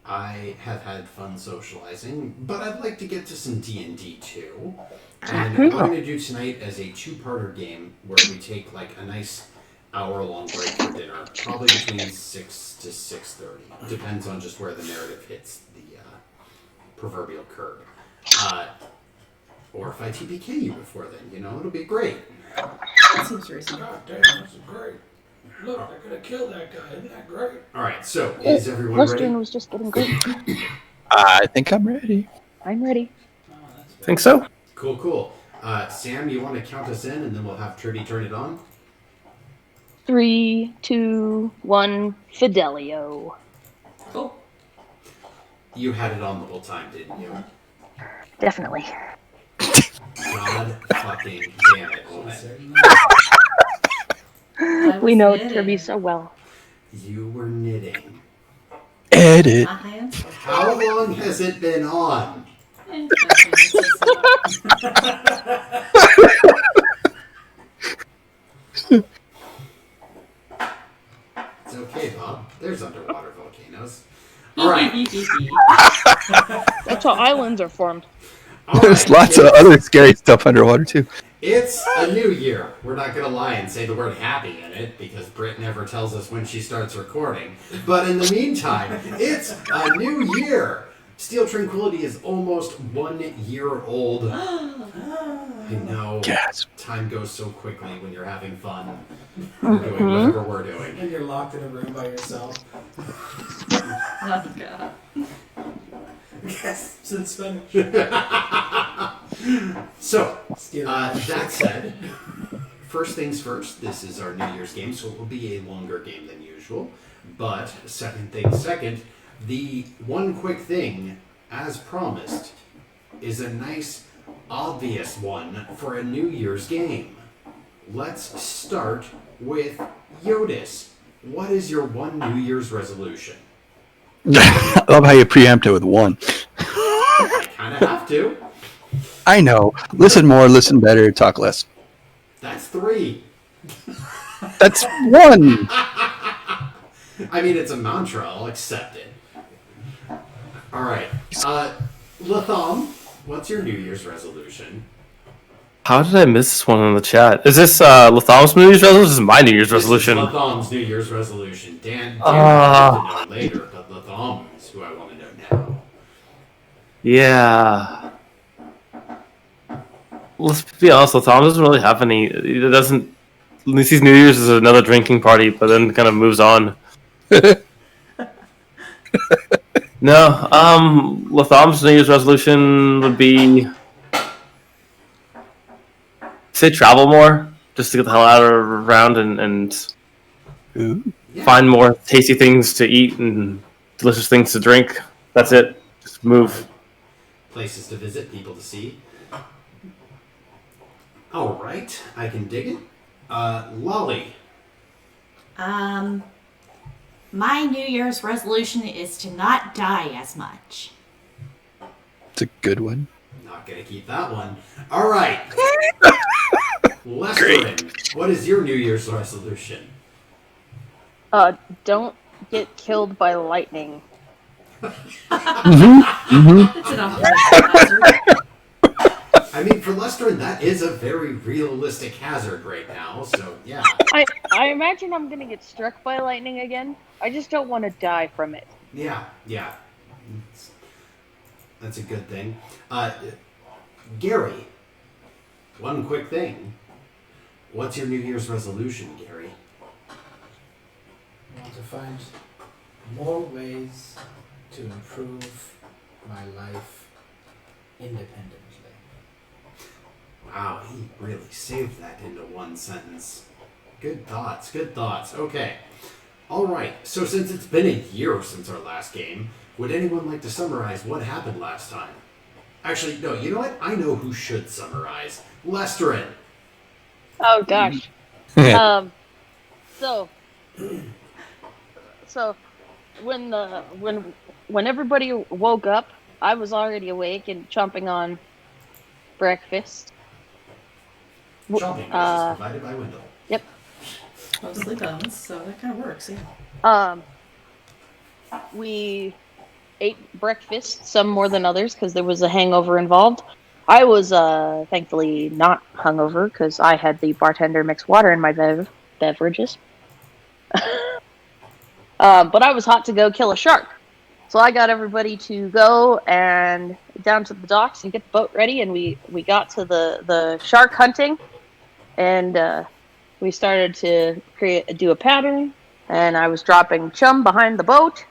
I have had fun socializing, but I'd like to get to some D&D too. And what I'm going to do tonight is a two-parter game where we take like a nice hour-long break for dinner, probably between 6 to 6:30. Depends on just where the narrative hits the proverbial curb. Or if I TPK you before then, it'll be great. That seems reasonable. God damn, this is great. Look, they're gonna kill that guy. Isn't that great? All right, so is everyone Western ready? was just getting great. I think I'm ready. I'm ready. Think so? Cool. Sam, you want to count us in, and then we'll have Trudy turn it on? 3, 2, 1, Fidelio. Cool. You had it on the whole time, didn't you? Definitely. God fucking damn it, woman. We know Tribby so well. You were knitting. Edit. How long has it been on? It's okay, Bob. There's underwater volcanoes. All right. That's how islands are formed. There's lots of other scary stuff underwater, too. It's a new year. We're not going to lie and say the word happy in it, because Brit never tells us when she starts recording. But in the meantime, it's a new year. Steel Tranquility is almost 1 year old. I know. Yes. Time goes so quickly when you're having fun. We're doing whatever we're doing. And you're locked in a room by yourself. Oh, God. Yes, in Spanish. So, that said, first things first, this is our New Year's game, so it will be a longer game than usual. But, second thing second, the one quick thing, as promised, is a nice, obvious one for a New Year's game. Let's start with Jyotis. What is your one New Year's resolution? I love how you preempt it with one. I kind of have to. I know. Listen more, listen better, talk less. That's 3. That's 1. I mean, it's a mantra. I'll accept it. All right. Latham, what's your New Year's resolution? How did I miss this one in the chat? Is this Latham's New Year's resolution? This is my New Year's resolution. This is Latham's New Year's resolution. Dan I want to know later, but Latham is who I want to know now. Yeah. Let's be honest, Latham doesn't really have any. He doesn't. He sees New Year's as another drinking party, but then kind of moves on. No, Latham's New Year's resolution would be say travel more, just to get the hell out of around and find more tasty things to eat and delicious things to drink. That's it. Just move. Places to visit, people to see. All right, I can dig it. Lolly. My New Year's resolution is to not die as much. It's a good one. Not gonna keep that one. All right. Lestrin, what is your New Year's resolution? Don't get killed by lightning. It's an hazard. I mean, for Lestrin, that is a very realistic hazard right now, so yeah. I imagine I'm gonna get struck by lightning again. I just don't want to die from it. Yeah. That's a good thing. Gary, one quick thing. What's your New Year's resolution, Gary? I want to find more ways to improve my life independently. Wow, he really saved that into one sentence. Good thoughts. Okay. All right, so since it's been a year since our last game, would anyone like to summarize what happened last time? Actually, no, you know what? I know who should summarize. Lestrin. Oh gosh. So when everybody woke up, I was already awake and chomping on breakfast. Chomping is provided by Wendell. Yep. Mostly bones, so that kind of works, yeah. We ate breakfast, some more than others because there was a hangover involved. I was thankfully not hungover because I had the bartender mix water in my beverages. But I was hot to go kill a shark. So I got everybody to go and down to the docks and get the boat ready, and we got to the shark hunting, and we started to do a pattern, and I was dropping chum behind the boat.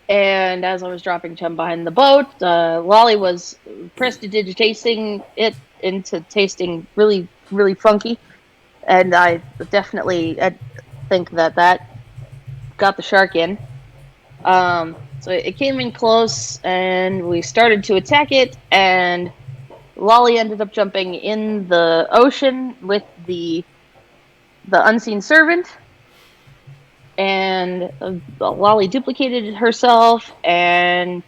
And as I was dropping chum behind the boat, Lolly was prestidigitating it into tasting really, really funky. And I definitely think that got the shark in. So it came in close, and we started to attack it, and Lolly ended up jumping in the ocean with the unseen servant. And Lolly duplicated herself, and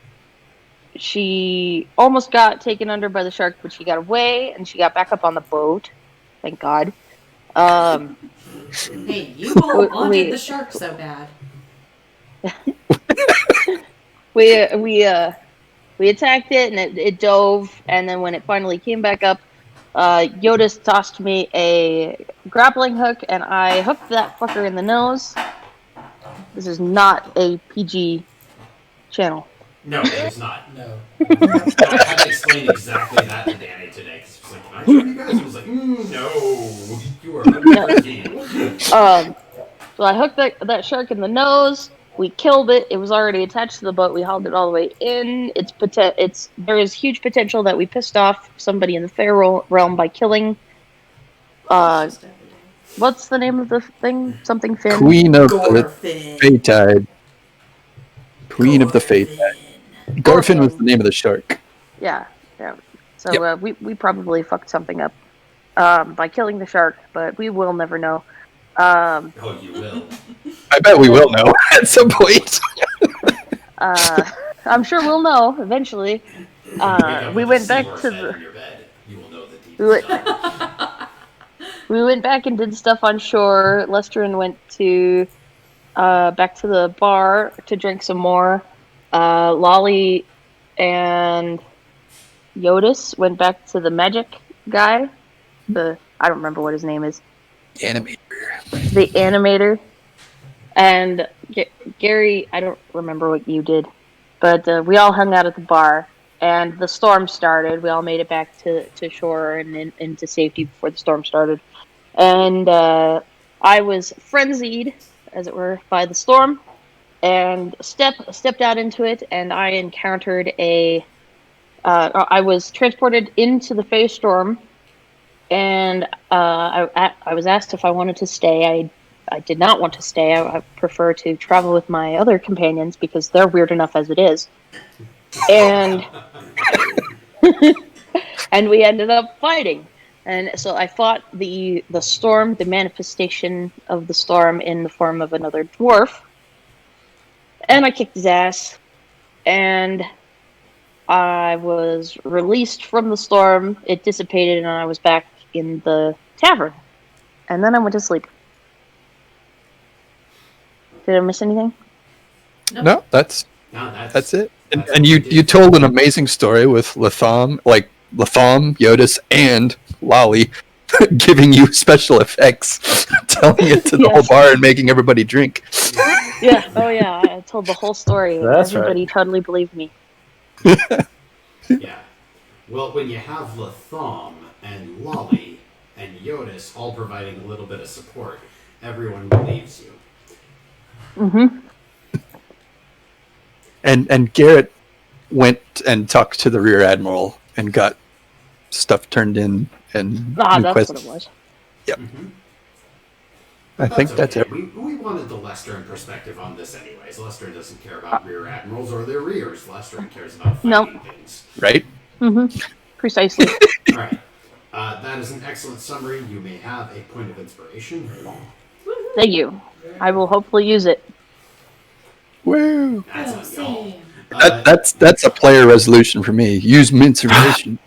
she almost got taken under by the shark, but she got away, and she got back up on the boat. Thank God. Hey, you all wanted the shark so bad. We attacked it, and it dove, and then when it finally came back up, Jyotis tossed me a grappling hook, and I hooked that fucker in the nose. This is not a PG channel. No, it is not. No. I had to explain exactly that to Danny today. Because she was like, can I join you guys? I was like, no, you are not. So I hooked that shark in the nose. We killed it. It was already attached to the boat. We hauled it all the way in. There is huge potential that we pissed off somebody in the fair realm by killing. What's the name of the thing? Something Finn. Queen of the Gorfin. Faytide. Queen of the Faytide. Gorfin was the name of the shark. Yeah. So we probably fucked something up by killing the shark, but we will never know. Oh, you will. I bet we will know at some point. I'm sure we'll know eventually. We went back to the. You will know the details. We went back and did stuff on shore. Lester and went to back to the bar to drink some more. Lolly and Jyotis went back to the magic guy. I don't remember what his name is. Animator. The animator. And Gary, I don't remember what you did, but we all hung out at the bar, and the storm started. We all made it back to shore and into safety before the storm started. And I was frenzied, as it were, by the storm, and stepped out into it, and I encountered I was transported into the phase storm, and I was asked if I wanted to stay. I did not want to stay. I prefer to travel with my other companions because they're weird enough as it is. And and we ended up fighting. And so I fought the storm, the manifestation of the storm in the form of another dwarf. And I kicked his ass. And I was released from the storm. It dissipated, and I was back in the tavern. And then I went to sleep. Did I miss anything? No, that's it. That's And you told an amazing story with Latham, Jyotis, and Lolly giving you special effects, telling it to the whole bar and making everybody drink. Yeah. Oh yeah. I told the whole story. That's Everybody totally believed me. Yeah. Well, when you have Latham and Lolly and Jyotis all providing a little bit of support, everyone believes you. Mm-hmm. And Garret went and talked to the Rear Admiral and got stuff turned in and That's quests. what it was. Yep. Mm-hmm. I think that's it. We wanted the Lestern perspective on this anyways. Lestern doesn't care about rear admirals or their rears. Lestern cares about fighting things. Right? Mm-hmm. Precisely. All right. That is an excellent summary. You may have a point of inspiration. Thank you. I will hopefully use it. Woo! That's on y'all. That's a player resolution for me. Use inspiration.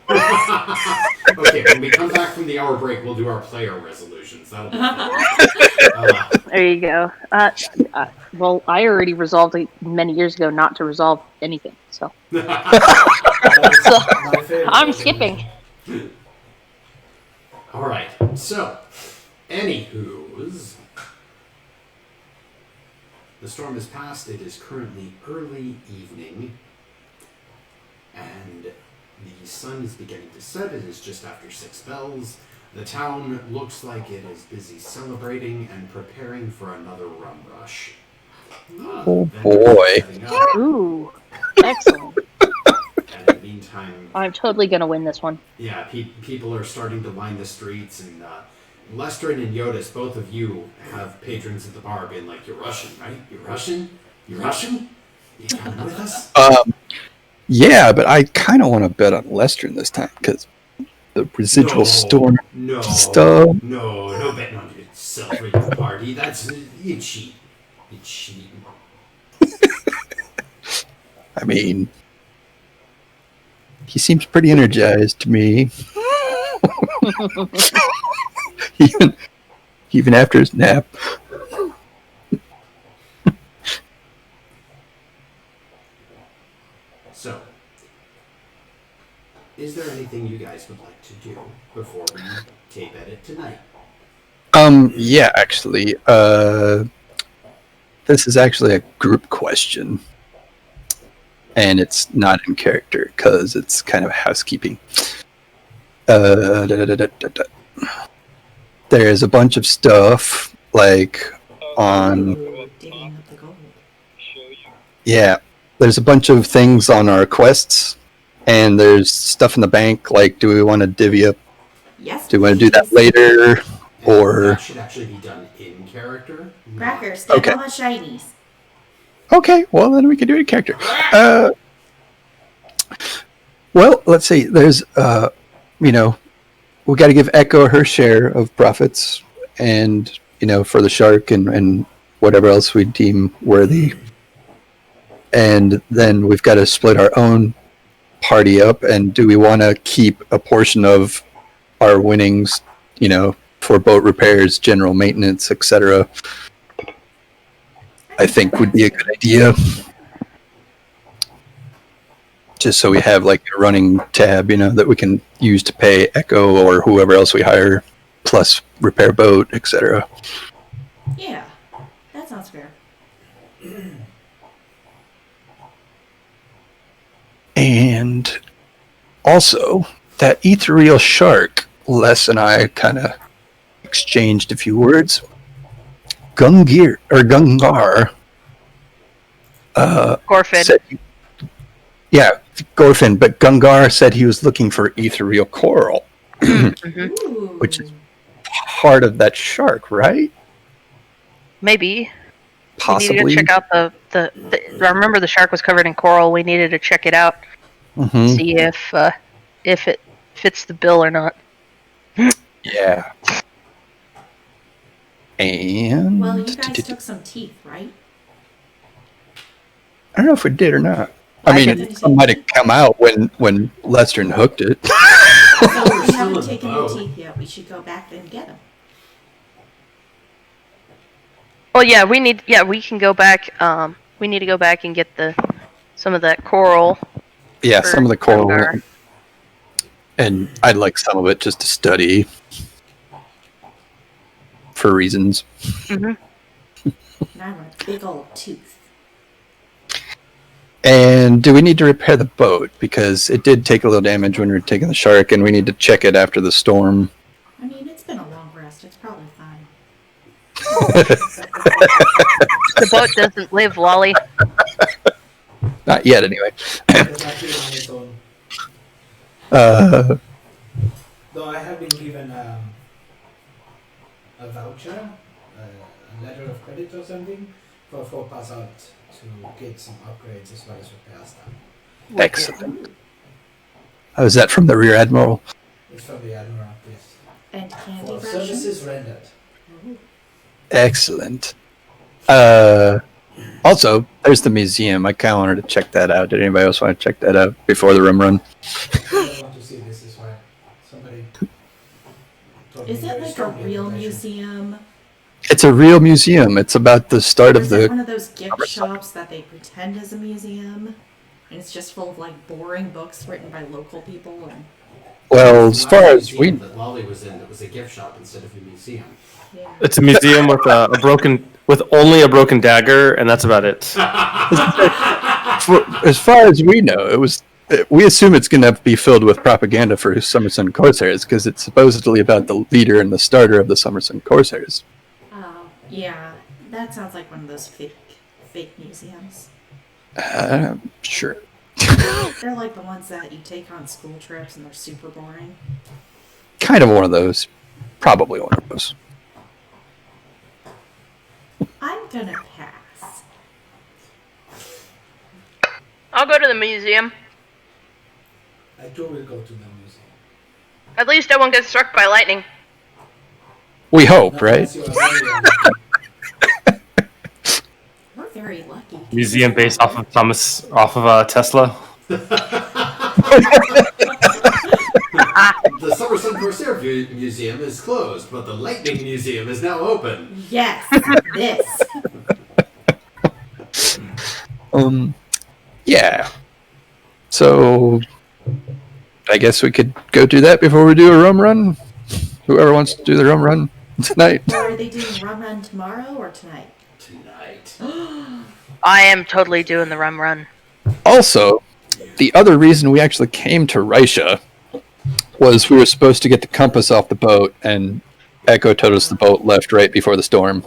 Okay, when we come back from the hour break, we'll do our player resolutions. That'll be fun. There you go. Well, I already resolved many years ago not to resolve anything, so My favorite I'm skipping. All right. So, anywho's, the storm has passed. It is currently early evening, and the sun is beginning to set. It is just after 6 bells. The town looks like it is busy celebrating and preparing for another rum rush. Oh, Vendors boy. setting up, Ooh, excellent. and in the meantime, I'm totally gonna win this one. yeah, people are starting to line the streets, and Lester and Jyotis, both of you have patrons at the bar being like, "You're Russian, right? You're Russian? You're Russian? You coming with us?" Yeah, but I kind of want to bet on Lestern this time because the residual storm stuff. No betting on yourself or your party. That's you cheat. You cheat. I mean, he seems pretty energized to me. even after his nap. So, is there anything you guys would like to do before we tape edit tonight? Yeah, actually, this is actually a group question, and it's not in character because it's kind of housekeeping. There's a bunch of stuff like on. Digging up the gold. Yeah, there's a bunch of things on our quests, and there's stuff in the bank. Like, do we want to divvy up? Yes. Do we want to do that please. later, or That should actually be done in character. Crackers, get Okay. all the shinies. okay? Well, then we can do it in character. Well, let's see. There's, we got to give Echo her share of profits, and for the shark and whatever else we deem worthy. And then we've got to split our own party up. And do we want to keep a portion of our winnings, for boat repairs, general maintenance, etc.? I think would be a good idea. Just so we have like a running tab, that we can use to pay Echo or whoever else we hire, plus repair boat, etc. Yeah, that sounds fair. And also, that ethereal shark, Les and I kind of exchanged a few words. Gungar, Gorfin. said, Gorfin, but Gungar said he was looking for ethereal coral, Ooh. which is part of that shark, right? Maybe. Possibly. We needed to check out the I remember the shark was covered in coral. We needed to check it out, Mhm. see if it fits the bill or not. Yeah. And Well, you guys took some teeth, right? I don't know if we did or not. I mean, didn't. it might have come out when Lestern hooked it. So we're we still in haven't the taken the boat. teeth yet. We should go back and get them. Well, yeah, we can go back. We need to go back and get some of that coral. Yeah, For some of the coral. Gungar. And I'd like some of it just to study for reasons. And I want a big old tooth. And do we need to repair the boat? Because it did take a little damage when we were taking the shark, and we need to check it after the storm. I mean, it's been a long rest. It's probably fine. The boat doesn't live, Lolly. Not yet, anyway. It's actually on its own. Though I have been given a voucher, a letter of credit or something, for 4 pass out to get some upgrades as well as repair stuff. Excellent. Oh, is that from the Rear Admiral? It's from the Admiral, yes. And candy For version. services rendered. Excellent. Also, there's the museum. I kind of wanted to check that out. Did anybody else want to check that out before the rum run? I don't want to see this is why somebody Is it like a real museum? It's a real museum. It's about the start Or of is it the. one of those gift shops that they pretend is a museum? And it's just full of like boring books written by local people and Well, as far as we. that Lolly was in, it was a gift shop instead of a museum. yeah. It's a museum with only a broken dagger, and that's about it. As far as we know, it was. We assume it's going to be filled with propaganda for Summerson Corsairs because it's supposedly about the leader and the starter of the Summerson Corsairs. Oh, yeah. That sounds like one of those fake museums. Sure. They're like the ones that you take on school trips and they're super boring. Kind of one of those. Probably one of those. I'm gonna pass. I'll go to the museum. I too will go to the museum. At least I won't get struck by lightning. We hope, right? Unless you are very We're very lucky. Museum based off of Tesla. The Summerson Corsair Museum is closed, but the Lightning Museum is now open. Yes, this. Yeah. So, I guess we could go do that before we do a rum run. Whoever wants to do the rum run tonight. Or are they doing rum run tomorrow or tonight? Tonight. I am totally doing the rum run. Also, the other reason we actually came to Raisha was we were supposed to get the compass off the boat, and Echo told us the boat left right before the storm.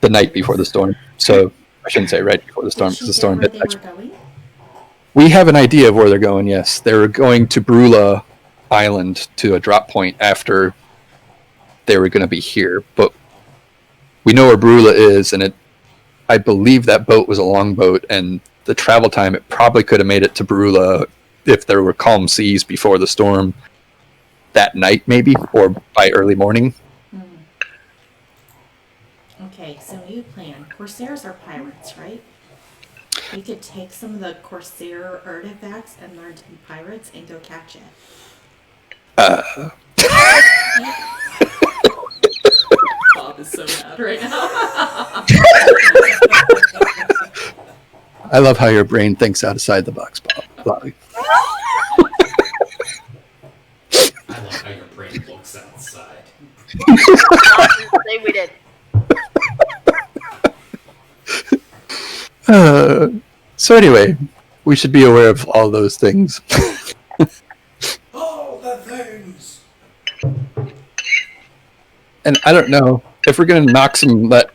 The night before the storm. So, I shouldn't say right before the storm, because the storm hit. Where they were going? We have an idea of where they're going, yes. They were going to Brula Island to a drop point after they were going to be here. But we know where Brula is, and I believe that boat was a longboat, and the travel time, it probably could have made it to Brula if there were calm seas before the storm that night, maybe, or by early morning. Okay, so new plan. Corsairs are pirates, right? We could take some of the Corsair artifacts and learn to be pirates and go catch it. Bob is so mad right now. I love how your brain thinks outside the box, Bob. I love how your brain looks outside. Say we did. So anyway, we should be aware of all those things. all the things. And I don't know, if we're going to knock that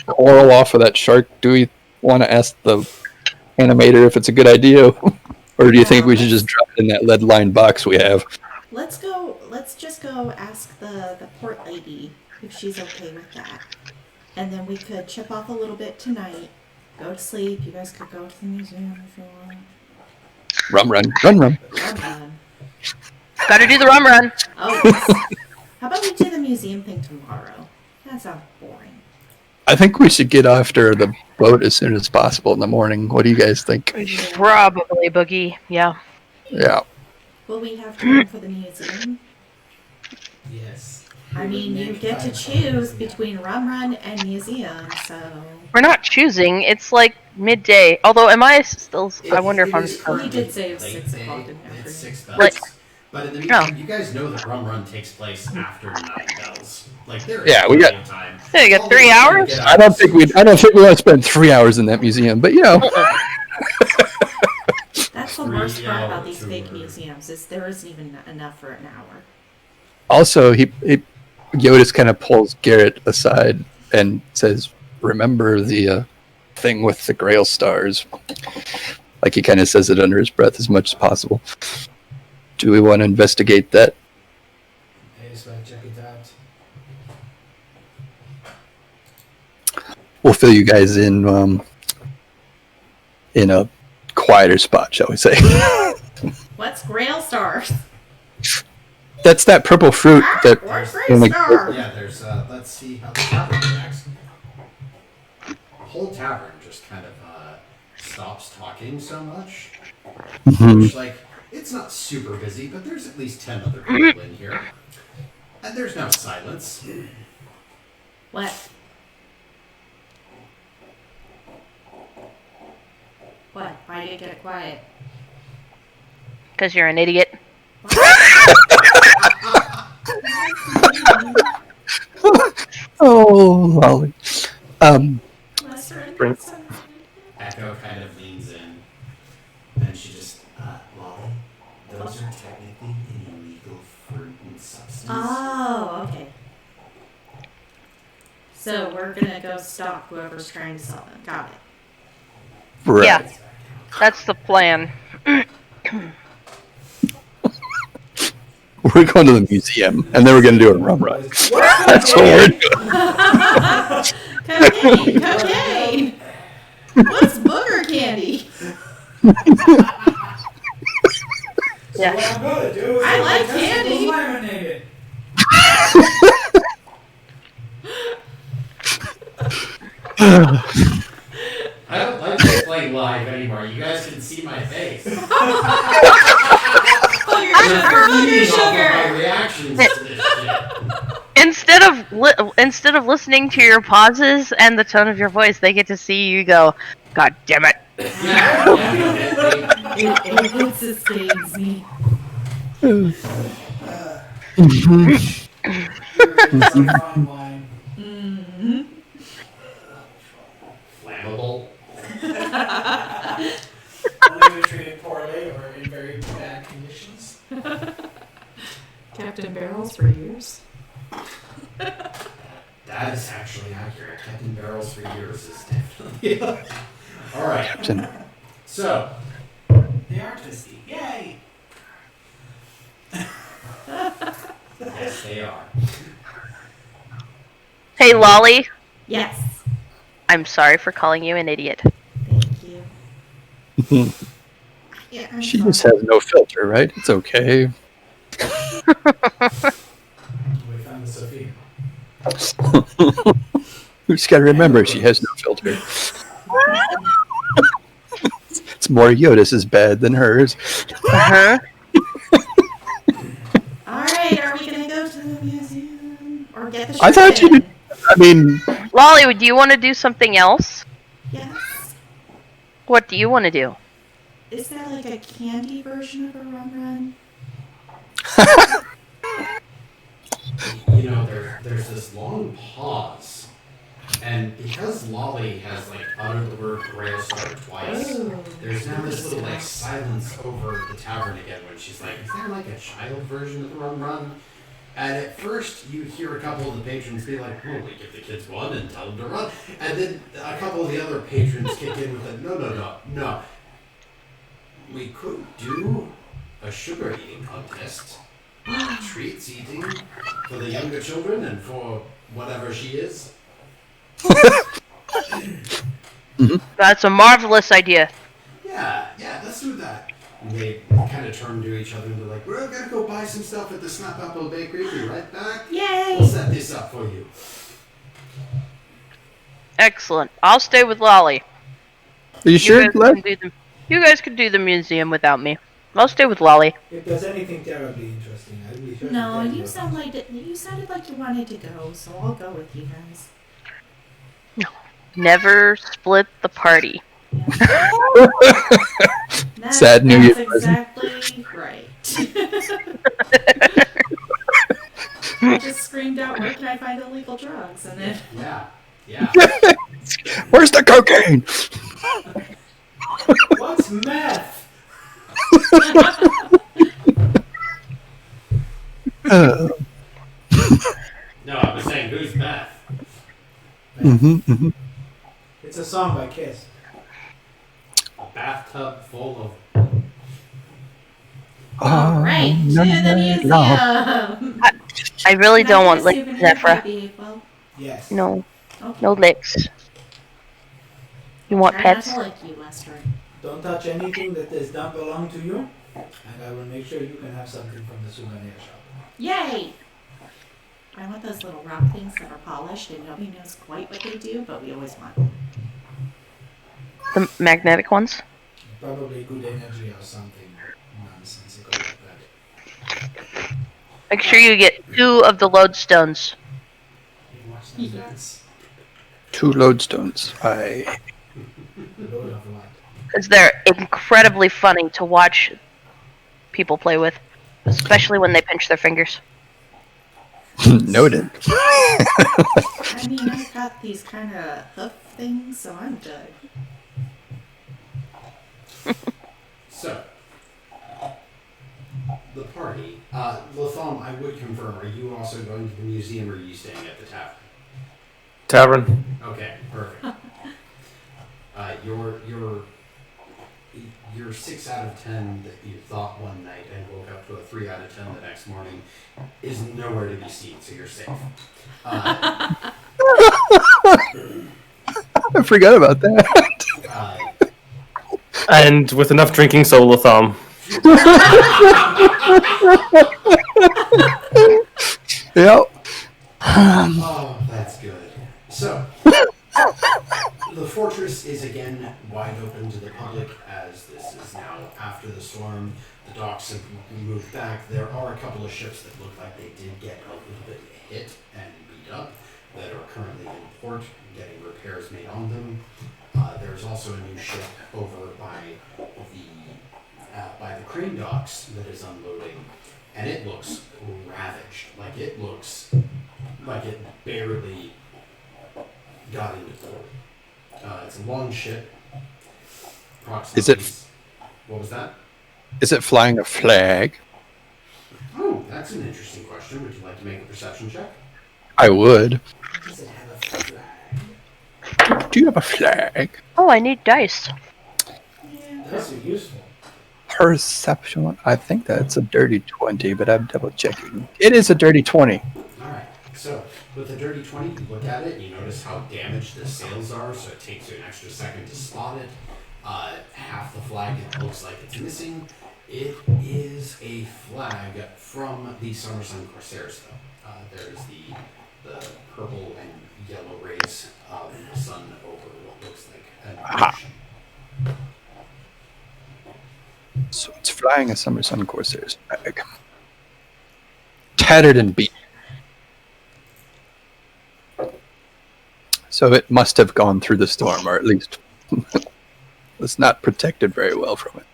coral off of that shark, do we want to ask the animator if it's a good idea? Or do you think we should just drop it in that lead-lined box we have? Let's just go ask the port lady if she's okay with that. And then we could chip off a little bit tonight, go to sleep. You guys could go to the museum if you want. Rum run. Rum run. Gotta do the rum run. Oh, yes. How about we do the museum thing tomorrow? That sounds boring. I think we should get after the boat as soon as possible in the morning. What do you guys think? Probably, Boogie. Yeah. Yeah. Will we have time for the museum? Yes. I mean, you get to choose between rum run and museum, so... We're not choosing. It's like midday. Although, am I still... I wonder if I'm He still... did say it was Late 6 day, o'clock in the it's afternoon. 6 bells. Like- But in the Oh. meantime, you guys know that Rum Run takes place after 9 bells. Like there is Yeah, we plenty got- of time. Yeah, you got All 3 we need to hours? get I out don't is- think we want to spend 3 hours in that museum, but That's the 3 worst part about hours these to fake work. museums, is there isn't even enough for an hour. Also, Jyotis kind of pulls Garret aside and says, "Remember the thing with the Grail stars." Like he kind of says it under his breath as much as possible. Do we want to investigate that? Hey, so I check it out. We'll fill you guys in a quieter spot, shall we say? What's Grail Stars? That's that purple fruit that. What's Grail only- Stars? Yeah, there's let's see how the tavern reacts. The whole tavern just kind of stops talking so much. Mhm. Which, like, it's not super busy, but there's at least 10 other people in here. And there's no silence. What? What? Why did it get quiet? Because you're an idiot. Oh, Lolly. Bring- Echo kind of leans in, and she just, Lolly, those are technically an illegal fruit and substance. Oh, okay. So we're gonna go stalk whoever's trying to sell them. Got it. Right. Yeah, that's the plan. We're going to the museum, and then we're going to do a rum run. That's what we're doing. Cocaine! Cocaine! What's booger candy? Yeah. What I'm gonna do is I like just candy. laminate it. I don't like to play live anymore. You guys can see my face. Booger Feeding off of sugar! my reactions to this shit. Instead of listening to your pauses and the tone of your voice, they get to see you go, God damn it. It sustains me. Fine wine. Flammable. Only we treated poorly or in very bad conditions. Kept in barrels for years. That is actually accurate. Kept in barrels for years is definitely. All right. Captain. So, The artisty. Yay! yes, they are. Hey, Lolly, Yes. I'm sorry for calling you an idiot. Thank you. Yeah, I'm She sorry. just has no filter, right? It's okay. We found the Sophia. We just got to remember she has no filter. It's more Jyotis' bad than hers. Uh-huh. Alright, are we gonna go to the museum? Or get the I thought you ship did. I mean, Lolly, do you want to do something else? Yes. What do you want to do? Is there like a candy version of a rum run? You know, there's this long pause, and because Lolly has like uttered the word Grail Star twice, there's now this little like silence over the tavern again when she's like, "Is there like a child version of the rum run?" And at first, you hear a couple of the patrons be like, "Oh, we give the kids one and tell them to run," and then a couple of the other patrons kick in with a, "No. We could do a sugar eating contest." Treats eating for the younger children and for whatever she is. That's a marvelous idea. Yeah, let's do that. And they kind of turn to each other and they're like, "We're gonna go buy some stuff at the Snap Apple Bakery. Be right back. Yay! We'll set this up for you." Excellent. I'll stay with Lolly. are you sure, Lev? You guys can do the museum without me. I'll stay with Lolly. If there's anything terribly interesting, I'd be sure to No, tell you sounded like you wanted to go, so I'll go with you guys. Never split the party. Sad New Year That's present. exactly right. I just screamed out, "Where can I find illegal drugs?" And then Yeah. Where's the cocaine? What's meth? No, I was saying, who's Beth? It's a song by Kiss. A bathtub full of. all right, to the museum. I really don't want lick licks, Zephyr. Well, Yes. No, okay. no licks. You want Try not pets? to lick you, Lester. Don't touch anything that does not belong to you, and I will make sure you can have something from the souvenir shop. Yay! I want those little rock things that are polished and nobody knows quite what they do, but we always want them. The magnetic ones? Probably good energy or something nonsensical like that. Make sure you get 2 of the lodestones. Watch that. Yes. 2 lodestones. I Load of what? Because they're incredibly funny to watch people play with. Especially when they pinch their fingers. noted. I mean, I've got these kind of hoof things, so I'm good. So, the party. Latham, I would confirm, are you also going to the museum or are you staying at the tavern? Tavern. Okay, perfect. Your 6 out of 10 that you thought one night and woke up to a 3 out of 10 the next morning is nowhere to be seen, so you're safe. I forgot about that. And with enough drinking, so will Latham. Yep. Oh, that's good. So, the fortress is again wide open to the public as this is now after the storm. The docks have moved back. There are a couple of ships that look like they did get a little bit hit and beat up that are currently in port, getting repairs made on them. There's also a new ship over by the crane docks that is unloading, and it looks ravaged. Like it looks like it barely got into port. It's a long ship. Is it? What was that? Is it flying a flag? Oh, that's an interesting question. Would you like to make a perception check? I would. Does it have a flag? Do you have a flag? Oh, I need dice. Yeah. That's useful. Perception. I think that's a dirty 20, but I'm double checking. It is a dirty 20. Alright, so with the dirty 20, you look at it, you notice how damaged the sails are, so it takes you an extra second to spot it. Half the flag, it looks like it's missing. It is a flag from the Summer Sun Corsairs, though. There's the purple and yellow rays of the sun over what looks like an ocean. So it's flying a Summer Sun Corsairs flag. Tattered and beat. So it must have gone through the storm, or at least was not protected very well from it.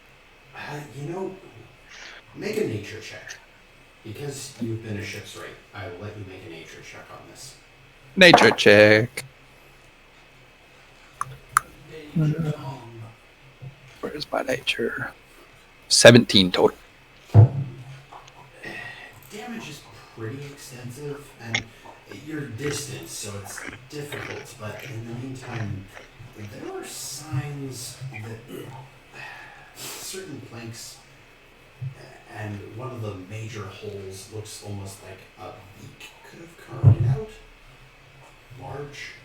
Make a nature check. Because you've been a ship's rate, I will let you make a nature check on this. Nature check. Where's my nature? 17 total. Damage is pretty extensive, and you're distant, so it's difficult, but in the meantime, there are signs that certain planks and one of the major holes looks almost like a beak could have carved it out. Large.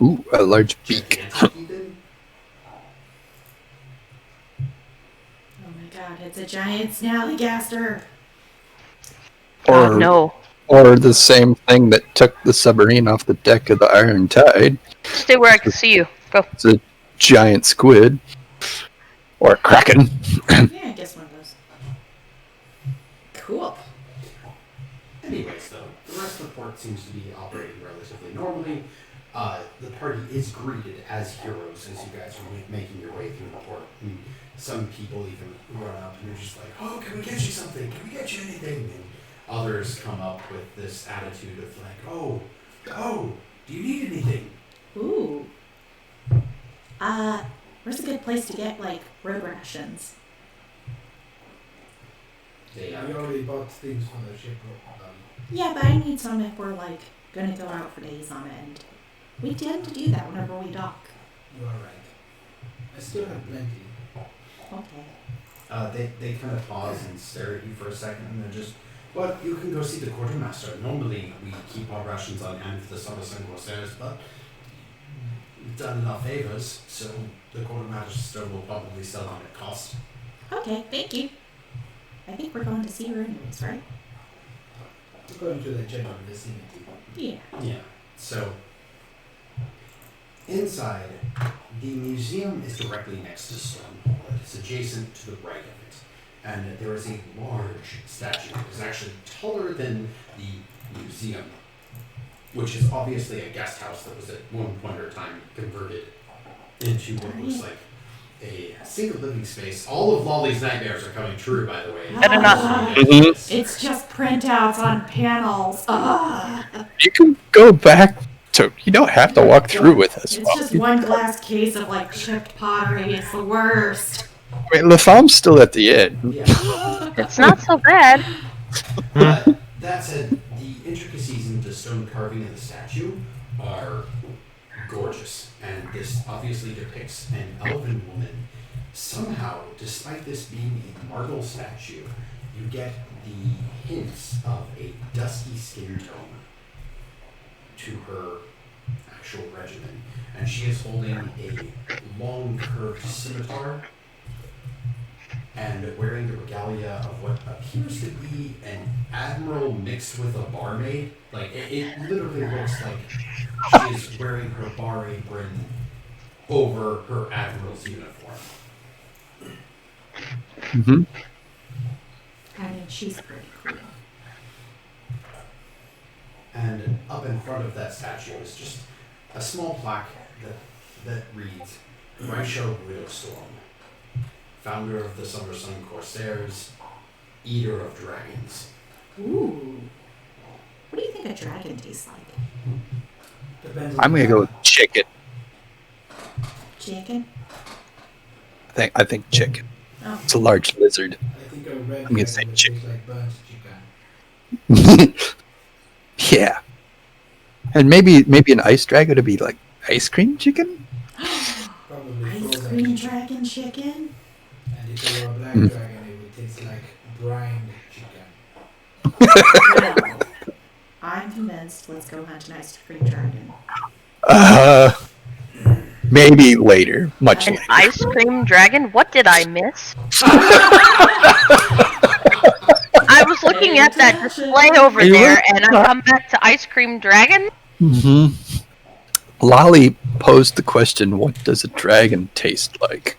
Ooh, a large beak. Gigantic even. Oh my god, it's a giant snallygaster. Or, No. or the same thing that took the submarine off the deck of the Iron Tide. Stay where I can see you. Go. It's a giant squid. Or a kraken. Yeah, I guess one of those. Cool. Anyways, though, the rest of the port seems to be operating relatively normally. The party is greeted as heroes as you guys are making your way through the port. And some people even run up and are just like, "Oh, can we get you something? Can we get you anything?" And others come up with this attitude of like, "Oh, do you need anything?" Ooh. Where's a good place to get, like, road rations? They We already bought things from the ship. Yeah, but I need some if we're, like, gonna go out for days on end. We tend to do that whenever we dock. You are right. I still have plenty. Okay. They kind of pause and stare at you for a second, and then just, well, you can go see the quartermaster. Normally, we keep our rations on hand for the Summer Sun Corsairs, but we've done enough favors, so the quartermaster will probably sell them at cost. Okay, thank you. I think we're going to see her anyways, right? We're going to the general vicinity. Yeah. Yeah. So, inside, the museum is directly next to Stormhall. It's adjacent to the right of it. and there is a large statue. It is actually taller than the museum, which is obviously a guest house that was at one point or time converted into what looks like a single living space. All of Lolly's nightmares are coming true, by the way. Better not. It's just printouts on panels. You can go back to. You don't have to walk through with us. It's just one glass case of like chipped pottery. It's the worst. I mean, Latham's still at the end. Yeah. It's not so bad. That said, the intricacies into stone carving of the statue are gorgeous, and this obviously depicts an elven woman. Somehow, despite this being a marble statue, you get the hints of a dusky skin tone to her actual regimen, and she is holding a long curved scimitar and wearing the regalia of what appears to be an admiral mixed with a barmaid. Like, it literally looks like she is wearing her bar apron over her admiral's uniform. Mm-hmm. I mean, she's pretty cool. And up in front of that statue is just a small plaque that reads, Raisho Widowstorm, founder of the Summer Sun Corsairs, eater of dragons. Ooh. What do you think a dragon tastes like? Depends I'm gonna go with chicken. Chicken? I think chicken. Oh. It's a large lizard. I think a red I'm gonna say dragon would chicken. taste like burnt chicken. Yeah. And maybe an ice dragon would be like ice cream chicken? Probably Ice frozen. cream dragon chicken? And if it were a black dragon, it would taste like brined chicken. Well, I'm convinced. Let's go hunt an ice cream dragon. Maybe later. Much An later. ice cream dragon? What did I miss? I was looking at that display over Are you there, looking? and I come back to ice cream dragon. Mm-hmm. Lolly posed the question, what does a dragon taste like?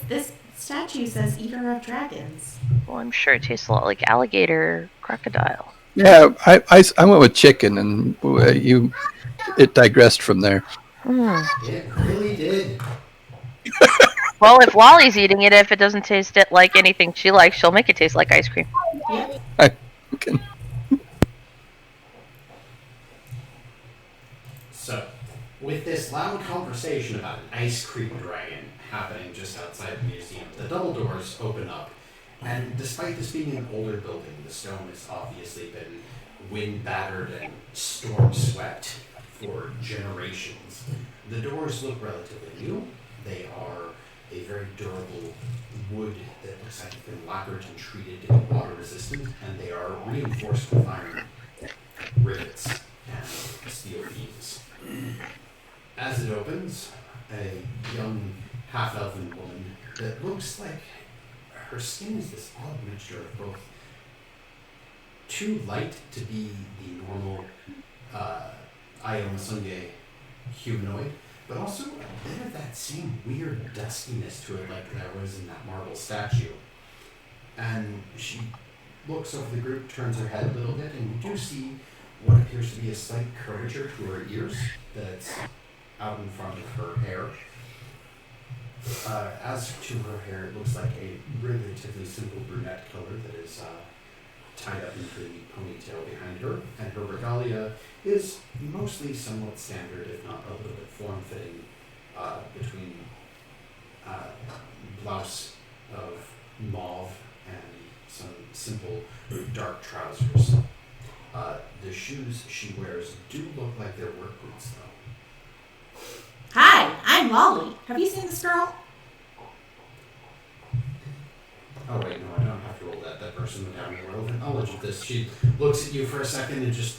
This statue says eater of dragons. Well, I'm sure it tastes a lot like alligator, crocodile. Yeah, I went with chicken, and it digressed from there. It really did. Well, if Wally's eating it, if it doesn't taste it like anything she likes, she'll make it taste like ice cream. Okay. So, with this loud conversation about an ice cream dragon happening just outside the museum, the double doors open up, and despite this being an older building, the stone has obviously been wind battered and storm swept for generations. The doors look relatively new. They are a very durable wood that looks like it's been lacquered and treated to be water resistant, and they are reinforced with iron rivets and steel beams. As it opens, a young half-elven woman that looks like her skin is this odd mixture of both too light to be the normal Iomasunge humanoid, but also a bit of that same weird duskiness to it like there was in that marble statue. And she looks over the group, turns her head a little bit, and you do see what appears to be a slight curvature to her ears that's out in front of her hair. As to her hair, it looks like a relatively simple brunette color that is tied up into the ponytail behind her, and her regalia is mostly somewhat standard, if not a little bit form-fitting, between blouse of mauve and some simple dark trousers. The shoes she wears do look like they're work boots, though. Hi, I'm Lolly. Have you seen this girl? Oh wait, no, I don't have to roll that. That person would have no relevant knowledge of this. She looks at you for a second and just,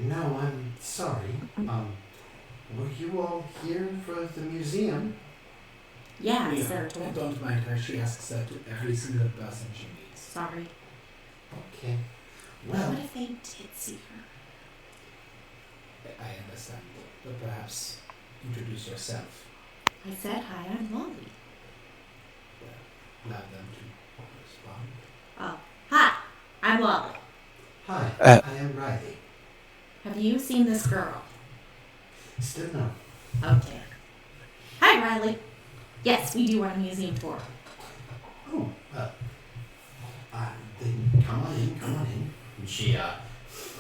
no, I'm sorry. Were you all here for the museum? Yeah, Yeah, Sarah told me. don't mind her. She asks that to every single person she meets. Sorry. Okay. Well, What if they did see her? I understand, but perhaps introduce yourself. I said hi, I'm Lolly. Well, allow them to respond. Oh, hi, I'm Lolly. Hi, Uh, I am Riley. Have you seen this girl? Still no. Okay. Hi, Riley. Yes, we do want a museum tour. Oh, then come on in. And she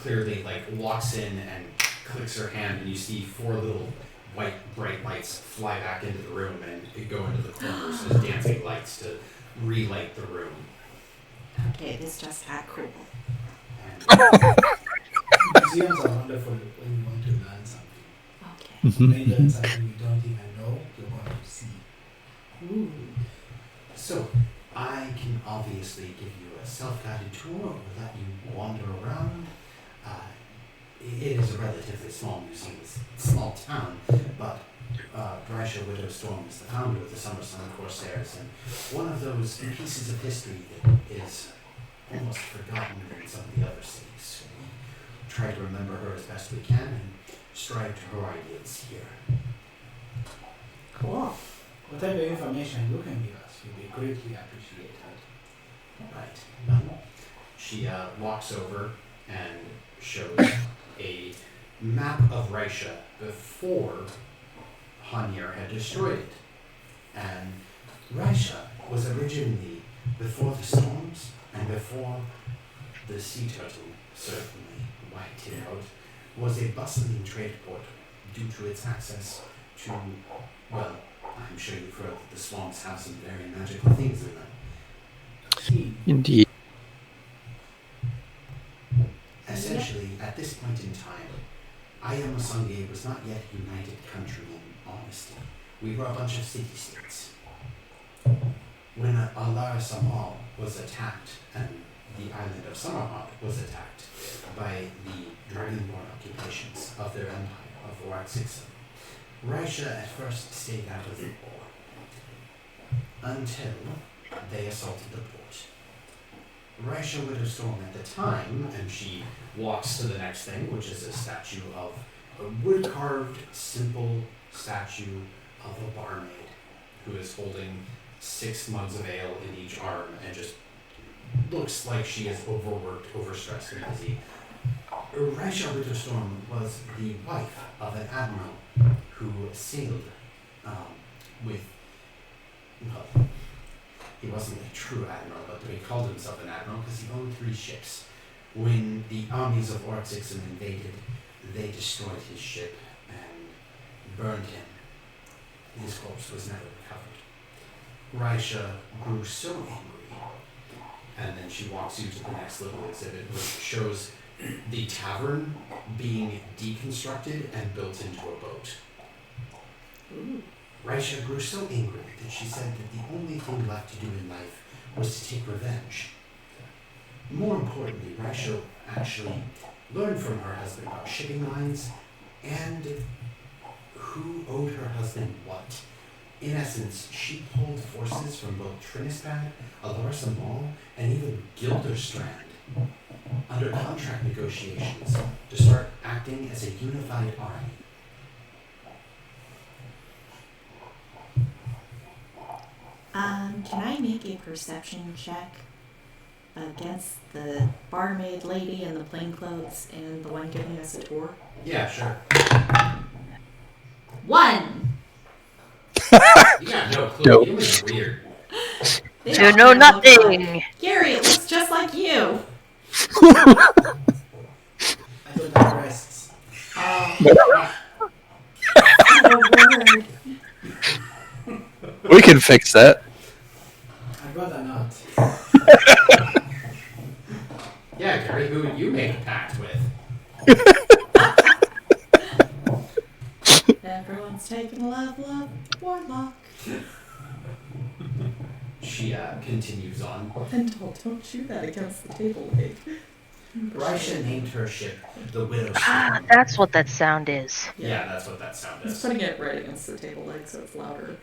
clearly like walks in and clicks her hand, and you see 4 little white bright lights fly back into the room and go into the corners as dancing lights to relight the room. Okay, this just got cool. And Museums are wonderful when you want to learn something. Okay. When you learn something you don't even know, you're going to see. ooh. So, I can obviously give you a self-guided tour or let you wander around. It is a relatively small museum, it's a small town, but Drisha Widowstorm is the founder of the Summer Sun Corsairs, and one of those pieces of history that is almost forgotten in some of the other cities. So we try to remember her as best we can and strive to her ideals here. Cool. What type of information you can give us will be greatly appreciated. Right. Well, she walks over and shows a map of Raisha before Hanyar had destroyed it. And Raisha was originally, before the storms and before the sea turtle certainly wiped it out, was a bustling trade port due to its access to, well, I'm sure you've heard that the swamps have some very magical things in them. See, Indeed. Essentially, at this point in time, Ayamasange was not yet a united country in honesty. We were a bunch of city-states. When Alar Samal was attacked and the island of Samarkand was attacked by the Dragonborn occupations of their empire of Oaxaca, Raisha at first stayed out of the war until they assaulted the port. Raisha Widowstorm at the time, and she walks to the next thing, which is a statue of a wood-carved, simple statue of a barmaid who is holding 6 mugs of ale in each arm and just looks like she is overworked, overstressed, and busy. Raisha Widowstorm was the wife of an admiral who sailed with, well, he wasn't a true admiral, but he called himself an admiral because he owned 3 ships. When the armies of Oryxixum invaded, they destroyed his ship and burned him. His corpse was never recovered. Raisha grew so angry, and then she walks you to the next little exhibit, which shows the tavern being deconstructed and built into a boat. Ooh. Raisha grew so angry that she said that the only thing left to do in life was to take revenge. More importantly, Raisha actually learned from her husband about shipping lines and who owed her husband what. In essence, she pulled forces from both Trinispad, Alarsa Mall, and even Gilderstrand under contract negotiations to start acting as a unified army. Can I make a perception check against the barmaid lady in the plainclothes and the one giving us a tour? Yeah, sure. 1! You got no clue. Nope. Humans are weird. They You all know kinda look nothing. like- Gary, it looks just like you. I thought that rests. Oh. Oh, word. We can fix that. I'd rather not. Yeah, Gary, who would you make a pact with? Everyone's taking a level up. Warlock. She continues on. And don't shoot that against the table leg. Raisha named her ship the Widow's Ah, Storm. that's what that sound is. Yeah, that's what that sound He's is. putting it right against the table leg so it's louder.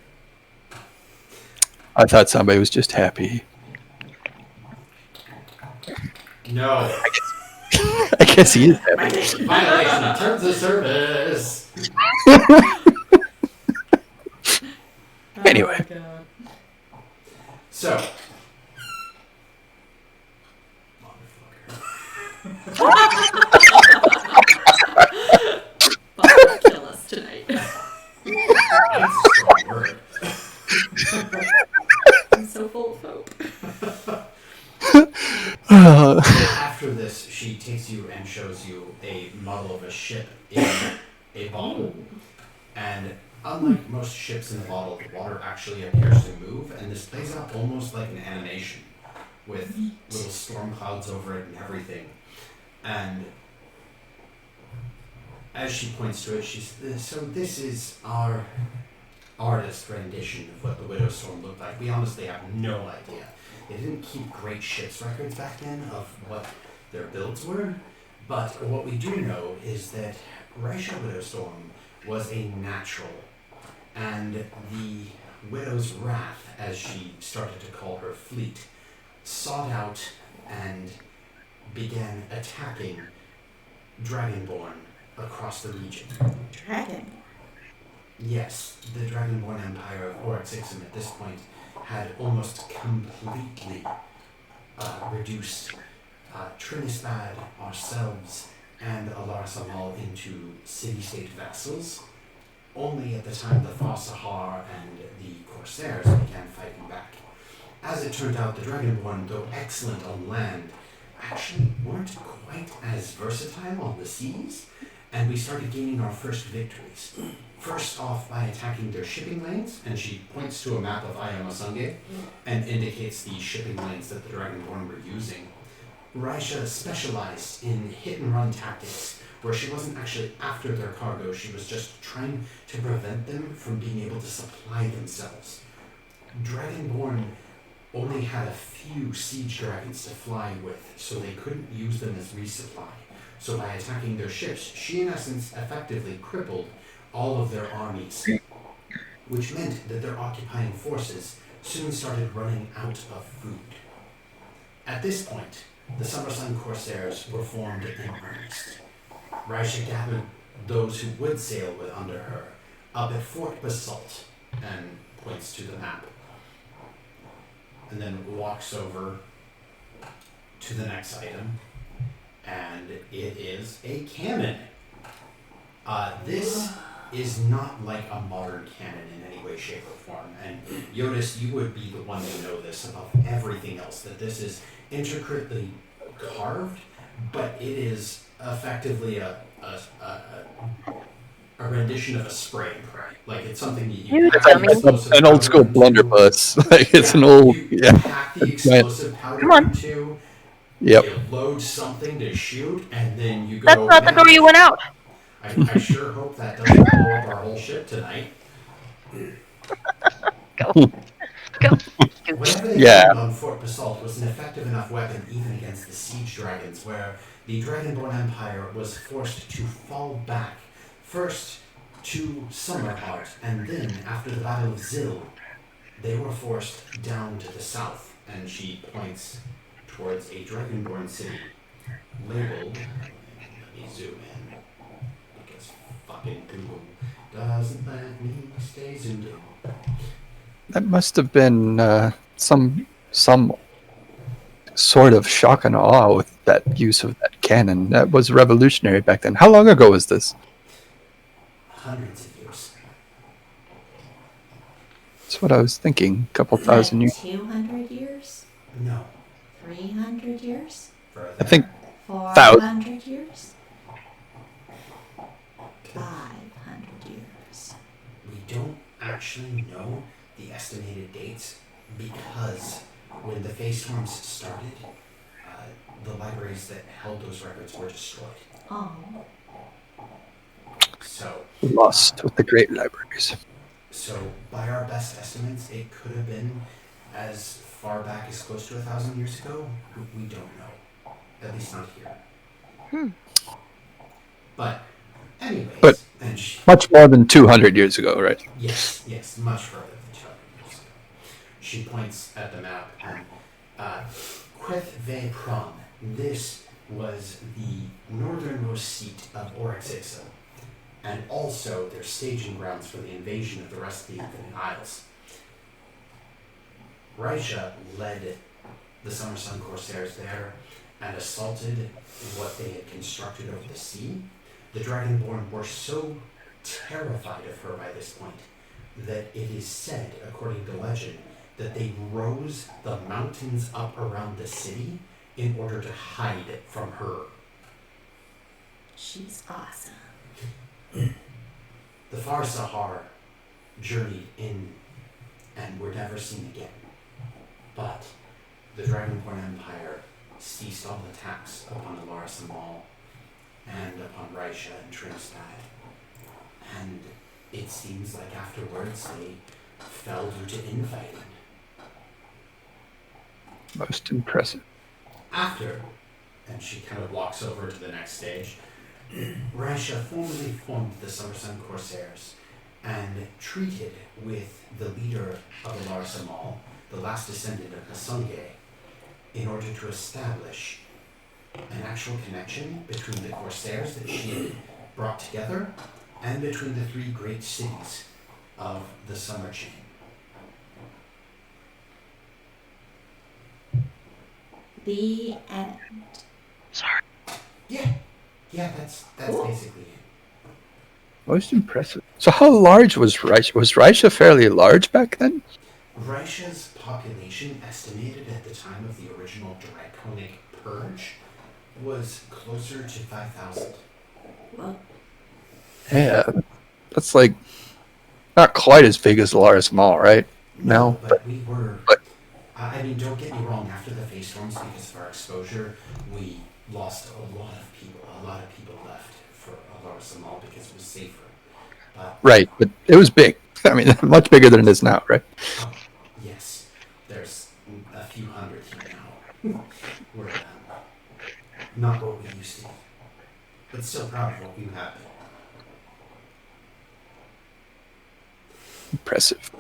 I thought somebody was just happy. No. I guess he is happy. Violation of terms of service. Anyway. Oh my God. So, Bob will kill us tonight. That's a strong word. I'm so full of hope. After this, she takes you and shows you a model of a ship in a bottle. And unlike most ships in the bottle, the water actually appears to move, and this plays out almost like an animation with little storm clouds over it and everything. And as she points to it, she's so this is our artist rendition of what the Widow's Storm looked like. We honestly have no idea. They didn't keep great ships records back then of what their builds were, but what we do know is that Raisha Widow's Storm was a natural, and the Widow's Wrath, as she started to call her fleet, sought out and began attacking Dragonborn across the region. Dragon. Yes, the Dragonborn Empire of Oryxixum at this point had almost completely reduced Trinispad, ourselves, and Alar-Samal into city-state vassals. Only at the time the Thar-Sahar and the Corsairs began fighting back. As it turned out, the Dragonborn, though excellent on land, actually weren't quite as versatile on the seas, and we started gaining our first victories. First off by attacking their shipping lanes, and she points to a map of Ayamasange and indicates the shipping lanes that the Dragonborn were using. Raisha specialized in hit-and-run tactics, where she wasn't actually after their cargo, she was just trying to prevent them from being able to supply themselves. Dragonborn only had a few siege dragons to fly with, so they couldn't use them as resupply. So by attacking their ships, she in essence effectively crippled all of their armies, which meant that their occupying forces soon started running out of food. At this point, the Summer Sun Corsairs were formed in earnest. Raisha gathered those who would sail with under her up at Fort Basalt and points to the map, and then walks over to the next item, and it is a cannon. This is not like a modern cannon in any way, shape, or form. And Jyotis, you would be the one to know this above everything else, that this is intricately carved, but it is effectively a rendition of a spray and pray. Like, it's something you It's an old school blunderbuss. Like, it's an old, you pack the explosive powder into. Yep. You load something to shoot, and then you go. That's not the door you went out. I sure hope that doesn't blow up our whole ship tonight. Go. Whatever they Yeah. found on Fort Basalt was an effective enough weapon even against the siege dragons, where the Dragonborn Empire was forced to fall back, first to Summerheart, and then, after the Battle of Zil, they were forced down to the south, and she points towards a Dragonborn city labeled, let me zoom in, because fucking Google doesn't let me stay zoomed in. That must have been some sort of shock and awe with that use of that cannon. That was revolutionary back then. How long ago was this? Hundreds of years. That's what I was thinking. A couple thousand years. 200 years? No, 300 years? further. I think 400 years? 500 years. We don't actually know the estimated dates because when the phase storms started, the libraries that held those records were destroyed. Oh. So, lost with the great libraries. so by our best estimates, it could have been as far back as close to 1,000 years ago. We don't know, at least not here. But, anyways, But- and she, Much more than 200 years ago, right? Yes, much further than 200 years ago. She points at the map and Queth Ve Prom. This was the northernmost seat of Oryxixum, and also their staging grounds for the invasion of the rest of the Infinite Isles. Raisha led the Summer Sun Corsairs there, and assaulted what they had constructed over the sea, the Dragonborn were so terrified of her by this point that it is said, according to legend, that they rose the mountains up around the city in order to hide from her. She's awesome. The Far Sahar journeyed in and were never seen again. But the Dragonborn Empire ceased all attacks upon Alaris Amal and upon Raisha and Trinstad. And it seems like afterwards they fell due to infighting. Most impressive. After, and she kind of walks over to the next stage, Raisha formally formed the Summer Sun Corsairs and treated with the leader of Alaris Amal, the last descendant of Nasunge, in order to establish an actual connection between the Corsairs that she had brought together and between the three great cities of the Summer Chain. The end. Yeah, that's basically it. Most impressive. So how large was Raisha? Was Raisha fairly large back then? Raisha's population, estimated at the time of the original Draconic Purge, was closer to 5,000. Well, Yeah, that's like not quite as big as Alaris Mall, right? No, but we were. but- I mean, don't get me wrong. After the face storms, because of our exposure, we lost a lot of people. A lot of people left for Alaris Amal because it was safer. But right, but it was big. I mean, much bigger than it is now, right? oh, yes, there's a few hundred here now. We're not what we used to be, but still proud of what we have been. Impressive.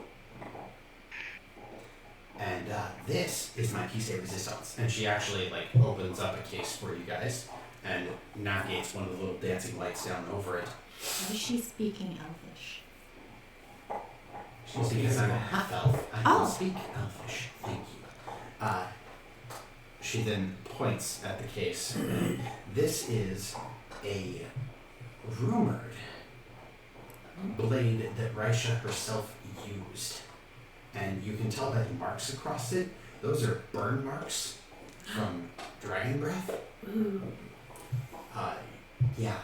And this is my piece de resistance. And she actually opens up a case for you guys and navigates one of the little dancing lights down over it. why is she speaking Elvish? Well, because I'm a half elf, I Oh. can speak Elfish. Thank you. She then points at the case. This is a rumored blade that Raisha herself used. And you can tell by the marks across it, those are burn marks from dragon breath. Ooh. Yeah.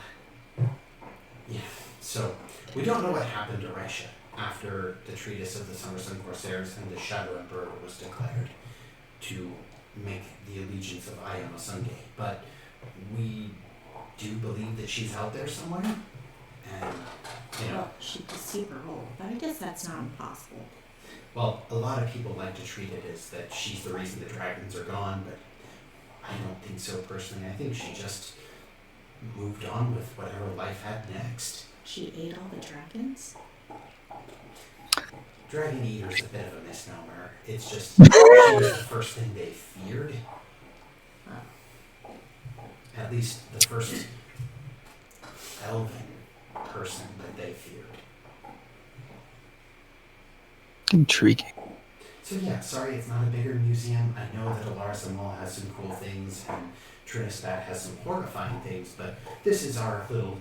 So, we don't know what happened to Raisha after the treatise of the Summer Sun Corsairs and the Shadow Emperor was declared to make the allegiance of Ayama Sunge. But we do believe that she's out there somewhere. And, Well, she'd be super old, but I guess that's not impossible. well, a lot of people like to treat it as that she's the reason the dragons are gone, but I don't think so personally. I think she just moved on with whatever life had next. She ate all the dragons? Dragon Eater's a bit of a misnomer. It's just she was the first thing they feared. At least the first elven person that they feared. Intriguing. So yeah, sorry it's not a bigger museum. I know that Alaris Amal has some cool things and Trinidad has some horrifying things, but this is our little,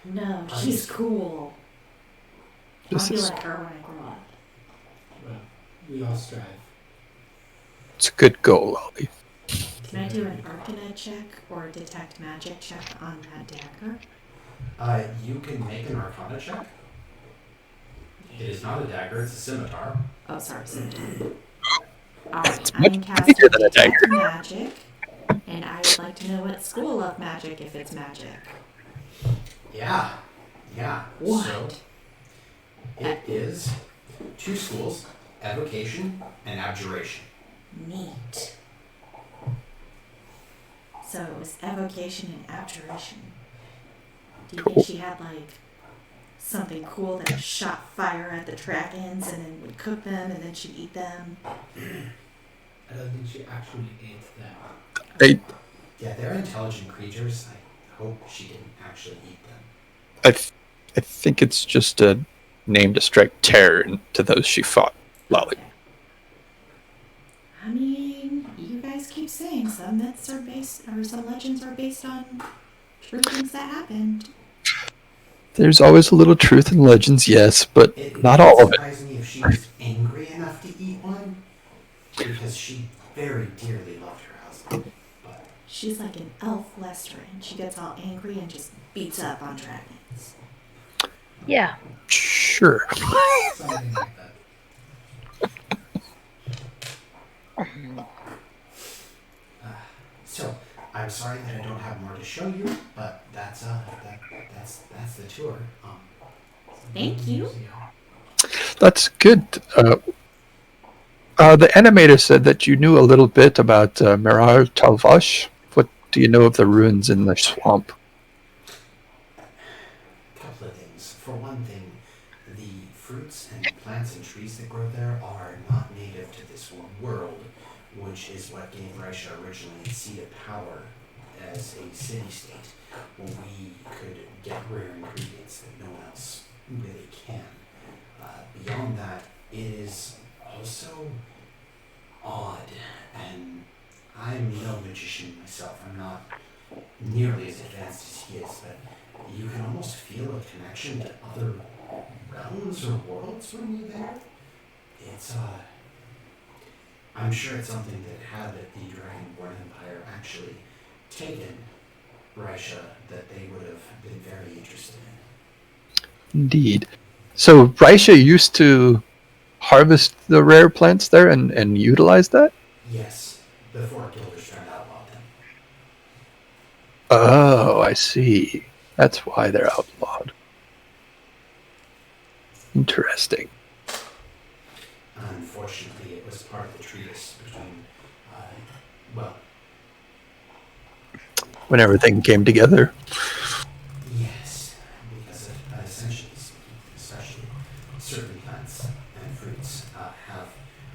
No, she's cool. I'll This be is like her when I grow up. Well, we all strive. it's a good goal, Ollie. Can I do an Arcana check or a detect magic check on that dagger? You can make an Arcana check. It is not a dagger, it's a scimitar. Oh, sorry, scimitar. Alright, It's I'm much casting bigger than a detect dagger. magic, and I would like to know what school of magic if it's magic. Yeah. What? So it is 2 schools, evocation and abjuration. Neat. So it was evocation and abjuration. Do you Cool. think she had something cool that shot fire at the dragons and then would cook them and then she'd eat them? I don't think she actually ate them. Yeah, they're intelligent creatures. I hope she didn't actually eat them. I think it's just a name to strike terror into those she fought, Lolly. I mean, you guys keep keep saying some myths are based, or some legends are based on true things that happened. There's always a little truth in legends, yes, but It not wouldn't all of it. surprise me if she was angry enough to eat one, because she very dearly loved her husband. But She's like an elf Western. She gets all angry and just beats up on dragons. Yeah. Sure. Something like that. So, I'm sorry that I don't have more to show you, but that's the tour. Thank you. That's good. The animator said that you knew a little bit about Mirar Talvash. What do you know of the ruins in the swamp? Couple of things. For one thing, the fruits and plants and trees that grow there are not native to this world, which is what gave Raisha originally its seat of power as a city-state, where we could get rare ingredients that no one else really can. Beyond that, it is also odd, and I'm no magician myself. I'm not nearly as advanced as he is, but you can almost feel a connection to other realms or worlds when you're there. It's I'm sure it's something that had the Dragonborn Empire actually taken Raisha, that they would have been very interested in. Indeed. So Raisha used to harvest the rare plants there and utilize that? Yes, before Gilderstrand outlawed them. Oh, I see. That's why they're outlawed. Interesting. Unfortunately, it was part of the treatise between, When everything came together. yes, because essentially speaking, especially certain plants and fruits have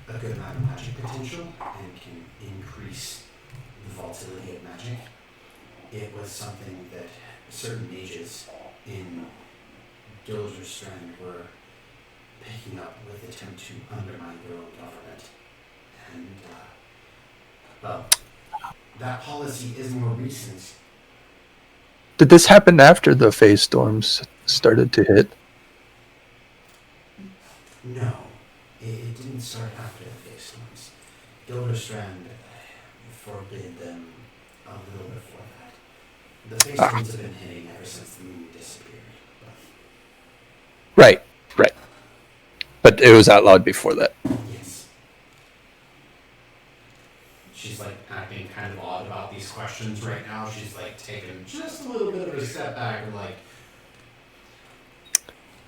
a good amount of magic potential and can increase the volatility of magic. It was something that certain mages in Gilderstrand were picking up with the attempt to undermine their own government. And, that policy is more recent. Did this happen after the phase storms started to hit? No, it didn't start after the phase storms. Gilderstrand forbid them a little before that. The phase storms have been hitting ever since the moon disappeared. Right. But it was outlawed before that. Yes. She's like acting kind of odd about these questions right now. She's like taking just a little bit of a step back and like,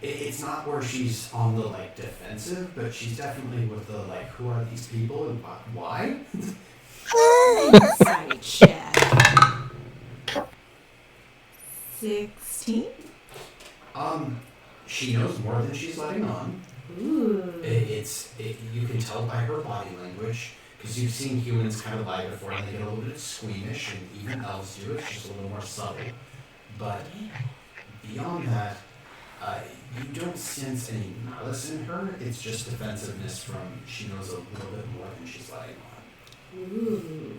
it's not where she's on the like defensive, but she's definitely with the like, who are these people and why? Insight check. 16? She knows more than she's letting on. Ooh. You can tell by her body language, because you've seen humans kind of lie before and they get a little bit squeamish, and even elves do it, it's just a little more subtle. But beyond that, you don't sense any malice in her. It's just defensiveness from she knows a little bit more than she's letting on. Ooh.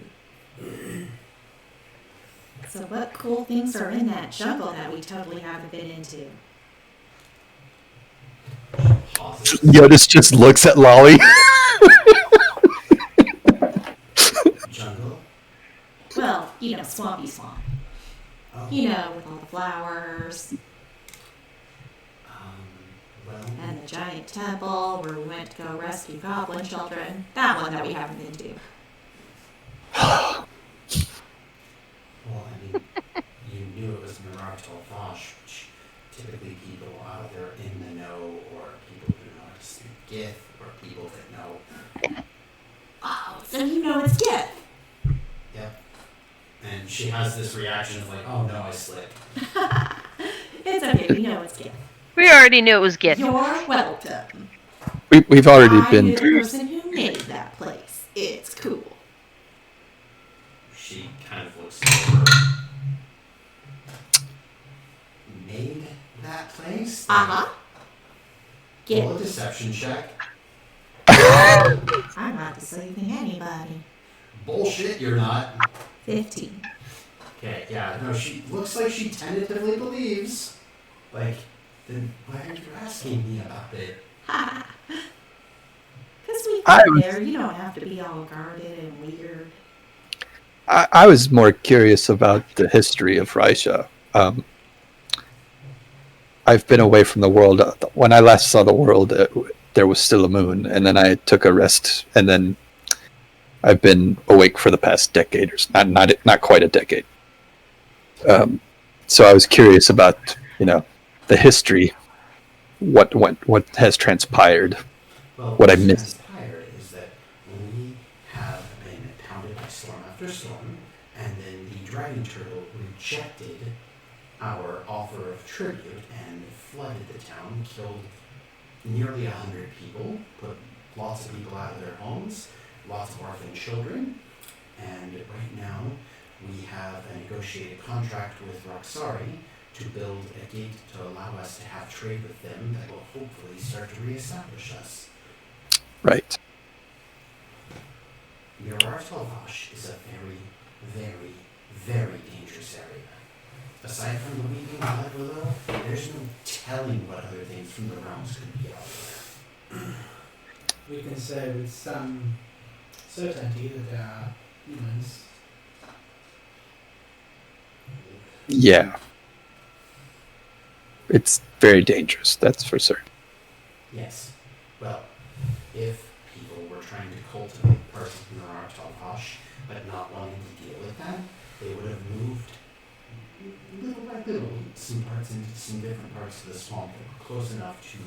So what cool things are in that jungle that we totally haven't been into? Pauses. Jyotis just looks at Lolly. Jungle? Well, swampy swamp. Oh. With all the flowers Well, and the giant temple where we went to go rescue goblin children. That one that we haven't been to. well, I mean, you knew it was Mirar Talvash, which typically people out there in the know, or people who know how to speak Gith, or people that know. Oh, so you know it's Gith. Yep. And she has this reaction of like, oh no, I slipped. It's okay, we know it's Gith. We already knew it was Git. You're welcome. We've already I been knew the through. person who made that place. It's cool. She kind of looks over. Made that place? Uh-huh. Roll a Gith. deception check. I'm not deceiving anybody. Bullshit, you're not. 15. Okay, yeah, no, she looks like she tentatively believes. Like, then why are you asking me about it? Because we've I been was- there, you don't have to be all guarded and weird. I was more curious about the history of Raisha. I've been away from the world. When I last saw the world, there was still a moon, and then I took a rest, and then I've been awake for the past decade, or not quite a decade. So I was curious about, the history, what has transpired. Well, What I what's missed. transpired is that we have been pounded by storm after storm, and then the dragon turtle rejected our offer of tribute and flooded the town, killed nearly 100 people, put lots of people out of their homes, lots of orphan children, and right now we have a negotiated contract with Roxari to build a gate to allow us to have trade with them that will hopefully start to reestablish us. Right. Mirar Talvash is a very, very, very dangerous area. Aside from the Weeping Blood Willow, there's no telling what other things from the realms could be out there. We can say with some certainty that there are humans. Yeah. It's very dangerous, that's for certain. Yes. Well, if people were trying to cultivate parts of Mirar Talvash, but not wanting to deal with that, they would have moved little by little some parts into some different parts of the swamp that were close enough to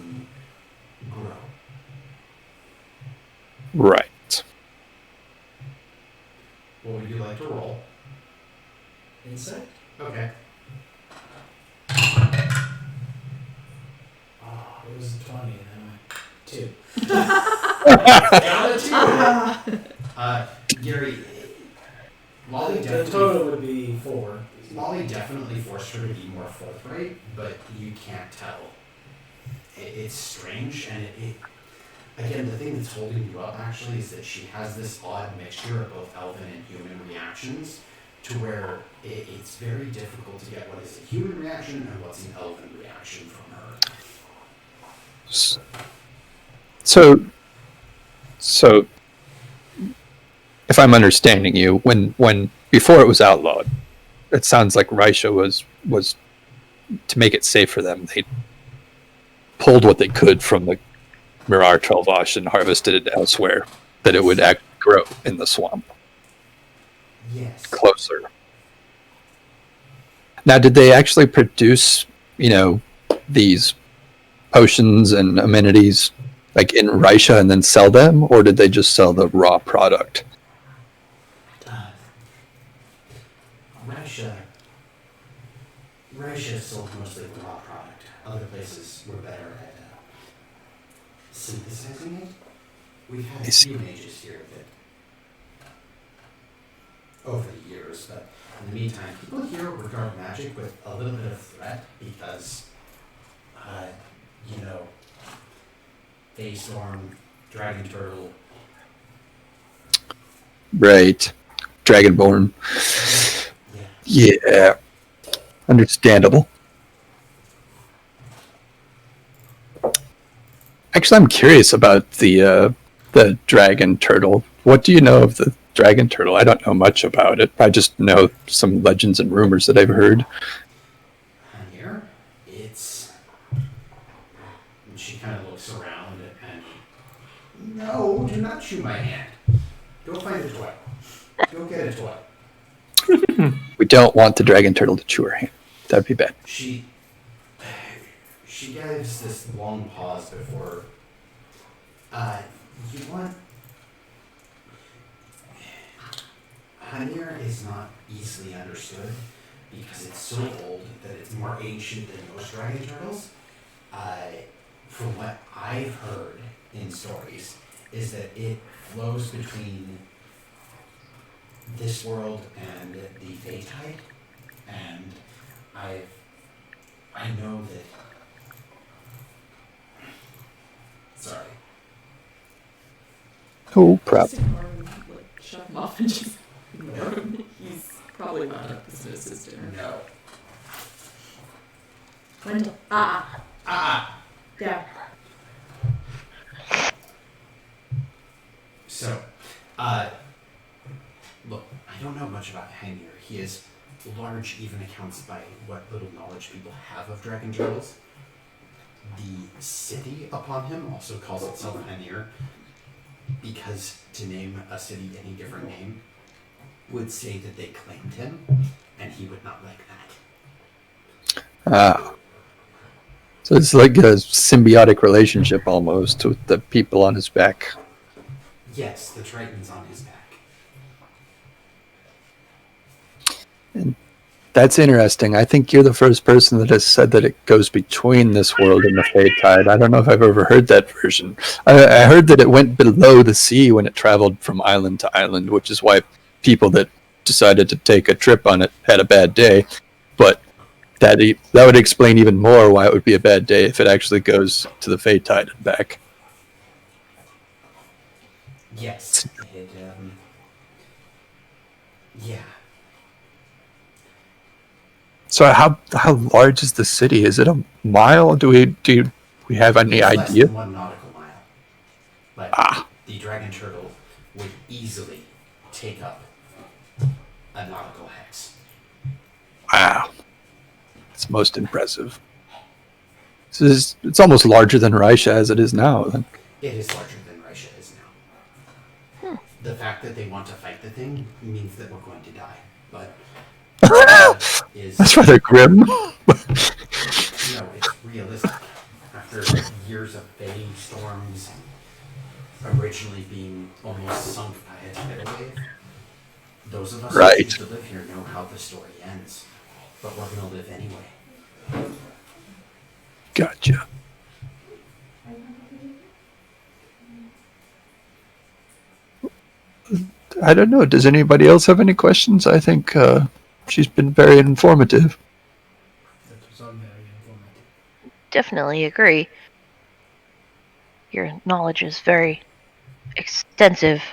grow. Right. What would you like to roll? Insect? Okay. Oh, it was a 20 and then 2. Got a 2! Gary, Molly The definitely, total would be 4. Molly definitely forced her to be more forthright, but you can't tell. It's strange, and again, the thing that's holding you up actually is that she has this odd mixture of both elven and human reactions, to where it's very difficult to get what is a human reaction and what's an elven reaction from her. So, if I'm understanding you, when before it was outlawed, it sounds like Raisha was to make it safe for them. They pulled what they could from the Mirar Trelvash and harvested it elsewhere, that it would grow in the swamp Yes. closer. Now, did they actually produce, these potions and amenities like in Raisha and then sell them, or did they just sell the raw product? Raisha sold mostly the raw product. Other places were better at synthesizing it. We've had I a see. few mages here that over the years, but in the meantime, people here regard magic with a little bit of threat because, Daystorm, Dragon Turtle. Right. Dragonborn. Yeah. Yeah. Understandable. Actually, I'm curious about the dragon turtle. What do you know of the dragon turtle? I don't know much about it. I just know some legends and rumors that I've heard. And here, it's. And she kind of looks around and. No, do not chew my hand. Go find a toy. Go get a toy. We don't want the dragon turtle to chew her hand. That'd be bad. She gives this long pause before. You want. Hanir is not easily understood because it's so old that it's more ancient than most dragon turtles. From what I've heard in stories, is that it flows between this world and the Feytide, and I know that. Sorry. Oh, proud. Just ignore him, like, shove him him off and just ignore him. He's probably not up to Snooze's dinner. No. Wendell. Down. So, look, I don't know much about Hangir. He is large, even accounts by what little knowledge people have of dragon turtles. The city upon him also calls itself Hangir, because to name a city any different name would say that they claimed him, and he would not like that. So it's like a symbiotic relationship almost with the people on his back. Yes, the Triton's on his back. And that's interesting. I think you're the first person that has said that it goes between this world and the Fade Tide. I don't know if I've ever heard that version. I heard that it went below the sea when it traveled from island to island, which is why people that decided to take a trip on it had a bad day. But that would explain even more why it would be a bad day if it actually goes to the Fade Tide and back. Yes. Yeah. So how large is the city? Is it a mile? Do we have any It's idea? less than 1 nautical mile. But the dragon turtle would easily take up a nautical hex. Wow. It's most impressive. It's almost larger than Raisha as it is now. Then. It is larger than Raisha is now. The fact that they want to fight the thing means that we're going to die. But That's rather grim. no, it's realistic. After years of Fey storms, originally being almost sunk by a tidal wave, those of us who Right. choose to live here know how the story ends. But we're going to live anyway. Gotcha. I don't know. Does anybody else have any questions? I think she's been very informative. That was all very informative. Definitely agree. Your knowledge is very extensive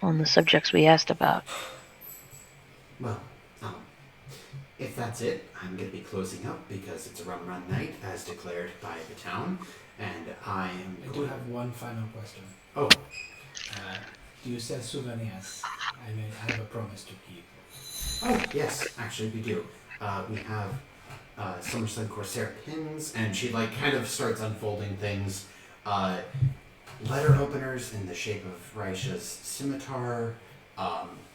on the subjects we asked about. Well, if that's it, I'm going to be closing up because it's a run night as declared by the town, and I am. I do have one final question. Oh, Do you sell souvenirs? I have a promise to keep. oh yes, actually we do. We have Summerside Corsair pins, and she kind of starts unfolding things. Letter openers in the shape of Raisha's scimitar.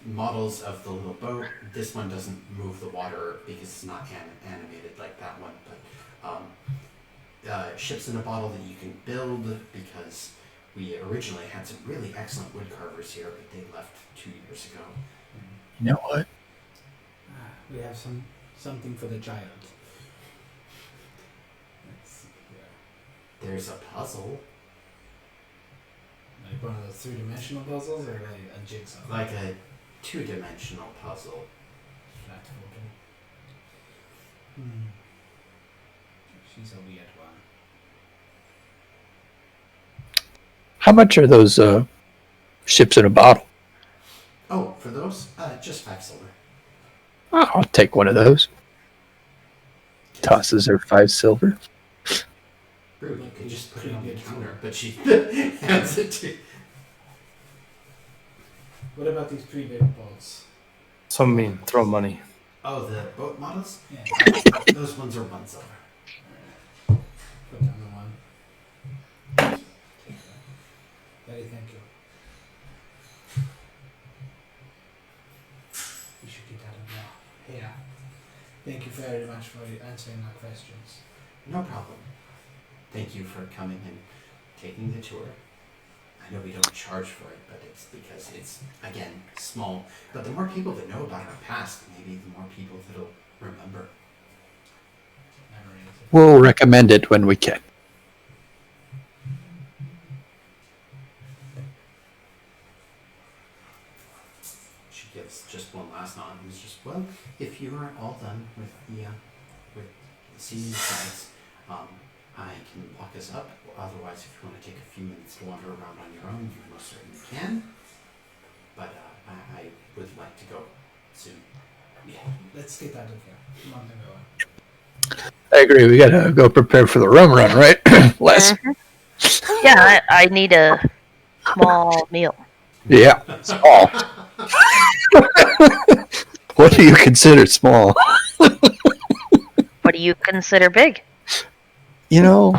Models of the little boat. This one doesn't move the water because it's not animated like that one, but ships in a bottle that you can build, because we originally had some really excellent wood carvers here, but they left 2 years ago. You know what? We have something for the child. Let's see here. There's a puzzle, Like one of those 3-dimensional puzzles, or like a jigsaw? like a 2-dimensional puzzle. Flat photo. She's a weird one. How much are those ships in a bottle? Oh, for those, just 5 silver. Oh, I'll take one of those. Tosses her 5 silver. Rude, you could just put it on the counter, but she hands it to. What about these pre-built boats? So mean. Throw money. Oh, the boat models? Yeah. Those ones are 1 silver. Put down the one. Very thank you. We should get out of now. Yeah. Thank you very much for answering our questions. No problem. Thank you for coming and taking the tour. I know we don't charge for it, but it's because it's, again, small. But the more people that know about our past, maybe the more people that'll remember. Memories. We'll recommend it when we can. She gives just one last nod and is just, well, if you are all done with the seeing the sights, I can lock us up. Otherwise, if you want to take a few minutes to wander around on your own, you most certainly can. but I would like to go soon. Yeah. Let's get out of here. Come on, everyone. I agree. We gotta go prepare for the rum run, right? Les? Yeah, I need a small meal. Yeah. Small. What do you consider small? What do you consider big? You know,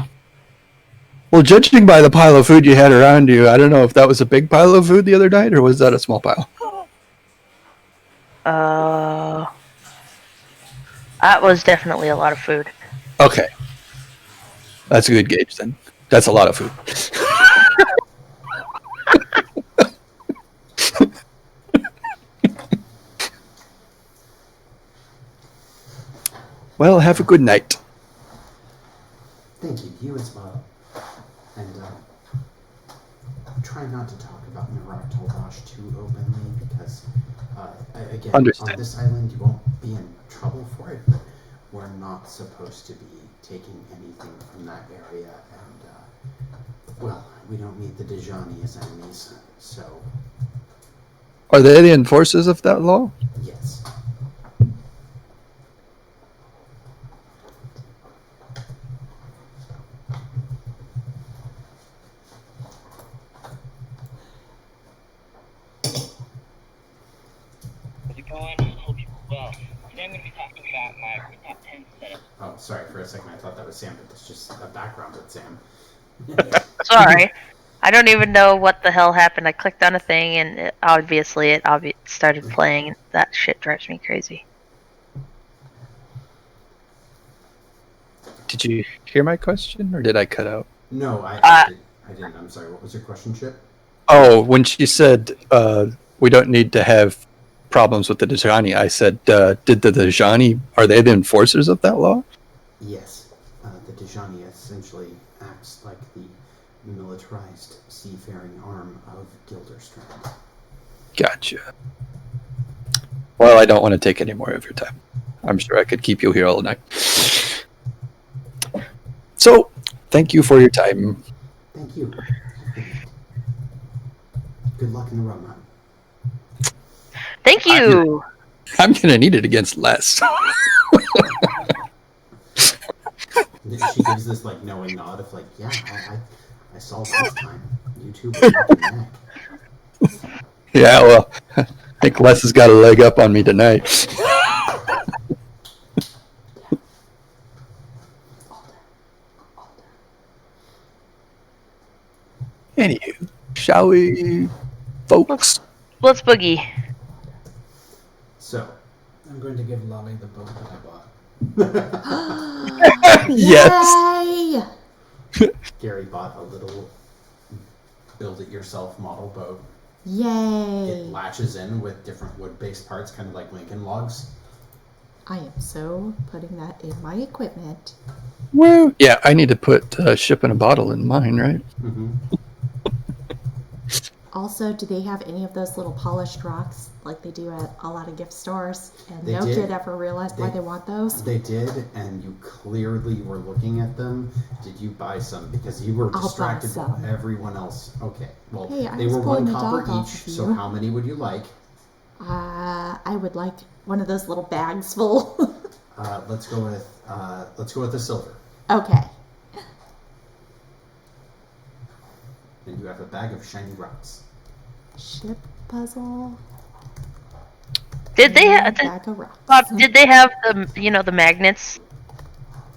well, judging by the pile of food you had around you, I don't know if that was a big pile of food the other night, or was that a small pile? That was definitely a lot of food. Okay. That's a good gauge, then. That's a lot of food. Well, have a good night. Thank you. You as well. And try not to talk about Mirak Taldash too openly because, again, Understood. on this island you won't be in trouble for it, but we're not supposed to be taking anything from that area, and, well, we don't need the Dejani as enemies, so, Are they the enforcers of that law? yes. How's it going? Hope you're well. Today I'm going to be talking about my top 10 setup. Oh, sorry, for a second I thought that was Sam, but it's just a background with Sam. Sorry. I don't even know what the hell happened. I clicked on a thing and it started playing. That shit drives me crazy. Did you hear my question, or did I cut out? No, I didn't. I'm sorry. What was your question, Chip? Oh, when she said we don't need to have problems with the Dejani, I said, did the Dejani, are they the enforcers of that law? Yes. The Dejani essentially acts like the militarized seafaring arm of Gilderstrand. Gotcha. Well, I don't want to take any more of your time. I'm sure I could keep you here all night. So, thank you for your time. Thank you. Good luck in the rum run. Thank you! I'm going to need it against Les. She gives this like knowing nod of like, yeah, I saw last time. You two were neck and neck. Yeah, well, I think Les has got a leg up on me tonight. Anywho, shall we, folks? Let's boogie. So, I'm going to give Lolly the boat that I bought. Yes. Yay! Gary bought a little build-it-yourself model boat. It Yay! latches in with different wood-based parts, kind of like Lincoln logs. I am so putting that in my equipment. Woo. Yeah, I need to put ship in a bottle in mine, right? Mm-hmm. Also, do they have any of those little polished rocks like they do at a lot of gift stores? And They no did. kid ever realized why they want those? They did, and you clearly were looking at them. Did you buy some? Because you were I'll buy distracted while some. everyone else. Okay, well, Hey, I they was were pulling one the copper dog off each, of so you. how many would you like? I would like one of those little bags full. Let's go with the silver. Okay. And you have a bag of shiny rocks. Ship puzzle. Did they and have a bag of rocks. Bob, did they have the magnets?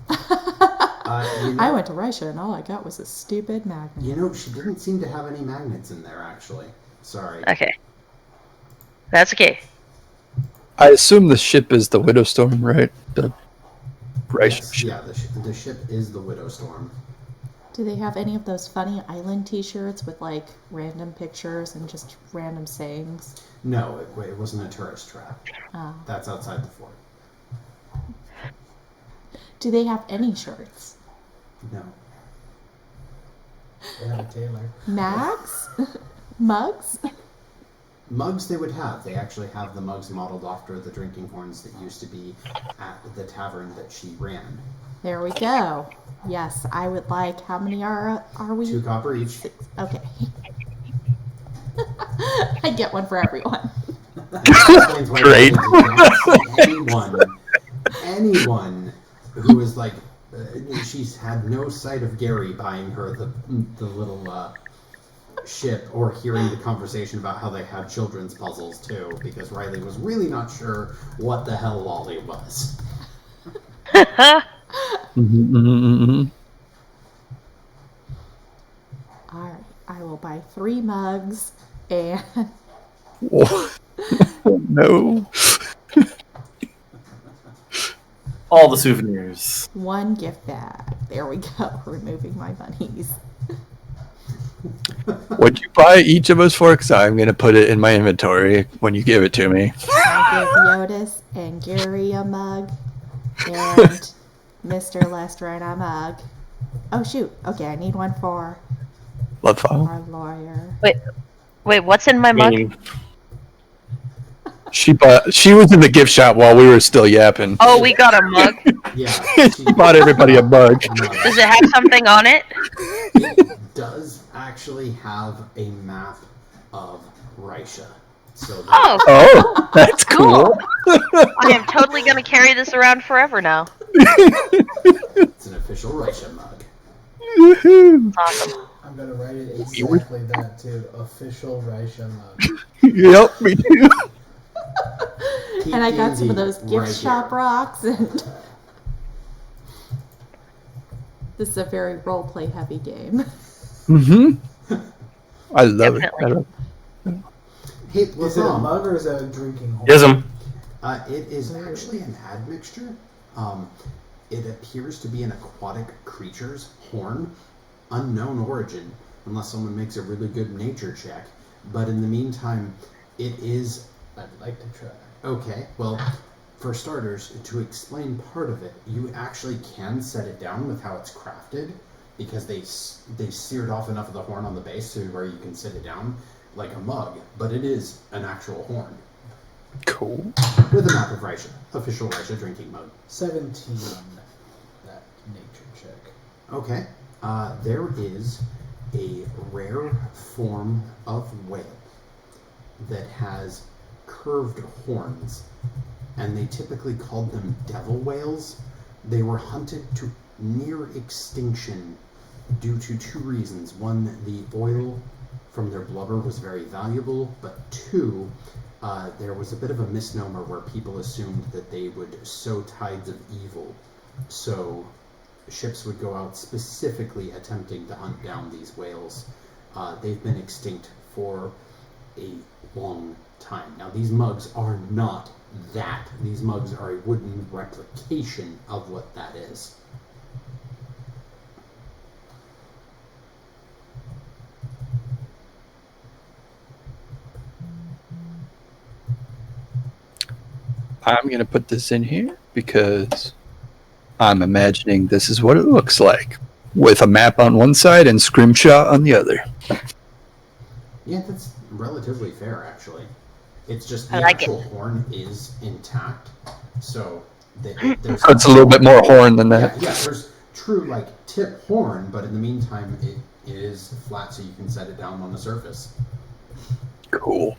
I went to Russia and all I got was a stupid magnet. You know, she didn't seem to have any magnets in there, actually. Sorry. Okay. That's okay. I assume the ship is the Widowstorm, right? The Yes, ship. yeah, the ship is the Widow Storm. Do they have any of those funny island t-shirts with like random pictures and just random sayings? No, it wasn't a tourist trap. Oh. That's outside the fort. Do they have any shirts? No. They have a tailor. Mags? Mugs? Mugs they would have. They actually have the mugs modeled after the drinking horns that used to be at the tavern that she ran. There we go. Yes, I would like. How many are we? 2 copper each. 6. Okay. I get one for everyone. And that explains why Great. Riley did not see anyone who is like, she's had no sight of Gary buying her the little ship or hearing the conversation about how they had children's puzzles too, because Riley was really not sure what the hell Lolly was. Alright, I will buy 3 mugs and Oh, no. All the souvenirs. 1 gift bag. There we go. Removing my bunnies. What'd you buy each of us for? Because I'm going to put it in my inventory when you give it to me. I'll give Jyotis and Gary a mug and Mr. Lestrin a mug. Oh shoot. Okay, I need one for Latham. our lawyer. Wait, what's in my mug? Meaning, She was in the gift shop while we were still yapping. Oh, we got a mug. Yeah, She bought everybody a mug. Does it have something on it? It does actually have a map of Raisha. So Oh, Oh, that's cool. I am totally gonna carry this around forever now. it's an official Raisha mug. Woohoo. Awesome. I'm gonna write it exactly that too. Official Raisha mug. Yep, me too. Keep And I got some of D&D those gift right shop here. rocks and this is a very roleplay heavy game. I love it. Definitely. I love Hey, Is it a Latham, mug or is it a drinking hole? Ism. it is actually an admixture. It appears to be an aquatic creature's horn, unknown origin, unless someone makes a really good nature check. But in the meantime, it is I'd like to try. okay. Well, for starters, to explain part of it, you actually can set it down with how it's crafted, because they seared off enough of the horn on the base to where you can sit it down like a mug. But it is an actual horn it. Cool. with a map of Raisha, official Raisha drinking mug. 17. That nature check. Okay. There is a rare form of whale that has curved horns, and they typically called them devil whales. They were hunted to near extinction due to 2 reasons. 1, the oil from their blubber was very valuable, but 2, there was a bit of a misnomer where people assumed that they would sow tides of evil. So ships would go out specifically attempting to hunt down these whales. They've been extinct for a long time. Now, these mugs are not that. These mugs are a wooden replication of what that is. I'm going to put this in here because I'm imagining this is what it looks like, with a map on one side and scrimshaw on the other. Yeah, that's relatively fair, actually. It's just the I like it. actual horn is intact, so there's It's a little bit more horn than that. Yeah, there's true like tip horn, but in the meantime, it is flat, so you can set it down on the surface. Cool.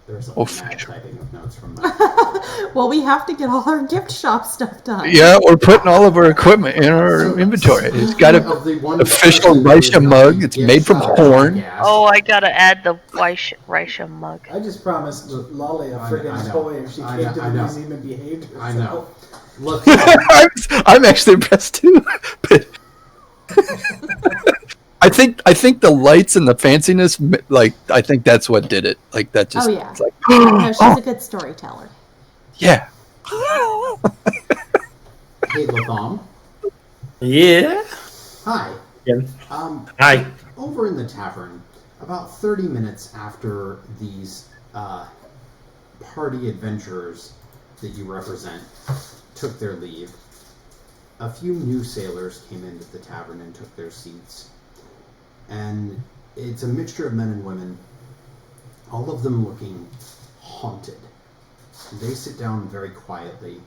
There's a Oh, mad typing of notes from that. Well, we have to get all our gift shop stuff done. Yeah, we're putting all of our equipment in our inventory. It's got Of a the one official person who is Raisha not mug. the It's gift made from shop horn. jackass. Oh, I gotta add the Raisha mug. I just promised Lolly a I friggin' know. toy if she I came know, to I the know. museum and behaved herself. I know. Look, I'm actually impressed too. But I think the lights and the fanciness, like I think that's what did it. Like that just. Oh, yeah. It's like, No, she's a good storyteller. yeah. hey, Latham. Yeah. Hi. Yeah. Hi. Over in the tavern, about 30 minutes after these party adventurers that you represent took their leave, a few new sailors came into the tavern and took their seats. And it's a mixture of men and women, all of them looking haunted. They sit down very quietly,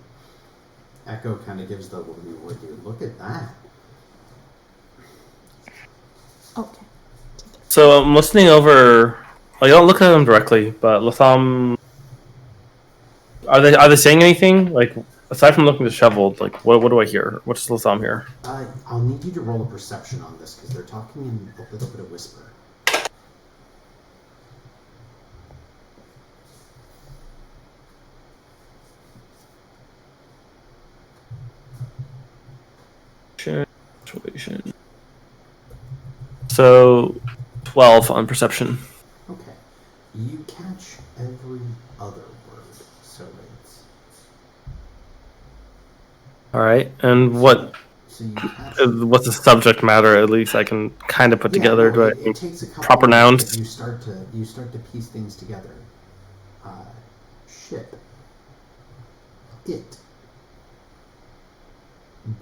Echo kind of gives the would you look at that? Okay. So I'm listening over. Well, you don't look at them directly, but Latham. Are they saying anything? Like aside from looking disheveled, like what do I hear? What's Latham hear? I'll need you to roll a perception on this because they're talking in a little bit of whisper. So 12 on perception. Okay. You catch every other word, so it's... Alright, and what? So you catch... What's the subject matter? At least I can kind of put together. No, Do it takes a couple proper minutes, nouns? but you start to piece things together. Ship. It.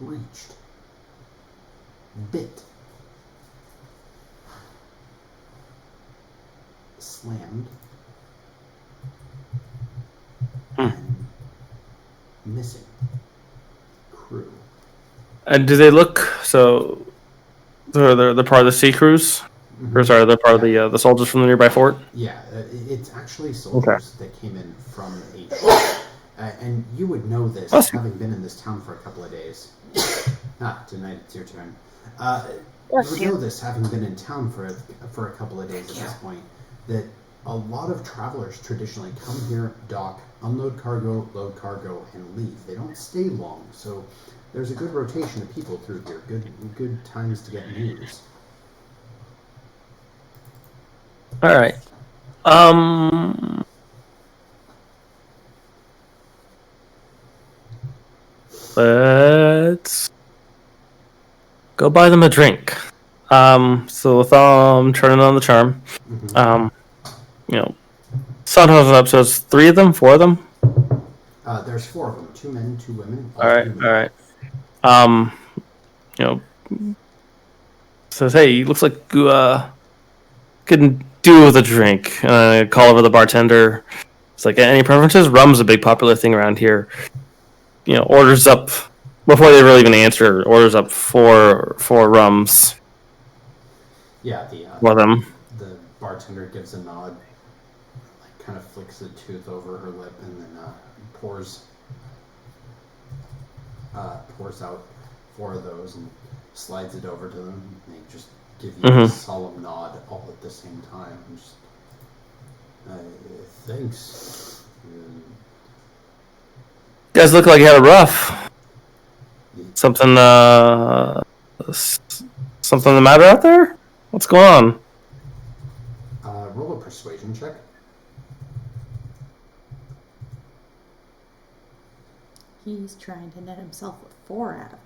Breached. Bit. Slammed. And missing. Crew. And do they look so? They're part of the sea crews, or sorry, they're part of the soldiers from the nearby fort. Yeah, it's actually soldiers that came in from a ship. And you would know this, having been in this town for a couple of days. Tonight it's your turn. You would know this, having been in town for a couple of days at this point, that a lot of travelers traditionally come here, dock, unload cargo, load cargo, and leave. They don't stay long, so there's a good rotation of people through here. Good times to get news. All right. Let's go buy them a drink. So with turning on the charm, sun has up. So it's 3 of them, 4 of them. There's 4 of them, 2 men, 2 women. All right. Says, hey, looks like you can do with a drink. Call over the bartender. It's like, any preferences? Rum's a big popular thing around here. Orders up before they really even answer. Orders up 4 rums. Yeah, for them. The bartender gives a nod, kind of flicks a tooth over her lip, and then pours out 4 of those and slides it over to them. They just give you a solemn nod all at the same time. Just, thanks. You guys look like you had a rough. Something the matter out there? What's going on? Roll a persuasion check. He's trying to net himself with 4 out of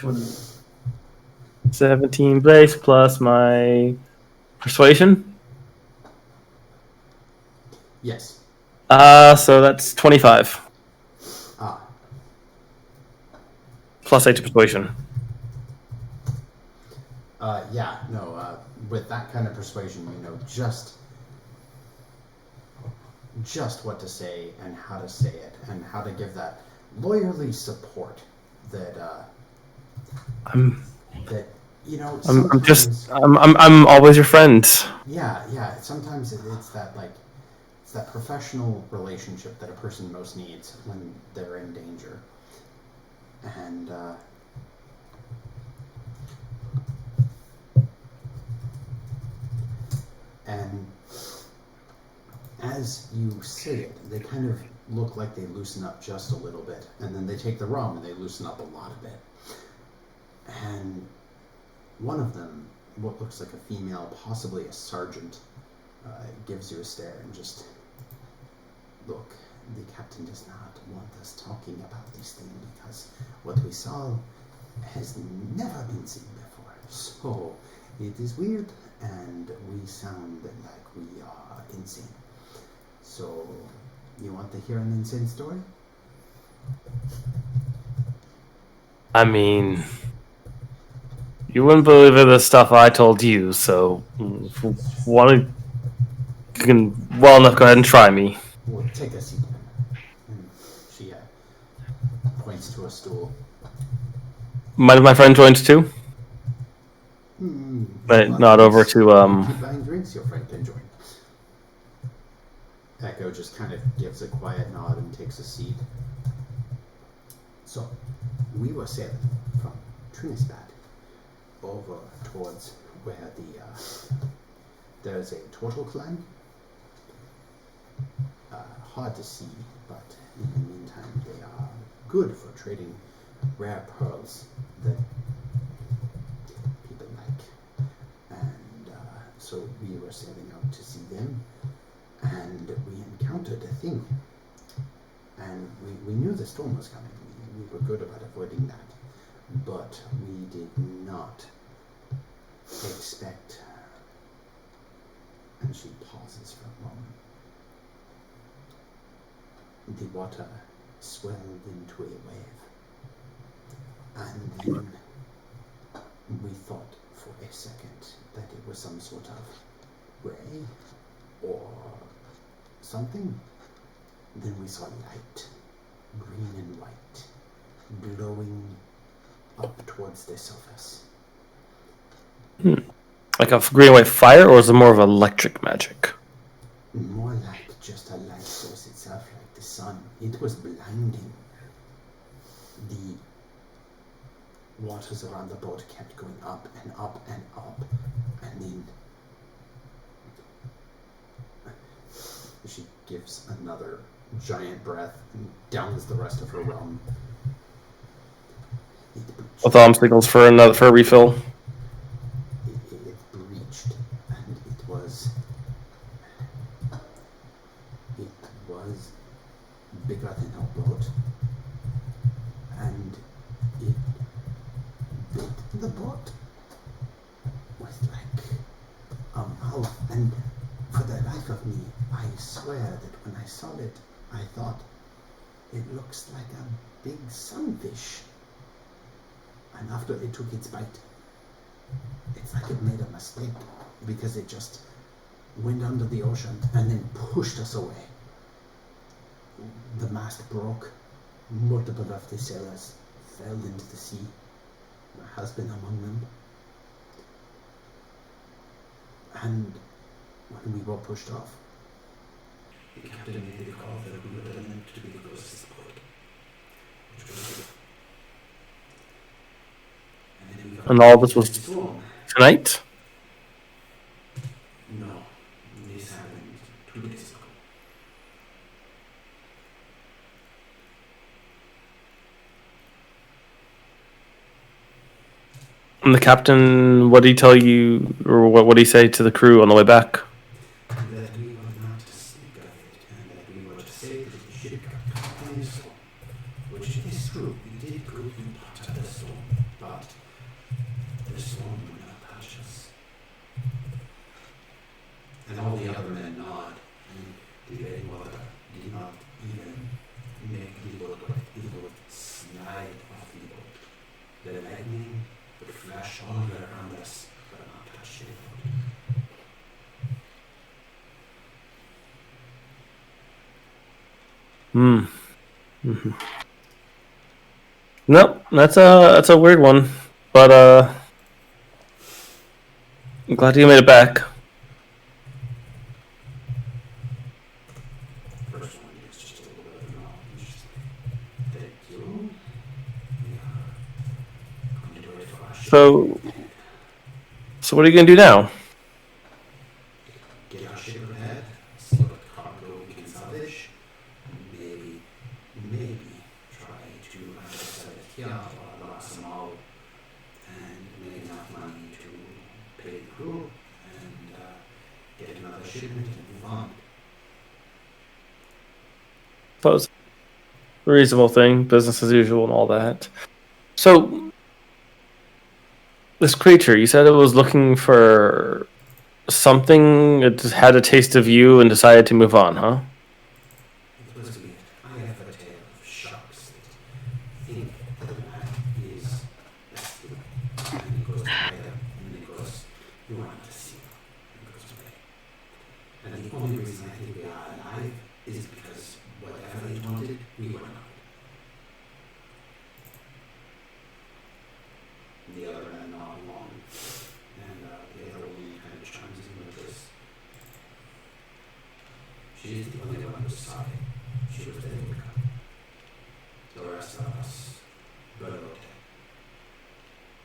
10. 17 base plus my persuasion. Yes. So that's 25. Plus 8 to persuasion. With that kind of persuasion, you know just what to say and how to say it and how to give that lawyerly support that I'm always your friend. Yeah. Sometimes it's that it's that professional relationship that a person most needs when they're in danger. And as you say it, they kind of look like they loosen up just a little bit, and then they take the rum and they loosen up a lot of it. And one of them, what looks like a female, possibly a sergeant, gives you a stare and just, look, the captain does not want us talking about these things because what we saw has never been seen before. So it is weird and we sound like we are insane. So you want to hear an insane story? I mean, you wouldn't believe the stuff I told you, so you can well enough go ahead and try me. Well, take a seat. And she points to a stool. Mind if my friend joins too? But nod over to Keep buying drinks, your friend can join. Echo just kind of gives a quiet nod and takes a seat. So, we were sailing from Trinidad over towards where there's a turtle clan. Hard to see, but in the meantime, they are good for trading rare pearls that people like. And so we were sailing out to see them, and we encountered a thing. And we knew the storm was coming. We were good about avoiding that. But we did not expect. And she pauses for a moment. The water swelled into a wave. And then we thought for a second that it was some sort of ray or something. Then we saw light, green and white, glowing up towards the surface. like a green and white fire, or is it more of electric magic? More like just a light source itself, like the sun. It was blinding. The waters around the boat kept going up and up and up, and then she gives another giant breath and downs the rest of her rum. With signals for a refill. It breached, and it was bigger than our boat, and it bit the boat with like a mouth, and for the life of me, I swear that when I saw it, I thought it looks like a big sunfish. And after it took its bite, it's like it made a mistake, because it just went under the ocean and then pushed us away. The mast broke. Multiple of the sailors fell into the sea. My husband among them. And when we were pushed off, the captain made the call that we were meant to be the closest boat. And all this was tonight? No, this happened 2 days ago. And the captain, what did he tell you, or what did he say to the crew on the way back? That we were not to speak of it, and that we were to say that the ship got caught in the storm. Which is true, we did go through part of the storm, but the storm would not touch us. And all the other men nod, and the very water did not even make the boat wet. It would slide off the boat. The lightning would flash all around us, but not touch the boat. Mm-hmm. Nope, that's a weird one, but I'm glad you made it back. First one is just a little bit of knowledge. Thank you. We are going to do it for our ship. So what are you gonna do now? Get our ship ahead, see what cargo we can salvage, and maybe try to sell it here or Latham all, and make enough money to pay the crew and get another shipment and move on. Suppose reasonable thing, business as usual, and all that. So this creature, you said it was looking for something. It just had a taste of you and decided to move on, huh? It was weird. I have a tale of sharks that think that the man is a seal, and he goes to hide them, and then he goes, "You are not a seal," and goes away. And the only reason I think we are alive is because whatever they wanted, we were not. The other men nod along, and the other woman kind of chimes in with this. She is the only one who's sorry. She was the Luca. The rest of us, Rote.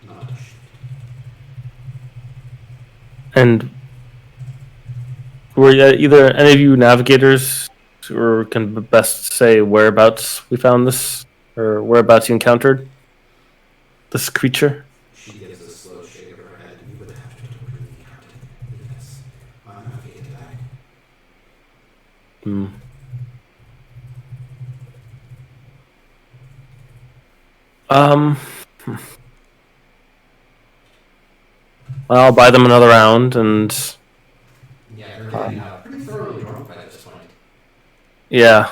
Not a shit. And were either any of you navigators, or can best say whereabouts we found this, or whereabouts you encountered this creature? She gives a slow shake of her head. You would have to talk to the captain, because I'm not getting back. Hmm. I'll buy them another round, and Yeah, they're getting pretty thoroughly drunk by this point. yeah.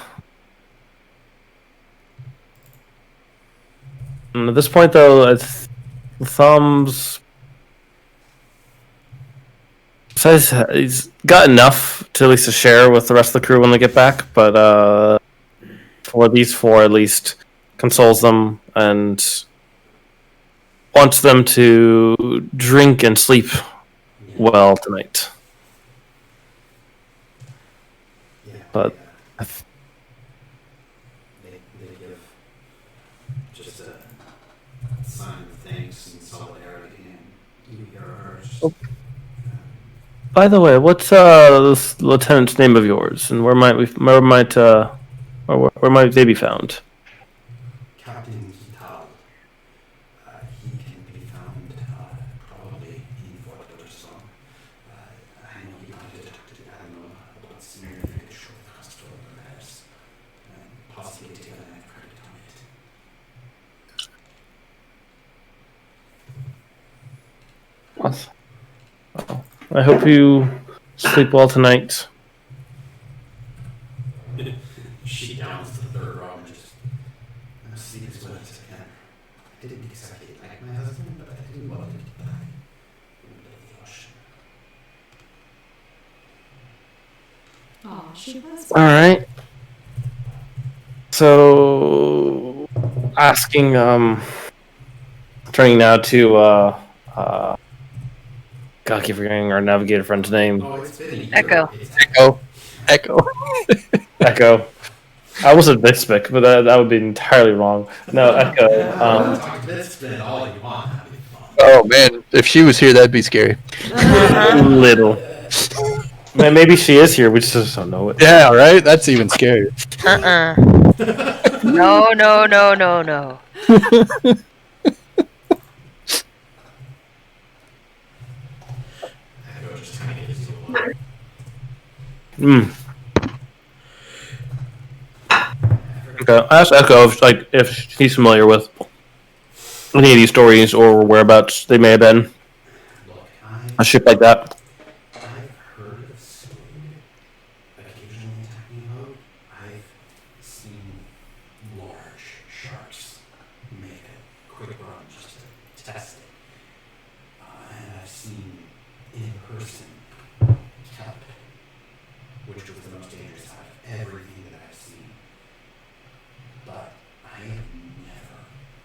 And at this point, though, Thumbs says he's got enough to at least to share with the rest of the crew when they get back, but for these four at least, consoles them and wants them to drink and sleep well tonight. Yeah, But they give just a sign of thanks and solidarity, and you hear hers. by the way, what's this lieutenant's name of yours, and where might they be found? Captain Kital. He can be found probably in Fort Dorsal. I know he wanted to talk to the admiral about Simic and the short hostile affairs, and possibly take a knife credit on it. Well, I hope you sleep well tonight. She downs the third row and just sleep as well as I can. I didn't exactly like my husband, but I didn't want him to die in the middle of the ocean. Aw, she was. All right. So, asking, turning now to, God, I keep forgetting our navigator friend's name. Oh, it's been a year. Echo. Echo. Echo. I almost said Vispic, but that would be entirely wrong. No, Echo. Talk Bit all you want. That'd be fun. Oh man, if she was here, that'd be scary. Little. Man, maybe she is here. We just don't know it. Yeah, right. That's even scarier. No. Echo just kind of gives you a look. Okay, I asked Echo if he's familiar with any of these stories or whereabouts they may have been. Look, A ship like that. I've heard of squid occasionally attacking a boat. I've seen large sharks make a quick run just to test it. And I've seen in person kelp, which was the most dangerous out of everything that I've seen. But I have never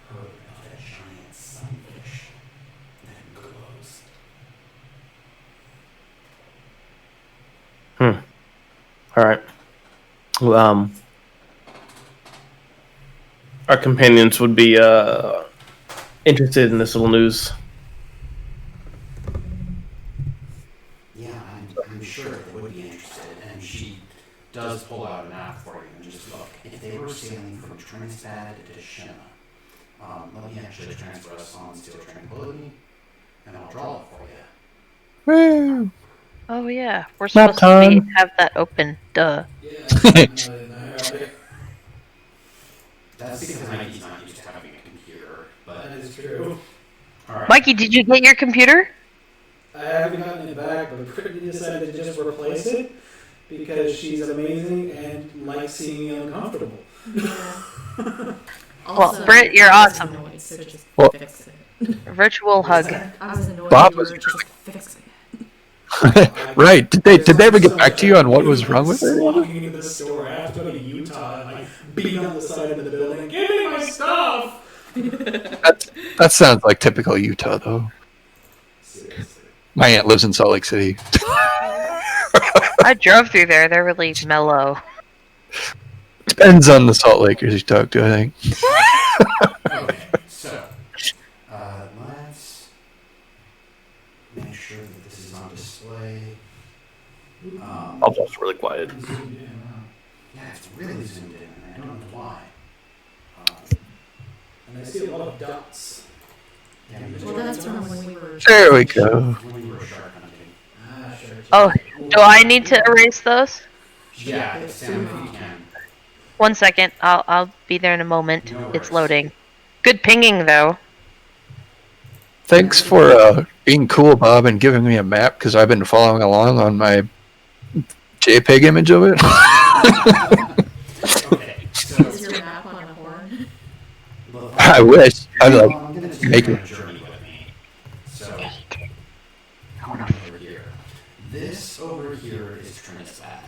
heard of a giant sunfish that glows. All right. Well, our companions would be interested in this little news. Yeah, I'm sure they would be interested. And she does pull out an app for you and just look. If they were sailing from Transtad to Shima, let me actually transfer us on Steel Tranquility, and I'll draw it for you. Woo! Oh yeah, we're Nap supposed to time. have that open. Duh. That's because Mikey's not used to having a computer, but That is true. all right. Mikey, did you get your computer? I haven't gotten it back, but Brittany decided to just replace it because she's amazing and likes seeing me uncomfortable. Well, Brit, you're awesome. Annoyed, so just Well- fix it. Virtual hug. I was annoyed Bob you was were just fixing it. Right. Did they ever get back to you on what was wrong with it? Walking into the store, I have to go to Utah and like beat on the side of the building. Give me my stuff. That sounds like typical Utah, though. Seriously. My aunt lives in Salt Lake City. I drove through there. They're really mellow. Depends on the Salt Lakers you talk to, I think. Okay, so let's make sure that this is on display. I'll just really quiet. Yeah, it's really zoomed in, and I don't know why. And I see a lot of dots. Yeah, Well, that's from when we were. There we go. when you were shark hunting. Sure. Oh, do I need to erase those? Yeah, Sam, if you can. 1 second. I'll be there in a moment. No It's worries. loading. Good pinging though. Thanks for being cool, Bob, and giving me a map, because I've been following along on my JPEG image of it. Okay, so Is your map on a horn? I wish. I'd I'm like gonna take make you it. on a journey with me. So, come on over here. This over here is Trinidad.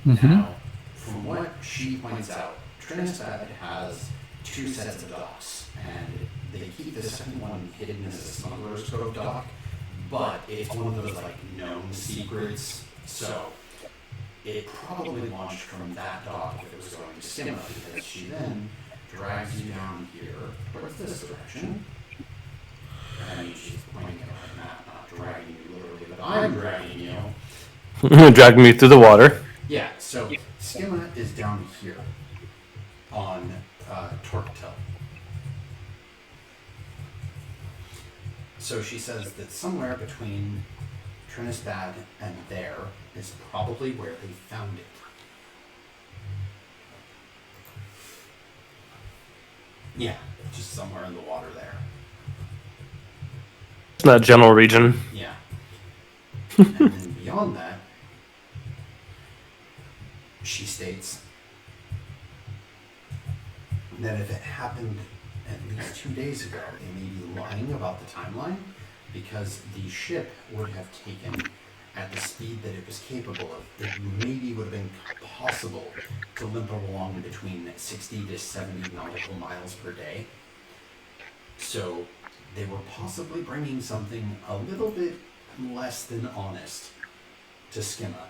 Now, from what she points out, Trinidad has 2 sets of docks, and they keep the second one hidden as a smuggler's cove dock, but it's one of those like known secrets, so it probably launched from that dock if it was going to Skimma, because she then drags you down here towards this direction. And I mean, she's pointing at a map, not dragging you literally, but I'm dragging you. Drag me through the water. Yeah, so Skimma is down here on Torquetel. So she says that somewhere between Trinidad and there is probably where they found it. Yeah, just somewhere in the water there. It's not a general region. Yeah. And then beyond that, she states that if it happened at least 2 days ago, they may be lying about the timeline, because the ship would have taken at the speed that it was capable of. It maybe would have been possible to limp along between 60 to 70 nautical miles per day. So they were possibly bringing something a little bit less than honest to Skimma.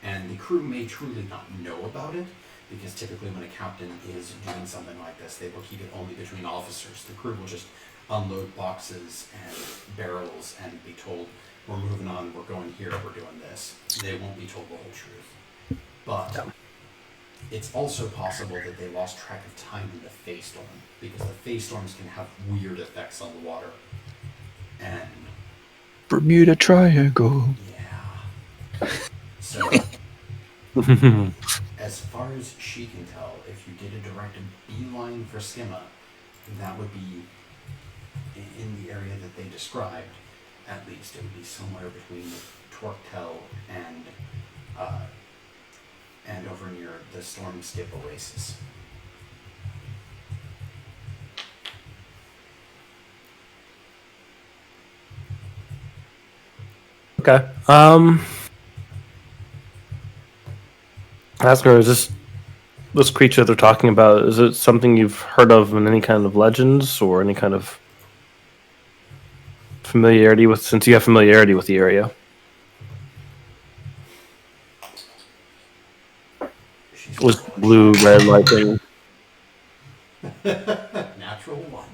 And the crew may truly not know about it, because typically when a captain is doing something like this, they will keep it only between officers. The crew will just unload boxes and barrels and be told, we're moving on, we're going here, we're doing this. They won't be told the whole truth. But it's also possible that they lost track of time in the phase storm, because the phase storms can have weird effects on the water. And Bermuda Triangle. yeah. So, as far as she can tell, if you did a direct beeline for Skimma, that would be in the area that they described. At least it would be somewhere between Torquetel and over near the Storm Skip Oasis. Okay. Ask her, is this creature they're talking about, is it something you've heard of in any kind of legends or any kind of familiarity with, since you have familiarity with the area? She's Was blue, red lighting? Natural one.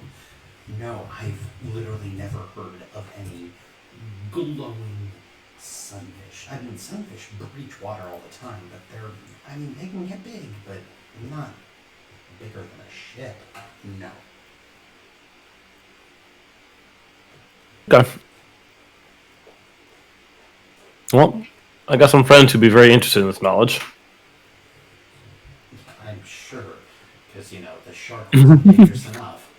No, I've literally never heard of any glowing sunfish. I mean, sunfish breach water all the time, but they can get big, but not bigger than a ship. No. Okay. Well, I got some friends who'd be very interested in this knowledge. I'm sure, because, the shark is dangerous enough.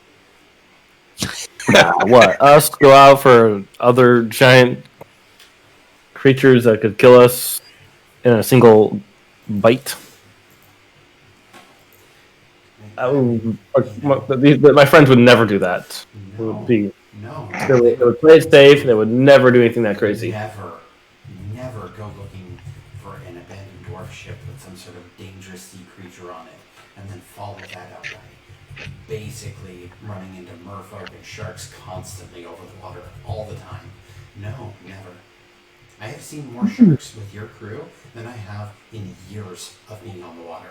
What? Us go out for other giant creatures that could kill us in a single bite? My friends would never do that. It would be No. They would play it safe. They would never do anything that crazy. Never go looking for an abandoned dwarf ship with some sort of dangerous sea creature on it, and then follow that up by basically running into merfolk and sharks constantly over the water all the time. No, never. I have seen more sharks with your crew than I have in years of being on the water.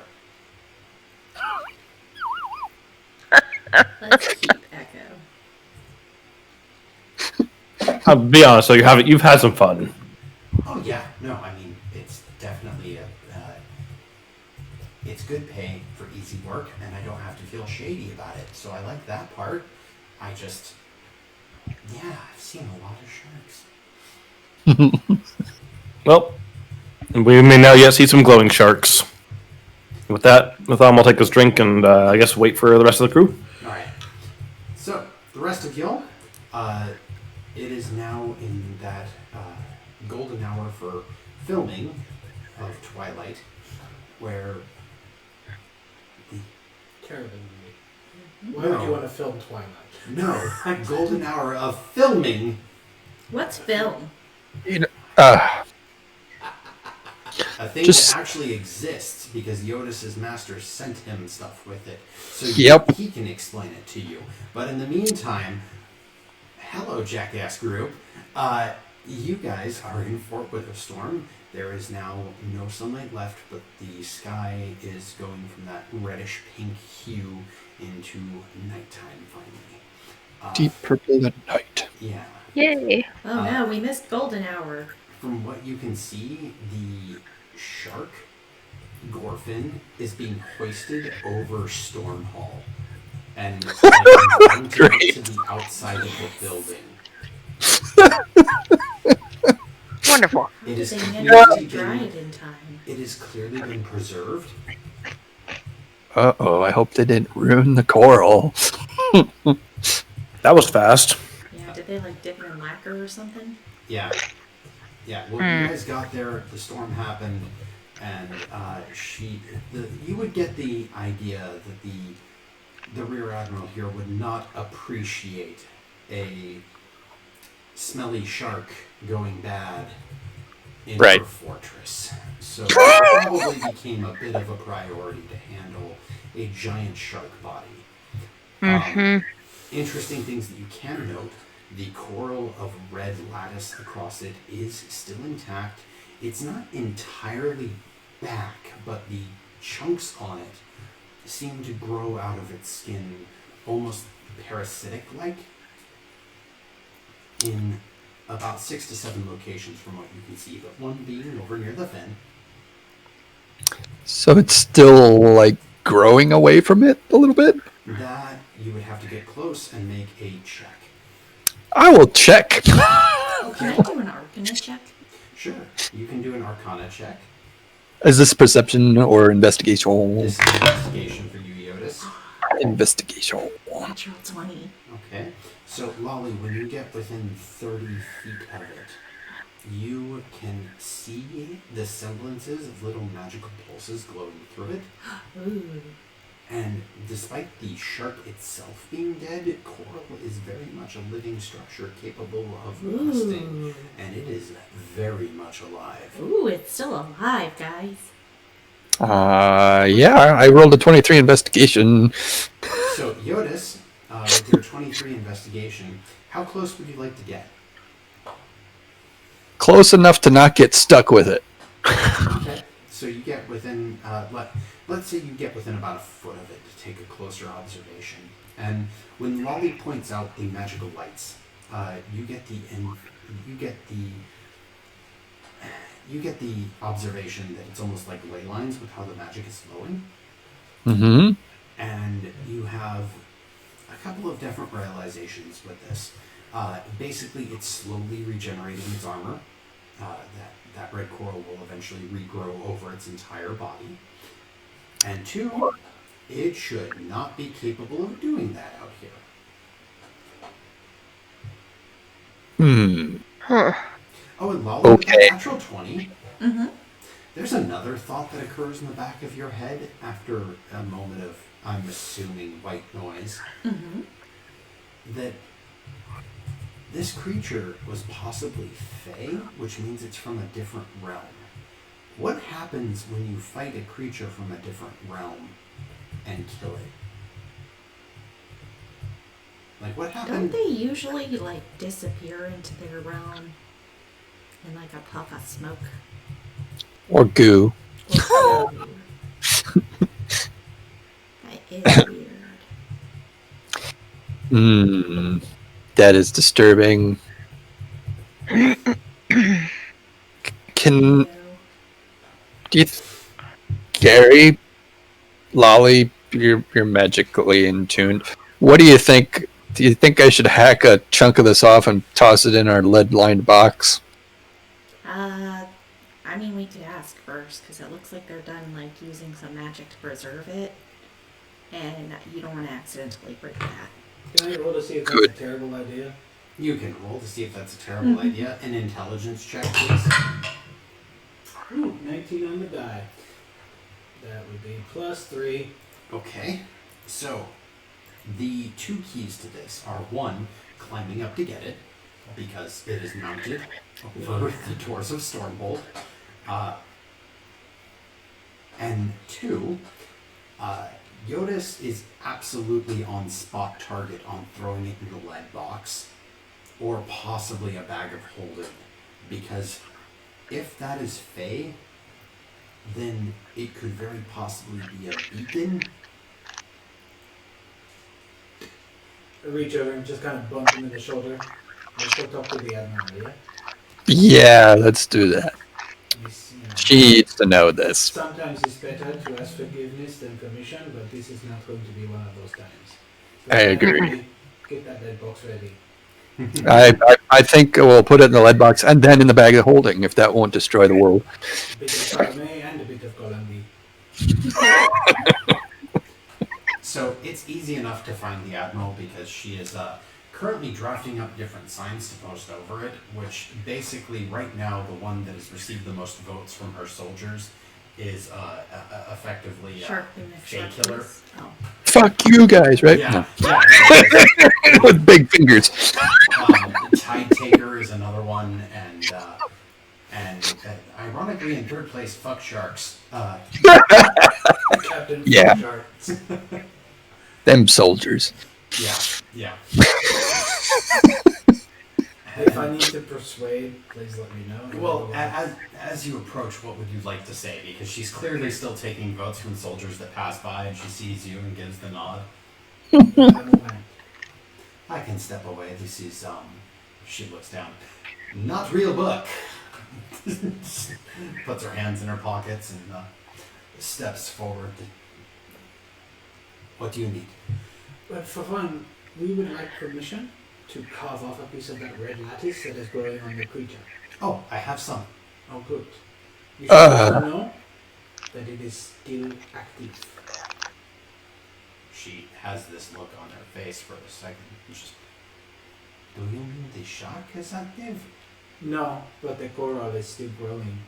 Let's keep Echo. I'll be honest, so you've had some fun. Oh yeah, no, I mean it's definitely it's good pay for easy work, and I don't have to feel shady about it. So I like that part. I just, I've seen a lot of sharks. Well, we may now yet see some glowing sharks. With that, Latham will take his drink and I guess wait for the rest of the crew. All right. So the rest of y'all, it is now in that golden hour for filming of Twilight, where Terrible movie. Why would you want to film Twilight? golden hour of filming. What's film? A thing that actually exists because Jyotis' master sent him stuff with it. So he can explain it to you. But in the meantime, hello, jackass group. You guys are in Fort Witherstorm. There is now no sunlight left, but the sky is going from that reddish pink hue into nighttime finally. Deep purple at night. Yeah. Yay. Oh no, we missed golden hour. From what you can see, the shark, Gorfin, is being hoisted over Storm Hall and mounted to the outside of the building. Wonderful. It is They clearly managed to dry it in time. It has clearly been preserved. Uh-oh, I hope they didn't ruin the coral. That was fast. Yeah, did they like dip it in lacquer or something? Yeah. Yeah, well, you guys got there, the storm happened, and you would get the idea that the Rear Admiral here would not appreciate a smelly shark going bad in her fortress. So it probably became a bit of a priority to handle a giant shark body. Interesting things that you can note. The coral of red lattice across it is still intact. It's not entirely back, but the chunks on it seem to grow out of its skin almost parasitic-like in about 6 to 7 locations from what you can see, but one being over near the fin. So it's still, like, growing away from it a little bit? That you would have to get close and make a check. I will check. Can I do an Arcana check? Sure, you can do an Arcana check. Is this perception or investigation? This is investigation for you, Jyotis. Investigation. Natural 20. Okay, so Lolly, when you get within 30 feet of it, you can see the semblances of little magical pulses glowing through it. Ooh. And despite the shark itself being dead, coral is very much a living structure capable of rusting, and it is very much alive. Ooh, it's still alive, guys. Yeah, I rolled a 23 investigation. So, Jyotis, with your 23 investigation, how close would you like to get? Close enough to not get stuck with it. Okay, so you get within, let's say you get within about a foot of it to take a closer observation. And when Lolly points out the magical lights, you get the observation that it's almost like ley lines with how the magic is flowing. Mm-hmm. And you have a couple of different realizations with this. Basically, it's slowly regenerating its armor. That red coral will eventually regrow over its entire body. And 2, it should not be capable of doing that out here. Oh, and Lolly, with that natural 20, there's another thought that occurs in the back of your head after a moment of, I'm assuming, white noise. That This creature was possibly fey, which means it's from a different realm. What happens when you fight a creature from a different realm and kill it? Like, what happened? Don't they usually, like, disappear into their realm in, like, a puff of smoke? Or goo. Or that is weird. That is disturbing. Can do you, Gary, Lolly, you're magically in tune. What do you think? Do you think I should hack a chunk of this off and toss it in our lead-lined box? I mean, we could ask first, because it looks like they're done, like, using some magic to preserve it. And you don't want to accidentally break that. Can I roll to see if that's a terrible idea? You can roll to see if that's a terrible idea. An intelligence check, please. Ooh, 19 on the die. That would be +3. Okay. So, the two keys to this are, one, climbing up to get it, because it is mounted over the doors of Stormbolt. And two, Jyotis is absolutely on spot target on throwing it in the lead box, or possibly a bag of holding, because if that is fey, then it could very possibly be a beacon. I reach over and just kind of bump him in the shoulder. Let's go talk to the Admiral, yeah? Yeah, let's do that. She needs to know this. Sometimes it's better to ask forgiveness than permission, but this is not going to be one of those times. So I agree. Get that lead box ready. I think we'll put it in the lead box and then in the bag of holding if that won't destroy the world. A bit of Parme and a bit of Columbi. So it's easy enough to find the Admiral because she is currently drafting up different signs to post over it, which basically right now the one that has received the most votes from her soldiers is effectively Fey Killer. Oh. Fuck you guys, right? Yeah. No. With big fingers. Tide Taker is another one, and ironically in third place, Fuck Sharks. Captain Yeah. Sharks. Them soldiers. Yeah. If I need to persuade, please let me know. Well, as you approach, what would you like to say? Because she's clearly still taking votes from soldiers that pass by, and she sees you and gives the nod. I can step away. This is, she looks down. Not real book. Puts her hands in her pockets and steps forward. What do you need? Well, for one, we would like permission to carve off a piece of that red lattice that is growing on the creature. Oh, I have some. Oh, good. You should also know that it is still active. She has this look on her face for a second. Just, do you mean the shark is active? No, but the coral is still growing.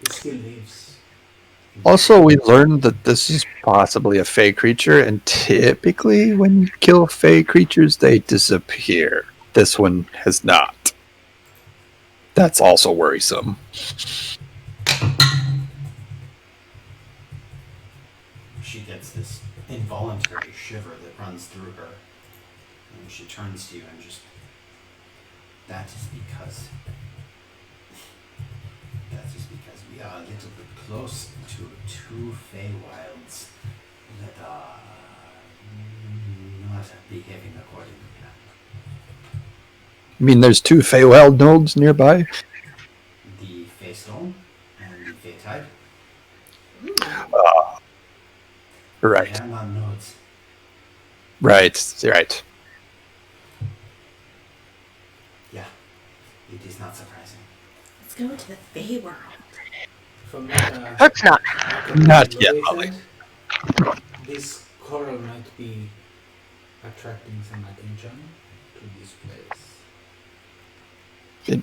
It still lives. Also, we learned that this is possibly a fey creature, and typically when you kill fey creatures, they disappear. This one has not. That's also worrisome. She gets this involuntary shiver that runs through her. And she turns to you and just, that is because we are a little bit close to two Feywilds that are not behaving according to plan. You mean there's two Feywild nodes nearby? The Feystone and the Feytide. Right. They are not nodes. Right. Yeah, it is not surprising. Let's go to the Feyworld. From Let's not. Not yet, Molly. This coral might be attracting some attention to this place. It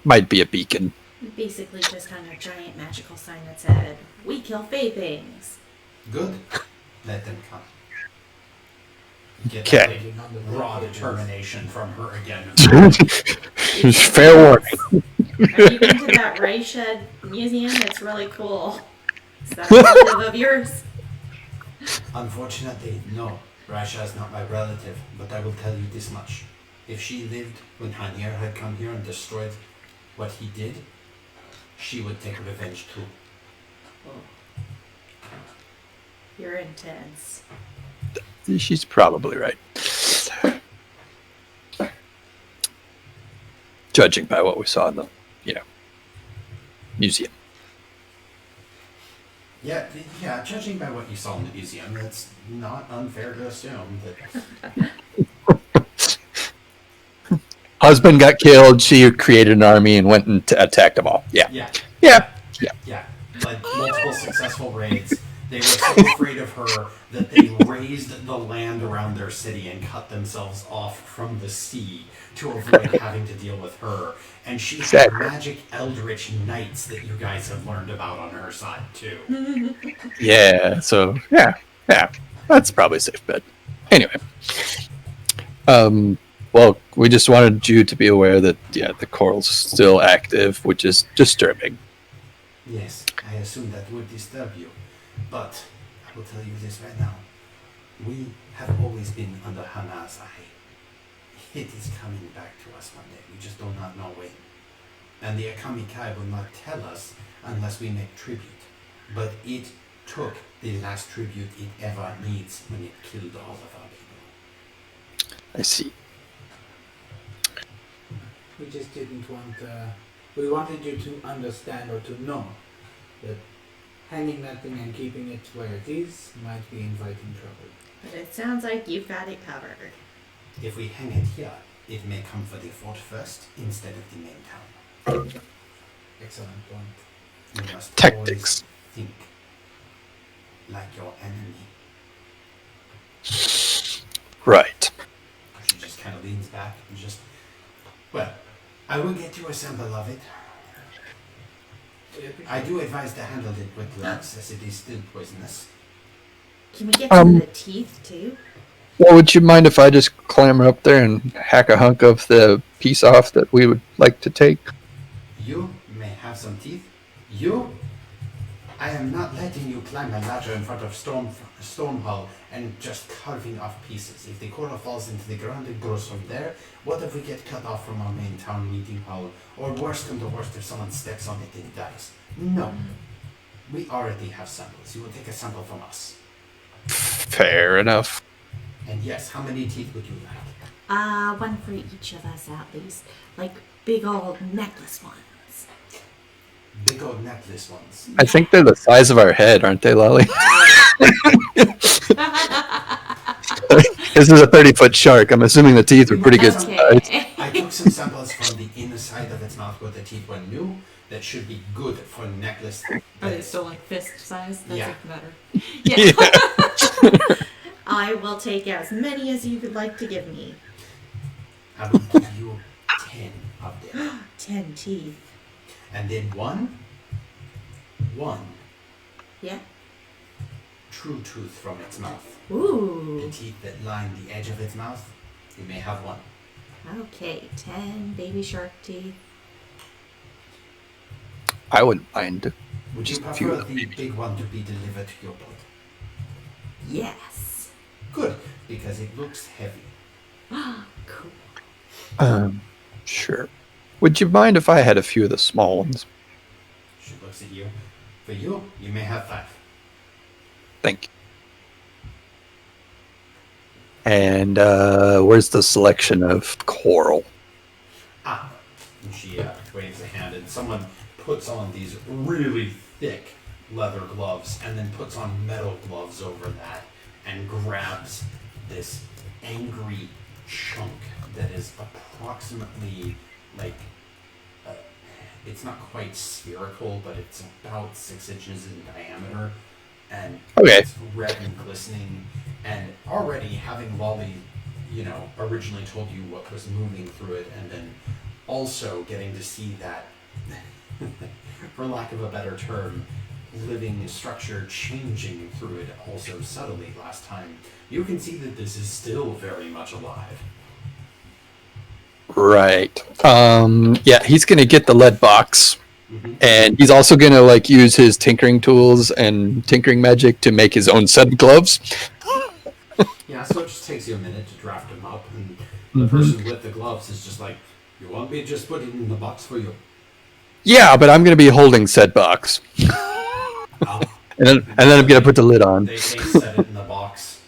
might be a beacon. We basically just hung a giant magical sign that said, "We kill Fey things." Good. Let them come. Get Okay. that lady raw determination from her again. Fair warning. Have you been to that Ray Shed museum? It's really cool. Is that a relative of yours? Unfortunately, no. Rasha is not my relative, but I will tell you this much. If she lived when Hanier had come here and destroyed what he did, she would take revenge too. You're intense. She's probably right. Judging by what we saw in the, museum. Yeah, judging by what you saw in the museum, it's not unfair to assume that... Husband got killed. She created an army and went and attacked them all. Yeah. Yeah. Led multiple successful raids. They were so afraid of her that they raised the land around their city and cut themselves off from the sea to avoid having to deal with her. And she had magic eldritch knights that you guys have learned about on her side too. Yeah. So yeah. That's probably a safe bet. Anyway. Well, we just wanted you to be aware that the coral's still active, which is disturbing. Yes, I assume that would disturb you. But I will tell you this right now. We have always been under Hana's eye. It is coming back to us one day. We just do not know when. And the Akami Kai will not tell us unless we make tribute. But it took the last tribute it ever needs when it killed all of our people. I see. We just didn't want. We wanted you to understand or to know that hanging that thing and keeping it where it is might be inviting trouble. But it sounds like you've got it covered. If we hang it here, it may come for the fort first instead of the main town. Excellent point. You must Tactics. always think like your enemy. Right. She just kind of leans back and just... Well, I will get you a sample of it. I do advise to handle it with gloves, as it is still poisonous. Can we get some of the teeth too? Well, would you mind if I just clamber up there and hack a hunk of the piece off that we would like to take? You may have some teeth. I am not letting you climb a ladder in front of Stormhall and just carving off pieces. If the coral falls into the ground, it grows from there. What if we get cut off from our main town meeting hall? Or worse come to worst, if someone steps on it and dies? No. We already have samples. You will take a sample from us. Fair enough. And yes, how many teeth would you like? One for each of us at least. Like big old necklace ones. Big old necklace ones. I think they're the size of our head, aren't they, Lolly? This is a 30-foot shark. I'm assuming the teeth are pretty good size. I took some samples from the inside of its mouth where the teeth were new. That should be good for necklace. Are they still like fist size? That's Yeah. even better. Yeah. I will take as many as you would like to give me. I will give you 10 of them. 10 teeth. And then one Yeah. true tooth from its mouth. Ooh. The teeth that line the edge of its mouth, you may have one. Okay, 10 baby shark teeth. I wouldn't mind. Would you Just a few prefer of the big one to be delivered to your boat? Yes. Good, because it looks heavy. Cool. Sure. Would you mind if I had a few of the small ones? She looks at you. For you, you may have 5. Thank you. And where's the selection of coral? Ah, and she waves a hand, and someone puts on these really thick leather gloves and then puts on metal gloves over that and grabs this angry chunk that is approximately like it's not quite spherical, but it's about 6 inches in diameter, and it's red and glistening. And already having Lolly, originally told you what was moving through it, and then also getting to see that, for lack of a better term, living structure changing through it also subtly last time, you can see that this is still very much alive. Right. Yeah, he's gonna get the lead box, Mm-hmm. and he's also gonna like use his tinkering tools and tinkering magic to make his own set of gloves. Yeah, so it just takes you a minute to draft them up, and the person with the gloves is just like, you want me to just put it in the box for you? Yeah, but I'm gonna be holding said box, Oh. and then I'm gonna put the lid on. They set it in the box.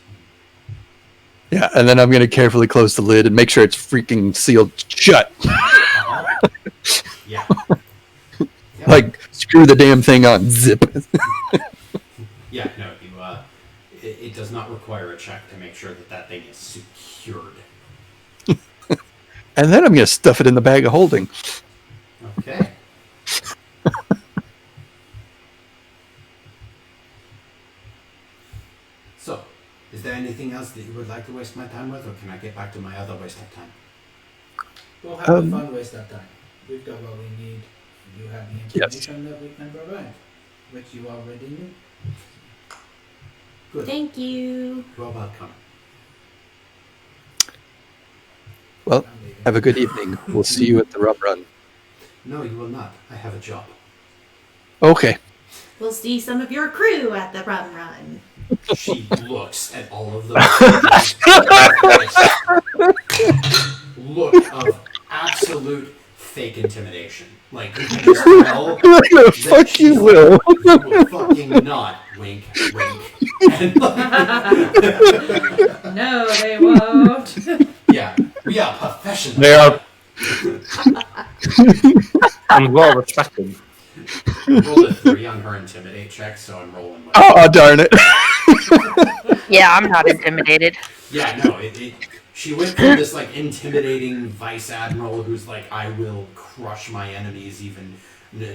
Yeah, and then I'm gonna carefully close the lid and make sure it's freaking sealed shut. Uh-huh. Yeah. Yep. Like screw the damn thing on. Zip. Yeah, no, it does not require a check to make sure that that thing is secured. And then I'm gonna stuff it in the bag of holding. Okay. So, is there anything else that you would like to waste my time with, or can I get back to my other waste of time? We'll have a fun waste of time. We've got what we need. You have the information that we can provide, which you already knew. Good. Thank you. You're welcome. Well, have a good evening. We'll see you at the rum run. No, you will not. I have a job. Okay. We'll see some of your crew at the rum run. She looks at all of those. Look of absolute fake intimidation. Like, you can just tell that Fuck she's you, like, Will. You will fucking not. Wink, wink. And like, No, they won't. yeah, we are professional. They are and well respected. I rolled a 3 on her intimidate check, so I'm rolling with Oh, darn it. Yeah, I'm not intimidated. Yeah, no, she went from this like intimidating vice admiral who's like, I will crush my enemies even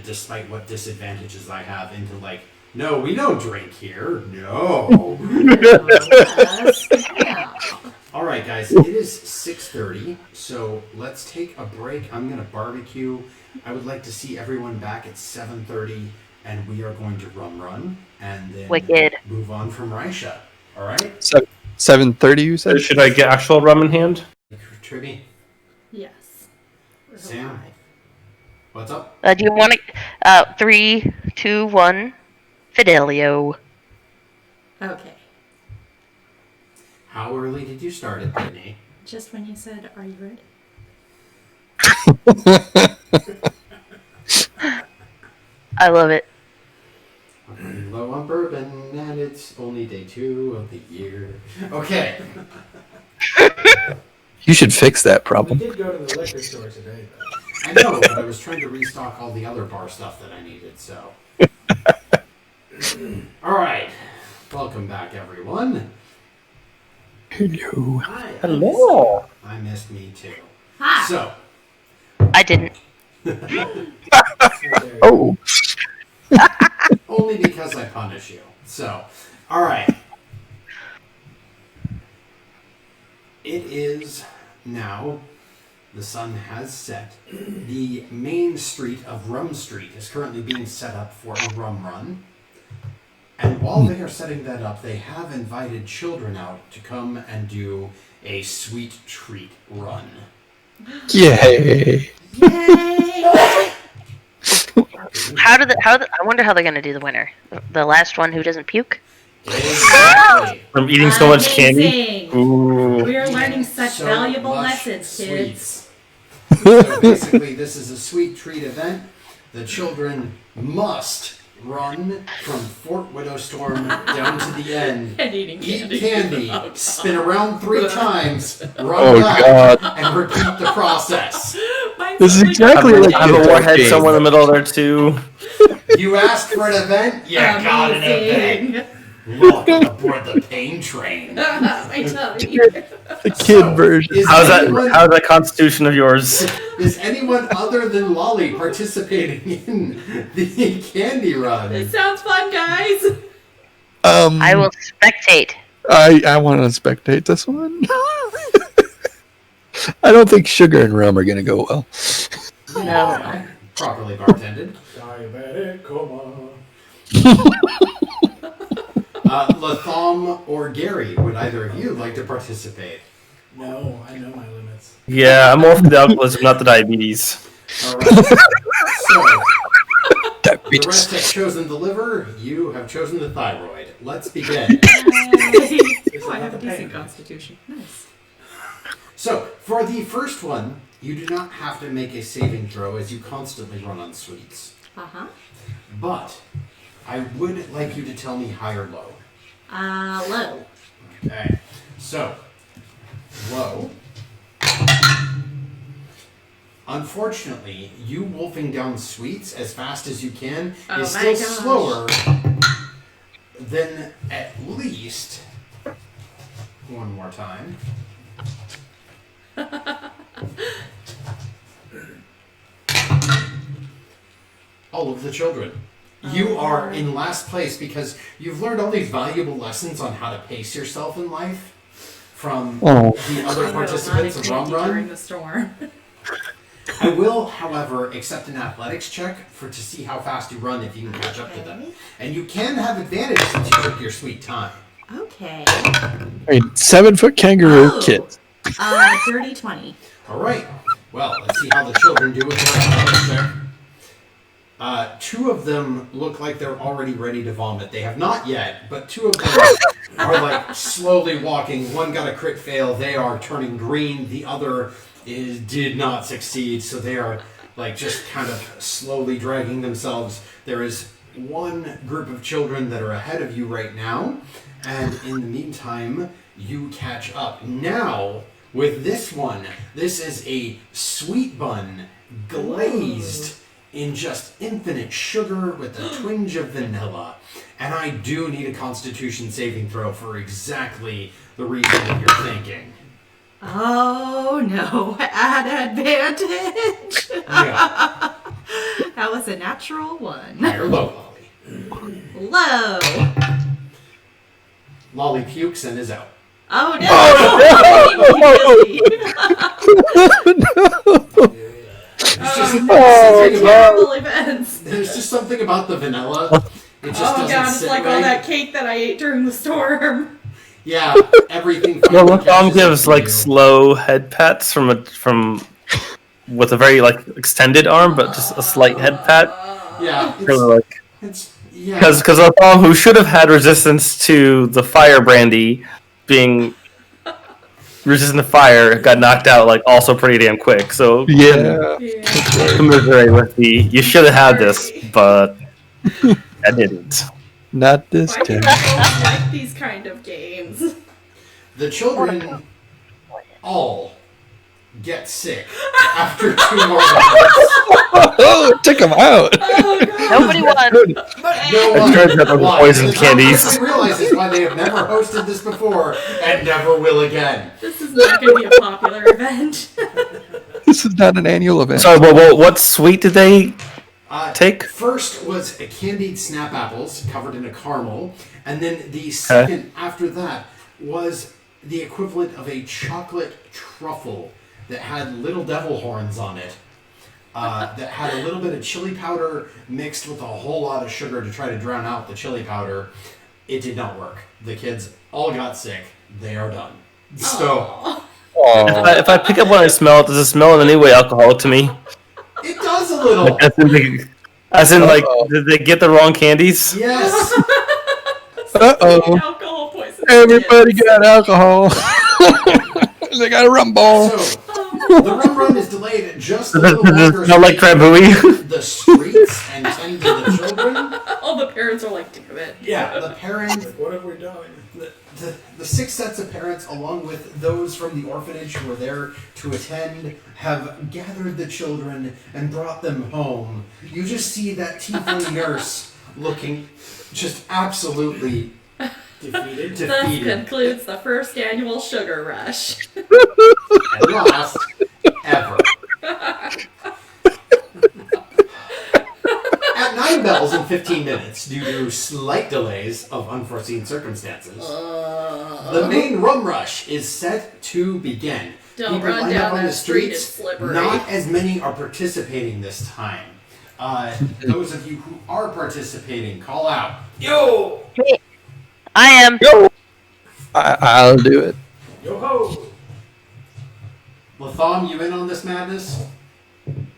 despite what disadvantages I have, into like, no, we don't drink here. No. All right, guys, it is 6:30, so let's take a break. I'm gonna barbecue. I would like to see everyone back at 7:30, and we are going to rum run and then Wicked. move on from Raisha. All right, 7:30, you said? Should I get actual rum in hand? Triby, Yes. We're Sam? alive. what's up? Do you want to? 3, 2, 1. Fidelio. Okay. How early did you start it, Brittany? Just when you said, "Are you ready?" I love it. I'm running low on bourbon, and it's only day 2 of the year. Okay. You should fix that We problem. did go to the liquor store today, though. I know, but I was trying to restock all the other bar stuff that I needed, so. All right. Welcome back, everyone. Hello. Hi. Hello. I missed me too. Hi. So, I didn't. Oh. only because I punish you. So, all right. It is now, the sun has set. The main street of Rum Street is currently being set up for a rum run. And while they are setting that up, they have invited children out to come and do a sweet treat run. Yay. Yay! I wonder how they're gonna do the winner. The last one who doesn't puke. Exactly. From eating so much candy. Amazing. Ooh. We are learning such So valuable much lessons, kids. sweets. So basically, this is a sweet treat event. The children must run from Fort Widowstorm down to the end, And eating eat candy. candy, spin around 3 times, run Oh, back, God. and repeat the process. Mine's This is only exactly got like I have a Dark warhead game. somewhere in the middle there too. You asked for an event? You got an event. amazing. Welcome aboard the pain train. I tell you. The kid version. Is How's anyone, that constitution of yours? is anyone other than Lolly participating in the candy run? It sounds fun, guys. I will spectate. I want to spectate this one. I don't think sugar and rum are going to go well. No. Properly bartended. Diabetic coma. Latham or Gary, would either of you like to participate? No, I know my limits. Yeah, I'm more for the alcoholism, not the diabetes. All right. So, the rest have chosen the liver. You have chosen the thyroid. Let's begin. Oh, I have a decent constitution. Nice. So, for the first one, you do not have to make a saving throw as you constantly run on sweets. Uh-huh. But I would like you to tell me high or low. Low. Okay. So, low. Unfortunately, you wolfing down sweets as fast as you can is still slower than at least one more time. All of the children. You are in last place because you've learned all these valuable lessons on how to pace yourself in life from the other participants of Rum Run. During the storm. I will, however, accept an athletics check to see how fast you run if you can catch up to them. And you can have advantage since you took your sweet time. Okay. I mean, 7-foot kangaroo kid. Dirty 20. All right. Well, let's see how the children do with their athletics check. Two of them look like they're already ready to vomit. They have not yet, but two of them are like slowly walking. One got a crit fail. They are turning green. The other did not succeed, so they are like just kind of slowly dragging themselves. There is one group of children that are ahead of you right now, and in the meantime, you catch up. Now, with this one, this is a sweet bun glazed in just infinite sugar with a twinge of vanilla. And I do need a Constitution saving throw for exactly the reason that you're thinking. Oh no, at advantage. Yeah. That was a natural 1. High or low, Lolly? Low. Lolly pukes and is out. Oh no. Terrible events. There's just something about the vanilla. It just doesn't God, it's sit like right. all that cake that I ate during the storm. Yeah, everything. Well, finally Tom catches gives up to like you. slow head pats from with a very like extended arm, but just a slight head pat. Yeah, Kind of like yeah. because Tom, who should have had resistance to the fire brandy, being resistant to fire, got knocked out like also pretty damn quick. So Yeah. commiserate with the you should have had this, but I didn't. Not this Why do time. people like these kind of games? The children all get sick after 2 more rounds. Oh, it took him out. Oh god. Nobody won. No I tried that with why? poison And candies. Everyone realizes why they have never hosted this before and never will again. This is not going to be a popular event. This is not an annual event. Sorry, what sweet did they take? First was a candied snap apples covered in a caramel, and then the second after that was the equivalent of a chocolate truffle that had little devil horns on it. That had a little bit of chili powder mixed with a whole lot of sugar to try to drown out the chili powder. It did not work. The kids all got sick. They are done. So If I pick up when I smell it, does it smell in any way alcoholic to me? it does a little. As in, did they get the wrong candies? Yes. Uh-oh. Alcohol poisoning. Everybody got alcohol. They got a rum ball. So the rum run is delayed just a little Does longer. it smell like Drambuie? The streets and tend to the children. All the parents are like, damn it. Yeah, the parents, What have we done? the 6 sets of parents, along with those from the orphanage who were there to attend, have gathered the children and brought them home. You just see that tiefling nurse looking just absolutely Defeated. Thus defeated concludes the first annual sugar rush. and lost ever. At 9 bells and 15 minutes, due to slight delays of unforeseen circumstances, the main rum rush is set to begin. Don't People run line down up on that the street, streets. it's slippery. Not as many are participating this time. Those of you who are participating, call out. Yo! I am. Yo! I'll do it. Yo ho! Latham, you in on this madness?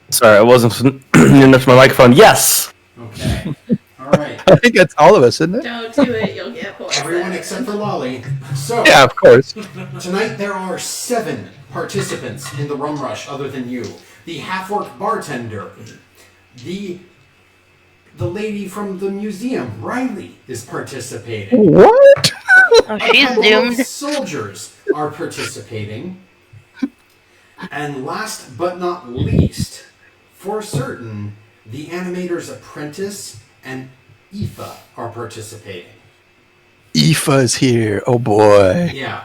Sorry, I wasn't near enough to my microphone. Yes! Okay. Alright. I think that's all of us, isn't it? Don't do it, you'll get poisoned. Everyone except for Lolly. So, Yeah, of course. tonight there are 7 participants in the Rum Rush other than you. The half-orc bartender. The lady from the museum, Riley, is participating. What? Oh, A she's couple doomed. of soldiers are participating. And last but not least, for certain, the animator's apprentice and Aoife are participating. Aoife's here. Oh boy. Yeah.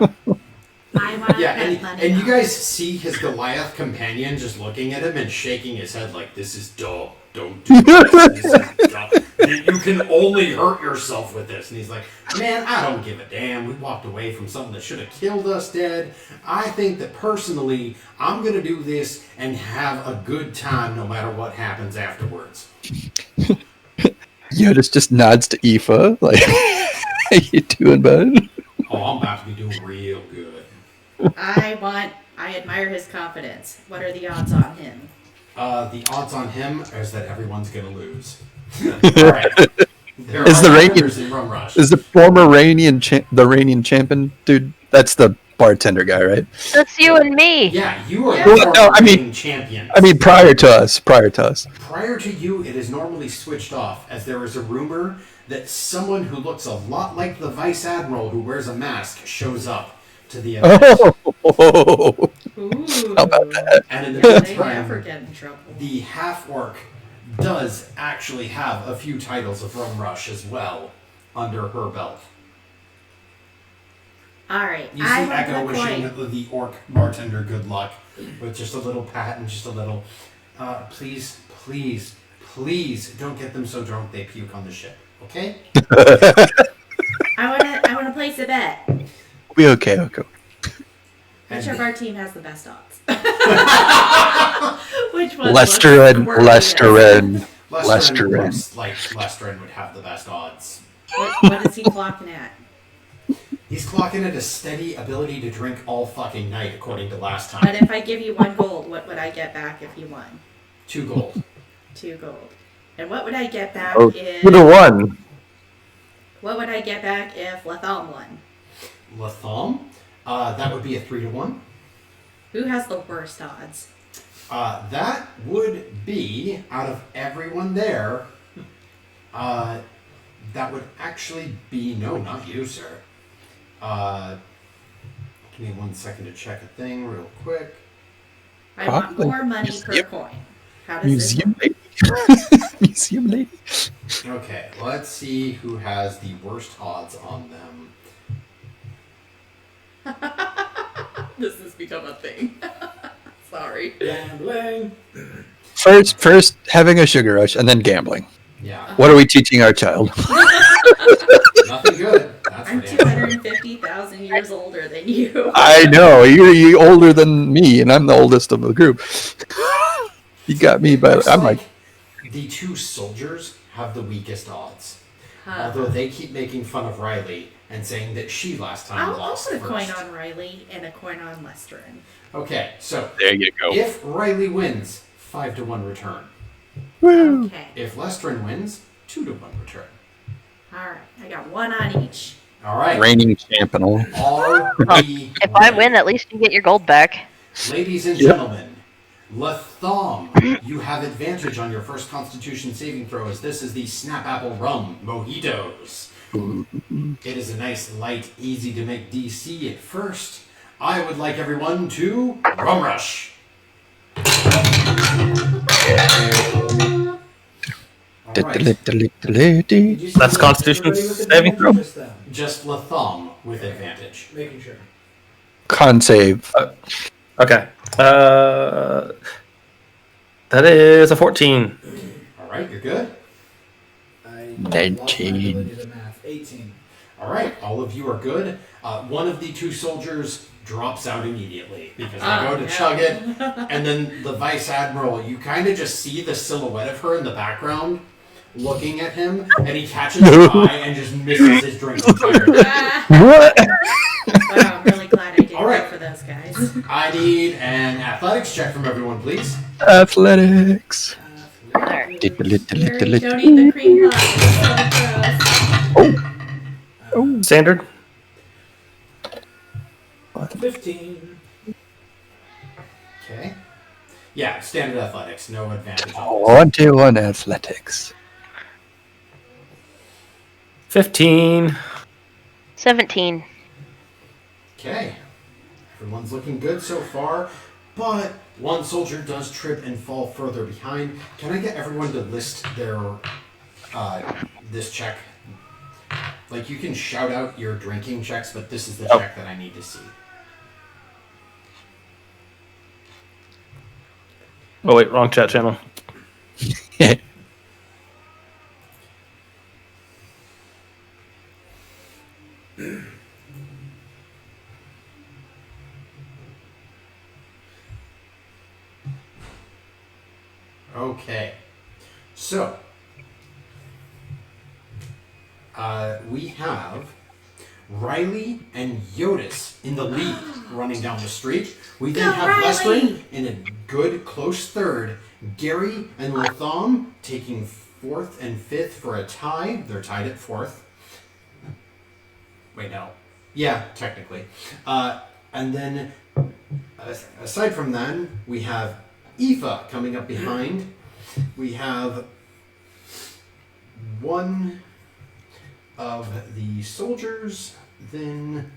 I want to Yeah, bet money and you on guys see his Goliath companion just looking at him and shaking his head like, this is dumb. Don't do this. This is dumb. You can only hurt yourself with this. And he's like, man, I don't give a damn. We walked away from something that should have killed us dead. I think that personally, I'm going to do this and have a good time no matter what happens afterwards. Jyotis just nods to Aoife, like, how you doing, bud? Oh, I'm about to be doing real good. I admire his confidence. What are the odds on him? The odds on him is that everyone's going to lose. All right. There Is are the winners in Rum Rush. Is the former Iranian champion dude? That's the bartender guy, right? That's you and me. Yeah, you are Yeah. the Well, no, I mean- reigning champion. I mean, prior to us. Prior to you, it is normally switched off, as there is a rumor that someone who looks a lot like the Vice Admiral who wears a mask shows up to the event. Oh, Ooh. how about that? And in the They never meantime, get in trouble. the half-orc does actually have a few titles of Rum Rush as well under her belt. Alright, You see I want Echo the wishing coin. the orc bartender good luck with just a little pat and just a little, please don't get them so drunk they puke on the ship, okay? I wanna place a bet. We'll be okay. Okay. Which of our team has the best odds? Which one? Lesterin. Lesterin Lesterin. looks like Lesterin would have the best odds. What is he clocking at? He's clocking at a steady ability to drink all fucking night, according to last But time. if I give you 1 gold, what would I get back if you won? 2 gold. 2 gold. And what would I get back Oh, if... would have won. What would I get back if Latham won? Latham, that would be a 3-1. Who has the worst odds? That would be, out of everyone there, that would actually be, no, not you, sir. Give me 1 second to check a thing real quick. I want Probably more money per museum. coin. How does Museum lady. Museum lady. Okay, let's see who has the worst odds on them. this has become a thing? Sorry. Gambling. First having a sugar rush, and then gambling. Yeah, What are we teaching our child? nothing good. That's I'm for damn sure. 250,000 years older than you. I know you're older than me, and I'm the oldest of the group. You got me, but Looks I'm like, the 2 soldiers have the weakest odds. Huh. Although they keep making fun of Riley and saying that she last time I'll lost put a coin first. on Riley and a coin on Lesterin. Okay, so there you go. if Riley wins, 5-1 return. Woo. Okay. If Lesterin wins, 2-1 return. Alright. I got 1 on each. All right. Reigning champion. Are we If I ready? win, at least you get your gold back. Ladies and Yep. gentlemen, Latham, you have advantage on your first Constitution saving throw, as this is the Snap Apple Rum Mojitos. It is a nice, light, easy to make DC at first. I would like everyone to Rum Rush. All right. Did you see That's Constitution everybody with saving throw? advantage? Just Latham with advantage. Making sure. Con save. Okay. That is a 14. All right, you're good. I 19. lost my ability to math. 18. All right, all of you are good. One of the two soldiers drops out immediately because they go to chug it, and then the Vice Admiral, you kind of just see the silhouette of her in the background looking at him, and he catches her eye and just misses his drink entirely. What? Wow, I'm really glad I did All right. go for those guys. I need an athletics check from everyone, please. Athletics. Gary, don't eat the cream pie. It's so gross. Standard. 15. Okay. Yeah, standard athletics, no advantage on this. 21 athletics. 15. 17. Okay. Everyone's looking good so far, but one soldier does trip and fall further behind. Can I get everyone to list their this check? Like, you can shout out your drinking checks, but this is the check that I need to see. Oh wait, wrong chat channel. Okay. So, we have Riley and Jyotis in the lead running down the street. We then have Lestrin in a good close third. Gary and Latham taking fourth and fifth for a tie. They're tied at fourth. Wait, no. Yeah, technically. And then, aside from that, we have Aoife coming up behind. We have one of the soldiers, then...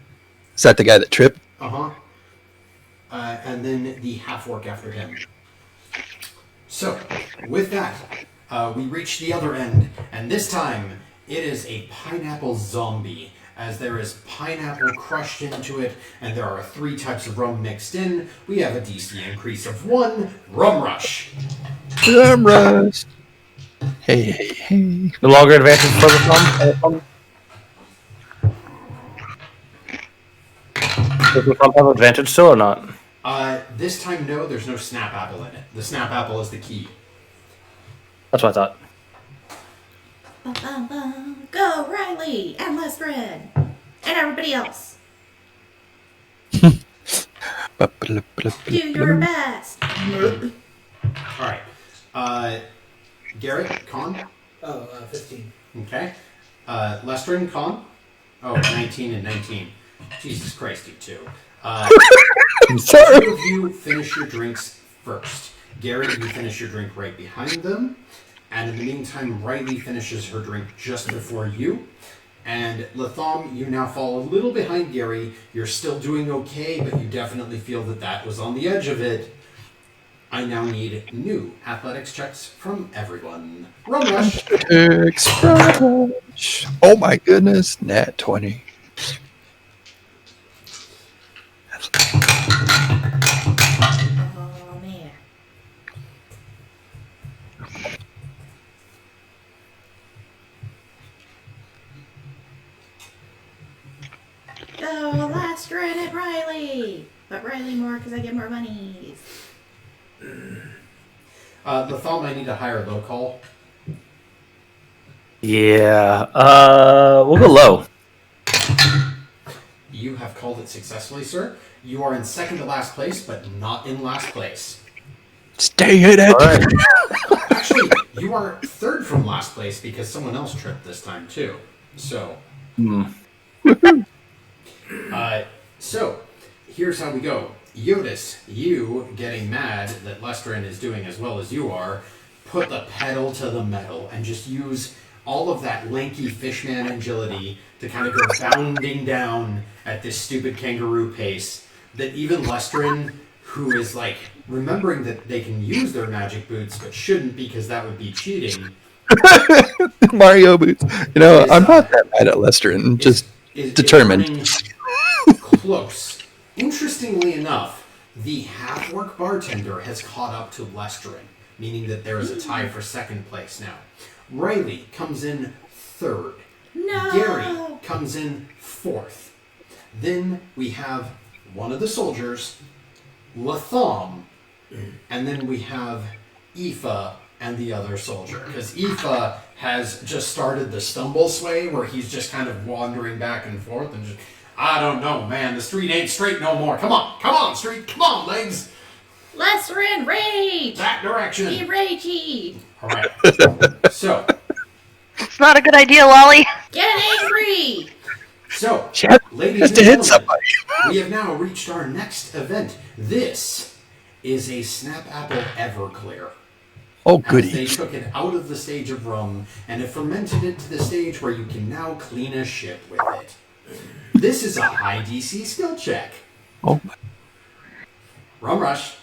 Is that the guy that tripped? And then the half-orc after him. So, with that, we reach the other end, and this time it is a pineapple zombie, as there is pineapple crushed into it, and there are 3 types of rum mixed in. We have a DC increase of 1, Rum Rush. Rum Rush. Hey. No longer advantage for the thumb. Does the thumb have advantage still or not? This time, no, there's no snap apple in it. The snap apple is the key. That's what I thought. Bum, bum, bum. Go, Riley and Lestrin and everybody else. Do your best. Alright. Garret, con? 15. Okay. Lestrin, con? 19 and 19. Jesus Christ, you two. Sorry. Two of you finish your drinks first. Garret, you finish your drink right behind them. And in the meantime, Riley finishes her drink just before you. And Latham, you now fall a little behind Gary. You're still doing okay, but you definitely feel that was on the edge of it. I now need new athletics checks from everyone. Rum Rush. Rush. Oh my goodness. Nat 20. Oh, man. Go, Lestrin and Riley. But Riley more because I get more monies. Latham, I need a higher low call. Yeah. We'll go low. You have called it successfully, sir. You are in second to last place, but not in last place. Stay in it. All right. Actually, you are third from last place because someone else tripped this time too. So, so here's how we go. Jyotis, you getting mad that Lestrin is doing as well as you are, put the pedal to the metal and just use all of that lanky fishman agility to kind of go bounding down at this stupid kangaroo pace that even Lestrin, who is like remembering that they can use their magic boots but shouldn't because that would be cheating. Mario boots. You know, I'm not that mad at Lester and just determined. Is close. Interestingly enough, the half-orc bartender has caught up to Lestrin, meaning that there is a tie for second place now. Riley comes in third. No. Gary comes in fourth. Then we have one of the soldiers, Latham, and then we have Aoife and the other soldier. Because Aoife has just started the stumble sway where he's just kind of wandering back and forth and just, I don't know, man, the street ain't straight no more. Come on, street, come on, legs. Lesser in rage! That direction. Be ragey! Alright, so, It's not a good idea, Lolly. Get angry! so, Chant ladies has and to hit gentlemen, somebody. we have now reached our next event. This is a Snap Apple Everclear. Oh, As goody. they took it out of the stage of rum and have fermented it to the stage where you can now clean a ship with it. This is a high DC skill check. Oh, Rum rush.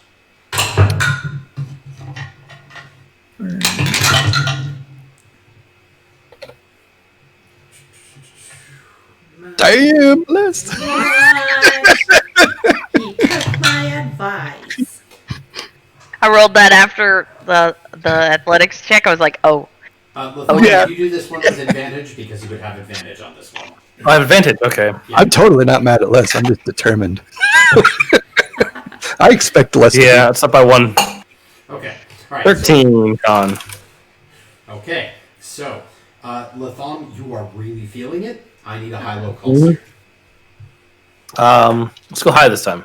damn list. What? He took my advice. I rolled that after the athletics check. I was like, oh. Latham, yeah. you do this one with advantage because you would have advantage on this one. I have advantage. Okay. I'm totally not mad at Les. I'm just determined. I expect less. Yeah, it's up by 1. Okay. All right. 13, Con. Okay. So, Latham, you are really feeling it. I need a high-low pulse. Let's go high this time.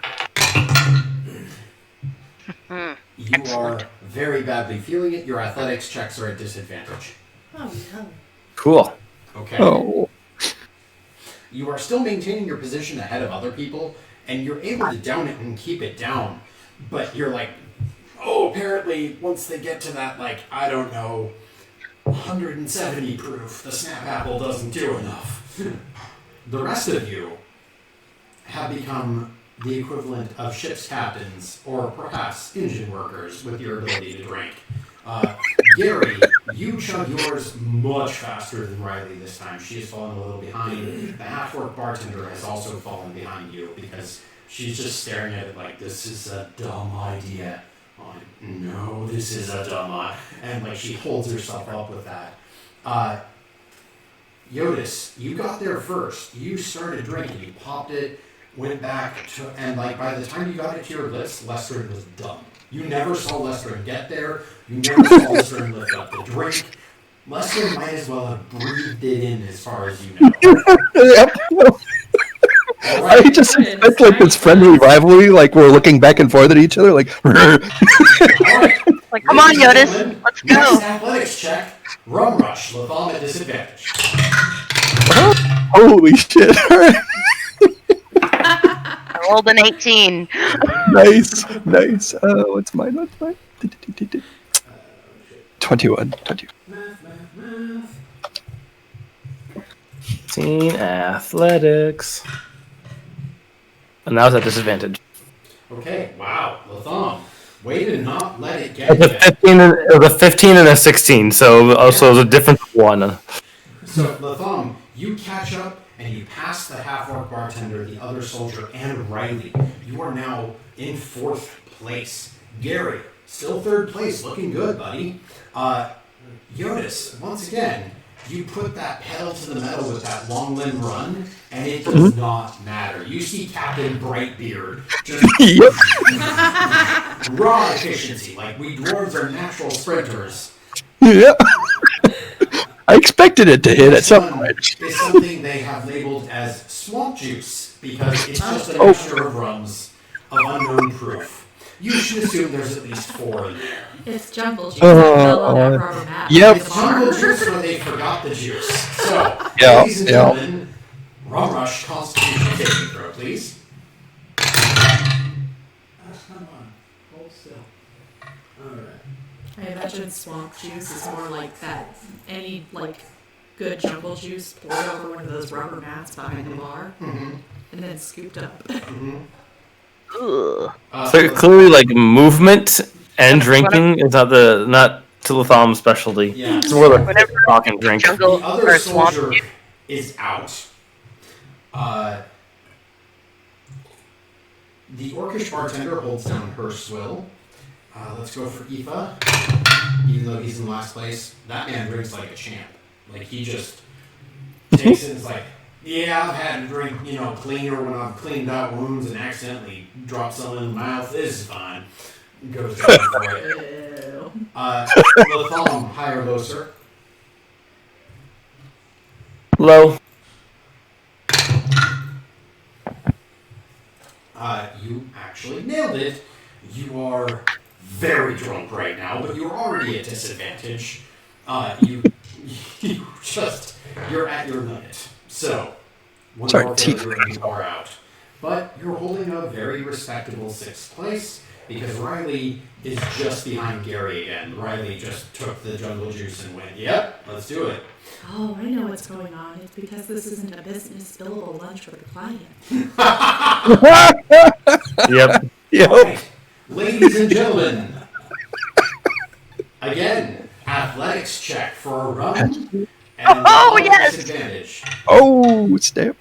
You are very badly feeling it. Your athletics checks are at disadvantage. Oh no. Cool. Okay. Oh, You are still maintaining your position ahead of other people, and you're able to down it and keep it down. But you're like, oh, apparently once they get to that, like, I don't know, 170 proof, the Snap Apple doesn't do enough. The rest of you have become the equivalent of ship's captains, or perhaps engine workers with your ability to drink. Gary, you chug yours much faster than Riley this time. She has fallen a little behind. The half-orc bartender has also fallen behind you because she's just staring at it like, this is a dumb idea. Oh, no, this is a dumb idea. And like she holds herself up with that. Jyotis, you got there first. You started drinking. You popped it, went back, and like by the time you got it to your lips, Lestrin was done. You never saw Lestrin get there. You never saw Lestrin lift up the drink. Lestrin might as well have breathed it in as far as you know. yep. All I right. just expect like this friendly rivalry, like we're looking back and forth at each other, like. All right. Like, come on, Ladies and Jyotis. gentlemen, Let's go. Next athletics check. Rum rush. Latham at disadvantage. Holy shit! All right. I rolled an 18. Nice. What's mine? 21. Math. 15 athletics. And that was at disadvantage. Okay. Wow. Latham. Way to not let it get It was you. it was a 15 and a 16, so also it was a difference of 1. So, Latham, you catch up and you pass the half-orc bartender, the other soldier, and Riley. You are now in 4th place. Gary, still 3rd place, looking good, buddy. Jyotis, once again, you put that pedal to the metal with that long limb run, and it does not matter. You see Captain Brightbeard just Yep. raw efficiency, like we dwarves are natural sprinters. Yep. I expected it to hit at some One point. is something they have labeled as swamp juice because it's just a mixture of rums of unknown proof. You should assume there's at least 4 in there. It's jungle juice. I fell on that rubber mat. Yep. It's jungle juice where they forgot the juice. So, Yeah, ladies and yeah. gentlemen, Rum Rush Constitution saving throw, please. Come on, hold still. Alright. I imagine swamp juice is more like that. Any like good jungle juice poured over one of those rubber mats behind the bar, and then scooped up. Ugh. So clearly, like movement and drinking is not to Latham's specialty. Yeah. It's more like Whatever. talk and drink. Jungle The other or swamp. soldier is out. The orcish bartender holds down her swill. Let's go for Aoife. Even though he's in last place, that man drinks like a champ. Like he just takes it and is like, Yeah, I've had to drink, cleaner when I've cleaned out wounds and accidentally dropped something in the mouth. This is fine. Goes down for it. Latham, high or low, sir? Low. You actually nailed it. You are very drunk right now, but you're already at disadvantage. You're at your limit. So, one more failure and you are out. But you're holding a very respectable 6th place because Riley is just behind Gary again. Riley just took the jungle juice and went, yep, let's do it. Oh, I know what's going on. It's because this isn't a business billable lunch for the client. Yep. All right. Ladies and gentlemen, again, athletics check for a run. And yes! Disadvantage. Oh, snap.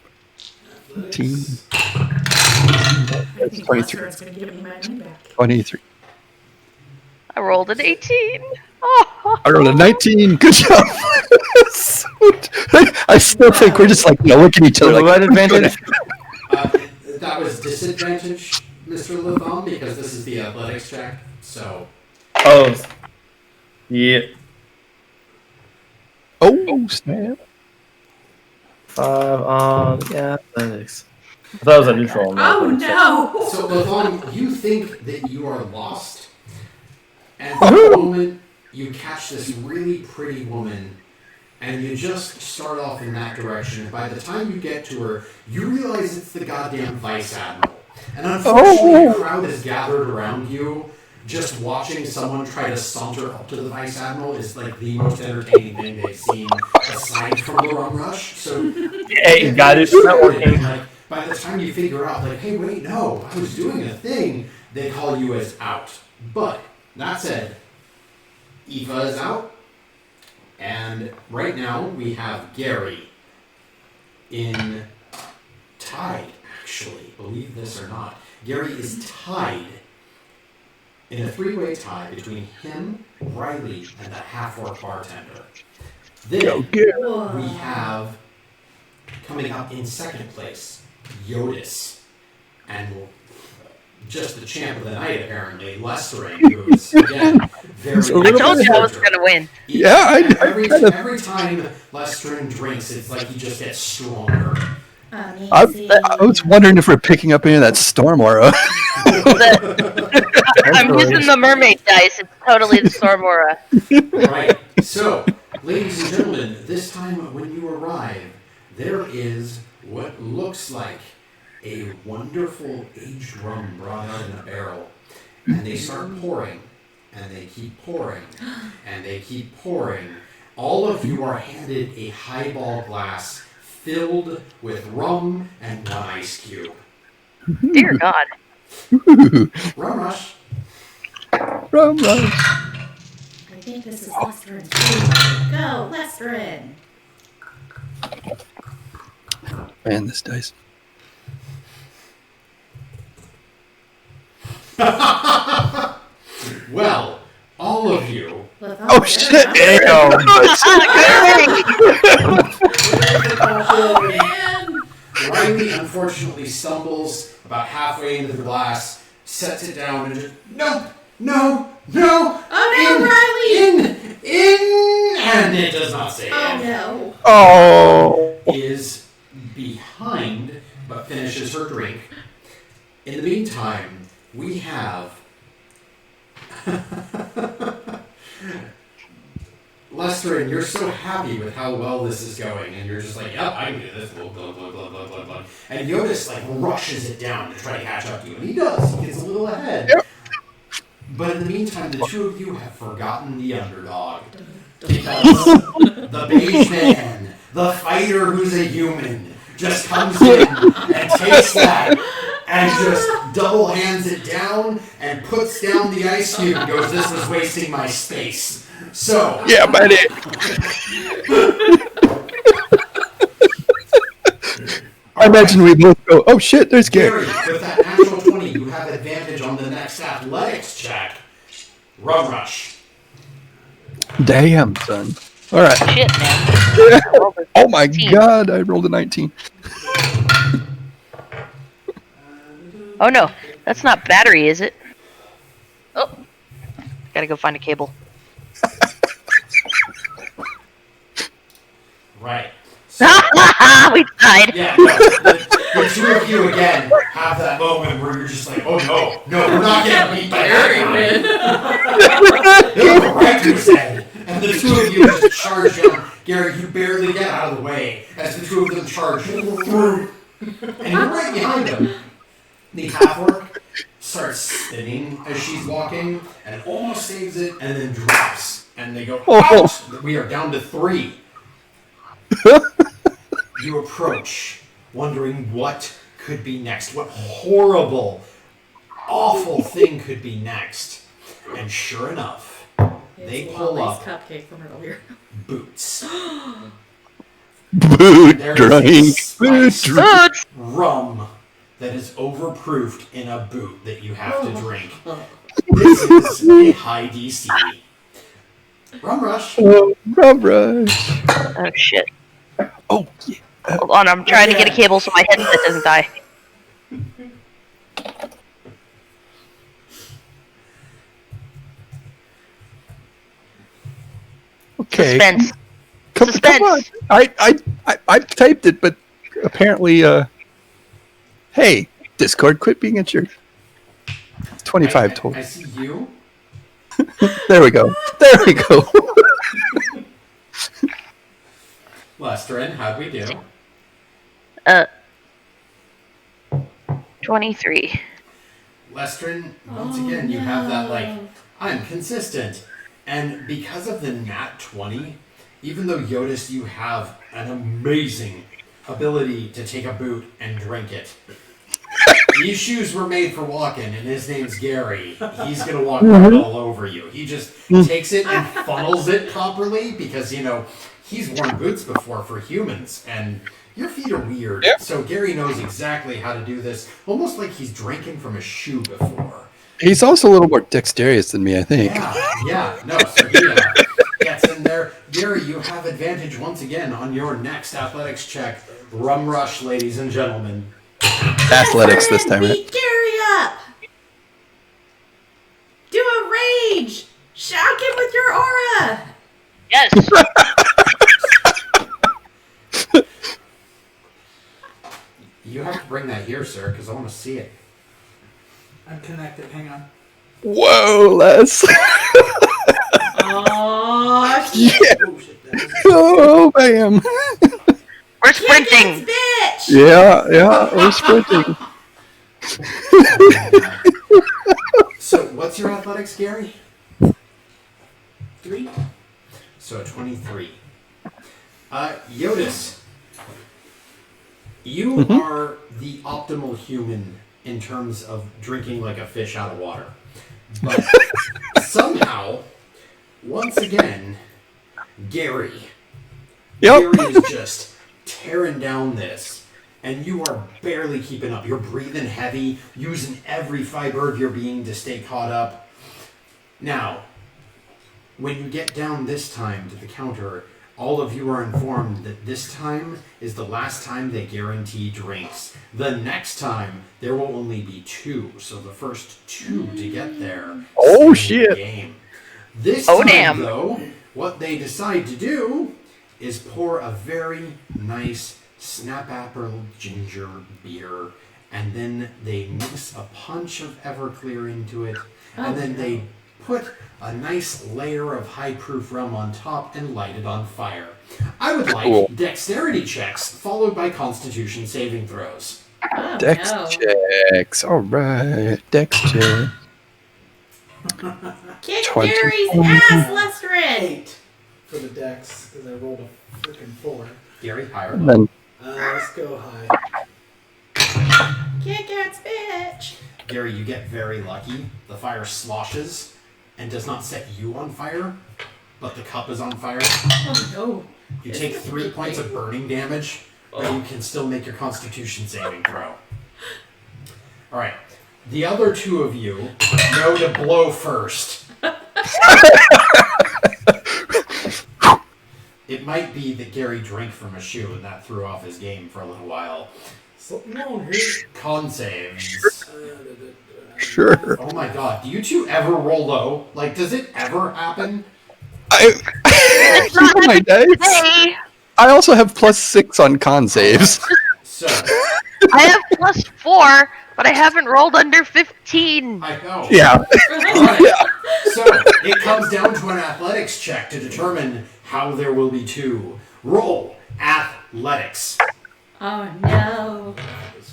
18. I think 23. Lester's going to give me my money back. 23. I rolled an 18. Oh. I rolled a 19. Good job. I still think we're just looking at each other like, What advantage? That was disadvantage, Mr. Latham, because this is the athletics check. So. Oh. Yeah. oh, snap. 5 on athletics. I thought it was a neutral. Oh, no! So, Latham, you think that you are lost, and for a moment, you catch this really pretty woman, and you just start off in that direction, and by the time you get to her, you realize it's the goddamn Vice Admiral. And unfortunately, a crowd is gathered around you. Just watching someone try to saunter up to the Vice Admiral is like the most entertaining thing they've seen, aside from the rum rush. So, Hey, got it. It's not working. like, by the time you figure out, like, hey, wait, no, I was doing a thing, they call you as out. But, that said, Eva is out, and right now we have Gary in tied, actually, believe this or not. Gary is tied in a 3-way tie between him, Riley, and the half-orc bartender. Then we have, coming up in 2nd place, Jyotis, and just the champ of the night, apparently, Lestering, who is, again, very... I told you I was going to win. Yeah, Every time Lestering drinks, it's like he just gets stronger. I was wondering if we're picking up any of that storm aura. I'm using the mermaid dice. It's totally the storm aura. Right. So, ladies and gentlemen, this time when you arrive, there is what looks like a wonderful aged rum brought out in a barrel. And they start pouring, and they keep pouring, and they keep pouring. All of you are handed a highball glass filled with rum and 1 ice cube. Dear God. Rum rush. Rum rush. I think this is Lestrin. Go, Lestrin! Man, this dice. Well, all of you. Oh, shit! Riley unfortunately stumbles about halfway into the glass, sets it down, and just, no! Oh no, Riley! In! And it does not say Oh it. no. Oh! Is behind, but finishes her drink. In the meantime, we have Lester, and you're so happy with how well this is going, and you're just like, yep, I can do this, blah, blah, blah, blah, blah, blah, blah. And Jyotis, like, rushes it down to try to catch up to you, and he does. He gets a little ahead. Yep. But in the meantime, the two of you have forgotten the underdog. Because the beige man, the fighter who's a human, just comes in and takes that and just double hands it down and puts down the ice cube and goes, this is wasting my space. So. Yeah, buddy. I imagine we both go, oh shit, there's Gary. With that natural 20, you have advantage on the next athletics check. Rum rush. Damn, son. All right. Shit, man. Oh my 19. god, I rolled a 19. Oh no, that's not battery, is it? Oh, gotta go find a cable. Right. We died. Yeah, no, the two of you again have that moment where you're just like, oh no, we're not getting beat by that guy. He'll go right to his head. And the two of you just charge down. Gary, you barely get out of the way as the two of them charge through. And you're right behind them. The half-orc starts spinning as she's walking and almost saves it and then drops. And they go, out! We are down to 3. You approach, wondering what could be next. What horrible, awful thing could be next. And sure enough, they pull up cupcake from earlier. boots. Boot There drink. is a Boot spiced drink. rum that is overproofed in a boot that you have to drink. This is a high DC. Rum rush. Rum rush. Oh shit. Oh, yeah. Hold on, I'm trying to get a cable so my headset doesn't die. Okay. Suspense. Come on. Suspense. I typed it, but apparently, hey, Discord, quit being a jerk. 25 total. I see you. There we go. There we go. Lesterin, how'd we do? 23. Lestrin, once again, you have that, like, I'm consistent. And because of the nat 20, even though Jyotis, you have an amazing ability to take a boot and drink it. These shoes were made for walking, and his name's Gary. He's going to walk right all over you. He just takes it and funnels it properly because, you know, he's worn boots before for humans, and your feet are weird. Yep. So Gary knows exactly how to do this, almost like he's drinking from a shoe before. He's also a little more dexterous than me, I think. Yeah. No, so he gets in there. Gary, you have advantage once again on your next athletics check. Rum rush, ladies and gentlemen. Athletics this time, right? Beat Gary up! Do a rage! Shock him with your aura! Yes. You have to bring that here, sir, because I want to see it. I'm connected. Hang on. Whoa, Les. Oh, Yeah. Oh shit! Oh, bam. We're sprinting. bitch! Yeah, we're sprinting. So, what's your athletics, Gary? 3. So, 23. Jyotis, you are the optimal human in terms of drinking like a fish out of water. But somehow, once again, Gary is just tearing down this, and you are barely keeping up. You're breathing heavy, using every fiber of your being to stay caught up. Now, when you get down this time to the counter, all of you are informed that this time is the last time they guarantee drinks. The next time, there will only be 2, so the first 2 to get there. Oh, stay in the shit. game. This Oh, time, damn. though, what they decide to do is pour a very nice snap apple ginger beer, and then they mix a punch of Everclear into it, and then they put a nice layer of high-proof rum on top and light it on fire. I would like dexterity checks, followed by constitution saving throws. Oh, Dex no. checks. All right. Dex check. Kick 20. Gary's ass, Lesterin! 8 for the dex because I rolled a freaking 4. Gary, higher. And then Let's go high. Kick ass, bitch! Gary, you get very lucky. The fire sloshes and does not set you on fire, but the cup is on fire. Oh, no. You take 3 points of burning damage, but you can still make your constitution saving throw. Alright. The other 2 of you know to blow first. it might be that Gary drank from a shoe and that threw off his game for a little while. Something wrong here. Con saves. Sure. Oh my god, do you two ever roll low? Like, does it ever happen? It's not My happening dice. today. I also have +6 on con saves. So, I have +4, but I haven't rolled under 15. I know. Yeah. Alright. So, it comes down to an athletics check to determine how there will be two. Roll athletics. Oh no.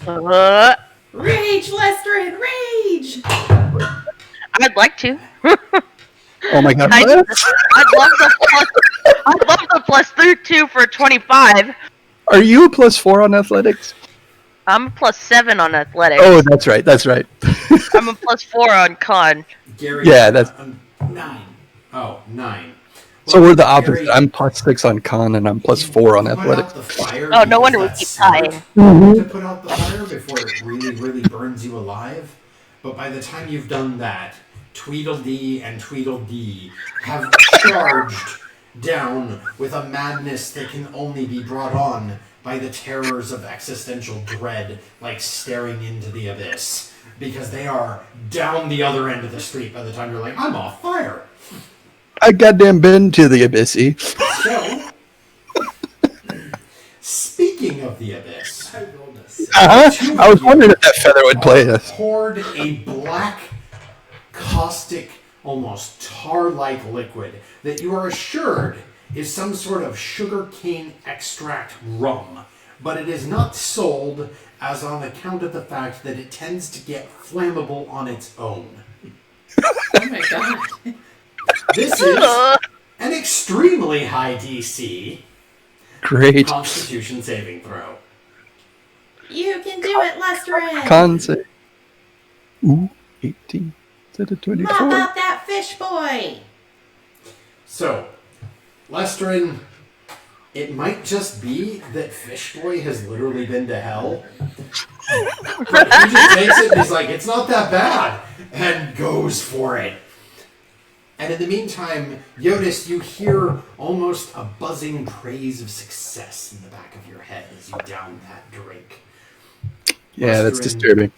Uh, Rage, Lestrin, rage! I'd like to. Oh my god. I'd What? love the +2 for 25. Are you a +4 on athletics? I'm a +7 on athletics. Oh, that's right. That's right. I'm a +4 on con. Gary. Yeah, that's- 9. Oh, 9. So we're the opposite. Gary, I'm +6 on con and I'm +4 on put out athletics. the fire Oh, no because wonder we that's keep smart tying. to put out the fire before it really, really burns you alive. But by the time you've done that, Tweedledee and Tweedledee have charged down with a madness that can only be brought on by the terrors of existential dread, like staring into the abyss. Because they are down the other end of the street by the time you're like, I'm off fire. I goddamn been to the Abyssy. So, speaking of the abyss, I rolled a 6. I was wondering if that feather would play us. poured a black, caustic, almost tar-like liquid that you are assured is some sort of sugarcane extract rum, but it is not sold as on account of the fact that it tends to get flammable on its own. Oh my god. This is an extremely high DC Great. Constitution saving throw. You can do it, Lestrin! Con save. Ooh, 18 instead of Mop 24. out that fish boy! So, Lestrin, it might just be that Fishboy has literally been to hell. But he just takes it and he's like, it's not that bad, and goes for it. And in the meantime, Jyotis, you hear almost a buzzing praise of success in the back of your head as you down that drink. Yeah, that's Lestrin, disturbing.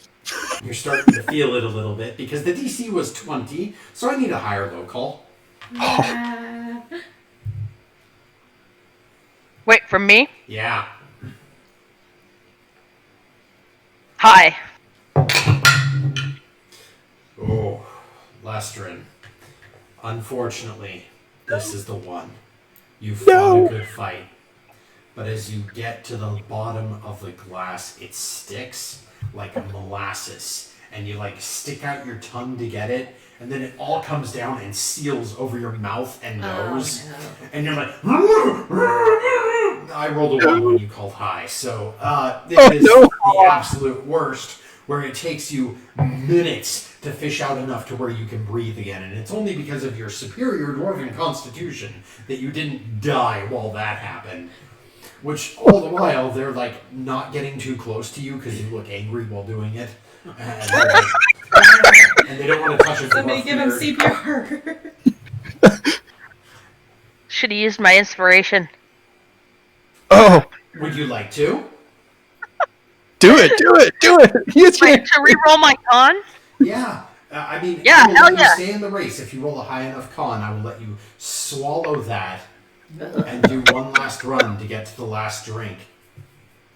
You're starting to feel it a little bit because the DC was 20, so I need a higher local. Wait, from me? Yeah. Hi. Oh, Lestrin. Unfortunately, this is the one. You fought a good fight. But as you get to the bottom of the glass, it sticks like a molasses. And you like stick out your tongue to get it, and then it all comes down and seals over your mouth and nose. Oh, no. And you're like, I rolled a 1 when you called high. So it is the absolute worst, where it takes you minutes to fish out enough to where you can breathe again. And it's only because of your superior dwarven constitution that you didn't die while that happened. Which, all the while, they're like not getting too close to you because you look angry while doing it. And, like, and they don't want to touch it. Somebody give him CPR. Should have used my inspiration. Oh, Would you like to? do it. Yes, Wait, to reroll my con? Yeah. I mean, Yeah, I will hell let you yeah. stay in the race. If you roll a high enough con, I will let you swallow that and do one last run to get to the last drink.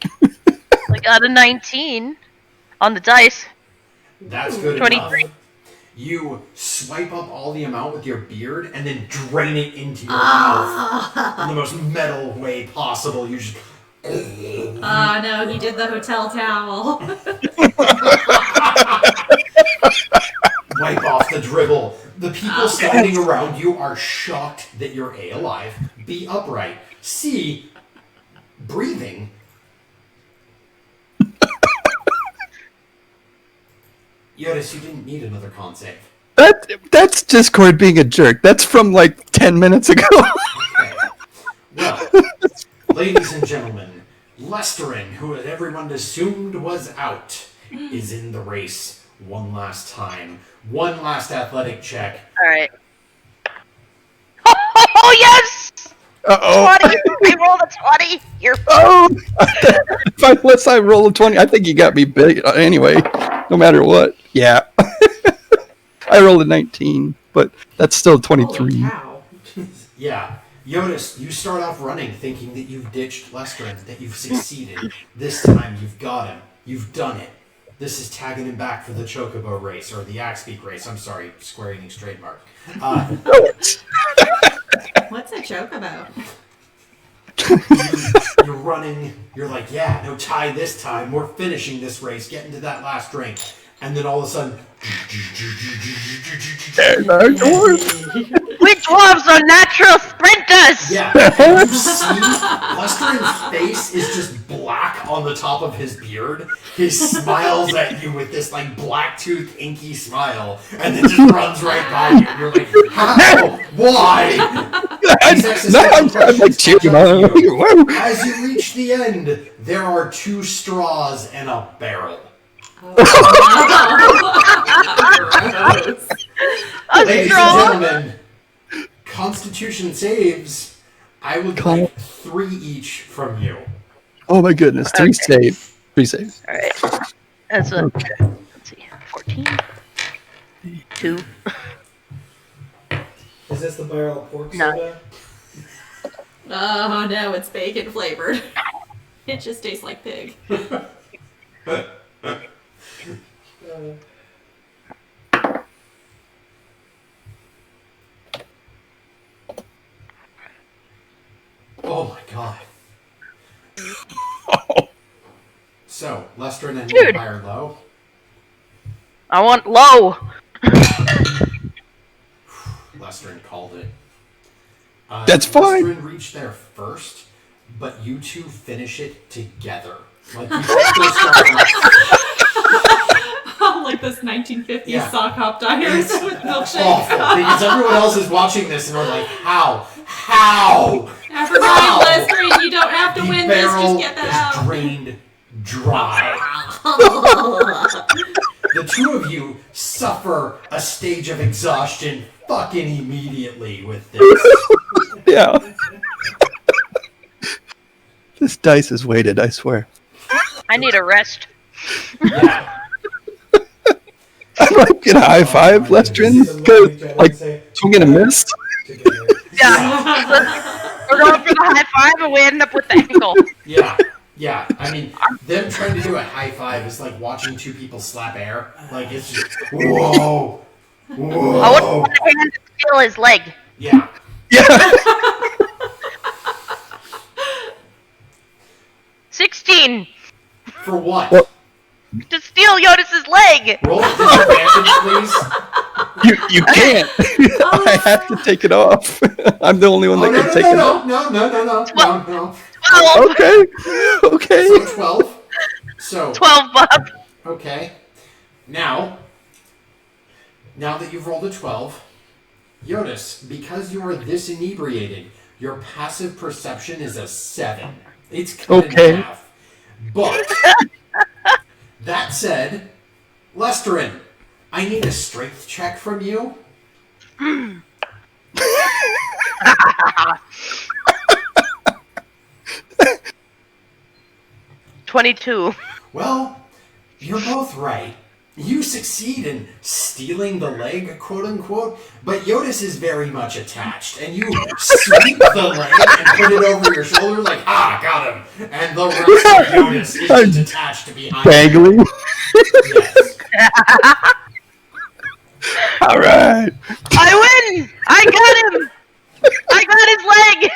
I got a 19 on the dice. That's good 23. enough. You swipe up all the amount with your beard and then drain it into your mouth in the most metal way possible. You just... Oh no, he did the hotel towel. wipe off the dribble. The people standing around you are shocked that you're A, alive, B, upright, C, breathing. Jyotis, you didn't need another con save. That's Discord being a jerk. That's from like 10 minutes ago. Okay. Well, ladies and gentlemen, Lestrin, who everyone assumed was out, is in the race one last time. One last athletic check. Alright. Oh, yes! Uh-oh. 20! I rolled a 20! You're Oh! Unless I roll a 20, I think you got me big anyway, no matter what. Yeah. I rolled a 19, but that's still 23. Holy cow. Yeah. Jyotis, you start off running thinking that you've ditched Lestrin, that you've succeeded. This time you've got him. You've done it. This is tagging him back for the Chocobo race, or the Axebeak race. I'm sorry, Square Enix trademark. What's a chocobo? You're running. You're like, yeah, no tie this time. We're finishing this race, getting to that last drink. And then all of a sudden... There's our dwarf. We dwarves are natural sprinters! Yeah, and you see Lestrin's face is just black on the top of his beard. He smiles at you with this like black tooth inky smile, and then just runs right by you. You're like, how? Why? I'm like cheering on him. As you reach the end, there are 2 straws and a barrel. Gross. Ladies and gentlemen, Constitution saves. I would like 3 each from you. Oh my goodness, 3 saves. 3 saves. Alright. That's a... Okay. Let's see. 14. 2. Is this the barrel of pork No. soda? Oh no, it's bacon flavored. It just tastes like pig. Oh my god. So, Lestrin and Dude. Empire low. I want low! Lestrin called it. That's fine. Lestrin reached there first, but you 2 finish it together. Like you both start Like this 1950s Yeah. sock hop diners with milkshake. awful because everyone else is watching this and we're like, how? Never mind, Lestrin, you don't have to The win this, barrel just get is that out. drained dry. The 2 of you suffer a stage of exhaustion fucking immediately with this. Yeah. This dice is weighted, I swear. I need a rest. Yeah. I'm like, get a high five, Lestrin, because, like, swinging a miss. Yeah. We're going for the high five and we end up with the ankle. Yeah. I mean, them trying to do a high five is like watching 2 people slap air. Like, it's just, whoa. I wouldn't want a hand to steal his leg. Yeah. Yeah. 16 For what? Well- to steal Jyotis' leg. Roll a disadvantage, please. You can't. I have to take it off. I'm the only one that can take it off. No. 12. Okay. So 12. So 12, Bob. okay. Now that you've rolled a 12, Jyotis, because you are this inebriated, your passive perception is a 7. It's cut Okay. in half. But that said, Lestrin, I need a strength check from you. 22. Well, you're both right. You succeed in stealing the leg, quote unquote, but Jyotis is very much attached, and you sweep the leg and put it over your shoulder like, got him. And the rest of Jyotis is just attached to behind you. Dangling. Yes. All right. I win! I got him! I got his leg!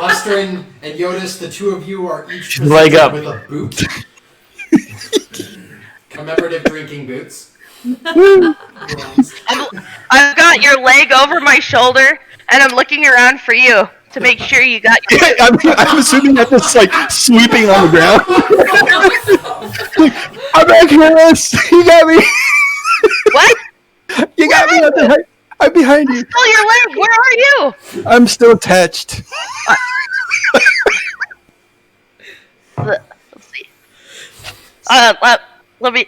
Lestrin and Jyotis, the 2 of you are each Leg presented up. with a boot. Commemorative drinking boots. I've got your leg over my shoulder, and I'm looking around for you to make sure you got your I'm assuming that it's like sweeping on the ground. I'm back here, Liz. You got me. What? You got me. I'm behind you. Stole your leg! Where are you? I'm still attached. Let's see.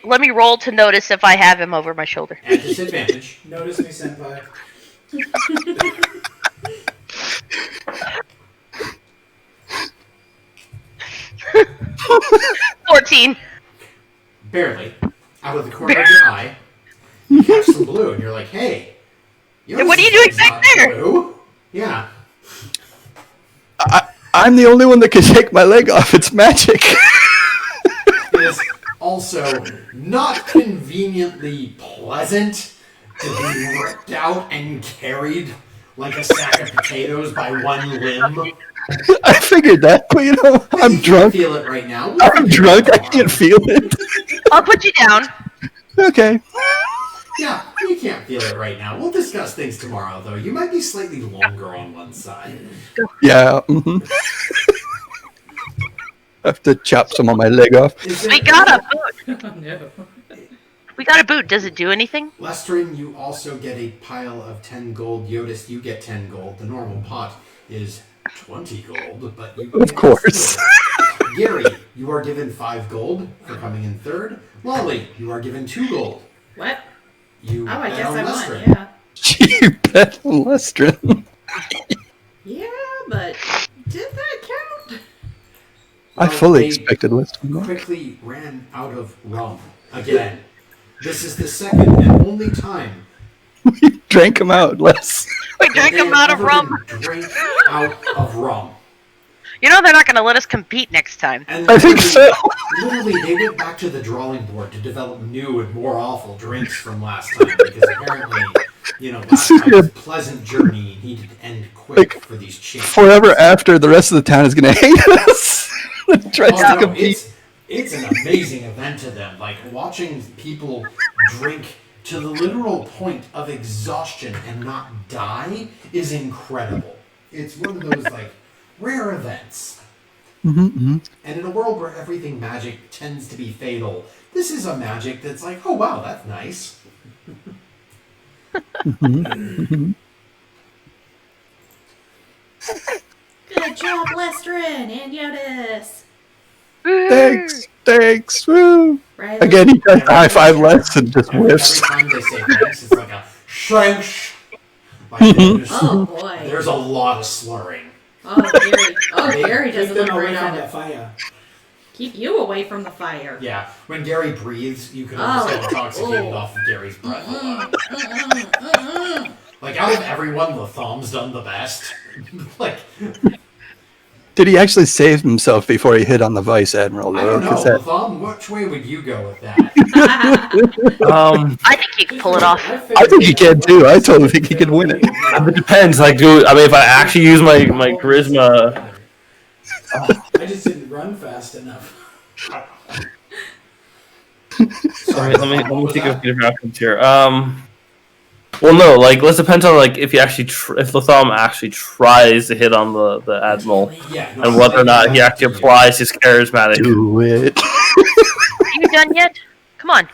Let me roll to notice if I have him over my shoulder. At disadvantage. Notice me, senpai. 14. Barely. Out of the corner of your eye, you catch some blue, and you're like, "Hey, What are you doing back there?" Blue. Yeah. I'm the only one that can take my leg off. It's magic. It is also not conveniently pleasant to be ripped out and carried like a sack of potatoes by one limb. I figured that, but I'm drunk. Feel it right now. I'm drunk. I can't feel it. I'll put you down. Okay. Yeah, you can't feel it right now. We'll discuss things tomorrow, though. You might be slightly longer on one side. Yeah. Mm-hmm. I have to chop some of my leg off. We got a boot. Oh, no. We got a boot. Does it do anything? Lestrin, you also get a pile of 10 gold. Jyotis, you get 10 gold. The normal pot is 20 gold, but you Of course. Gary, you are given 5 gold for coming in third. Lolly, you are given 2 gold. What? You Oh, I bet guess on I won, Lestrin. yeah. You bet on Lestrin. Yeah, but did that count? I Well, fully they expected Lestrin. quickly ran out of rum again. This is the second and only time We drank him out, Les. We drank they them have out of ever rum. been drank out of rum. You know they're not going to let us compete next time. And I think so. Literally, they went back to the drawing board to develop new and more awful drinks from last time because apparently, last time's pleasant journey needed to end quick Like, for these chicks. Forever after, the rest of the town is going to hate us. Tries to compete. It's an amazing event to them. Like, watching people drink to the literal point of exhaustion and not die is incredible. It's one of those, rare events. Mm-hmm. And in a world where everything magic tends to be fatal, this is a magic that's like, oh wow, that's nice. Good job, Lestrin and Jyotis. Thanks. Woo. Riley. Again, he tries to high five Les and just Every whiffs. time they say thanks, it's like a shrench. Oh boy. There's a lot of slurring. Oh, Gary. Oh, Gary Keep doesn't them look away right from on the it. fire. Keep you away from the fire. Yeah, when Gary breathes, you can almost get intoxicated off of Gary's breath alone. Like, out of everyone, Latham's done the best. Did he actually save himself before he hit on the Vice Admiral, I though? don't know, 'Cause that- Latham, which way would you go with that? I think he can pull it off. I think he can, too. I totally think he could win it. It depends. If I actually use my charisma, I just didn't run fast enough. Sorry, let me Latham, what was think of that? different options here. Well, no, let's depends on if he actually if Latham actually tries to hit on the admiral, Yeah, no, and whether or not he that's actually up to you. applies his charismatic. Do it. Are you done yet? Come on.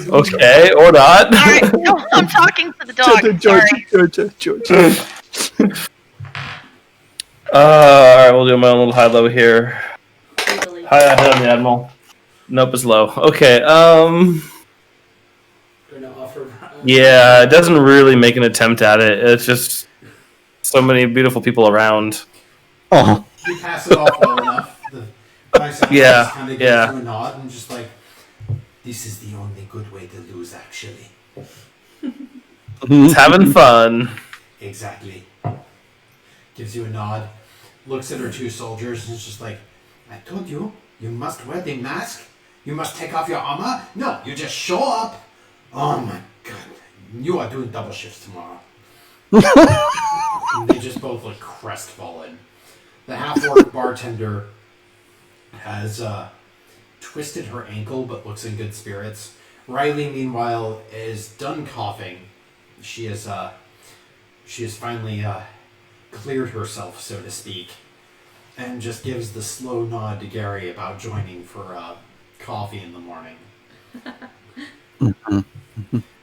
Okay, or not. All right. No, I'm talking to the dog. Sorry. Georgia. All right, we'll do my own little high low here. Totally. High hit on the admiral. Nope, it's low. Okay. Gonna offer. Yeah, it doesn't really make an attempt at it. It's just so many beautiful people around. Oh, You pass it off well enough. The vice Yeah, kind of gives yeah. you a nod and just like, this is the only good way to lose, actually. It's having fun. Exactly. Gives you a nod, looks at her 2 soldiers, and is just like, I told you, you must wear the mask. You must take off your armor. No, you just show up. Oh my god. You are doing double shifts tomorrow. And they just both look crestfallen. The half-orc bartender has twisted her ankle but looks in good spirits. Riley, meanwhile, is done coughing. She has finally cleared herself, so to speak, and just gives the slow nod to Gary about joining for coffee in the morning.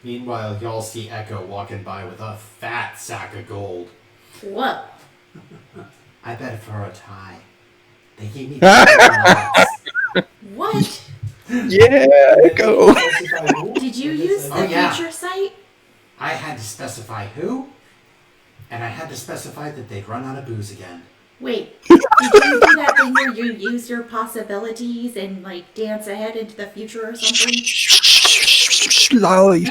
Meanwhile, y'all see Echo walking by with a fat sack of gold. What? I bet it for a tie. They gave me $50. What? yeah, go. Did you use the Oh, yeah. feature site? I had to specify who, and I had to specify that they'd run out of booze again. Wait, did you do that thing where you use your possibilities and like dance ahead into the future or something? Lolly.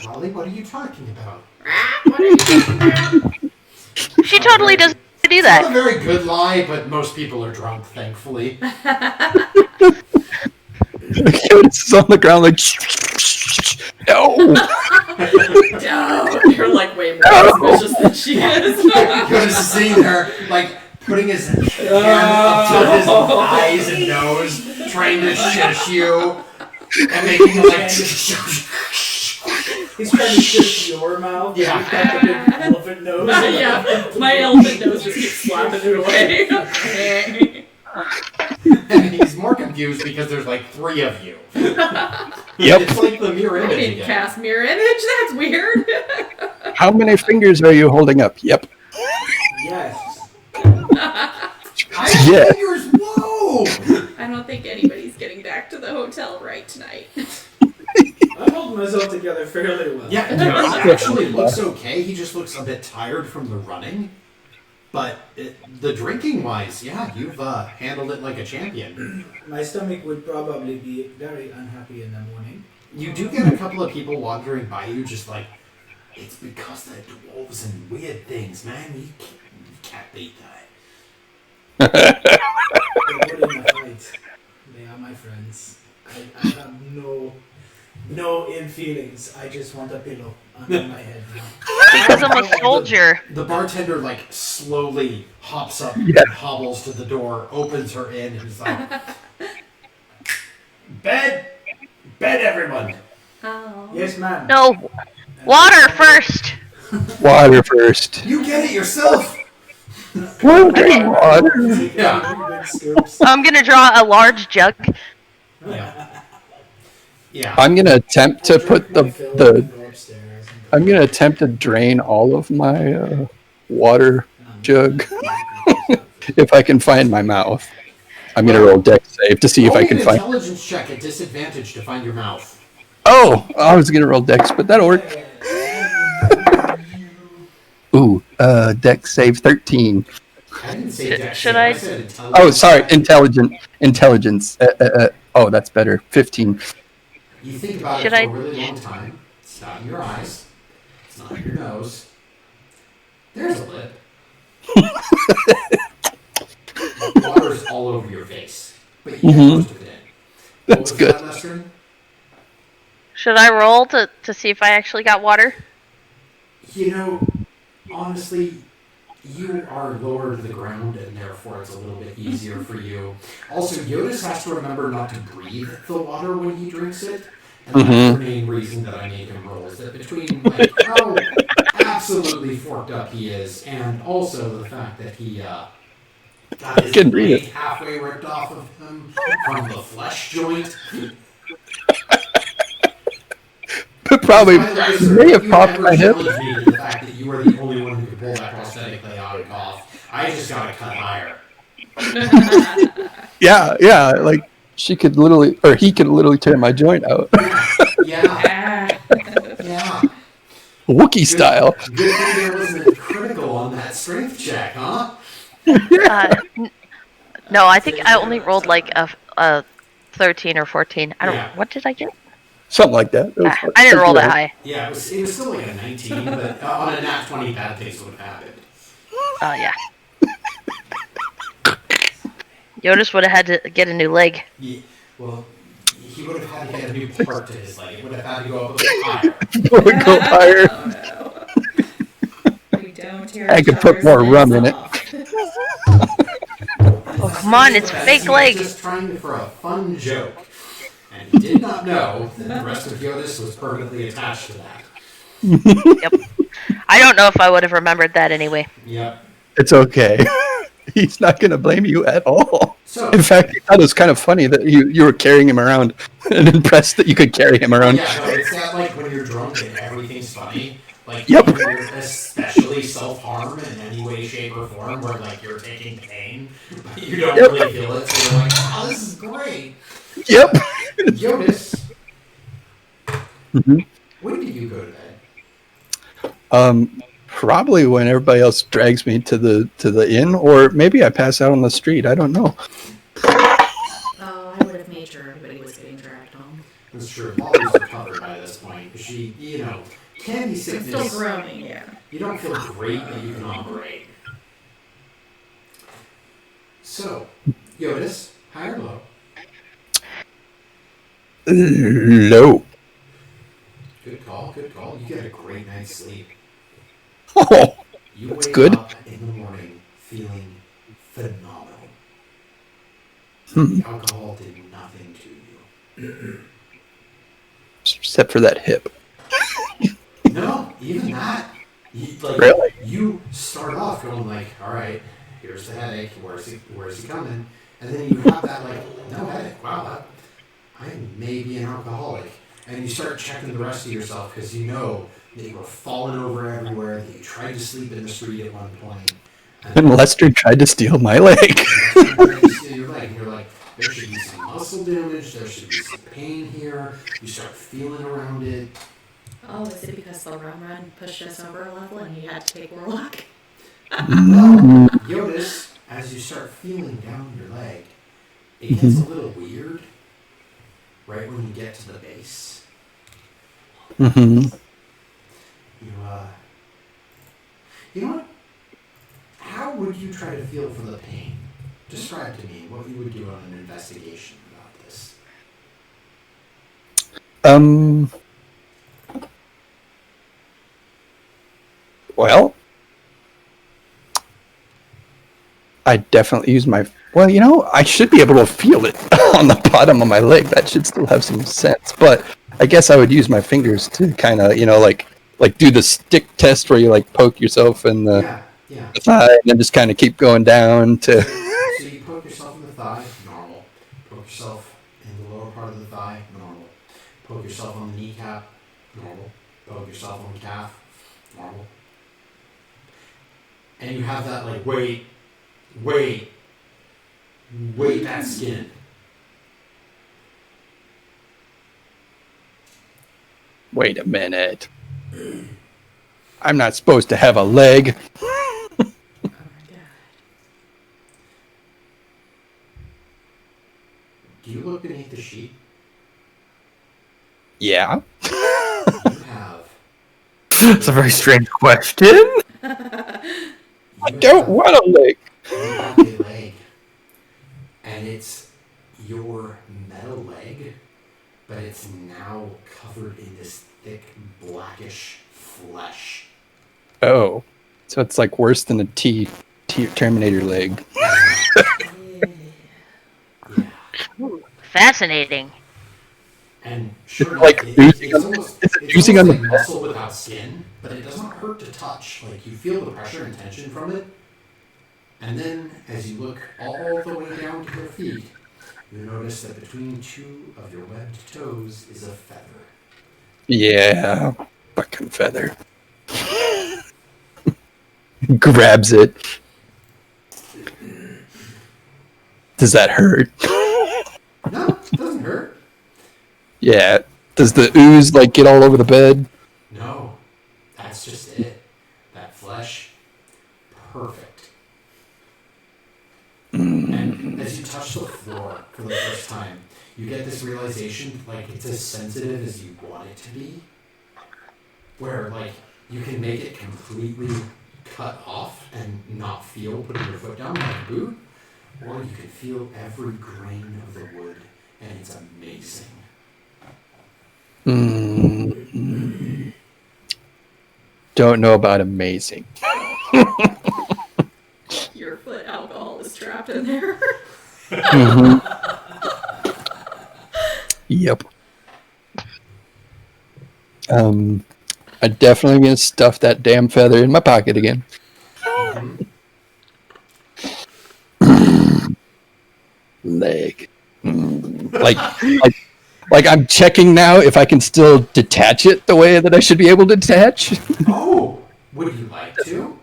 Lolly, what are you talking about? What are you talking about? She totally doesn't do It's not a that. very good lie, but most people are drunk, thankfully. Jyotis is on the ground like, no. No, you're like way more suspicious than she is. Jyotis is sitting there, like, putting his hand up to his eyes and nose, trying to shush you, and making it like... He's trying to shush your mouth. Yeah. You've got the big elephant nose. Yeah, my elephant nose just keeps slapping it away. And he's more confused because there's like 3 of you. Yep. It's like the mirror I image didn't again. cast mirror image. That's weird. How many fingers are you holding up? Yep. Yes. Yeah. Fingers, whoa! I don't think anybody's getting back to the hotel right tonight. I'm holding myself together fairly well. Yeah, he actually looks okay. He just looks a bit tired from the running. But the drinking-wise, yeah, you've handled it like a champion. My stomach would probably be very unhappy in the morning. You do get a couple of people wandering by you just like, it's because they're dwarves and weird things, man. You can't beat that. They would in a fight. They are my friends. I have no ill feelings. I just want a pillow under my head now. Because I'm a soldier. The bartender, like, slowly hops up Yeah. and hobbles to the door, opens her in, and is like, Bed, everyone! Oh. Yes, ma'am. No, water first. Water first. You get it yourself! We'll drink water. Yeah. Big scoops. I'm gonna draw a large jug. Yeah. Yeah. I'm gonna attempt to put My fill the and go upstairs and- I'm gonna attempt to drain all of my water jug if I can find my mouth. I'm gonna roll dex save to see if I Roll can an find. intelligence check at disadvantage to find your mouth. Oh, I was gonna roll dex, but that'll work. Ooh, dex save 13. I didn't say dex Should save, I- said intelligence. Oh, sorry, intelligence. Oh, that's better. 15. You think about Should it for I- a really long time. It's not in your eyes. It's not in your nose. There's a lip. Water's all over your face. But you get most of it in. That's What was good. that, Lester? Should I roll to see if I actually got water? You know, honestly, you are lower to the ground, and therefore it's a little bit easier for you. Also, Jyotis has to remember not to breathe the water when he drinks it. And that's the main reason that I made him roll, is that between like how absolutely forked up he is, and also the fact that he got his can breathe leg halfway ripped off of him from the flesh joint. But probably Artificer, may have you popped never my hip. challenged me to the fact that you were the only one who could pull that prosthetic leg out and off. I just got to cut higher. Yeah, like she could literally, or he could literally tear my joint out. Yeah, yeah. Wookiee style. Good thing there wasn't a critical on that strength check, huh? No, I think I only rolled like a 13 or 14. I don't. Yeah. What did I get? Something like that. It was fun. I didn't roll that high. Yeah, it was still like a 19, but on a nat 20, bad things would have happened. Oh yeah. Jyotis would have had to get a new leg. Yeah, well, he would have had to get a new part to his leg. It would have had to go up a bit higher. Would go higher. We don't tear I could each put other's more rum legs in it. off. Oh come on, it's fake He leg. was just trying for a fun joke. And he did not know that the rest of Jyotis was permanently attached to that. Yep. I don't know if I would have remembered that anyway. Yep. It's okay. He's not going to blame you at all. So, In fact, he thought it was kind of funny that you were carrying him around and impressed that you could carry him around. yeah, no, it's not like when you're drunk and everything's funny. Like, Yep. when you're especially self-harm in any way, shape, or form, where, like, you're taking pain, but you don't Yep. really feel it, so you're like, oh, this is great. Yep. Jyotis, Mhm. when did you go to bed? probably when everybody else drags me to the inn, or maybe I pass out on the street. I don't know. Oh, I would have made sure everybody was getting dragged home. That's true. Molly's recovered by this point. She, candy sickness. Still groaning, yeah. You don't feel great, but you can operate. So, Jyotis, high or low? Low. Good call, good call. You get a great night's sleep. Oh, You that's wake good. up in the morning feeling phenomenal. The alcohol did nothing to you. Except for that hip. No, even that. Really? You start off going like, all right, here's the headache. Where's he coming? And then you have that no headache. Wow, I may be an alcoholic. And you start checking the rest of yourself because you know that you were falling over everywhere, that you tried to sleep in the street at one point. And Lester tried to steal my leg. You're like, there should be some muscle damage, there should be some pain here. You start feeling around it. Oh, is it because the run pushed us over a level and you had to take Warlock? Well, Jyotis, as you start feeling down your leg, it gets a little weird right when you get to the base. Mm-hmm. You know what? How would you try to feel for the pain? Describe to me what you would do on an investigation about this. Well, I definitely use my... Well, I should be able to feel it on the bottom of my leg. That should still have some sense. But I guess I would use my fingers to kind of, like do the stick test where you poke yourself in the thigh and then just kind of keep going down to... So you poke yourself in the thigh, normal. Poke yourself in the lower part of the thigh, normal. Poke yourself on the kneecap, normal. Poke yourself on the calf, normal. And you have that wait that skin. Wait a minute. I'm not supposed to have a leg. Oh my god. Do you look beneath the sheet? Yeah. You have... It's a very strange question. I don't want a leg. You have a leg. And it's your metal leg, but it's now covered in this thick blackish flesh. Oh. So it's worse than a Terminator leg. Yeah. Ooh, fascinating. And sure, it's oozing on the muscle without skin, but it doesn't hurt to touch. You feel the pressure and tension from it. And then, as you look all the way down to your feet, you notice that between two of your webbed toes is a feather. Yeah, fucking feather. Grabs it. Does that hurt? No, it doesn't hurt. Yeah. Does the ooze get all over the bed? No, that's just it. That flesh, perfect. And as you touch the floor for the first time, you get this realization it's as sensitive as you want it to be. Where you can make it completely cut off and not feel putting your foot down like a boot, or you can feel every grain of the wood, and it's amazing. Don't know about amazing. Your foot alcohol is trapped in there. Mm-hmm. Yep. I'm definitely gonna stuff that damn feather in my pocket again. Leg. Like I'm checking now if I can still detach it the way that I should be able to detach. Oh, would you like to?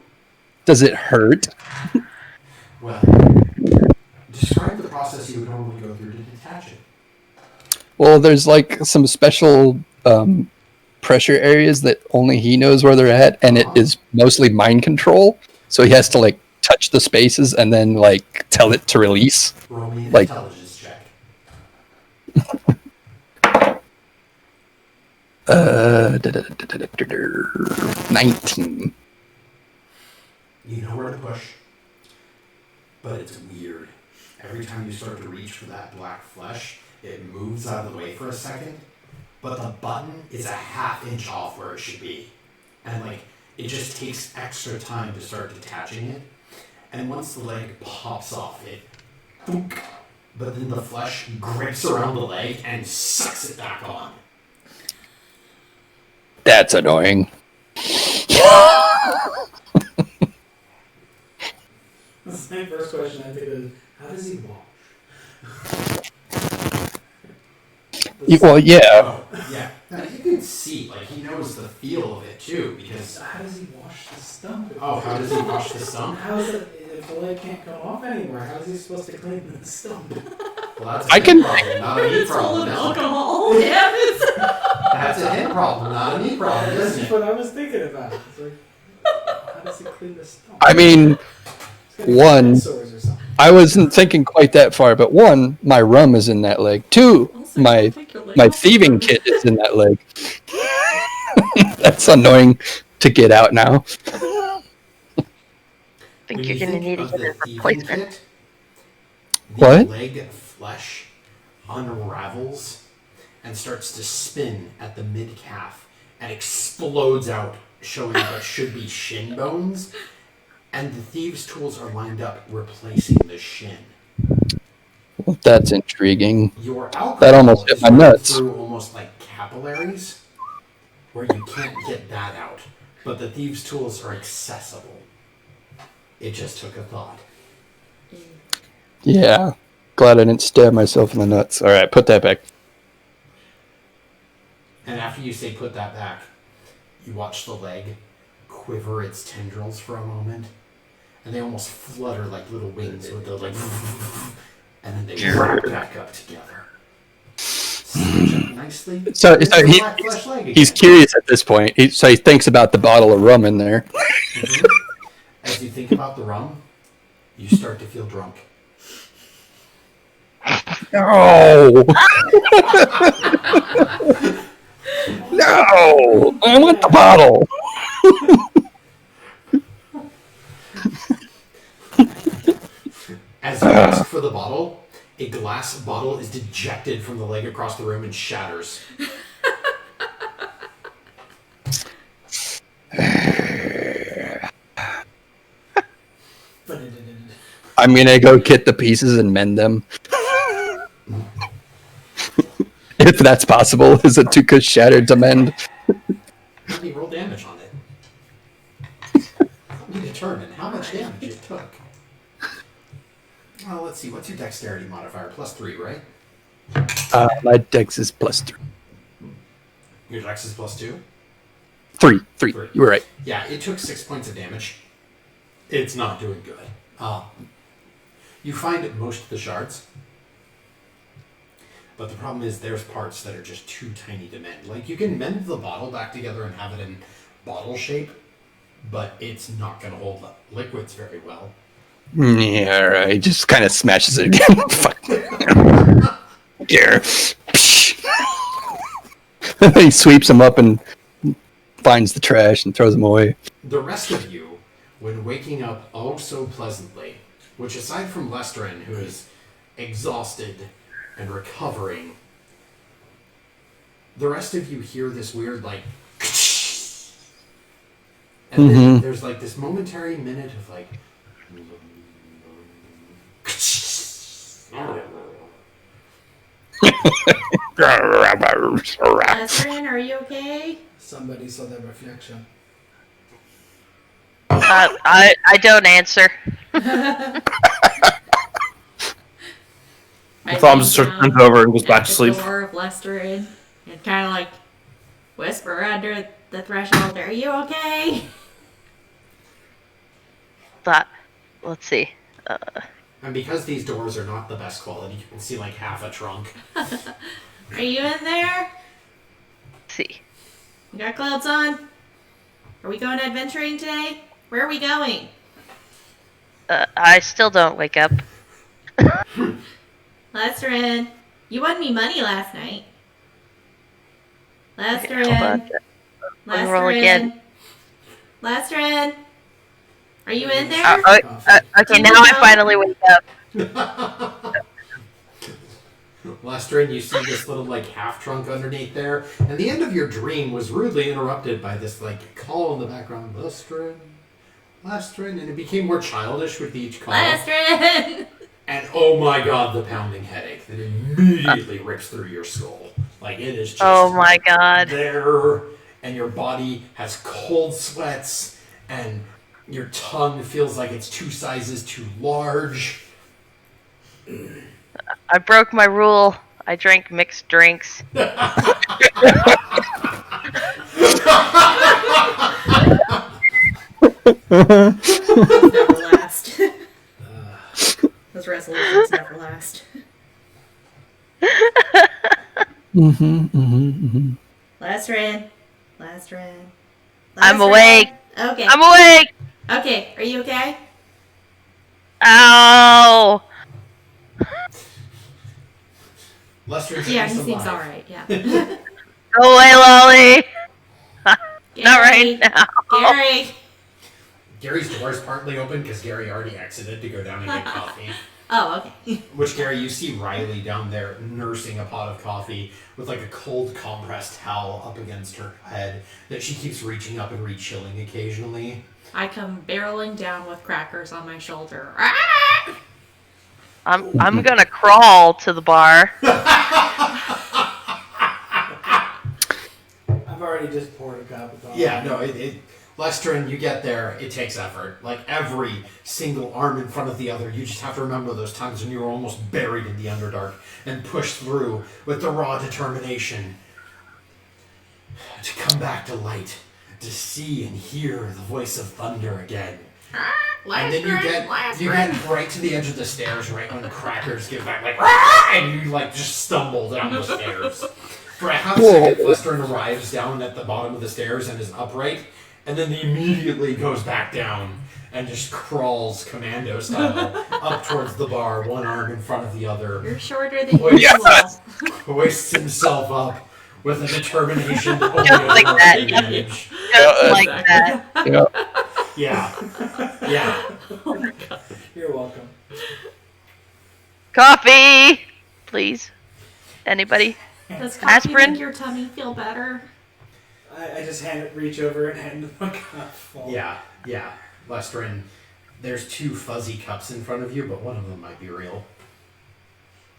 Does it hurt? Well, describe the process you would normally go through to detach it. Well, there's some special pressure areas that only he knows where they're at, and it is mostly mind control. So he has to like touch the spaces and then like tell it to release. Roll me an Like- intelligence check. 19. You know where to push, but it's weird. Every time you start to reach for that black flesh, it moves out of the way for a second, but the button is a half-inch off where it should be. And like, it just takes extra time to start detaching it. And once the leg pops off, it boop, but then the flesh grips around the leg and sucks it back on. That's annoying. That's my first question. I think is, how does he wash? Well, yeah. Oh, yeah. Now, you can see, like, he knows the feel of it too, because. So how does he wash the stump? Oh, how does he wash the stump? How is it if the leg can't come off anymore? How is he supposed to clean the stump? Well, that's I a can- him problem, not a me It's full problem. of isn't it? alcohol. Yes. That's a him problem, not a me problem, isn't That's it? what I was thinking about. It's like, how does he clean the stump? I mean, It's gonna be one- sores or something. I wasn't thinking quite that far, but one, my rum is in that leg. Two, Also, my take your leg my off. thieving kit is in that leg. That's annoying to get out now. I think When you're you gonna need of to get the a thieving replacement. kit, the What? leg flesh unravels and starts to spin at the mid-calf and explodes out, showing what should be shin bones, and the thieves' tools are lined up, replacing the shin. That's intriguing. Your alcohol That almost hit is my running nuts. through almost like capillaries, where you can't get that out, but the thieves' tools are accessible. It just took a thought. Yeah. Glad I didn't stab myself in the nuts. All right, put that back. And after you say put that back, you watch the leg quiver its tendrils for a moment, and they almost flutter like little wings with the like, and then they wrap back up together. Stitch up nicely. So It's a he- black flesh leg He's again. curious at this point. So he thinks about the bottle of rum in there. Mhm. As you think about the rum, you start to feel drunk. No! No! I want the bottle! As you ask for the bottle, a glass bottle is ejected from the leg across the room and shatters. I'm gonna go get the pieces and mend them. If that's possible. Is it too good shattered to mend? Let me roll damage on it. Let me determine how much damage it took. Well, let's see. What's your dexterity modifier? +3, right? My dex is +3. Your dex is +2? 3. Three. You were right. Yeah, it took 6 points of damage. It's not doing good. You find most of the shards. But the problem is there's parts that are just too tiny to mend. Like, you can mend the bottle back together and have it in bottle shape, but it's not going to hold the liquids very well. Yeah, right. Just kind of smashes it again. Fuck. Here. He sweeps them up and finds the trash and throws them away. The rest of you, when waking up oh so pleasantly, which aside from Lestrin, who is exhausted and recovering, the rest of you hear this weird, like, and then there's like this momentary minute of like, Lestrin, are you okay? Somebody saw their reflection. I don't answer. Thom just sort of turns over and goes back to sleep. The door of Lestrin and kind of like whisper under the threshold, "Are you okay?" Let's see. and because these doors are not the best quality, you can see like half a trunk. Are you in there? Let's see. You got clothes on? Are we going adventuring today? Where are we going? I still don't wake up. Lesterin, you won me money last night. Okay, hold on. Lesterin. Let me roll again. Lesterin. Are you in there? Okay, now I finally wake up. Lestrin, you see this little like half trunk underneath there, and the end of your dream was rudely interrupted by this like call in the background, Lestrin, and it became more childish with each call. Lesterin. And oh my god, the pounding headache that immediately rips through your skull. Like it is just Oh my god. there, and your body has cold sweats, and your tongue feels like it's 2 sizes too large. I broke my rule. I drank mixed drinks. Never last. Those resolutions never last. Lesterin. I'm awake. Okay. I'm awake. Okay, are you okay? Ow. Lestrin Yeah, he seems seems alive. alright, yeah. Go away, Lolly. Not right now. Gary! Gary's door is partly open because Gary already exited to go down and get coffee. Oh, okay. Which, Gary, you see Riley down there nursing a pot of coffee with like a cold compressed towel up against her head that she keeps reaching up and re-chilling occasionally. I come barreling down with crackers on my shoulder. I'm gonna crawl to the bar. I've already just poured a cup of coffee. Yeah, no, Lestrin, you get there, it takes effort. Like every single arm in front of the other, you just have to remember those times when you were almost buried in the Underdark and push through with the raw determination to come back to light, to see and hear the voice of thunder again. And then you get right to the edge of the stairs right when the crackers give back, like, and you like just stumble down the stairs. For a half second, Lestrin arrives down at the bottom of the stairs and is upright, and then he immediately goes back down and just crawls commando style up towards the bar, one arm in front of the other. You're shorter than usual. Hoists himself up with a determination to only Just like that. advantage. Just like that. Yeah. Yeah. Oh my god. You're welcome. Coffee, please. Anybody? Does coffee Aspirin? make your tummy feel better? I just reach over and hand him a cup full. Yeah. Lestrin, there's 2 fuzzy cups in front of you, but one of them might be real.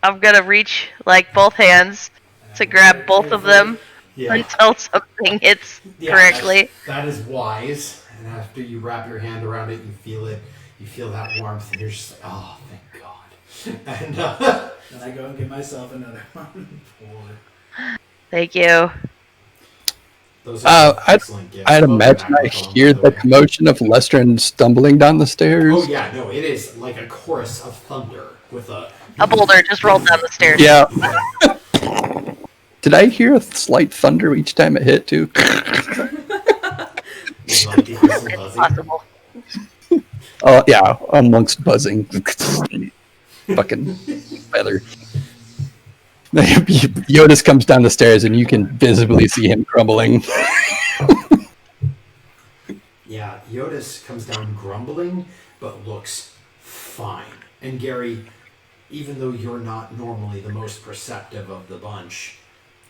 I'm gonna reach like both hands to grab both of them until something hits correctly. That is wise. And after you wrap your hand around it, you feel it. You feel that warmth, and you're just like, oh, thank God. And then I go and give myself another one. Thank you. Those are excellent gifts. I'd imagine I hear the commotion of Lestrin stumbling down the stairs. Oh yeah, no, it is like a chorus of thunder with a boulder just rolled down the stairs. Yeah. Did I hear a slight thunder each time it hit too? It's possible. Oh yeah, amongst buzzing. Fucking feather. Jyotis comes down the stairs and you can visibly see him crumbling. Yeah, Jyotis comes down grumbling, but looks fine. And Gary, even though you're not normally the most perceptive of the bunch,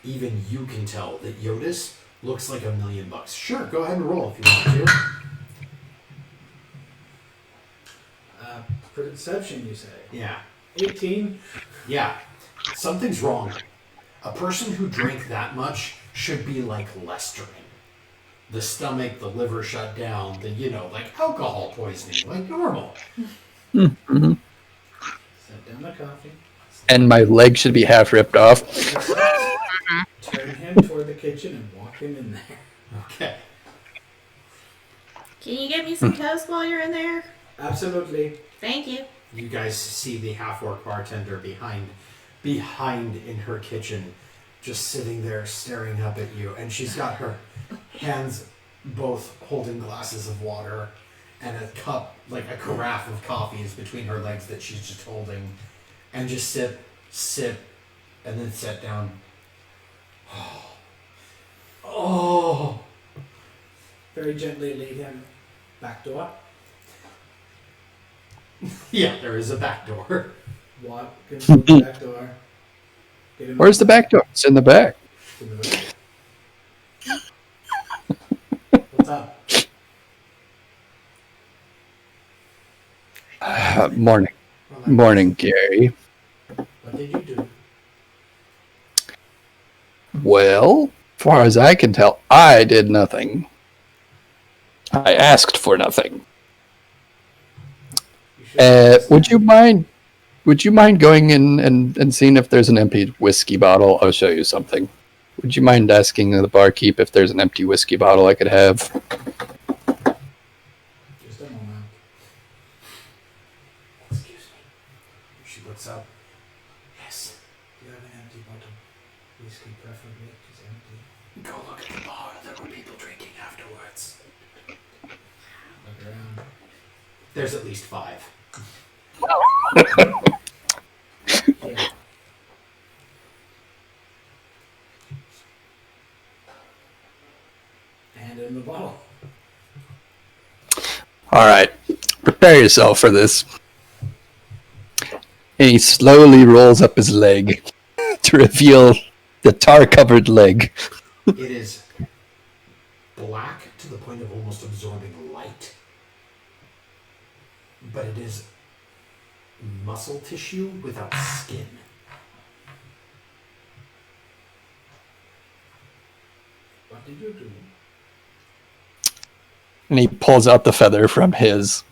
even you can tell that Jyotis looks like $1,000,000. Sure, go ahead and roll if you want to. Perception, you say? Yeah. 18? Yeah. Something's wrong. A person who drank that much should be like Lestrin. The stomach, the liver shut down, like alcohol poisoning, like normal. Mm-hmm. Set down the coffee. And my leg should be half ripped off. Turn him toward the kitchen and walk him in there. Okay. Can you get me some toast while you're in there? Absolutely. Thank you. You guys see the half-orc bartender behind in her kitchen, just sitting there staring up at you, and she's got her hands both holding glasses of water, and a cup, like a carafe of coffee is between her legs that she's just holding, and just sip, and then sit down. Oh. Very gently lead him back door. Yeah, there is a back door. Walk him through the back door. Where's the back door? It's in the back. In the back. What's up? Morning. Morning, Gary. What did you do? Well, as far as I can tell, I did nothing. I asked for nothing. Would you mind going in and seeing if there's an empty whiskey bottle? I'll show you something. Would you mind asking the barkeep if there's an empty whiskey bottle I could have? Just a moment. Excuse me. She looks up. Yes. Do you have an empty bottle? Whiskey preferably, just empty. Go look at the bar. There were people drinking afterwards. Look around. There's at least 5. Yeah. Hand him the bottle. All right, prepare yourself for this. And he slowly rolls up his leg to reveal the tar-covered leg. It is black to the point of almost absorbing light. But it is muscle tissue without skin. What did you do? And he pulls out the feather from his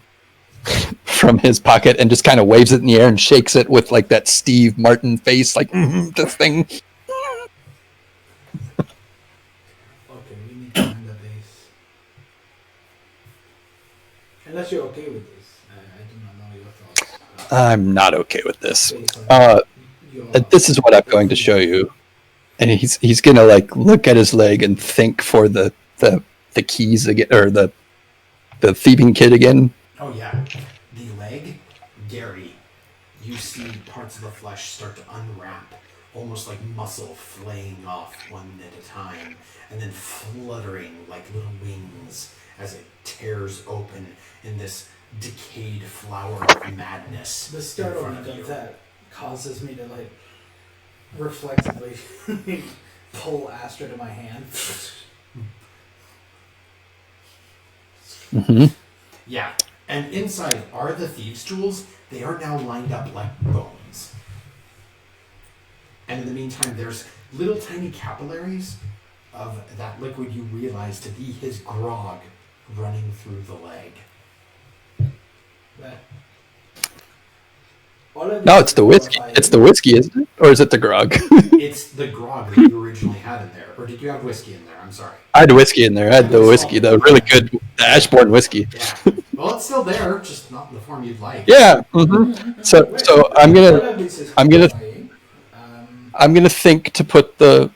pocket and just kind of waves it in the air and shakes it with like that Steve Martin face, like this thing. Okay, we need to find the base. Unless you're okay with this. I do not know your thoughts. I'm not okay with this. Based on your This is what I'm going to show you. And he's gonna like look at his leg and think for the keys again, or the thieving kid again. Oh yeah. The leg, Gary, you see parts of the flesh start to unwrap, almost like muscle flaying off one at a time, and then fluttering like little wings as it tears open in this decayed flower of madness. the in startlement front of of you. that causes me to like reflexively pull Astra to my hand. Mm-hmm. Yeah, and inside are the thieves' tools. They are now lined up like bones. And in the meantime, there's little tiny capillaries of that liquid you realize to be his grog running through the leg. But all of No, this it's the whiskey. horrifying- It's the whiskey, isn't it? Or is it the grog? It's the grog that you originally had in there. Or did you have whiskey in there? I'm sorry. I had whiskey in there. I had the whiskey, the really good Ashbourne whiskey. Yeah. Well, it's still there, just not in the form you'd like. Yeah. Mm-hmm. So I'm all gonna of this is I'm gonna- horrifying. think to put the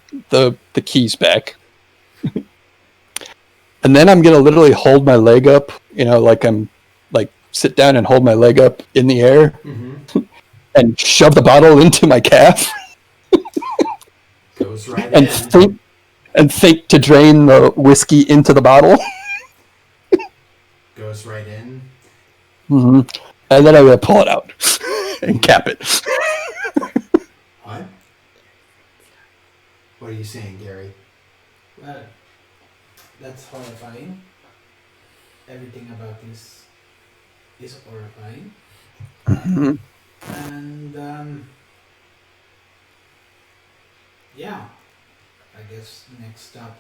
keys back. And then I'm gonna literally hold my leg up, like I'm like sit down and hold my leg up in the air Mm-hmm. and shove the bottle into my calf Goes right and in. think to drain the whiskey into the bottle. Goes right in. Mm-hmm. And then I'm gonna pull it out and cap it. What? What are you saying, Gary? Well, that's horrifying. Everything about this is horrifying. Mhm. And yeah, I guess next up,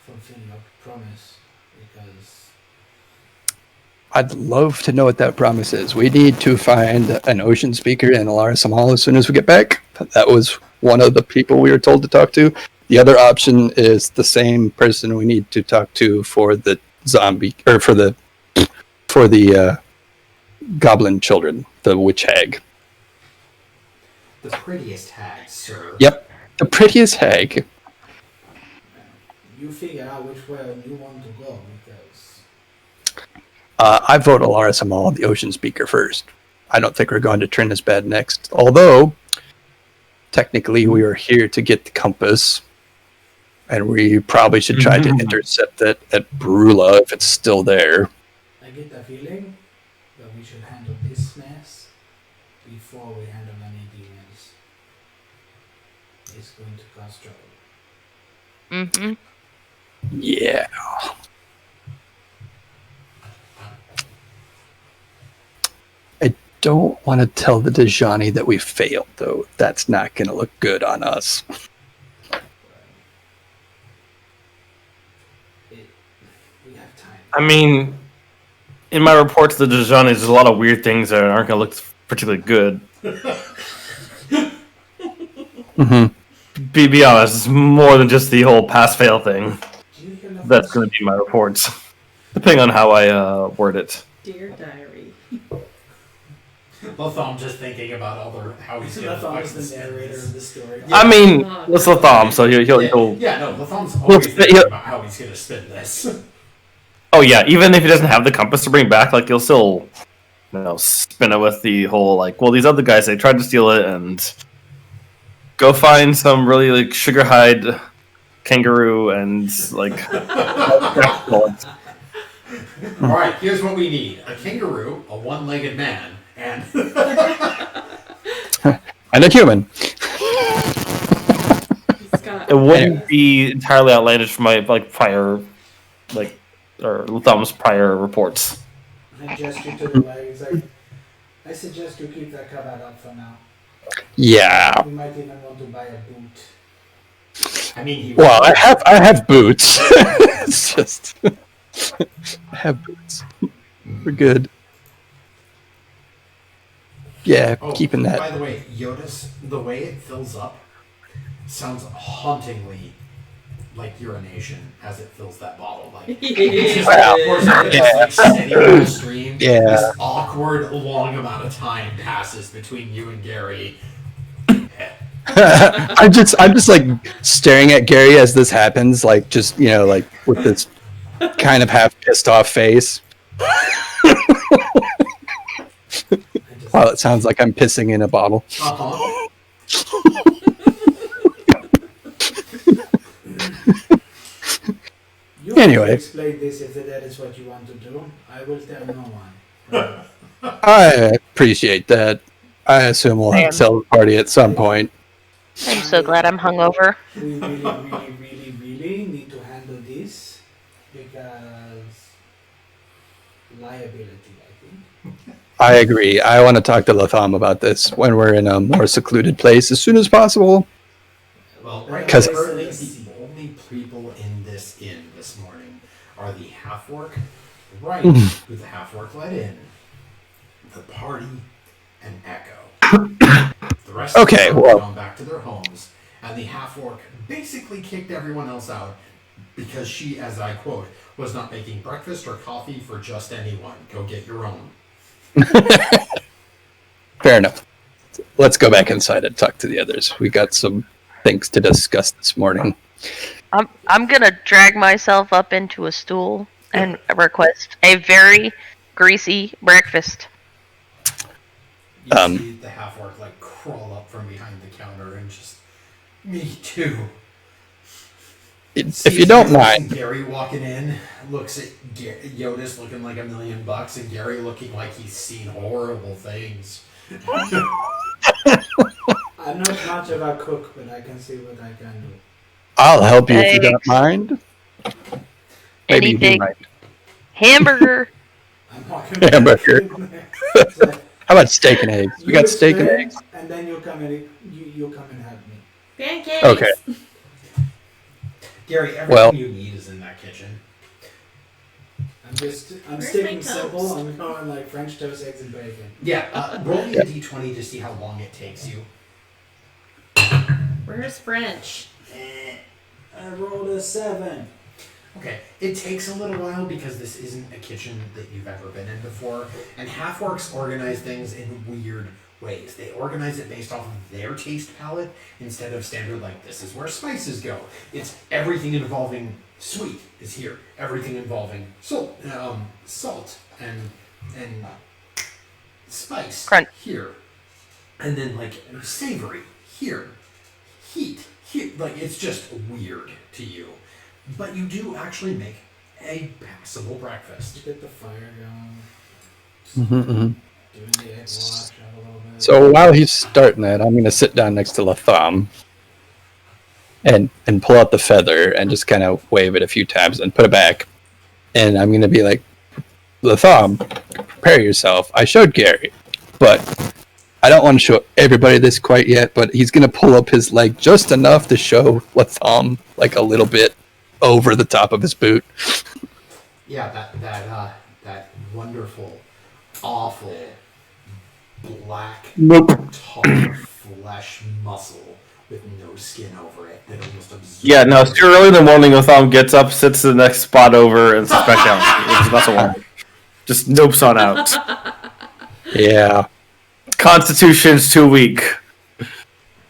fulfill your promise, because I'd love to know what that promise is. We need to find an ocean speaker in Alarisam Hall as soon as we get back. That was one of the people we were told to talk to. The other option is the same person we need to talk to for the zombie, or for the goblin children, the witch hag. The prettiest hag, sir. Yep, the prettiest hag. you figure out which way you want to go, because I vote Alaris Amal, the Ocean Speaker, first. I don't think we're going to Trinisbad next. Although, technically, we are here to get the compass. And we probably should try to intercept it at Brula if it's still there. I get the feeling that we should handle this mess before we handle any demons. It's going to cause trouble. Mm-hmm. Yeah. I don't want to tell the Dejani that we failed, though. That's not going to look good on us. We have time. I mean, in my report to the Dejani, there's a lot of weird things that aren't going to look particularly good. Mm-hmm. Be honest, it's more than just the whole pass-fail thing. That's going to be my reports, depending on how I word it. Dear diary. Latham just thinking about how he's going to Latham is the narrator of the story. Yeah. I mean, it's Latham, so he'll Latham's always thinking about how he's going to spin this. Oh yeah, even if he doesn't have the compass to bring back, like he'll still, spin it with the whole well, these other guys, they tried to steal it, and go find some really sugar hide kangaroo and All right, here's what we need: a kangaroo, a one-legged man, and and a human. It wouldn't be entirely outlandish from my prior, or Latham's prior reports. I gesture to the legs. I suggest you keep that cupboard up for now. Yeah. You might even want to buy a boot. I mean, I have boots. It's just I have boots. We're good. Yeah, keeping that. By the way, Jyotis, the way it fills up sounds hauntingly like urination as it fills that bottle. This awkward long amount of time passes between you and Gary. I'm just staring at Gary as this happens, with this kind of half pissed off face. Wow, it sounds like I'm pissing in a bottle. Uh-huh. You Anyway. can explain this if that is what you want to do. I will tell no one. I appreciate that. I assume we'll have to tell the party at some point. I'm so glad I'm hungover. We really need to handle this because liability, I think. I agree. I want to talk to Latham about this when we're in a more secluded place as soon as possible. Well, right, 'Cause- currently the only people in this inn this morning are the half-orc, right, who the half-orc let in, the party, and Echo. The rest of them have gone back to their homes, and the half-orc basically kicked everyone else out because she, as I quote, was not making breakfast or coffee for just anyone. Go get your own. Fair enough. Let's go back inside and talk to the others. We got some things to discuss this morning. I'm gonna drag myself up into a stool and request a very greasy breakfast. You see the half-orc crawl up from behind the counter and just, me too. If you don't mind. Gary walking in, looks at Jyotis looking like $1 million, and Gary looking like he's seen horrible things. I'm not much of a cook, but I can see what I can do. I'll help you if you don't mind. Maybe you do Anything. mind. Hamburger. Hamburger. How about steak and eggs? We got steak and eggs. And then you come and help me. Pancakes. Okay. Gary, everything you need is in that kitchen. I'm Where's sticking my simple. toast? I'm going French toast, eggs, and bacon. Yeah, roll me a d20 to see how long it takes you. Where's French? I rolled a 7. Okay, it takes a little while because this isn't a kitchen that you've ever been in before, and half-orcs organize things in weird ways. They organize it based off of their taste palette instead of standard, this is where spices go. It's everything involving Sweet is here. Everything involving salt and spice Crunch. here. And then like savory here. Heat here. Like it's just weird to you. But you do actually make a passable breakfast. Get the fire going. Doing the egg wash a little bit. So while he's starting that, I'm going to sit down next to Latham and pull out the feather and just kind of wave it a few times and put it back. And I'm going to be like, Latham, prepare yourself. I showed Gary, but I don't want to show everybody this quite yet, but he's going to pull up his leg just enough to show Latham like a little bit over the top of his boot. Yeah, that wonderful, awful, black, taut flesh muscle with no skin over it that almost absorbs. Yeah, no, it's too early in the morning. Latham gets up, sits the next spot over, and sits back down. It's muscle one. Just nopes on out. Yeah. Constitution's too weak.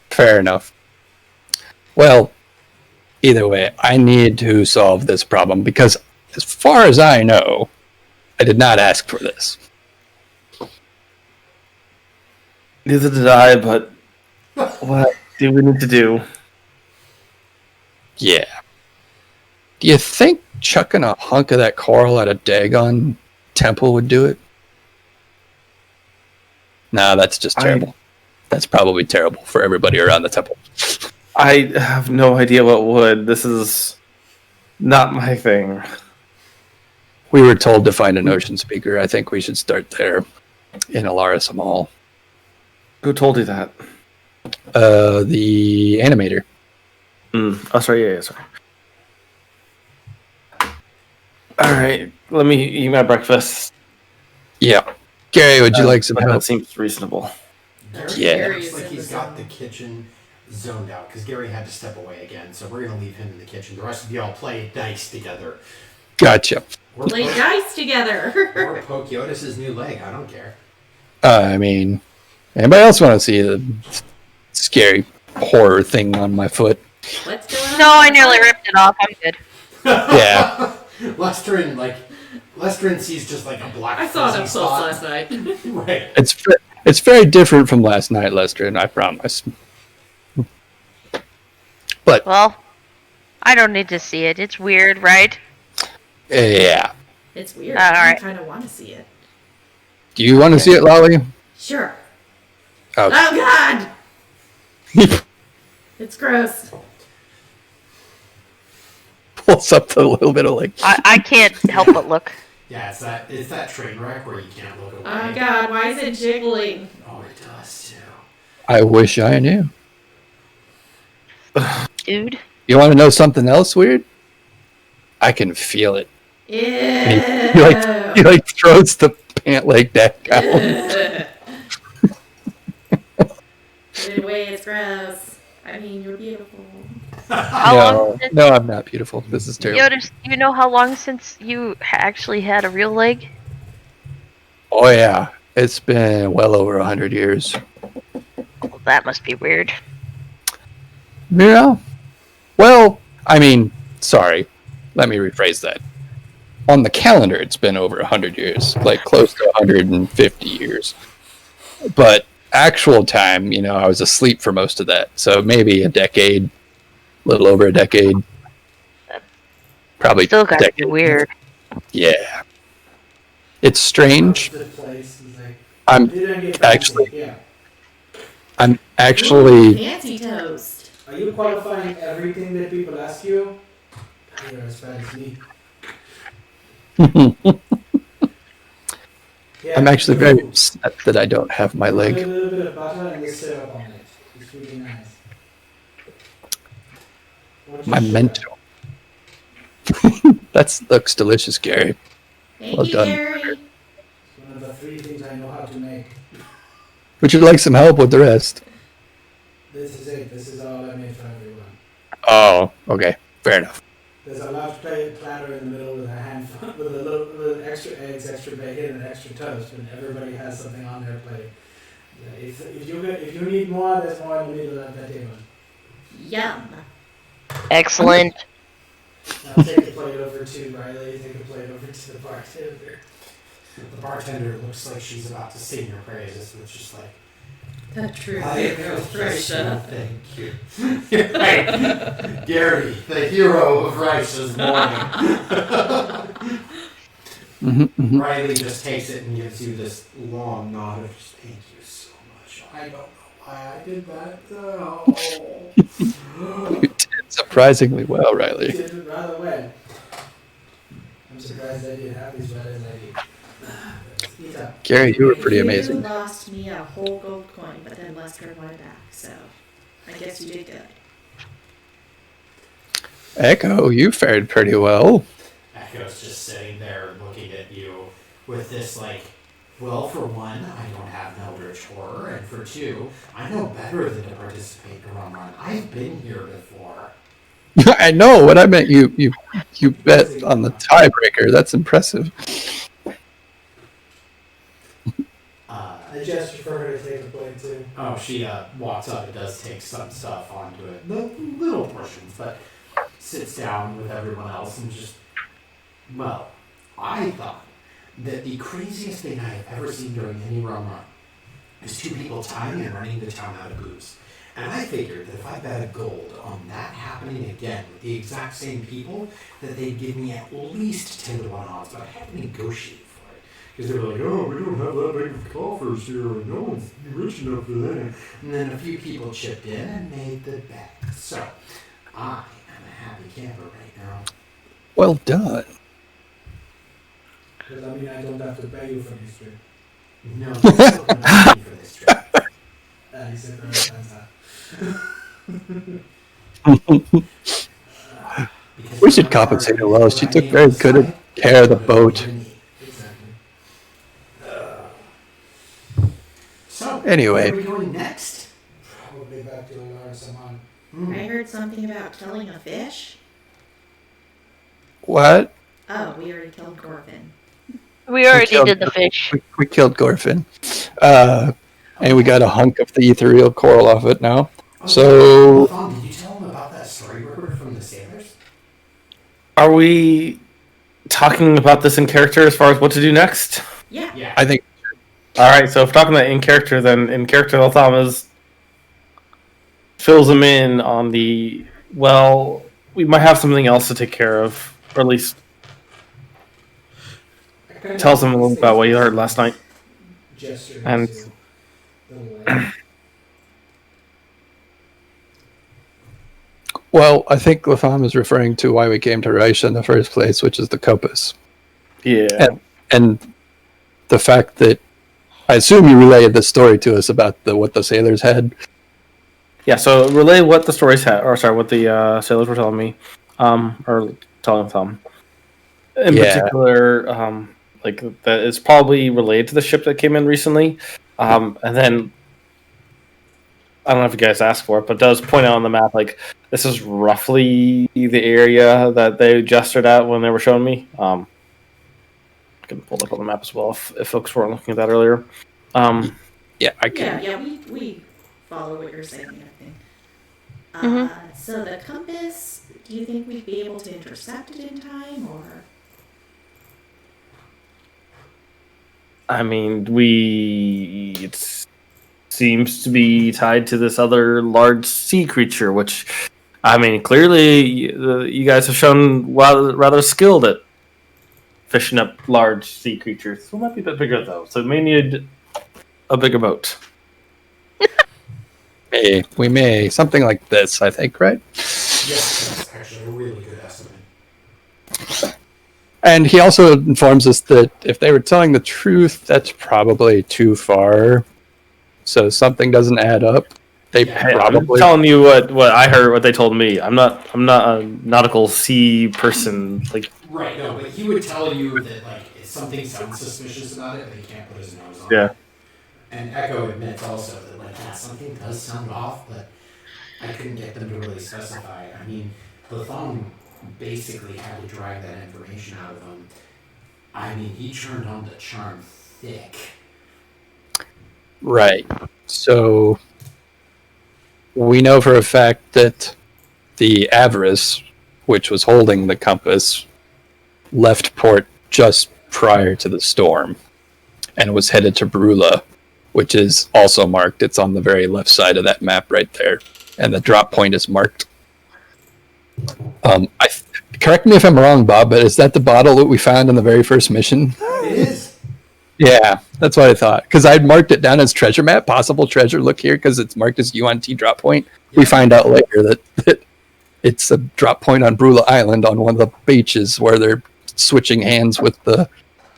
Fair enough. Well, either way, I need to solve this problem because, as far as I know, I did not ask for this. Neither did I, but what do we need to do? Yeah. Do you think chucking a hunk of that coral at a Dagon temple would do it? Nah, that's just terrible. That's probably terrible for everybody around the temple. I have no idea what would. This is not my thing. We were told to find an ocean speaker. I think we should start there in Alaris Mall. Who told you that? The animator. Oh, sorry. Yeah, sorry. All right, let me eat my breakfast. Yeah. Gary, would you like some help? That seems reasonable. Gary looks like he's got the kitchen zoned out because Gary had to step away again, so we're gonna leave him in the kitchen. The rest of y'all play dice together. Gotcha. Or Play dice together. or poke Jyotis' new leg. I don't care. I mean, anybody else want to see the scary horror thing on my foot? What's going on? No, I nearly ripped it off. I'm good. Yeah. Lestrin sees just like a black. I saw it fuzzy up close spot. last night. Right. It's very different from last night, Lester, and I promise. But Well, I don't need to see it. It's weird, right? yeah. It's weird. All I right. kind of want to see it. Do you want to see it, Lolly? Sure. Oh. Oh God! It's gross. Pulls up a little bit of like. I can't help but look. Yeah, it's that train wreck where you can't look away. Oh God! Why is it jiggling? Oh, it does too. I wish I knew. Dude. You want to know something else weird? I can feel it. Ew. He like throws the pant leg back down. Get away! It's gross. I mean, you're beautiful. How long since, No, I'm not beautiful. This is terrible. Jyotis, do you know how long since you actually had a real leg? Oh yeah, it's been well over 100 years. Well, that must be weird. Yeah. Well, I mean, sorry. Let me rephrase that. On the calendar, it's been over 100 years, like close to 150 years. But actual time, I was asleep for most of that. So maybe a decade, a little over a decade. Probably Still got to be decade. weird. Yeah. It's strange. The place is like, I'm didn't get actually- fancy, yeah. I'm actually Fancy toast. Are you qualifying everything that people ask you? You're as bad as me. Yeah, I'm actually very upset that I don't have my A leg. little bit of butter and just syrup on it. It's really nice. What's My your mental. That looks delicious, Gary. Thank Well you, done. Gary. It's one of the 3 things I know how to make. Would you like some help with the rest? This is it. This is all I made for everyone. Oh, okay. Fair enough. There's a large platter in the middle with a handful, with extra eggs, extra bacon, and extra toast, and everybody has something on their plate. If you need more, there's more in the middle of that table. Yum. Excellent. Now take the plate over to Riley. Take the plate over to the bartender. The bartender looks like she's about to sing your praises, which is like, The true I hero of Thracia. thank you. You're right. Gary, the hero of Thracia's morning. Riley just takes it and gives you this long nod of just, thank you so much. I don't know why I did that. You did surprisingly well, Riley. You did it rather well. I'm surprised I did half as well as I did. Eat up. Gary, you were pretty You amazing. lost me a whole gold coin, but then Lester won it back, so I guess you did good. Echo, you fared pretty well. Echo's just sitting there looking at you with this like, well, for one, I don't have an eldritch horror, and for two, I know better than to participate in a rum run. I've been here before. I know what I meant. You bet on the tiebreaker. That's impressive. I gesture for her to take the plate too. Oh, she walks up and does take some stuff onto it, little portions, but sits down with everyone else and just, well, I thought that the craziest thing I have ever seen during any rum run is two people tying and running the town out of booze. And I figured that if I bet a gold on that happening again with the exact same people, that they'd give me at least 10 to 1 odds, but I had to negotiate for it. Because they were like, oh, we don't have that big of coffers here, and no one's rich enough for that. And then a few people chipped in and made the bet. So, I am a happy camper right now. Well done. Because I mean, I don't have to pay you for this trip. No, you're still going to pay for this trip. He said no, that's that. We should compensate her well. She took very good care of the boat. Exactly. So, Anyway. where are we going next? Probably back to Alara Saman. I heard something about killing a fish. What? Oh, we already killed Gorfin. We already killed- did the fish. We killed Gorfin. And we got a hunk of the ethereal coral off it now. So, Latham, did you tell them about that storyboard from the sailors? Are we talking about this in character as far as what to do next? Yeah. Yeah. I think All right, so if talking about in character, then in character, Latham fills him in on the, well, we might have something else to take care of, or at least tells him a little about what you heard last night. Gesture And- to the light. well, I think Latham is referring to why we came to Raisha in the first place, which is the compass. Yeah. And the fact that I assume you relayed the story to us about what the sailors had. Yeah, so relay what the stories had, or sorry, what the sailors were telling me, or telling Thumb. In particular, like that is probably related to the ship that came in recently, and then I don't know if you guys asked for it, but it does point out on the map like this is roughly the area that they gestured at when they were showing me. I can pull it up on the map as well if folks weren't looking at that earlier. Yeah, I can. Yeah, we follow what you're saying, I think. So the compass, do you think we'd be able to intercept it in time, or? I mean, it seems to be tied to this other large sea creature, which, I mean, clearly you guys have shown rather skilled at fishing up large sea creatures. So it might be a bit bigger, though. So it may need a bigger boat. We may. Something like this, I think, right? Yes, that's actually a really good estimate. And he also informs us that if they were telling the truth, that's probably too far. So something doesn't add up. They probably. I'm telling you what I heard, what they told me. I'm not a nautical sea person. Like, Right, no, but he would tell you that like if something sounds suspicious about it, but he can't put his nose on yeah. it. And Echo admits also that like something does sound off, but I couldn't get them to really specify. I mean, Latham basically had to drag that information out of him. I mean, he turned on the charm thick. Right. So we know for a fact that the Avarice which was holding the compass, left port just prior to the storm and was headed to Brula, which is also marked. It's on the very left side of that map right there, and the drop point is marked. Correct me if I'm wrong, Bob, but is that the bottle that we found in the very first mission? It is. Yeah, that's what I thought. Because I'd marked it down as treasure map, possible treasure. Look here, because it's marked as UNT drop point. Yeah. We find out later that it's a drop point on Brula Island on one of the beaches where they're switching hands with the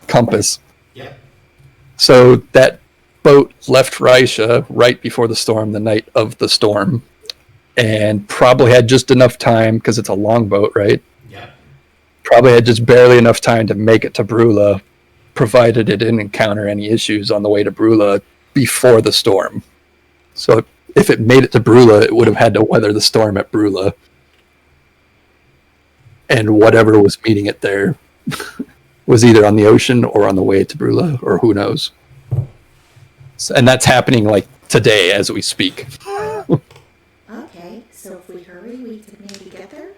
compass. Yeah. So that boat left Raisha right before the storm, the night of the storm, and probably had just enough time, because it's a long boat, right? Yeah. Probably had just barely enough time to make it to Brula, provided it didn't encounter any issues on the way to Brula before the storm. So if it made it to Brula, it would have had to weather the storm at Brula. And whatever was meeting it there was either on the ocean or on the way to Brula, or who knows. And that's happening like today as we speak. Okay, so if we hurry, we could maybe get there?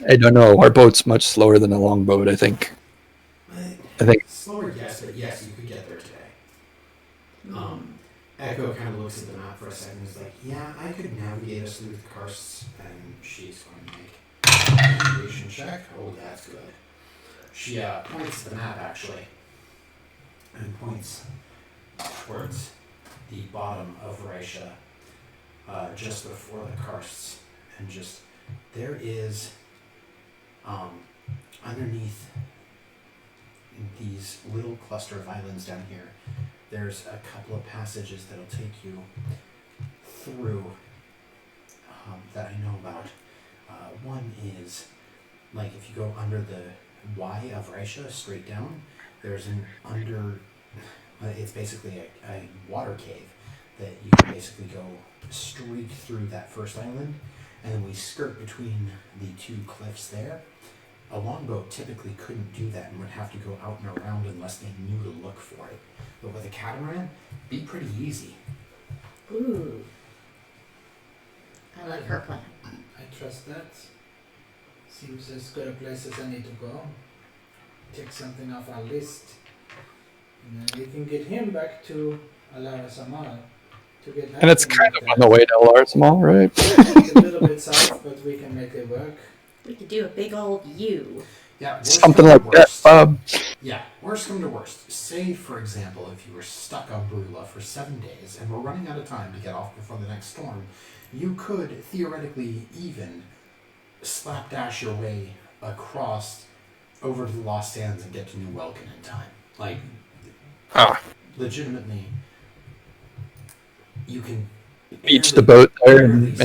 I don't know. Our boat's much slower than a longboat, I think. Slower, yes, but yes, you could get there today. Echo kind of looks at the map for a second and is like, yeah, I could navigate us through the karsts, and she's going to make a navigation check. Oh, that's good. She points to the map, actually, and points towards the bottom of Raisha, just before the karsts, and just, there is, underneath these little cluster of islands down here, there's a couple of passages that'll take you through that I know about. One is, like, if you go under the Y of Raisha, straight down, there's an it's basically a water cave that you can basically go streak through that first island, and then we skirt between the two cliffs there. A longboat typically couldn't do that and would have to go out and around unless they knew to look for it. But with a catamaran, be pretty easy. Ooh. I like her plan. I trust that. Seems as good a place as any to go. Take something off our list. And then we can get him back to Alara Samal to get. And it's kind of on the way to Alara Samal, right? It's a little bit south, but we can make it work. We could do a big old U. Yeah, something like that, Bob. Yeah, worst come to worst. Say, for example, if you were stuck on Brula for 7 days and were running out of time to get off before the next storm, you could theoretically even slapdash your way across over to the Lost Sands and get to New Welkin in time. Like, legitimately, you can beach the boat there and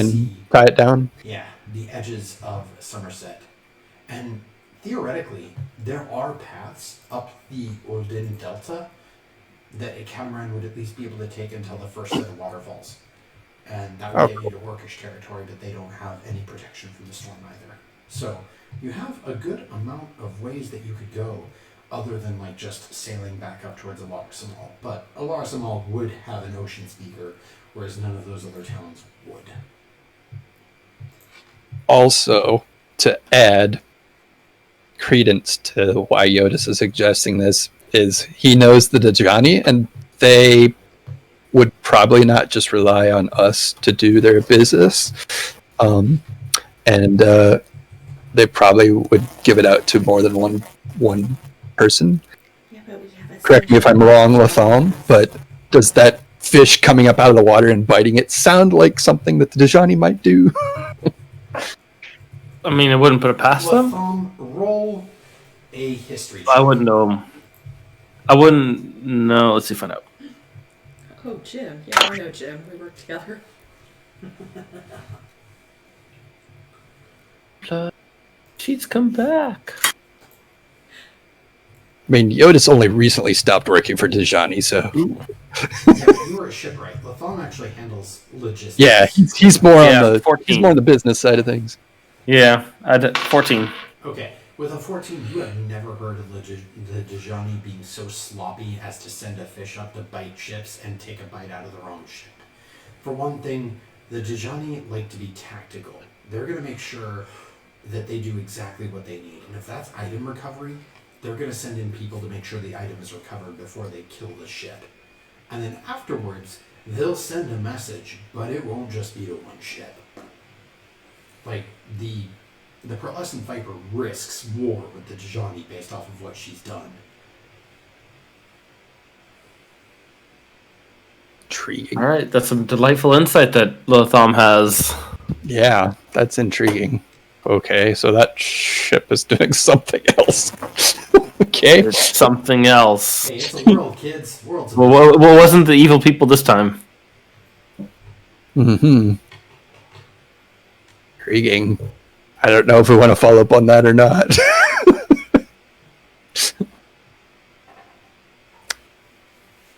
tie it down. Yeah, the edges of Somerset. And theoretically, there are paths up the Ulden Delta that a catamaran would at least be able to take until the first set of waterfalls. And that would get you to Orcish territory, but they don't have any protection from the storm either. So you have a good amount of ways that you could go other than like just sailing back up towards Alara Samal. But Alara Samal would have an ocean speaker, whereas none of those other towns would. Also, to add credence to why Jyotis is suggesting this, is he knows the Dajani, and they would probably not just rely on us to do their business. And they probably would give it out to more than one person. Yeah, but we have Correct me if I'm wrong, Latham, but does that fish coming up out of the water and biting it sound like something that the Dajani might do? I mean, I wouldn't put it past them. Latham, roll a history check. I wouldn't know. I wouldn't know. Let's see, find out. Oh, Jim. Yeah, I know Jim. We work together. She's come back. I mean, Jyotis only recently stopped working for Dajani, so... Yeah, you were a shipwright. Latham actually handles logistics. Yeah, he's more on the 14. he's more on the business side of things. Yeah, I did 14. Okay, with a 14, you have never heard of the Dajani being so sloppy as to send a fish up to bite ships and take a bite out of their own ship. For one thing, the Dajani like to be tactical. They're going to make sure that they do exactly what they need. And if that's item recovery, they're going to send in people to make sure the item is recovered before they kill the ship. And then afterwards, they'll send a message, but it won't just be to one ship. Like, the Pearlescent Viper risks war with the Djani based off of what she's done. Intriguing. All right, that's some delightful insight that Latham has. Yeah, that's intriguing. Okay, so that ship is doing something else. Okay. It's something else. Hey, it's a world, kids. World's a Well, wasn't the evil people this time? Mm-hmm. Intriguing. I don't know if we want to follow up on that or not.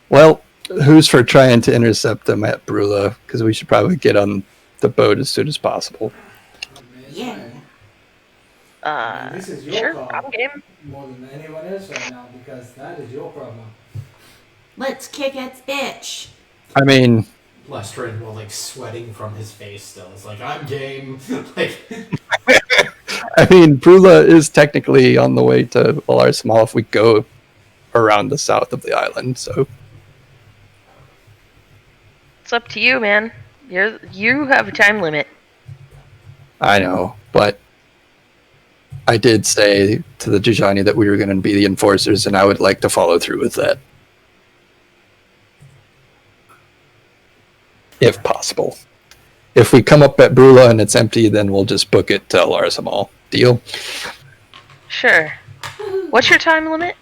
Well, who's for trying to intercept them at Brula? Because we should probably get on the boat as soon as possible. Yeah. This is your Sure, call I'm game. more than anyone else right now because that is your problem. Let's kick its bitch. I mean, Lestrin, while like sweating from his face still. It's like, I'm game. Like, Brula is technically on the way to Valarsamal if we go around the south of the island, so... It's up to you, man. You have a time limit. I know, but I did say to the Djani that we were going to be the enforcers, and I would like to follow through with that. If possible. If we come up at Brula and it's empty, then we'll just book it to Larsamal. Deal? Sure. What's your time limit?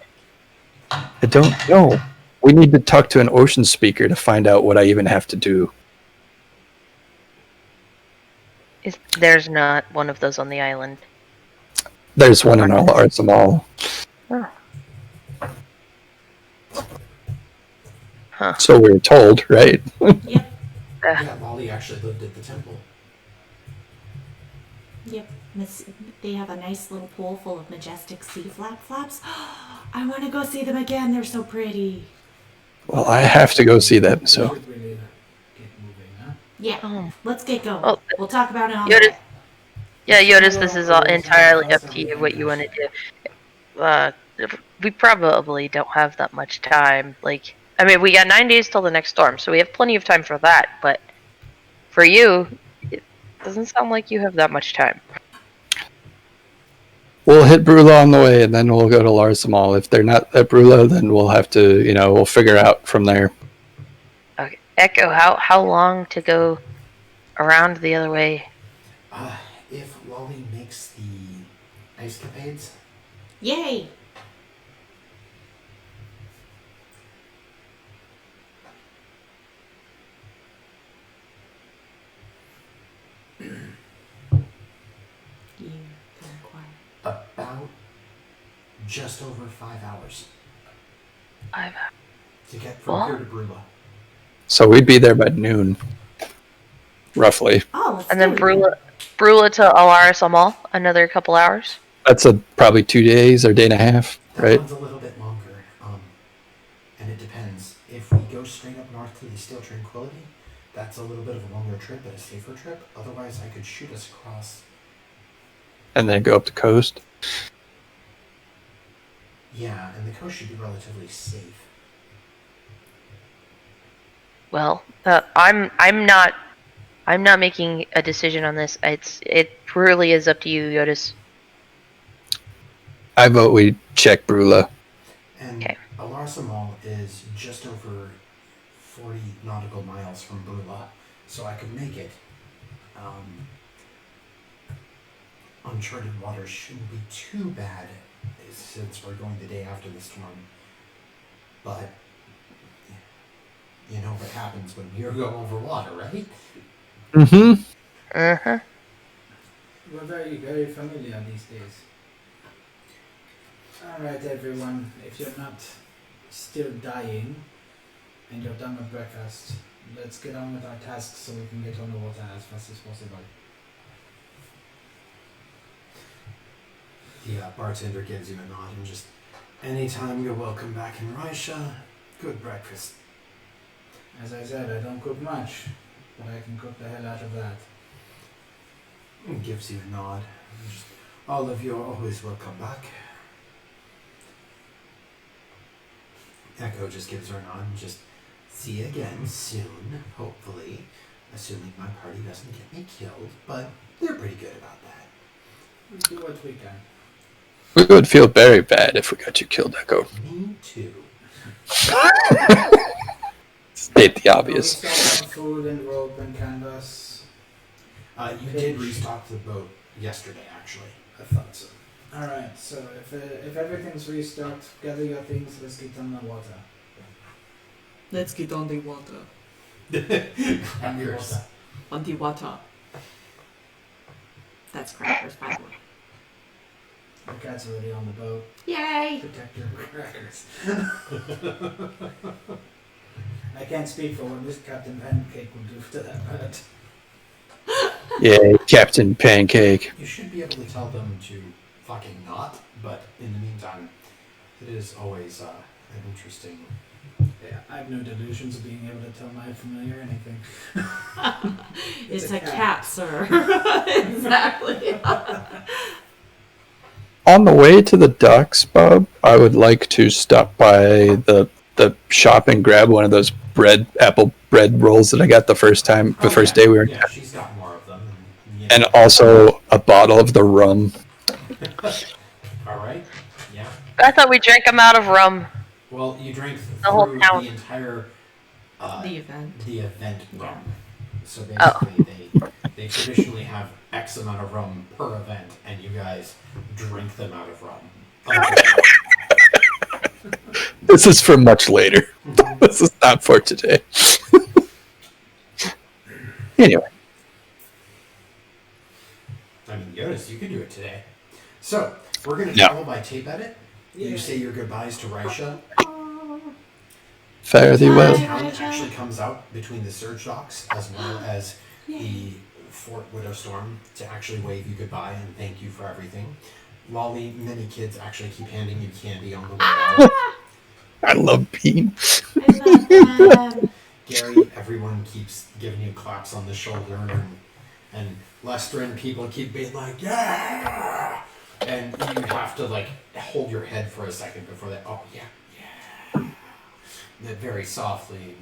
I don't know. We need to talk to an ocean speaker to find out what I even have to do. There's not one of those on the island. There's one in Larsamal. Oh. Huh. So we were told, right? Yep. yeah, Molly actually lived at the temple. Yep. They have a nice little pool full of majestic sea flaps. I want to go see them again. They're so pretty. Well, I have to go see them, so... We should really get moving, huh? Yeah. Oh. Let's get going. Oh. We'll talk about it all Yotis, day. yeah, Yotis, this is all entirely up to you what you want to do. We probably don't have that much time. Like, I mean, we got 9 days till the next storm, so we have plenty of time for that. But for you, it doesn't sound like you have that much time. We'll hit Brula on the way, and then we'll go to Larsamal. If they're not at Brula, then we'll have to, we'll figure out from there. Okay. Echo, how long to go around the other way? If Lolly makes the ice capades, Yay. You kind of quiet. about just over 5 hours to get from here to Brula. So we'd be there by noon, roughly. Oh, let's And then do it. Brula to Alaris Amal, another couple hours. That's probably 2 days or day and a half, That right? one's a little bit longer, and it depends. If we go straight up north to the Steel Tranquility, that's a little bit of a longer trip, but a safer trip. Otherwise, I could shoot us across. And then go up the coast. Yeah, and the coast should be relatively safe. Well, I'm not making a decision on this. It really is up to you, Jyotis. I vote we check Brula. And Okay. Alarsamal is just over 40 nautical miles from Brula, so I could make it. Uncharted waters shouldn't be too bad since we're going the day after the storm. But you know what happens when you're going over water, right? Mm-hmm. Uh-huh. We're very, very familiar these days. Alright everyone, if you're not still dying and you're done with breakfast, let's get on with our tasks so we can get on the water as fast as possible. The bartender gives you a nod and just, anytime you're welcome back in Raisha, good breakfast. As I said, I don't cook much, but I can cook the hell out of that. And gives you a nod. All of you are always welcome back. Echo just gives her a nod and just see you again soon, hopefully. Assuming my party doesn't get me killed, but they're pretty good about that. We do what we can. We would feel very bad if we got you killed, Echo. Me too. State the obvious. We stock on food and rope and canvas. You did restock the boat yesterday, actually. I thought so. Alright, so if everything's restocked, gather your things, let's get on the water. Let's get on the water. On the water. On the water. That's crackers, by the way. The cat's already on the boat. Yay! Protect your crackers. I can't speak for what this Captain Pancake will do to that bird. Yeah, Captain Pancake. You should be able to tell them to fucking not, but in the meantime, it is always an interesting... Yeah, I have no delusions of being able to tell my familiar anything. It's a cat, sir. Exactly. On the way to the docks, Bob, I would like to stop by the shop and grab one of those apple bread rolls that I got the first day we were in. Yeah, she's got more of them. And also a bottle of the rum. Alright, yeah. I thought we drank them out of rum. Well, you drank The whole through town. the entire... The event. The event rum. So basically, they traditionally have X amount of rum per event, and you guys drink them out of rum. This is for much later. This is not for today. Anyway. I mean, Jyotis, you can do it today. So, we're going to travel by tape edit. You say your goodbyes to Raisha. Fare thee The well. town actually comes out between the surge docks as well as the Fort Widowstorm to actually wave you goodbye and thank you for everything. Lolly, many kids actually keep handing you candy on the way out. I love Bean. I love them. Gary, everyone keeps giving you claps on the shoulder, and Lester and people keep being like, yeah! And you have to like hold your head for a second before they, oh yeah. They very softly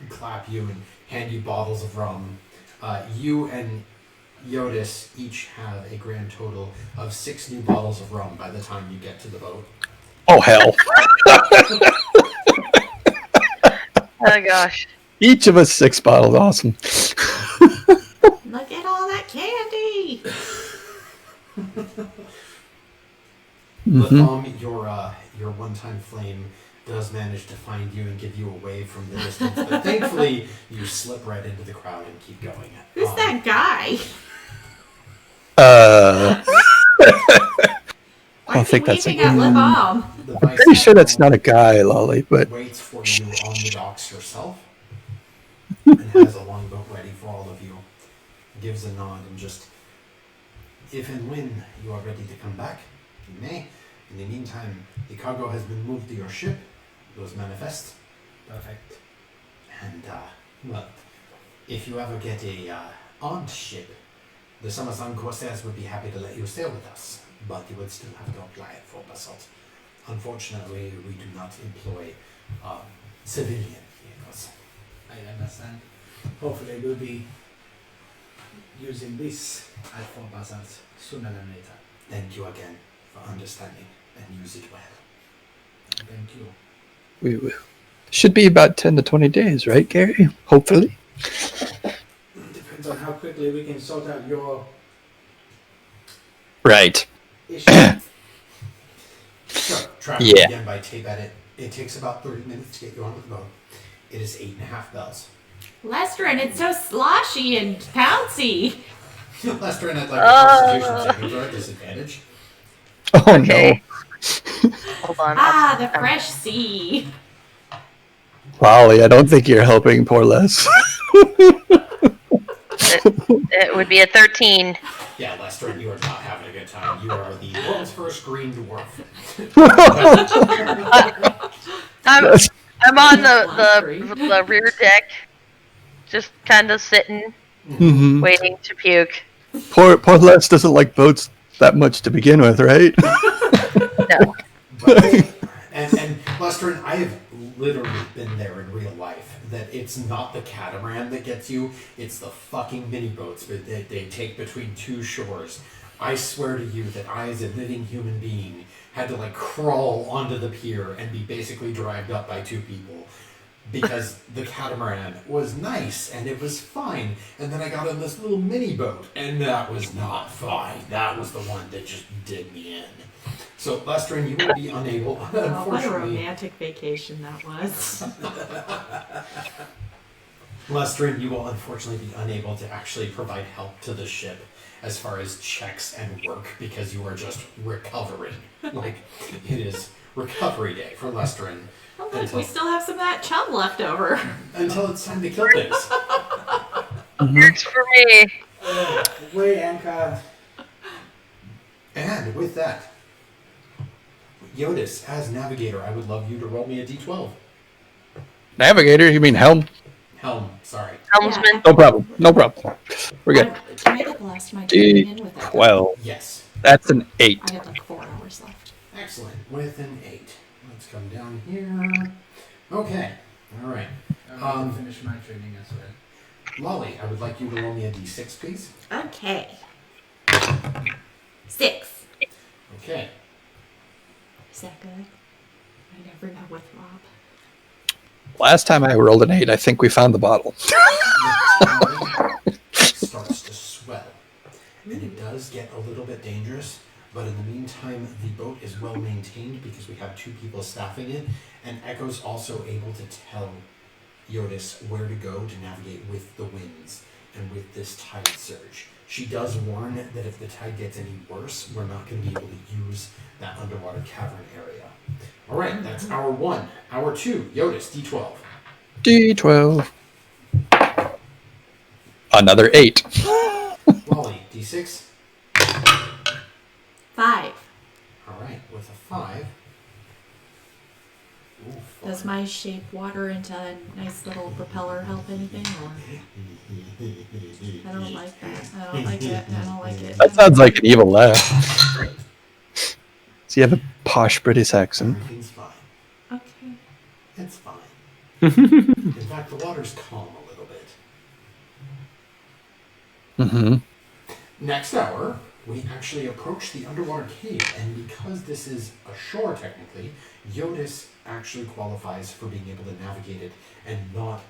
clap you and hand you bottles of rum. You and Jyotis each have a grand total of 6 new bottles of rum by the time you get to the boat. Oh, hell. Oh gosh. Each of us 6 bottles. Awesome. Look at all that candy. Latham, your one-time flame does manage to find you and give you a wave from the distance, but thankfully you slip right into the crowd and keep going. Who's that guy? I don't think that's a at Latham. I'm pretty sure that's not a guy, Lolly, but waits for you on the docks herself and has a longboat ready for all of you. Gives a nod and just, if and when you are ready to come back, you may. In the meantime, the cargo has been moved to your ship. Those manifest. Perfect. And, well, if you ever get a odd ship, the Summersun Corsairs would be happy to let you sail with us, but you would still have to apply for basalt. Unfortunately, we do not employ civilian vehicles. I understand. Hopefully we'll be using this at Fort Basalt sooner than later. Thank you again for understanding and use it well. Thank you. we will. Should be about 10 to 20 days, right, Gary? Hopefully. Depends on how quickly we can sort out your Right. issue. So, traveling again by tape edit. It takes about 30 minutes to get you onto the boat. It is 8.5 bells. Lester, and it's so sloshy and pouncy. Lester and I'd like a constitution saving throw at disadvantage. Oh, Okay. Hold on. Ah, the fresh sea. no. Lolly, I don't think you're helping poor Les. It would be a 13. Yeah, Lester, you are not having a good time. You are the world's first green dwarf. I'm on the rear deck, just kind of sitting, Mm-hmm. waiting to puke. Poor Les doesn't like boats that much to begin with, right? No. And Lester, I have literally been there in real life. That it's not the catamaran that gets you; it's the fucking mini boats that they take between two shores. I swear to you that I, as a living human being, had to like crawl onto the pier and be basically dragged up by two people. Because the catamaran was nice and it was fine. And then I got on this little mini boat and that was not fine. That was the one that just did me in. So, Lestrin, you will be unable, Oh, what a unfortunately. romantic vacation that was. Lestrin, you will unfortunately be unable to actually provide help to the ship as far as checks and work because you are just recovering. Like, it is recovery day for Lestrin. Oh, look, we still have some of that chum left over. Until it's time to kill things. Works for me. Wait, Anka. And with that, Jyotis, as navigator, I would love you to roll me a d12. Navigator, you mean helm? Helm, sorry. Helmsman. No problem. No problem. We're good. Can I get the last of my training in with that? D12. Yes. That's an 8. I have like 4 hours left. Excellent. With an 8. Let's come down here. Okay. All right. I will finish my training as well. Lolly, I would like you to roll me a d6, please. Okay. 6. Okay. Is that good? I never know with Rob. Last time I rolled an 8, I think we found the bottle. It starts to swell. And it does get a little bit dangerous, but in the meantime, the boat is well maintained because we have 2 people staffing it, and Echo's also able to tell Jyotis where to go to navigate with the winds and with this tide surge. She does warn that if the tide gets any worse, we're not going to be able to use that underwater cavern area. All right, that's hour 1. Hour 2, Jyotis, D12. D12. Another 8. Lolly, D6. 5. All right, with a 5. Ooh, Does my shape water into a nice little propeller help anything? Or I don't like that. I don't like it. I don't like it. That sounds like an evil laugh. So you have a posh British accent. Everything's fine. Okay. It's fine. In fact, the water's calm a little bit. Mm-hmm. Next hour, we actually approach the underwater cave, and because this is ashore technically, Jyotis actually qualifies for being able to navigate it and not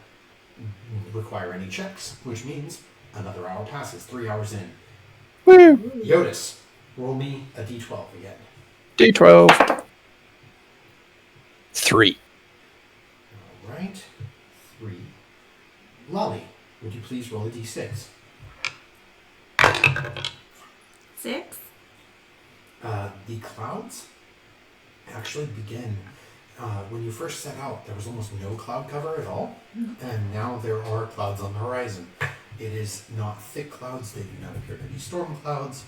require any checks, which means another hour passes, 3 hours in. Woo! Jyotis, roll me a d12 again. D12. 3. All right, 3. Lolly, would you please roll a d6? 6. The clouds actually begin when you first set out. There was almost no cloud cover at all, and now there are clouds on the horizon. It is not thick clouds; they do not appear to be storm clouds,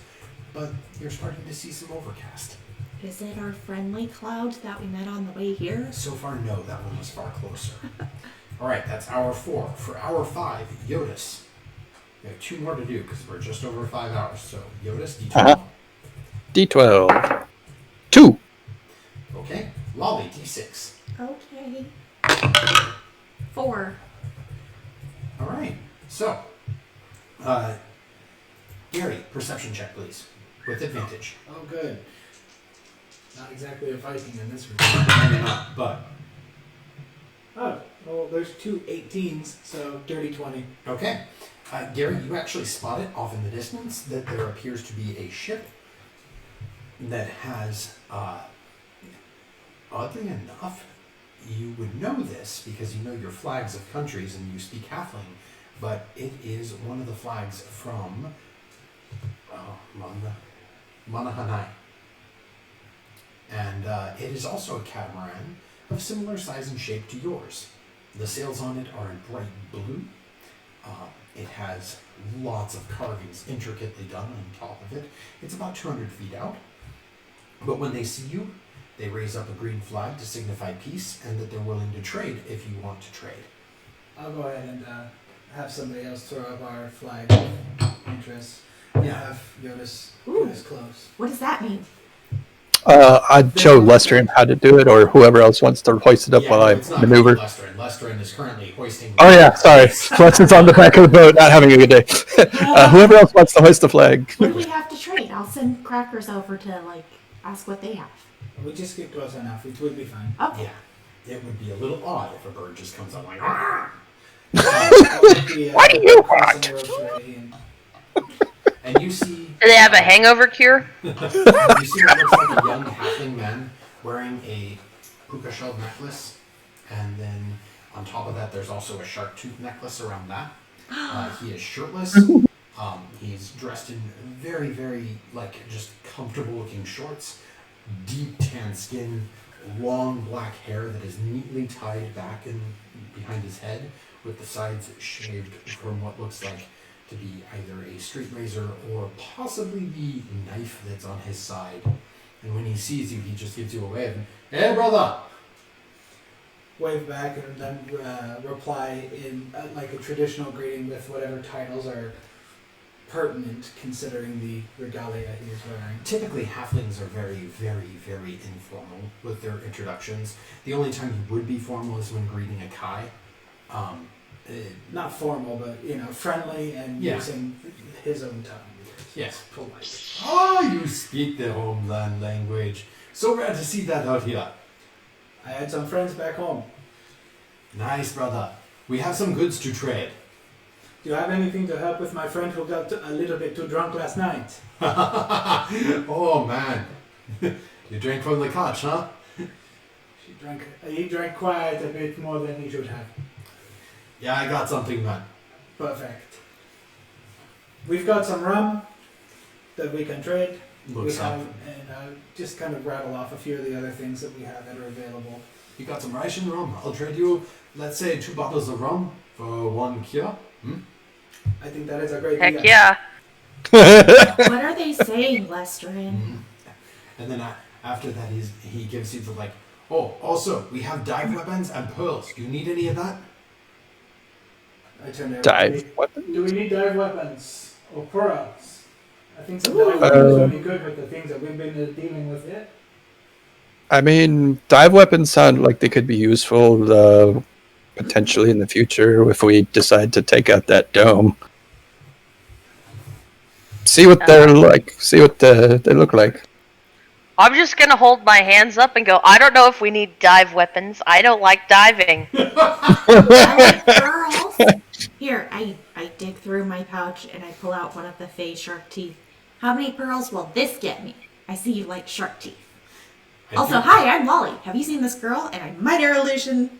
but you're starting to see some overcast. Is it our friendly cloud that we met on the way here? So far, no. That one was far closer. All right, that's hour 4. For hour 5, Jyotis. We have 2 more to do because we're just over 5 hours. So Jyotis, D12. D12. 2. Okay. Lolly, D6. Okay. 4. All right. So, Gary, perception check, please, with advantage. Oh, good. Not exactly a Viking in this room. Maybe not, but Oh, well, there's 2 18s, so dirty 20. okay. Gary, you actually spot it off in the distance that there appears to be a ship that has, oddly enough, you would know this because you know your flags of countries and you speak Halfling, but it is one of the flags from Manahanai. And it is also a catamaran of similar size and shape to yours. The sails on it are in bright blue. It has lots of carvings intricately done on top of it. It's about 200 feet out. But when they see you, they raise up a green flag to signify peace and that they're willing to trade if you want to trade. I'll go ahead and have somebody else throw up our flag of interest. You have Jyotis close. What does that mean? I'd show Lestrin how to do it, or whoever else wants to hoist it up while I it's not maneuver. Lestrin. Lestrin is currently hoisting. Oh yeah, sorry. Lestrin's on the back of the boat, not having a good day. Whoever else wants to hoist the flag. What do we have to trade? I'll send crackers over to ask what they have. We just get close enough. It will be fine. Okay. Yeah, it would be a little odd if a bird just comes up like. What do you want? And you see. Do they have a hangover cure? You see what looks like a young halfling man wearing a puka shell necklace, and then on top of that, there's also a shark tooth necklace around that. He is shirtless. He's dressed in very, very just comfortable looking shorts, deep tan skin, long black hair that is neatly tied back and behind his head, with the sides shaved from what looks like to be either a straight razor or possibly the knife that's on his side. And when he sees you, he just gives you a wave. Hey, brother! Wave back and then reply in a traditional greeting with whatever titles are pertinent considering the regalia he is wearing. Typically, halflings are very, very, very informal with their introductions. The only time you would be formal is when greeting a Kai. Not formal, but friendly and using his own tongue. Yes. Polite. Oh, you speak the homeland language. So rare to see that out here. I had some friends back home. Nice, brother. We have some goods to trade. Do you have anything to help with my friend who got a little bit too drunk last night? Oh, man. You drank from the couch, huh? He drank quite a bit more than he should have. Yeah, I got something, man. Perfect. We've got some rum that we can trade. Looks up. And I'll just kind of rattle off a few of the other things that we have that are available. You got some ration rum? I'll trade you, let's say, 2 bottles of rum for 1 cure. I think that is a great Heck deal. yeah. What are they saying, Lestrin? And then after that, he gives you the oh, also, we have dive weapons and pearls. Do you need any of that? I turn to Dive everybody. weapons? Do we need dive weapons or pearls? I think some dive weapons would be good with the things that we've been dealing with yet. I mean, dive weapons sound like they could be useful potentially in the future if we decide to take out that dome. See what they're like. See what they look like. I'm just gonna hold my hands up and go, I don't know if we need dive weapons. I don't like diving. I like pearls. Here, I dig through my pouch and I pull out one of the Fey shark teeth. How many pearls will this get me? I see you like shark teeth. Also, hi, I'm Molly. Have you seen this girl? And I'm minor illusion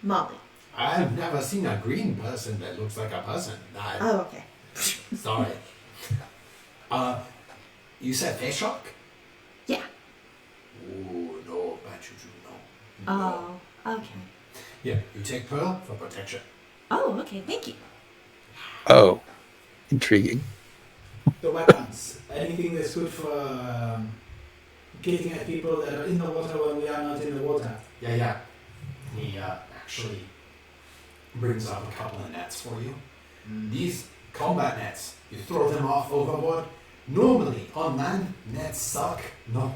Molly. I've never seen a green person that looks like a person. Oh, okay. Sorry. You said fish shark? Yeah. Oh, no, bet you do know. Oh, okay. Yeah, you take pearl for protection. Oh, okay, thank you. Oh, intriguing. The weapons. Anything that's good for getting at people that are in the water when we are not in the water. Yeah. He actually brings up a couple of nets for you. These combat nets, you throw them off overboard. Normally, on land, nets suck. No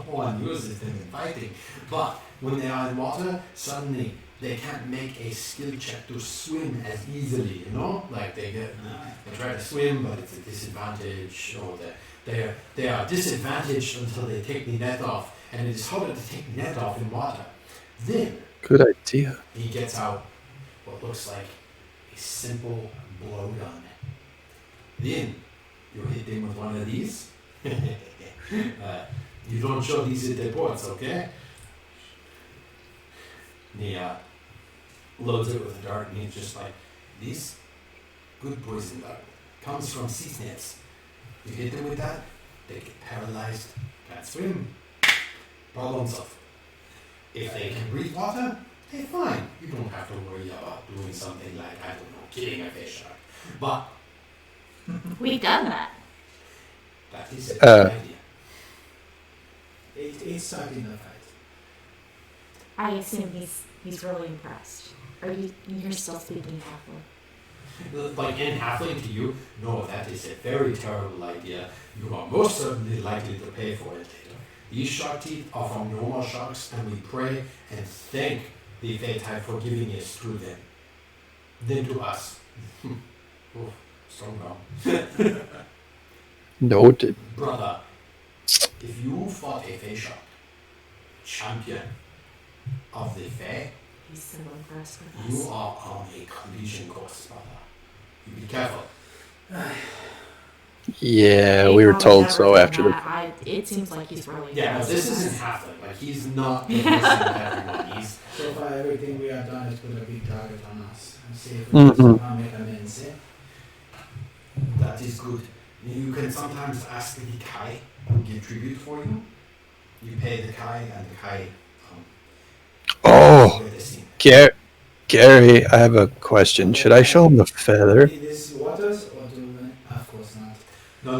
one uses them in fighting. But when they are in water, suddenly they can't make a skill check to swim as easily, they try to swim, but it's a disadvantage, or they are disadvantaged until they take the net off, and it is harder to take net off in water. Then, Good idea. he gets out what looks like a simple blowgun. Then, you hit him with one of these. You don't show these at the ports, okay? He loads it with a dart, and he's just like, this good poison dart comes from sea snails. You hit them with that, they get paralyzed, can't swim, problem solved. If they can breathe water, they're fine. You don't have to worry about doing something like, I don't know, killing a fish shark. But We've done that. that is a good idea. It's starting the fight. I assume he's really impressed. Or you're still speaking halfway? Like in halfling to you, no, that is a very terrible idea. You are most certainly likely to pay for it later. These shark teeth are from normal sharks, and we pray and thank the Fatai for giving us to them. Then to us. Oh, strong arm. Noted. Brother, if you fought a Fae shark, champion of the Fae, He's so impressed with you us. are on a collision course, brother. You be careful. Yeah, He we were probably told never so done after the. that. It seems like he's really. Yeah, no, impressed this with isn't us. halfling. Like, he's not the person everyone. He's So far, everything we have done has put a big target on us. And see if we can somehow make amends. that is good. You can sometimes ask the Kai to give tribute for you. You pay the Kai, and the Kai. Oh, Get the scene. Gary, I have a question. Should I show him the feather? In this waters or do we? Of course not.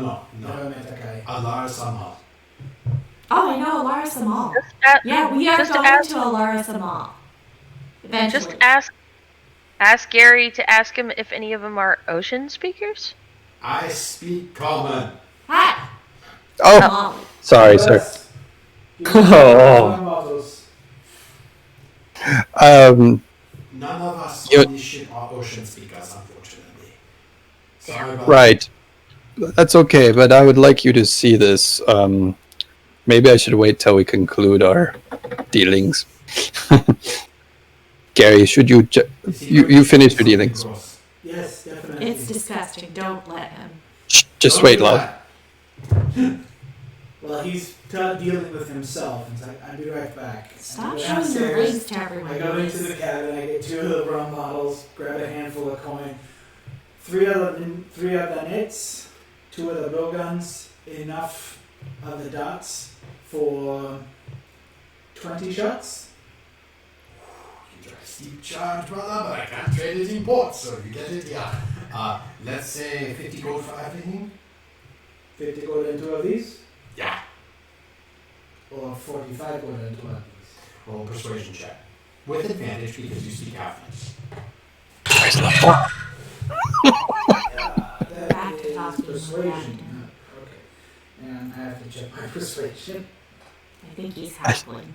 No. Never met a guy. Alar Sama. Oh, I know Alara Samal. Yeah, we are just going ask- to Alara Samal. Eventually. Just ask Gary to ask him if any of them are ocean speakers. I speak common. Hi. Oh, Molly. sorry, sir. Oh. None of us You- on this ship are ocean speakers, unfortunately. Sorry about Right. That's okay, but I would like you to see this. Maybe I should wait till we conclude our dealings. Gary, should you you finish your dealings? Yes, definitely. It's disgusting. Don't let him. Shh, just wait, love. Well, he's dealing with himself. It's like, I'll be right back. Stop I go showing your downstairs, links to everyone. I go into the cabin, I get 2 of the rum bottles, grab a handful of coin, 3 of the nits, 2 of the blowguns, enough of the dots for 20 shots. You try to steep charge, brother, but I can't trade it in ports, so you get it, yeah. Let's say 50 gold for everything. 50 gold in 2 of these, Yeah. or 45 gold in 2 of these. Roll a persuasion check. With advantage because you speak halfling. Where's Latham? That Back to is talking persuasion. about Okay. And I have to check my persuasion. I think he's halfling.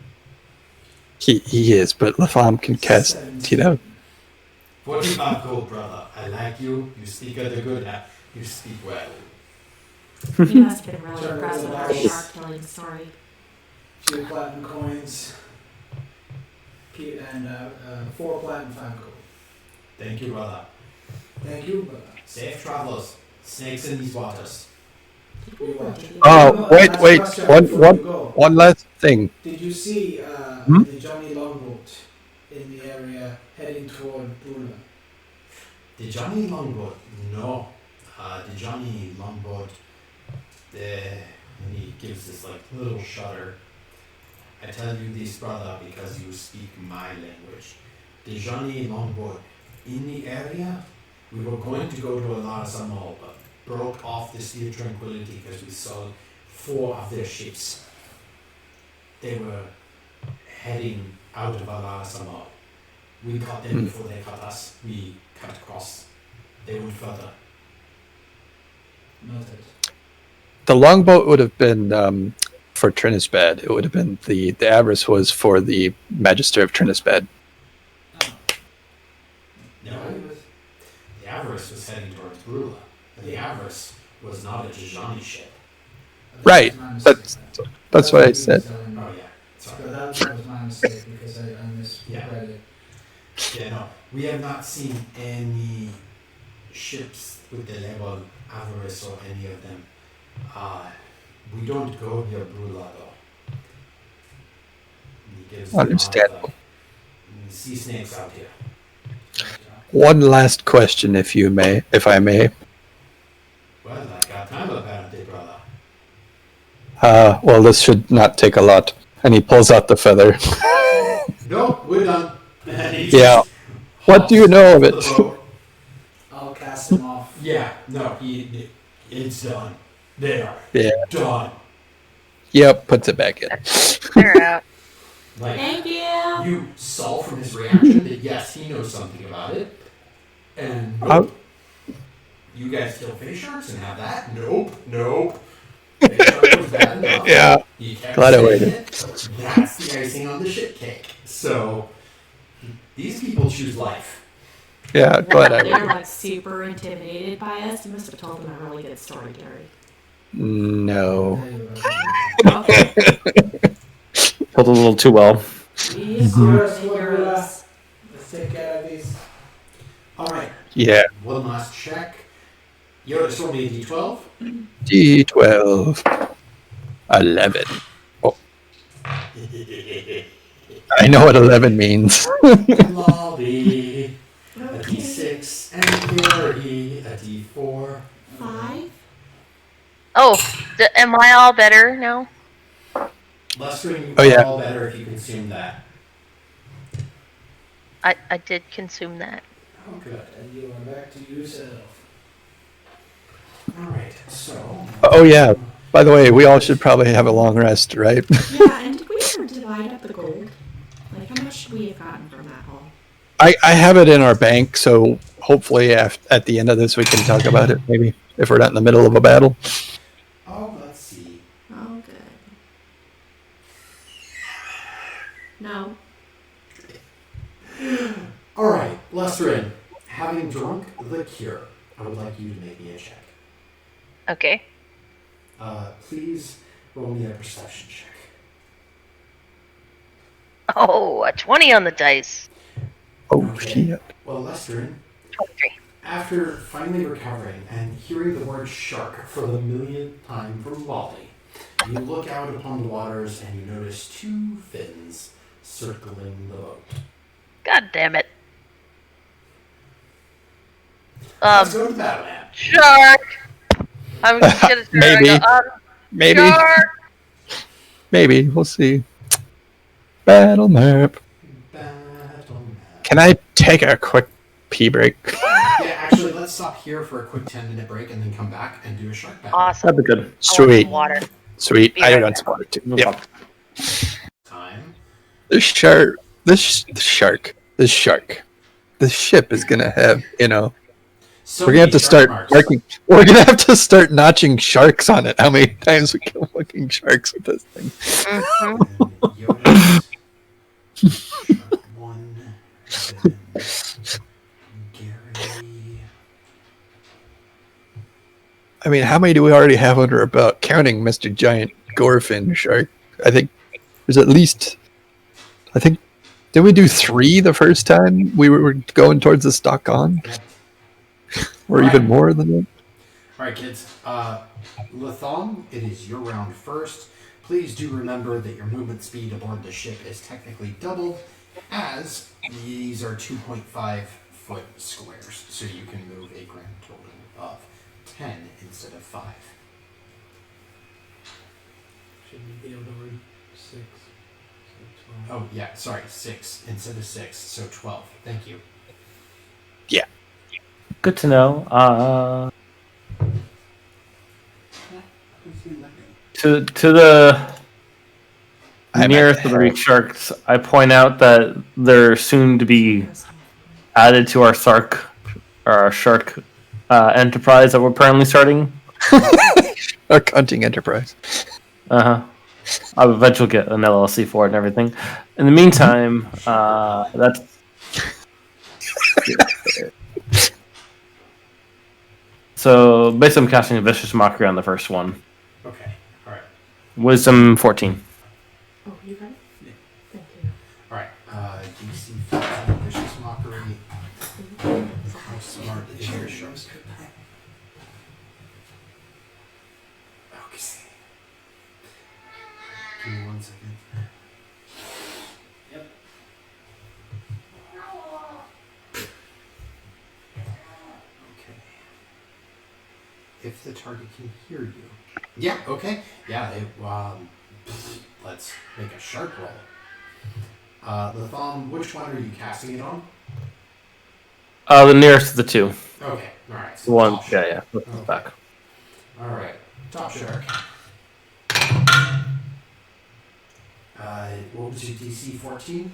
He is, but Latham can cast, 17. 45 gold, brother. I like you. You speak of the good. You speak well. He must have been really Turn impressed the with our lights. shark killing story. 2 platinum coins, and 4 platinum, 5 gold. Thank you, brother. Thank you, brother. Safe travels. Snakes in these waters. We watch. Oh, wait, Last wait. question before you go. One last thing. Did you see Hmm? the Johnny Longboat in the area heading toward Bula? The Johnny Longboat, no. The Johnny Longboat, and he gives this like little shudder. I tell you this, brother, because you speak my language. The Johnny Longboat in the area, we were going to go to Alarasamal, but broke off the Steel Tranquility because we saw 4 of their ships. They were heading out of Alarasamal. We caught them before they caught us. We cut across. They went further. Noted. The longboat would have been for Trinisbad. It would have been the Avarice was for the Magister of Trinisbad. No, the Avarice was heading towards Brula. And the Avarice was not a Jajani ship. Right. That's what I said. Oh yeah, sorry. So that was my mistake because I misread Yeah. it. Yeah, no. We have not seen any ships with the label Avarice or any of them. We don't go near Brula though. He gives the nod, Understandable. sea snakes out here. One last question, if I may. Well, I got time apparently, brother. Well, this should not take a lot. And he pulls out the feather. No, we're done. And he Yeah. just What do you know of hops it? the boat. I'll cast him off. Yeah, no, it's done. There. Yeah. Done. Yep, puts it back in. They're out. Like, Thank you. you saw from his reaction that yes, he knows something about it. And How You guys kill fish sharks and have that? Nope. Fish shark was bad enough. Yeah. You kept Glad I saying waited. it. That's the icing on the shit cake. So these people choose life. Yeah, glad I They're waited. like super intimidated by us. You must have told them a really good story, Gary. No. Okay. Pulled a little too well. We are the heroes. Let's take care of this. All right. Yeah. One last check. Jyotis, roll me a d12. D12. 11. Oh. I know what 11 means. Lobby. A d6. And Gary, a d4. 5. Oh, am I all better now? Lester, you Oh, yeah. all better if you consume that. I did consume that. Oh, good. And you are back to yourself. All right. So. Oh, yeah. By the way, we all should probably have a long rest, right? Yeah, and did we ever divide up the gold? Like, how much should we have gotten from that haul? I have it in our bank, so hopefully at the end of this we can talk about it, maybe, if we're not in the middle of a battle. Oh, let's see. Oh, good. No. All right, Lester, having drunk the cure, I would like you to make me a check. Okay. Please roll me a perception check. Oh, a 20 on the dice. Oh, Okay. shit. Well, Lester, 23. after finally recovering and hearing the word shark for the millionth time from Wally, you look out upon the waters and you notice 2 fins circling the boat. God damn it. Let's go to battle, man. Shark. I'm gonna start. Maybe. I go, Maybe. Shark. Maybe. We'll see. Battle map. Battle map. Can I take a quick pee break? Yeah, actually, let's stop here for a quick 10-minute break and then come back and do a shark battle. Awesome. That'd be good. I want Sweet. some water. Sweet. Be I right don't back. want it too. No Yep. problem. Time. This ship is gonna have, So we're gonna have many to start shark marks. marking. We're gonna have to start notching sharks on it. How many times we kill fucking sharks with this thing? Mhm. And Jyotis. Shark 1. Then Gary. I mean, how many do we already have under our belt? Counting Mr. Giant Gorefin Shark. I think there's at least. Did we do 3 the first time we were going towards the stock on? Or even more than that? All right, kids. Latham, it is your round first. Please do remember that your movement speed aboard the ship is technically doubled, as these are 2.5-foot squares, so you can move a grand total of 10 instead of 5. Should we be able to read 6? So 12. Oh, yeah, sorry, 6 instead of 6, so 12. Thank you. Good to know. To the nearest of the reef sharks, I point out that they're soon to be added to our shark enterprise that we're currently starting. Our hunting enterprise. I'll eventually get an LLC for it and everything. In the meantime, that's. So basically, I'm casting a vicious mockery on the first one. Okay, all right. Wisdom 14. Oh, you got it? Yeah. Thank you. All right, DC 15, Vicious Mockery. How smart is your shark? Okay. Give me 1 second. Yep. Okay. If the target can hear you. Yeah, okay. Yeah, let's make a shark roll. Latham, which one are you casting it on? The nearest of the 2. Okay, alright. The So one, top shark. yeah. Let's Okay. back. Alright, top shark. What was your DC? 14?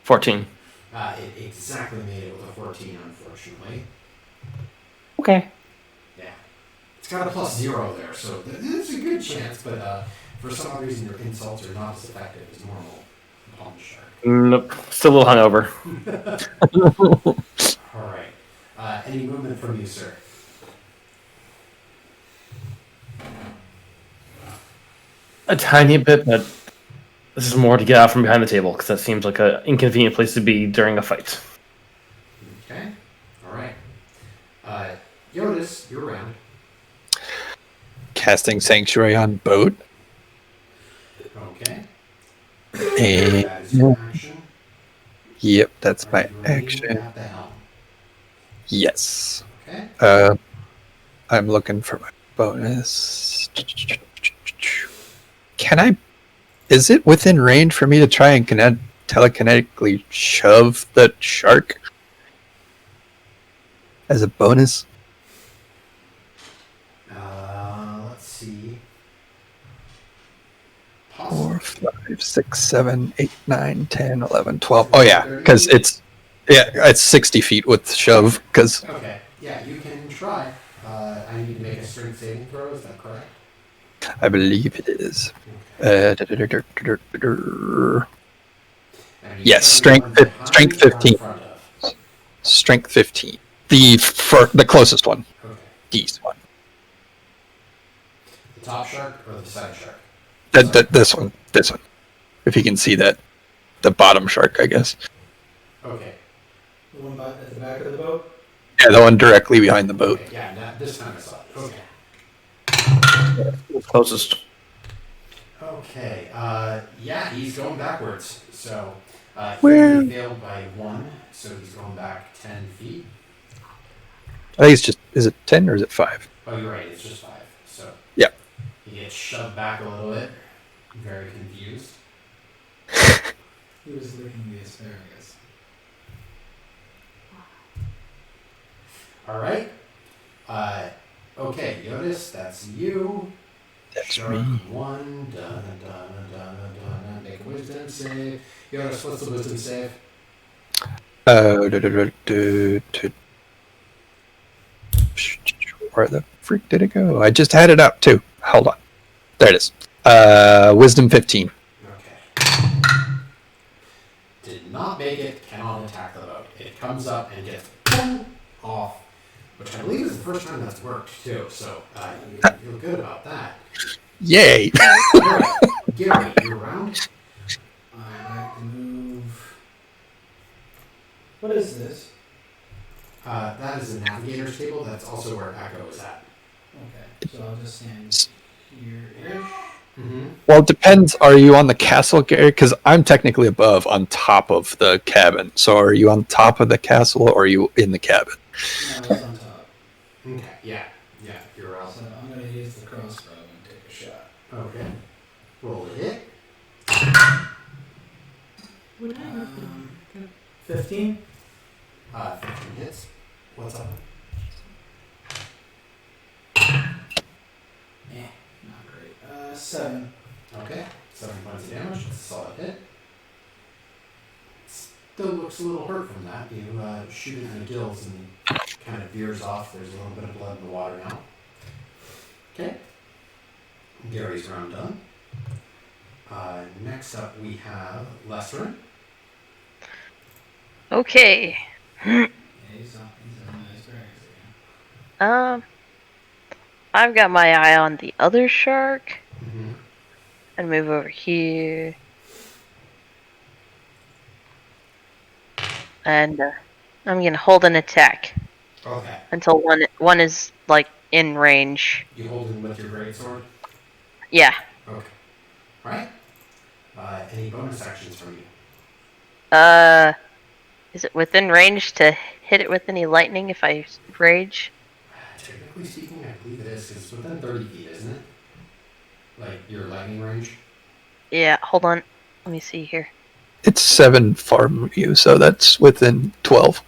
14. It exactly made it with a 14, unfortunately. Okay. It's got a +0 there, so it's a good chance, but for some odd reason your insults are not as effective as normal upon the shark. Nope. Still a little hungover. Alright. Any movement from you, sir? A tiny bit, but this is more to get out from behind the table, because that seems like an inconvenient place to be during a fight. Okay. Alright. Jyotis, you're around. Casting Sanctuary on boat. Okay. And That is your action. yep, that's my Are you remaining action. at the helm? Yes. Okay. I'm looking for my bonus. Can I? Is it within range for me to try and telekinetically shove the shark as a bonus? Let's see. 4, 5, 6, 7, 8, 9, 10, 11, 12. Oh yeah, because it's 60 feet with shove. Because Okay. Yeah, you can try. I need to make a strength saving throw. Is that correct? I believe it is. Okay. Yes, strength 15. Strength 15. The closest one. Okay. East one. The top shark or the side shark? This one. If you can see that, the bottom shark, I guess. Okay. The one at the back of the boat? Yeah, the one directly behind the boat. Okay. Yeah, this time I saw it. Okay. Closest. Okay. Yeah, he's going backwards. So Where? he failed by 1, so he's going back 10 feet. I think it's just. Is it 10 or is it 5? Oh, you're right. It's just 5. So Yeah. he gets shoved back a little bit. Very confused. He was licking the asparagus. All right. Okay, Jyotis, that's you. That's Shark me. 1. Make a wisdom save. Jyotis, what's the wisdom save? Where the freak did it go? I just had it up too. Hold on. There it is. Wisdom 15. Okay. Did not make it, cannot attack the boat. It comes up and gets off, which I believe is the first time that's worked too, so you can feel good about that. Yay! Alright, Gary, you're around. I'd like to move. What is this? That is a navigator's table. That's also where Echo is at. Okay, so I'll just stand here-ish. Mm-hmm. Well, it depends. Are you on the castle, Gary? Because I'm technically above, on top of the cabin. So are you on top of the castle, or are you in the cabin? No, it's on top. Okay, yeah, you're out. So I'm going to use the crossbow and take a shot. Okay. Roll a hit. Would I have 15? 15 hits. What's up? Not great. 7. Okay, 7 points of damage. It's a solid hit. Still looks a little hurt from that. You shoot it in the gills and he kind of veers off. There's a little bit of blood in the water now. Okay. Gary's round done. Next up we have Lesrin. Okay. Yeah, he's on nice dragon again. I've got my eye on the other shark. Mm-hmm. And move over here. And I'm gonna hold an attack Okay. until one is like in range. You hold him with your greatsword? Yeah. Okay. Alright. Any bonus actions from you? Is it within range to hit it with any lightning if I rage? Technically speaking, I believe it is. It's within 30 feet, isn't it? Like your lightning range? Yeah, hold on. Let me see here. It's 7 from you, so that's within 12.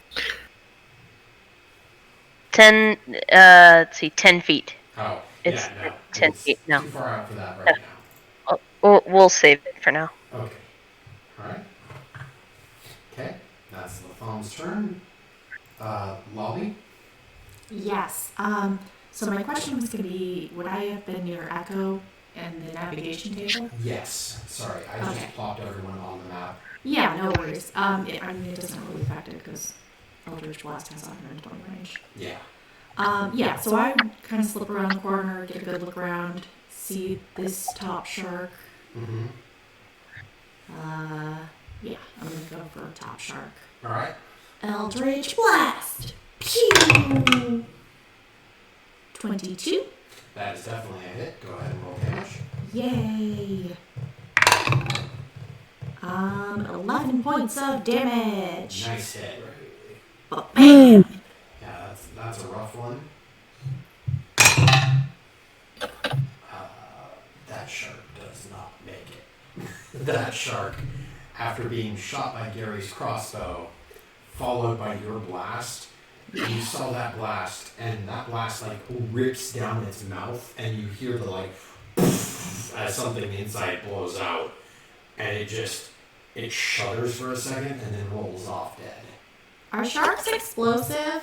10, let's see, 10 feet. Oh, It's yeah, no. 10 It's feet, no. too far out for that right now. We'll save it for now. Okay. Alright. Okay. That's Latham's turn. Lolly? Yes. So my question was going to be, would I have been near Echo and the navigation table? Yes. Sorry, I just Okay. plopped everyone on the map. Yeah, no worries. It doesn't really affect it because Eldritch Blast has 120 range. Yeah. So I kind of slip around the corner, get a good look around, see this top shark. Mm-hmm. Yeah, I'm gonna go for a top shark. All right. Eldritch Blast! Pew! 22. That is definitely a hit. Go ahead and roll damage. Yay! 11 points of damage. Nice hit. But bam! Yeah, that's a rough one. That shark does not make it. That shark, after being shot by Gary's crossbow, followed by your blast, you saw that blast, and that blast like rips down its mouth, and you hear the like as something inside blows out, and it shudders for a second and then rolls off dead. Are sharks explosive?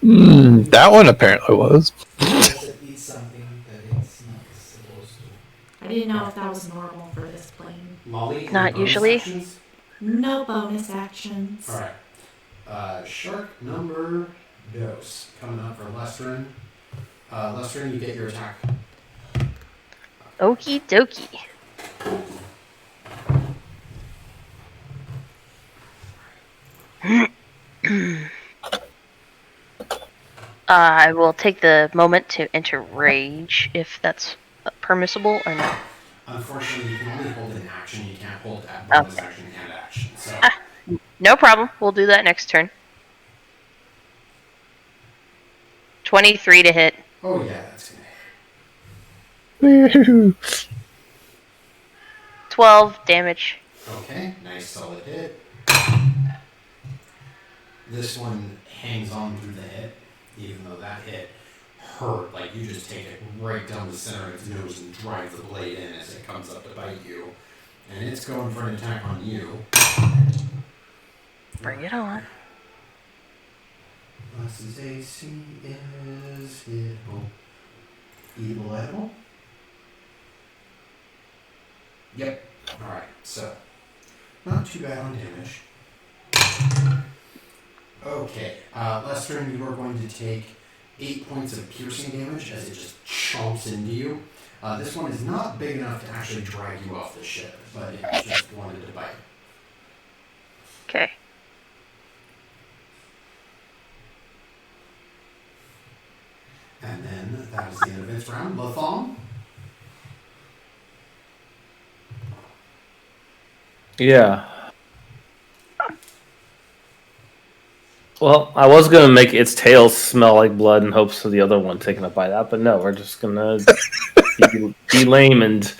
That one apparently was. Does it eat something that it's not supposed to? I didn't know if that was normal for this plane. Molly, Not any bonus usually. actions? No bonus actions. All right. Shark number dos coming up for Lestrin. Lestrin, you get your attack. Okie dokie. I will take the moment to enter rage if that's permissible or not. Unfortunately, you can only hold an action. You can't hold a bonus action and action. So, No problem. We'll do that next turn. 23 to hit. oh yeah, that's gonna hit. Woohoo. 12 damage. Okay, nice solid hit. This one hangs on through the hit, even though that hit hurt. Like you just take it right down the center of its nose and drive the blade in as it comes up to bite you. And it's going for an attack on you. Bring it on. Less's AC is hittable. Evil edible? Yep. Alright, so not too bad on damage. Okay, Lester, you are going to take 8 points of piercing damage as it just chomps into you. This one is not big enough to actually drag you off the ship, but it just wanted to bite. Okay. And then that was the end of its round. Latham? Yeah. Well, I was gonna make its tail smell like blood in hopes of the other one taking a bite out, but no, we're just gonna be lame. And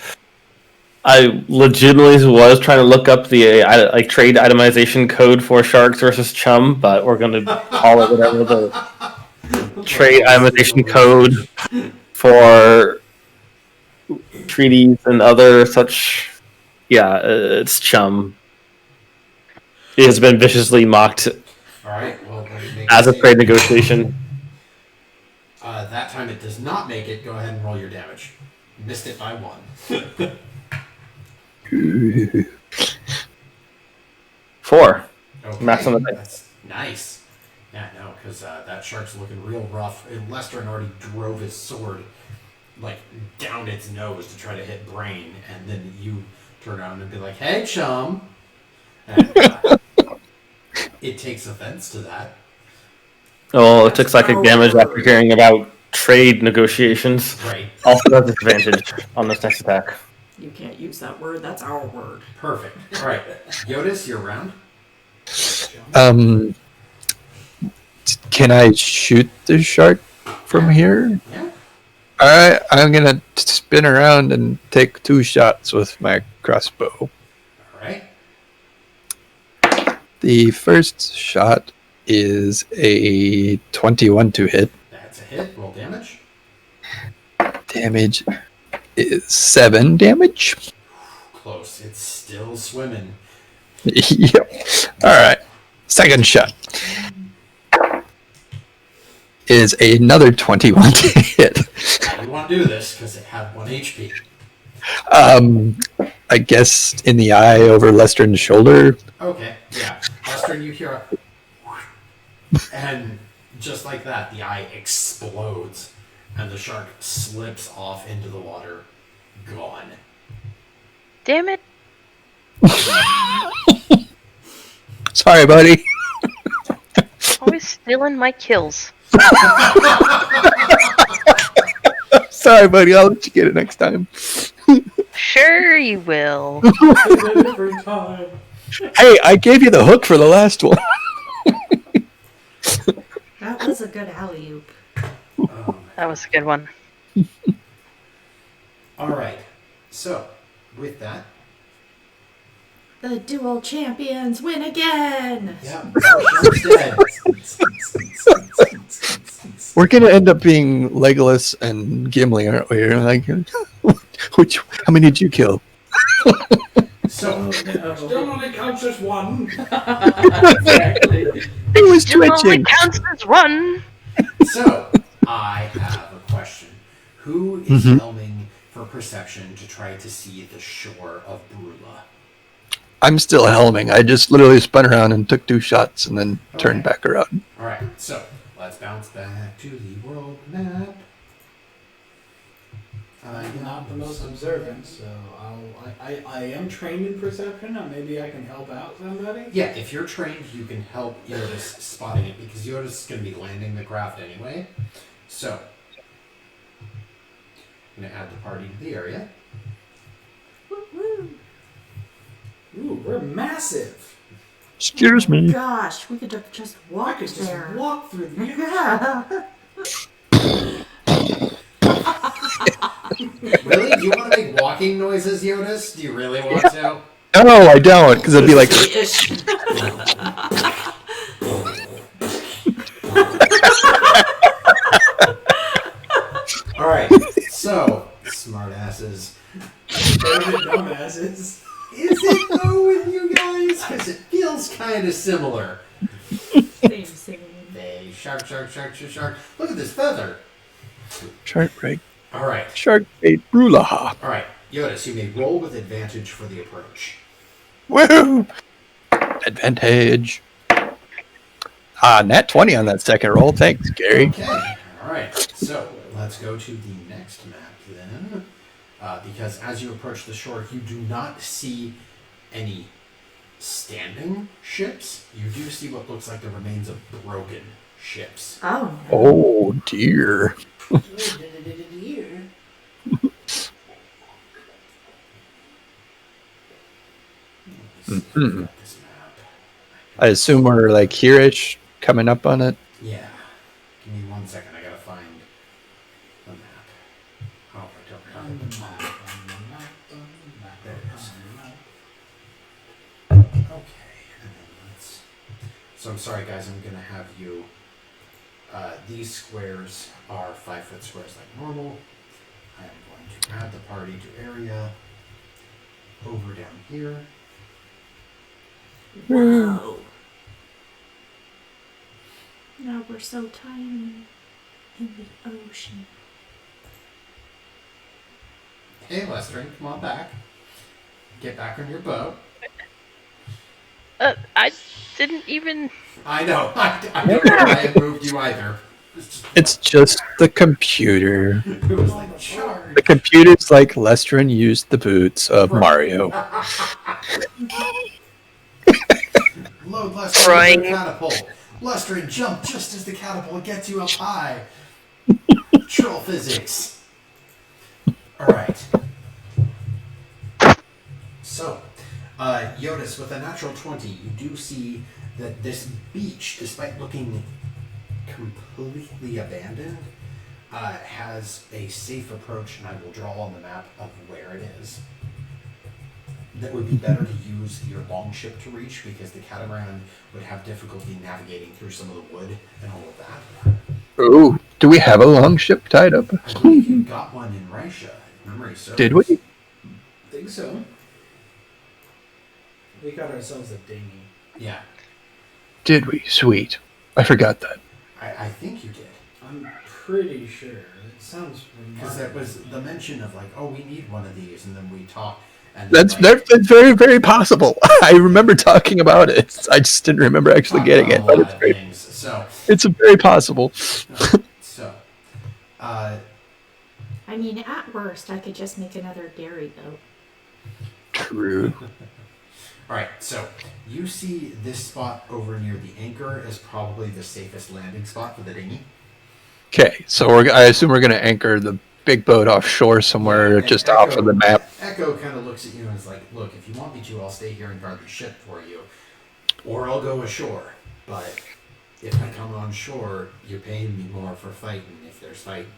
I legitimately was trying to look up the trade itemization code for sharks versus chum, but we're gonna call it whatever the trade itemization code for treaties and other such. Yeah, it's chum. It has been viciously mocked. Alright, well, As a trade negotiation. That time it does not make it. Go ahead and roll your damage. Missed it by 1. 4. Okay, Maximum attack. that's nice. Yeah, no, because that shark's looking real rough. And Lester already drove his sword like down its nose to try to hit Brain, and then you turn around and be like, "Hey, chum!" And, it takes offense to that. Oh, it took psychic damage after hearing about trade negotiations. Right. Also has disadvantage on this next attack. You can't use that word. That's our word. Perfect. All right, Jyotis, you're round. Can I shoot the shark from here? Yeah. Alright, I'm gonna spin around and take 2 shots with my crossbow. All right. The first shot is a 21 to hit. That's a hit. Roll damage. Damage is 7 damage. Close. It's still swimming. Yep. Alright. Second shot. is another 21 to hit. You want to do this because it had 1 HP. I guess in the eye over Lestran's shoulder. Okay, yeah. Lestrin, you hear a... And just like that, the eye explodes. And the shark slips off into the water. Gone. Damn it. Sorry, buddy. Always stealing my kills. Sorry, buddy. I'll let you get it next time. Sure you will. Every time. Hey, I gave you the hook for the last one. That was a good alley-oop. That was a good one. Alright. So, with that... The dual champions win again! Yeah, shark's dead. We're gonna end up being Legolas and Gimli, aren't we? Like, how many did you kill? So, Still only counts as one. Exactly. It was Still only twitching. counts as one. So, I have a question. Who is helming for perception to try to see the shore of Brula? I'm still helming. I just literally spun around and took 2 shots and then turned back around. Alright, so let's bounce back to the world map. I'm not the most observant, so I am trained in perception, and maybe I can help out somebody. Yeah, if you're trained, you can help Jyotis spotting it, because Jyotis is going to be landing the craft anyway. So, I'm going to add the party to the area. Ooh, we're massive. Excuse me. Gosh, we could have just I walked could just there. walk through the Really? Do you want to make walking noises, Jyotis? Do you really want to? No, I don't, because it'd be like... Alright, so, smartasses. dumbasses. Is it though with you guys? Because it feels kind of similar. Same. Hey, shark. Look at this feather. Shark break. Alright. Shark bait brulaha. Alright, Jyotis, you may roll with advantage for the approach. Woohoo! Advantage. Nat 20 on that second roll. Thanks, Gary. Okay, alright. So, let's go to the next map then. Because as you approach the shore, you do not see any standing ships. You do see what looks like the remains of broken ships. Oh, no. Oh, dear. Mhm. This map. I assume we're like here-ish, coming up on it. Yeah. Give me 1 second. I gotta find the map. Oh, I don't have it. There it is. Okay. And then let's... So I'm sorry, guys. I'm gonna have you... these squares are 5-foot squares like normal. I am going to add the party to area. Over down here. Whoa. Now we're so tiny in the ocean. Hey, Lestrin, come on back. Get back on your boat. I didn't even... I know. I don't know why I moved you either. It's just the computer. It was like, charge. The computer's like Lestrin used the boots of Mario. Load Lestrin Right. with the catapult. Lestrin, jump just as the catapult gets you up high. Troll physics. Alright. So, Jyotis, with a natural 20, you do see that this beach, despite looking completely abandoned, has a safe approach, and I will draw on the map of where it is. That would be better to use your longship to reach, because the catamaran would have difficulty navigating through some of the wood and all of that. Ooh, do we have a long ship tied up? I believe you got one in Raisha, if memory serves. Did we? I think so. We got ourselves a dinghy. Yeah, Did we? Sweet. I forgot that. I think you did. I'm pretty sure. It sounds Because that was the mention of like, oh, we need one of these, and then we talk. And That's then, like, very, very possible. I remember talking about it. I just didn't remember actually talk getting about it. a But lot it's of very, things. So, it's very possible. I mean, at worst, I could just make another dairy boat. True. all right. So you see this spot over near the anchor as probably the safest landing spot for the dinghy. Okay, so I assume we're going to anchor the big boat offshore somewhere, And just off of the map. Echo kind of looks at you and is like, look, if you want me to, I'll stay here and guard the ship for you. Or I'll go ashore. But if I come on shore, you're paying me more for fighting if there's fighting.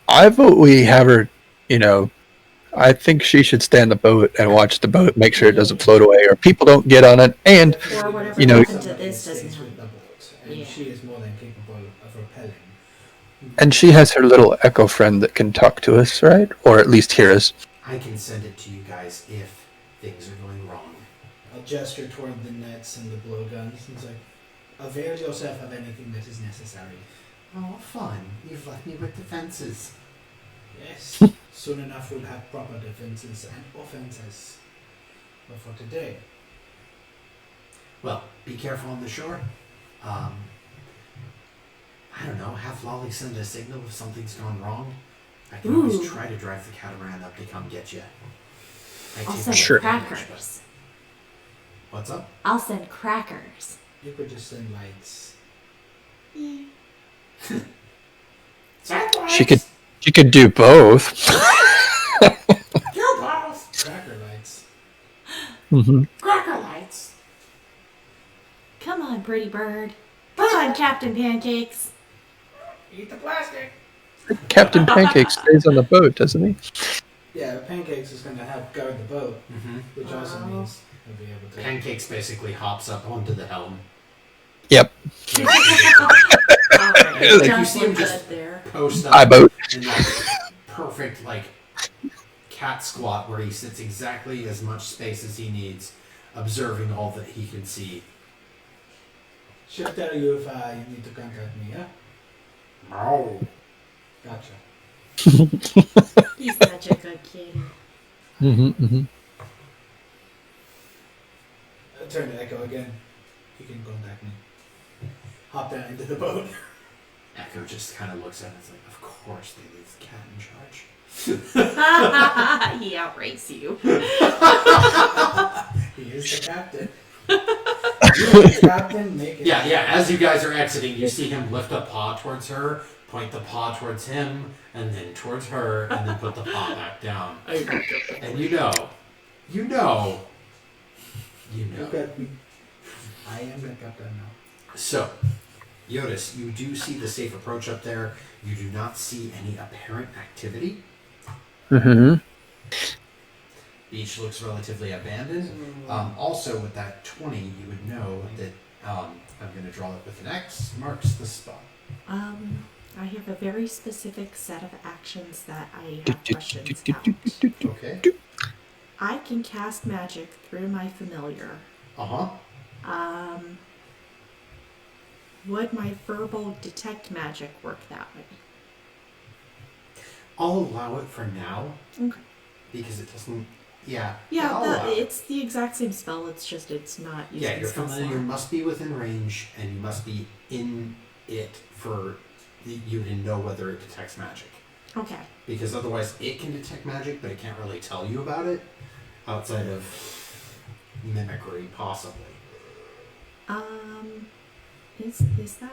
I vote we have her. I think she should stay on the boat and watch the boat, make sure it doesn't float away or people don't get on it. And Or whatever You know- happened to this doesn't stays with happen. the boat, and Yeah. she is more than capable of repelling. she has her little echo friend that can talk to us, right? Or at least hear us. I can send it to you guys if things are going wrong. I'll gesture toward the nets and the blowguns. It's like, avail yourself of anything that is necessary. Oh, fun. You've left me with defenses. Yes. Soon enough we'll have proper defenses and offenses. But for today, Well, be careful on the shore. I don't know, have Lolly send a signal if something's gone wrong. I can always Ooh. try to drive the catamaran up to come get you. I'll send Sure. crackers. What's up? I'll send crackers. you could just send lights. Yeah. She could do both. Cracker lights. hmm Cracker lights. Come on, pretty bird. Come on, Captain Pancakes. Eat the plastic! Captain Pancake stays on the boat, doesn't he? Yeah, Pancakes is going to help guard the boat, Mm-hmm. which also Oh. means he'll be able to... Pancakes basically hops up onto the helm. Yep. Alright, Like, you just see him look just- good there. Post Hi, up boat. in that perfect, like, cat squat where he sits exactly as much space as he needs, observing all that he can see. She'll tell you if you need to contact me, yeah? Oh. Gotcha. He's such a good kid. I'll turn to Echo again. You can contact me. Hop down into the boat. Echo just kind of looks at it and is like, of course they leave the cat in charge. He outranks you. He is the captain. You're the captain, make it. Yeah, as you guys are exiting, you see him lift a paw towards her, point the paw towards him, and then towards her, and then put the paw back down. And you know. Look at me. I am the captain now. So, Jyotis, you do see the safe approach up there. You do not see any apparent activity. Mm-hmm. Beach looks relatively abandoned. Also, with that 20, you would know that I'm going to draw it with an X, marks the spot. I have a very specific set of actions that I have questions about. Okay. I can cast magic through my familiar. Uh-huh. Would my Firbolg detect magic work that way? I'll allow it for now. Okay. Because it doesn't... Yeah. Yeah, I'll allow it. it's the exact same spell. It's just it's not using Yeah, your spell familiar slot. must be within range, and you must be in it for you to know whether it detects magic. Okay. Because otherwise, it can detect magic, but it can't really tell you about it outside of mimicry, possibly. Is that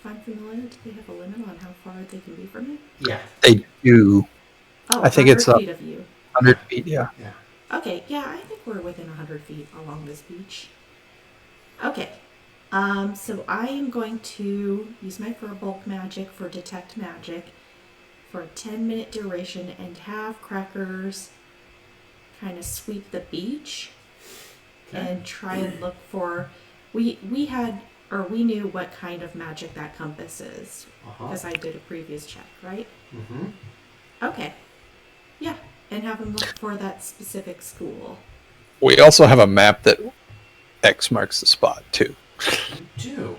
fine familiar? Do they have a limit on how far they can be from me? Yeah. They do. Oh, I think it's 100 feet of you. 100 feet, yeah. Yeah. Okay, yeah, I think we're within 100 feet along this beach. Okay. So I am going to use my Firbolg magic for detect magic for a 10-minute duration and have crackers kind of sweep the beach and try and look for we knew what kind of magic that compass is because I did a previous check, right? Mm-hmm. Okay. Yeah, and have them look for that specific school. We also have a map that X marks the spot, too. You do.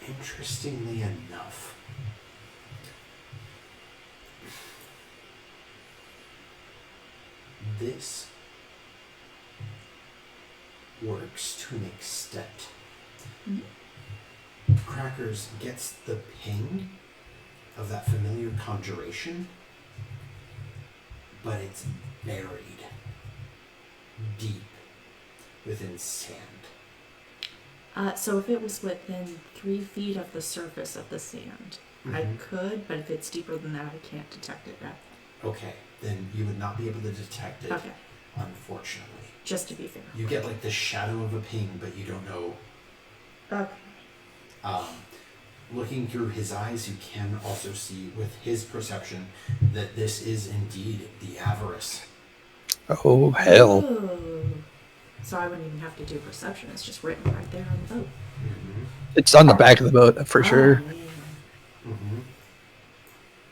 interestingly enough, this works to an extent. Crackers gets the ping of that familiar conjuration, but it's buried deep within sand. So if it was within 3 feet of the surface of the sand, I could, but if it's deeper than that, I can't detect it yet. Okay, then you would not be able to detect it, Okay. unfortunately. Just to be fair. You get like the shadow of a ping, but you don't know. Okay. Looking through his eyes, you can also see with his perception that this is indeed the Avarice. Oh, hell. Ooh. So I wouldn't even have to do perception. It's just written right there on the boat. It's on the back of the boat, for sure. Man.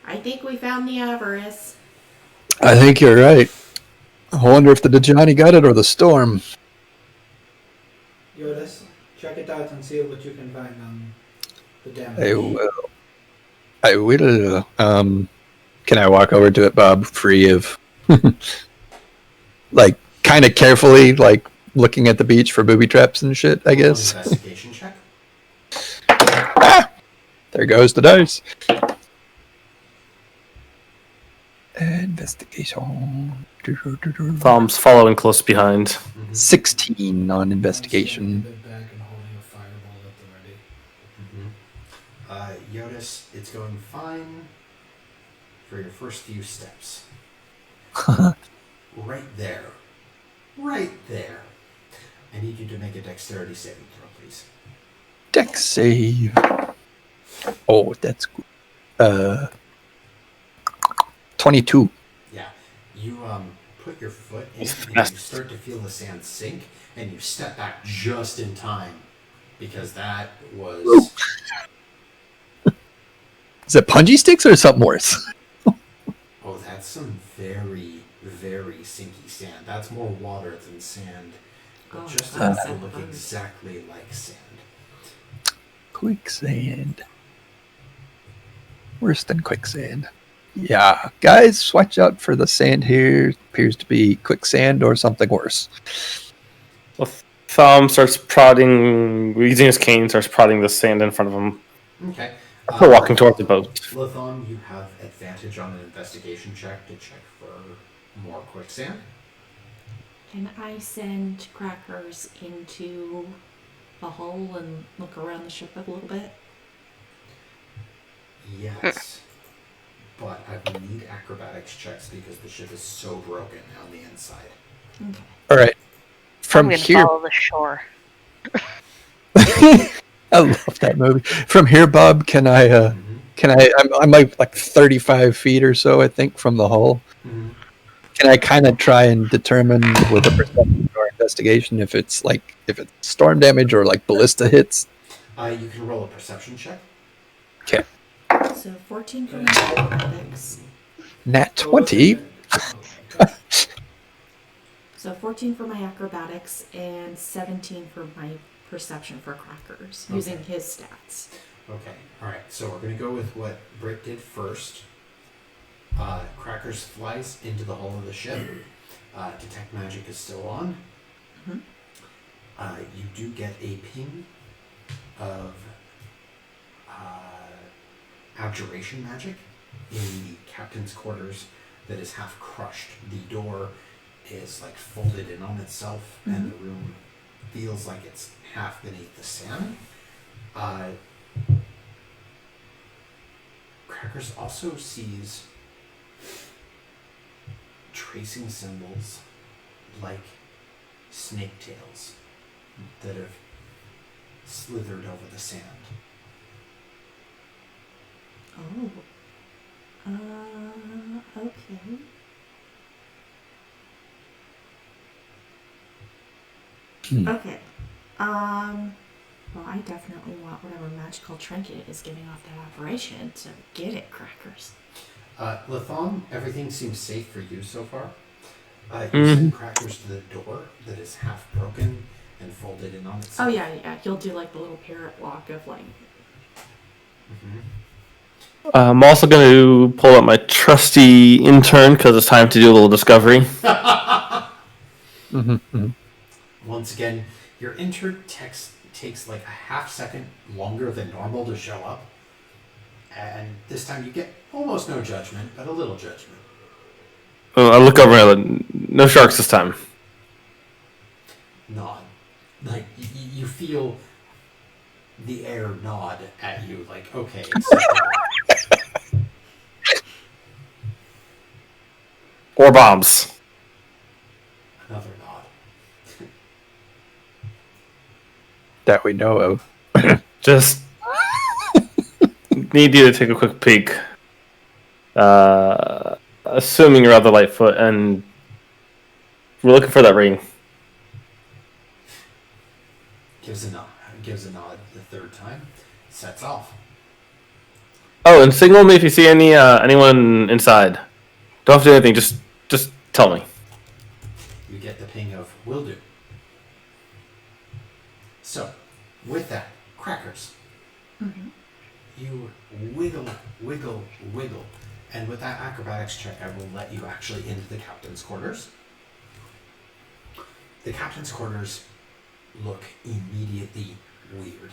I think we found the Avarice. I think you're right. I wonder if the Dajani got it or the storm. Jyotis, check it out and see what you can find on the damage. I will. Can I walk over to it, Bob, free of... like, kind of carefully, like, looking at the beach for booby traps and shit, I guess. Investigation check. Ah! There goes the dice. Investigation. Thalm's following close behind. 16 on investigation. Back and holding a fireball at the ready. Jyotis, it's going fine for your first few steps. Right there. Right there. I need you to make a dexterity saving throw, please. Dex save. Oh, that's good. 22. Yeah. You put your foot in and you start to feel the sand sink, and you step back just in time because that was... Is it punji sticks or something worse? Oh, that's some very, very sinky sand. That's more water than sand. But just enough to look exactly like sand. Quicksand. Worse than quicksand. Yeah, guys, watch out for the sand here. Appears to be quicksand or something worse. Well, Thalm starts prodding, using his cane, starts prodding the sand in front of him. Okay. We're walking towards the boat. Latham, you have advantage on an investigation check to check for more quicksand. Can I send Crackers into the hull and look around the ship a little bit? Yes. But I will need acrobatics checks because the ship is so broken on the inside. Okay. All right. From I'm gonna here, follow the shore. I love that movie. From here, Bob, can I? I'm like 35 feet or so, I think, from the hull. Mm-hmm. Can I kind of try and determine with a perception or investigation if it's storm damage or like ballista hits? You can roll a perception check. Okay. So 14 for my acrobatics. Nat 20. So 14 for my acrobatics and 17 for my perception for Crackers, using his stats. Okay. All right. So we're going to go with what Brit did first. Crackers flies into the hull of the ship. Detect magic is still on. You do get a ping of abjuration magic in the captain's quarters that is half crushed. The door is like folded in on itself, and the room feels like it's half beneath the sand. Crackers also sees tracing symbols like snake tails that have slithered over the sand. Oh. Okay. Okay. Well, I definitely want whatever magical trinket is giving off that operation, so get it, Crackers. Latham, everything seems safe for you so far. You send Crackers to the door that is half broken and folded in on itself. Oh, yeah. You'll do like the little parrot walk of like, I'm also going to pull out my trusty intern because it's time to do a little discovery. Once again, your intern text takes like a half second longer than normal to show up. And this time you get almost no judgment, but a little judgment. I look over and no sharks this time. Nod. Like, you feel the air nod at you, like, okay. Or bombs. Another nod. That we know of. Just need you to take a quick peek. Assuming you're rather Lightfoot, and we're looking for that ring. Gives a nod the third time. Sets off. Oh, and signal me if you see anyone inside. Don't have to do anything. Just tell me. You get the ping of will do. So, with that, crackers. Mm-hmm. You wiggle, wiggle, wiggle. And with that acrobatics check, I will let you actually into the captain's quarters. The captain's quarters look immediately weird.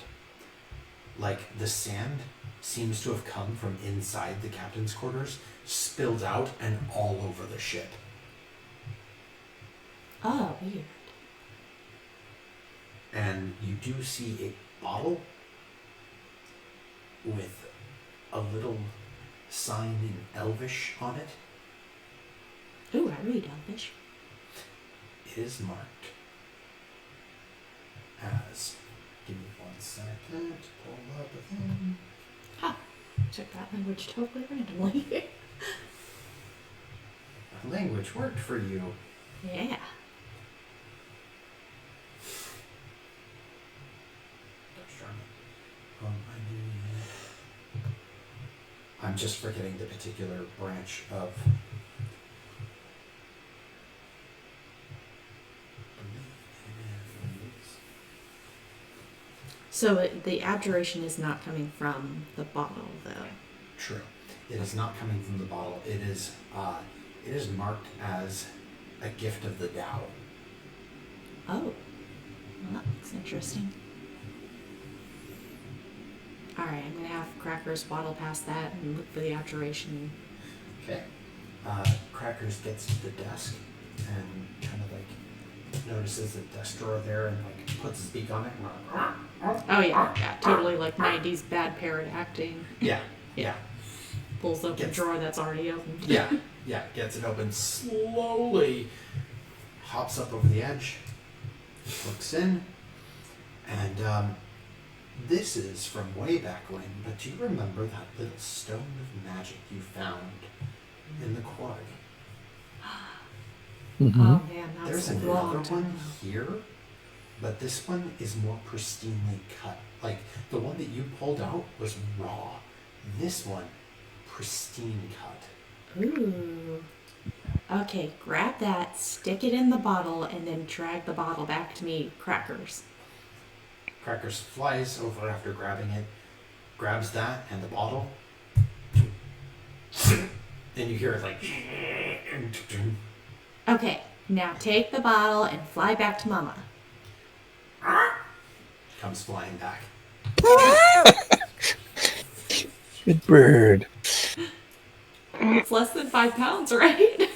Like the sand seems to have come from inside the captain's quarters, spilled out and all over the ship. Oh, weird. And you do see a bottle with a little sign in Elvish on it. Ooh, I read Elvish. It is marked as, give me 1 second to pull up a thing. Ha! Took that language totally randomly. Language worked for you. Yeah. I'm just forgetting the particular branch of. So the abjuration is not coming from the bottle, though. True. It is not coming from the bottle. It is marked as a gift of the Tao. Oh. Well, that looks interesting. Alright, I'm going to have Crackers waddle past that and look for the abjuration. Okay. Crackers gets to the desk and kind of like notices a desk drawer there and like puts his beak on it and Oh yeah, totally like 90s bad parrot acting. Yeah. Pulls up the drawer that's already opened. Yeah, gets it open slowly, hops up over the edge, looks in, and this is from way back when, but do you remember that little stone of magic you found in the quarry? Mm-hmm. Oh man, There's that's a another long time one ago. here, but this one is more pristinely cut. Like, the one that you pulled out was raw. This one, pristine cut. Ooh. Okay, grab that, stick it in the bottle, and then drag the bottle back to me, Crackers. Crackers flies over after grabbing it, grabs that and the bottle, and you hear it like. Okay, now take the bottle and fly back to Mama. Comes flying back. Good bird. It's less than 5 pounds, right? It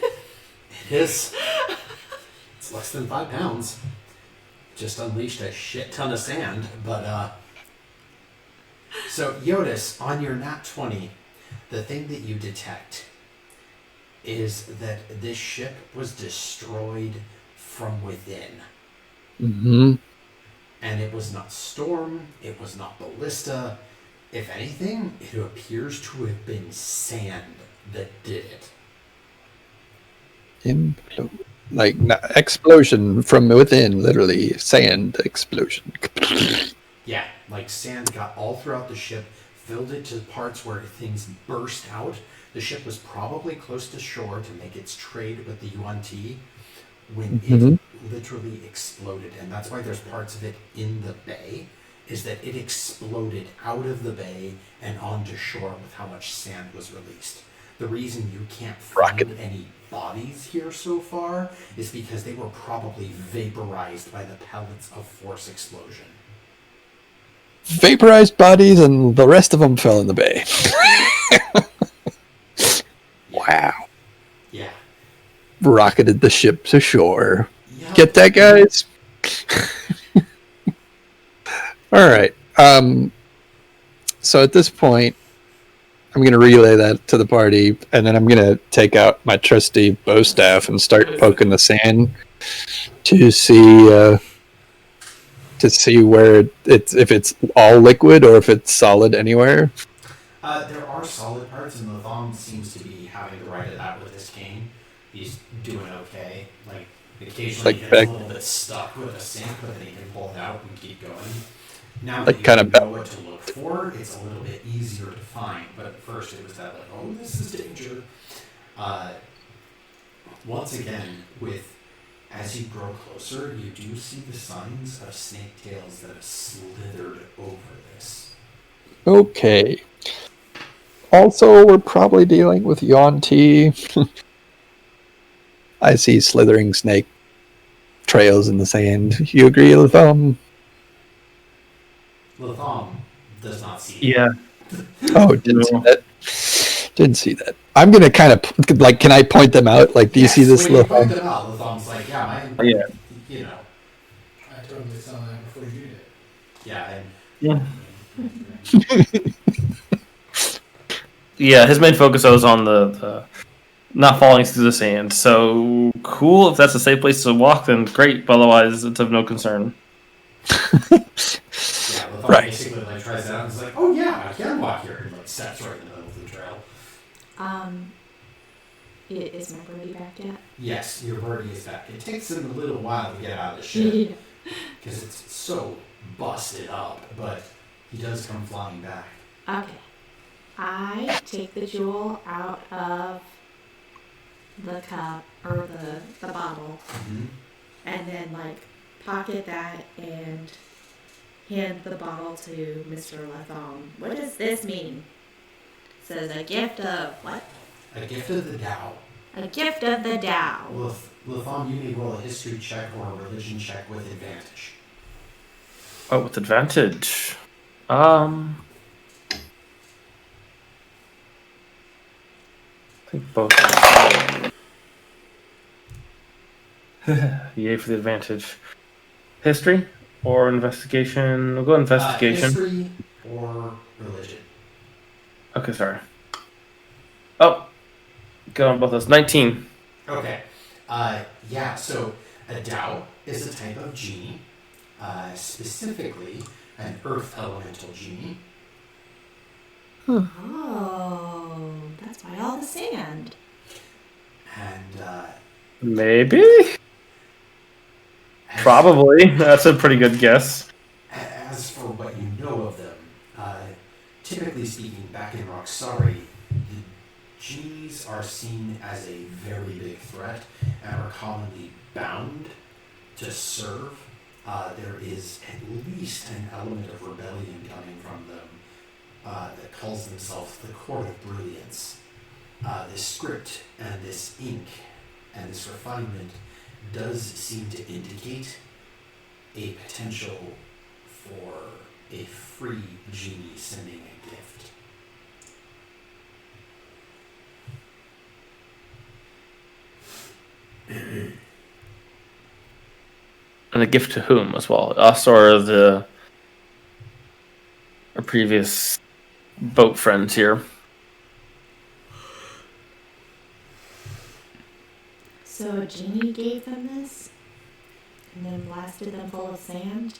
is. It's less than 5 pounds. Just unleashed a shit ton of sand, but so Jyotis, on your nat 20, the thing that you detect is that this ship was destroyed from within. Mm-hmm. And it was not storm, it was not ballista. If anything, it appears to have been sand that did it. Like explosion from within, literally sand explosion. Yeah, like sand got all throughout the ship, filled it to parts where things burst out. The ship was probably close to shore to make its trade with the UNT when it literally exploded. And that's why there's parts of it in the bay. is that it exploded out of the bay and onto shore with how much sand was released. The reason you can't find any bodies here so far is because they were probably vaporized by the pellets of force explosion. Vaporized bodies, and the rest of them fell in the bay. Wow. Yeah. Rocketed the ship to shore. Yep. Get that, guys? All right. So at this point, I'm going to relay that to the party, and then I'm going to take out my trusty bow staff and start poking the sand to see where if it's all liquid or if it's solid anywhere. There are solid parts, and Latham seems to be having to ride it out with his cane. He's doing okay. Like, occasionally he gets a little bit stuck with a sink, but then he can pull it out and keep going. Now that you know what to look for, it's a little bit easier to find. But at first it was that, like, oh, this is danger. Once again, as you grow closer, you do see the signs of snake tails that have slithered over this. Okay. Also, we're probably dealing with Yuan-Ti. I see slithering snake trails in the sand. You agree, Latham? Latham does not see Yeah. Oh, didn't see that. Didn't see that. I'm gonna kind of like. Can I point them out? Like, do you see this? When you point them out, Latham's like, yeah, you know. I totally saw that before you did. Yeah. Yeah, his main focus was on the not falling through the sand. So cool. If that's a safe place to walk, then great. But otherwise, it's of no concern. Right. Basically, like, tries it out and is like, oh yeah, I can walk here, and like steps right in the middle of the trail. Is my birdie back yet? Yes, your birdie is back. It takes him a little while to get out of the ship because it's so busted up, but he does come flying back. Okay. I take the jewel out of the cup or the bottle, and then like pocket that and hand the bottle to Mr. Latham. What does this mean? It says a gift of what? A gift of the Tao. A gift of the Tao. Latham, you may roll a history check or a religion check with advantage. Oh, with advantage. I think both. Yay for the advantage. History or investigation? We'll go investigation. History or religion. Okay, sorry. Oh, go on both those. 19. Okay. Yeah, so a Tao is a type of genie, specifically an earth elemental genie. Oh, that's why all the sand. And maybe? Probably. That's a pretty good guess. As for what you know of them, typically speaking, back in Roxari, the genies are seen as a very big threat and are commonly bound to serve. There is at least an element of rebellion coming from them that calls themselves the Court of Brilliance. This script and this ink and this refinement does seem to indicate a potential for a free genie sending a gift. And a gift to whom as well? Us or our previous boat friends here? So a genie gave them this, and then blasted them full of sand?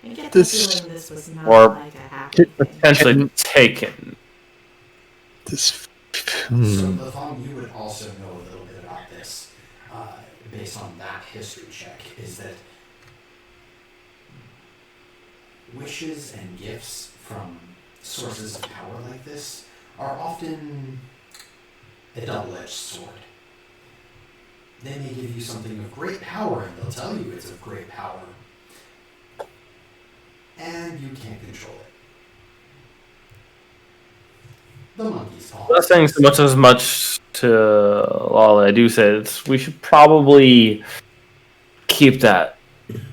I get the feeling this was not like a happy thing. Potentially taken. So, Latham, you would also know a little bit about this, based on that history check, is that wishes and gifts from sources of power like this are often a double-edged sword. They may give you something of great power, and they'll tell you it's of great power. and you can't control it. The monkey's paw. Not saying so much as much to Lolly. I do say that we should probably keep that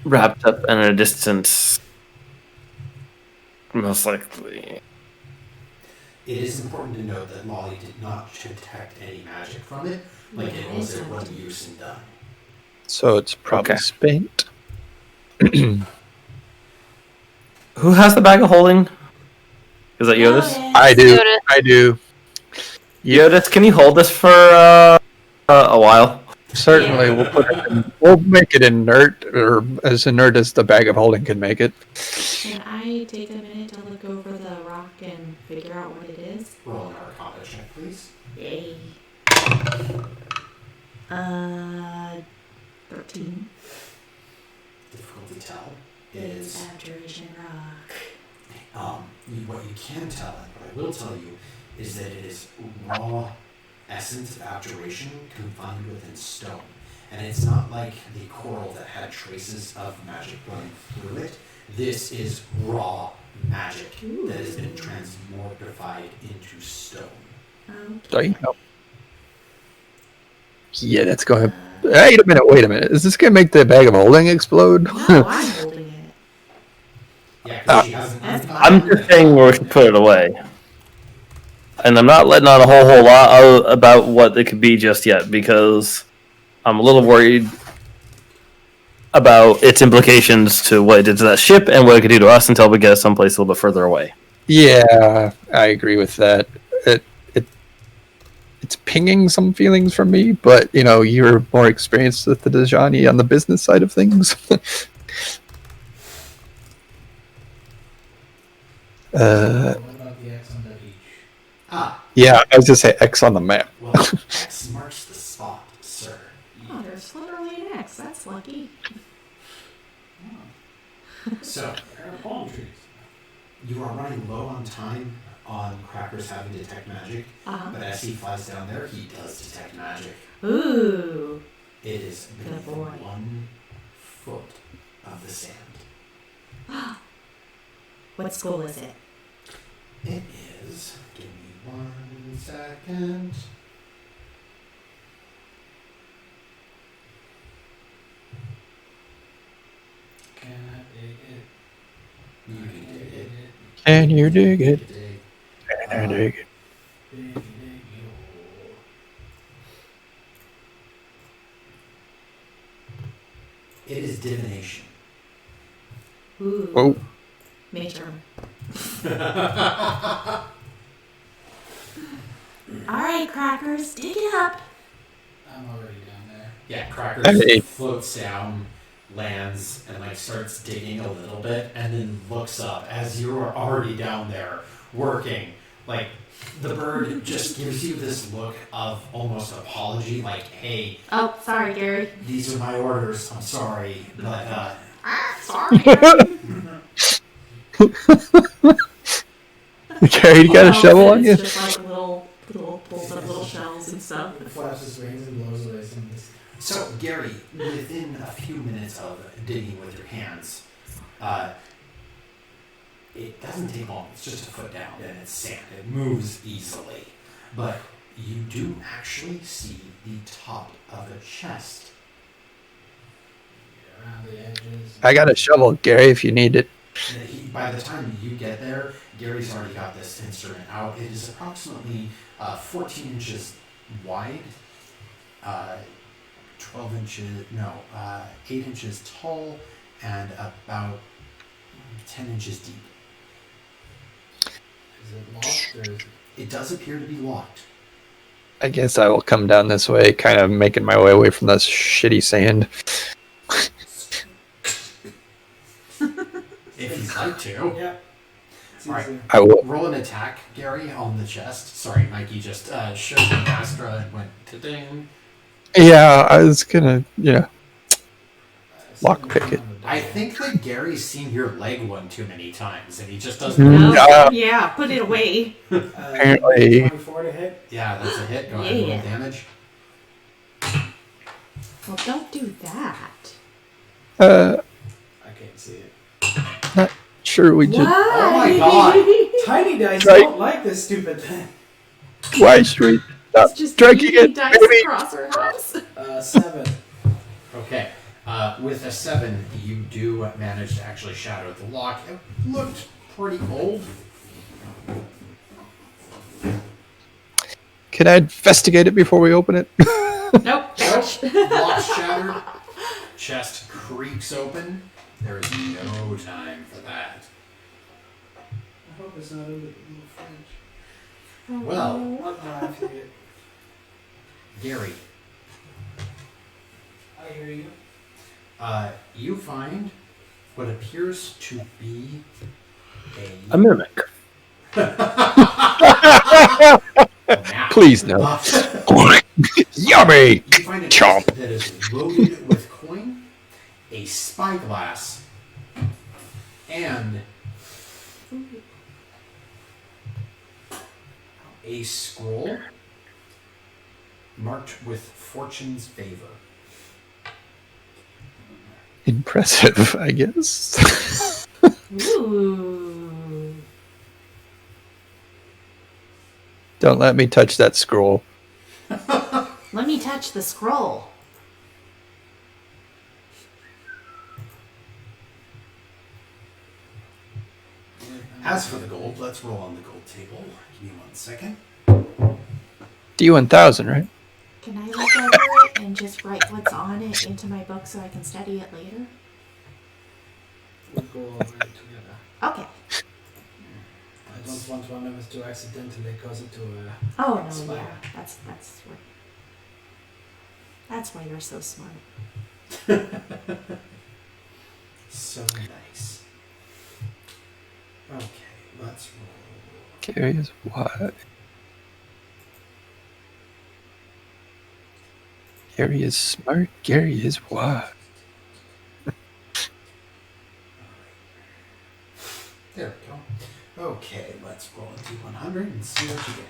wrapped up in a distance. Most likely. It is important to note that Lolly did not detect any magic from it, like it was at one use and done. So it's probably Okay. spent. Who has the bag of holding? Is that Jyotis? I do. Jyotis. I do. Jyotis, can you hold this for a while? Certainly, we'll make it inert, or as inert as the bag of holding can make it. Can I take a minute to look over the rock and figure out what it is? Roll an Arcana check, please. Yay. 13. Difficult to tell It's is abjuration rock. what you can tell, and what I will tell you, is that it is raw essence of abjuration confined within stone. And it's not like the coral that had traces of magic running through it. This is raw magic that has been transmortified into stone. Okay. Yeah, that's going to... Wait a minute. Is this going to make the bag of holding explode? No, I'm holding it. Yeah, because she hasn't. I'm just saying where we should put it away. And I'm not letting on a whole lot about what it could be just yet, because I'm a little worried about its implications to what it did to that ship and what it could do to us until we get someplace a little bit further away. Yeah, I agree with that. It's pinging some feelings from me, but you're more experienced with the Dajani on the business side of things. What about the X on the beach? Yeah, I was just say X on the map. Well, X marks the spot, sir. Oh, there's literally an X. That's lucky. So, There are palm trees. you are running low on time on Cracker's having to detect magic, but as he flies down there, he does detect magic. Ooh. It is Good within boy. 1 foot of the sand. What school is it? It is. Give me 1 second. Can I dig it? You can dig it. Can you dig it? Dig. Can I dig it? Dig, dig, yo. It is divination. Ooh. Whoa. Major. Alright, Crackers, dig it up. I'm already down there. Yeah, Crackers Hey. floats down, lands, and starts digging a little bit, and then looks up as you are already down there working. The bird just gives you this look of almost apology, hey, Oh, sorry, Gary. these are my orders, I'm sorry, but Sorry. Gary, you got a shovel on you? It's just little pulls up little shells and stuff. It flaps its wings and blows away some of this. So, Gary, within a few minutes of digging with your hands, it doesn't take long. It's just a foot down, and it's sand. It moves easily. But you do actually see the top of a chest. Around the edges. I got a shovel, Gary, if you need it. By the time you get there, Gary's already got this instrument out. It is approximately 14 inches wide, 8 inches tall, and about 10 inches deep. Is it locked or is it? It does appear to be locked. I guess I will come down this way, kind of making my way away from this shitty sand. If you'd like to. Yeah. It's All right. easy. I will. Roll an attack, Gary, on the chest. Sorry, Mikey just showed the Astra and went to ding. Yeah, I was gonna, lockpick it. I think that Gary's seen your leg one too many times, and he just doesn't. Mm. No, yeah, put it away. Apparently- 24 to hit. Yeah, that's a hit. Go ahead and roll Yeah. damage. Well, don't do that. I can't see it. Sure, we just. Oh my god! Tiny dice Right. don't like this stupid thing. Why should we stop It's just drinking beating it, dice baby? across our house. 7. Okay. With a 7, you do manage to actually shatter the lock. It looked pretty old. Can I investigate it before we open it? Nope. Lock's shattered. Chest creaks open. There is no time for that. I hope it's not in the fridge. Well, No, I feel it. Gary, I hear you. you find what appears to be A mimic. Please no. Yummy! You find a Chomp. chest that is loaded with coin, a spyglass, and a scroll marked with Fortune's favor. Impressive, I guess. Ooh. Don't let me touch that scroll. Let me touch the scroll. As for the gold, let's roll on the gold table. Give me 1 second. D1000, right? Can I look over it and just write what's on it into my book so I can study it later? We'll go over it together. Okay. I don't want one of us to accidentally cause it to Oh no, Smart. yeah, that's right. That's why you're so smart. So nice. Okay, let's roll. Gary is what? Gary is smart. Gary is what? There we go. Okay, let's roll a D100 and see what you get.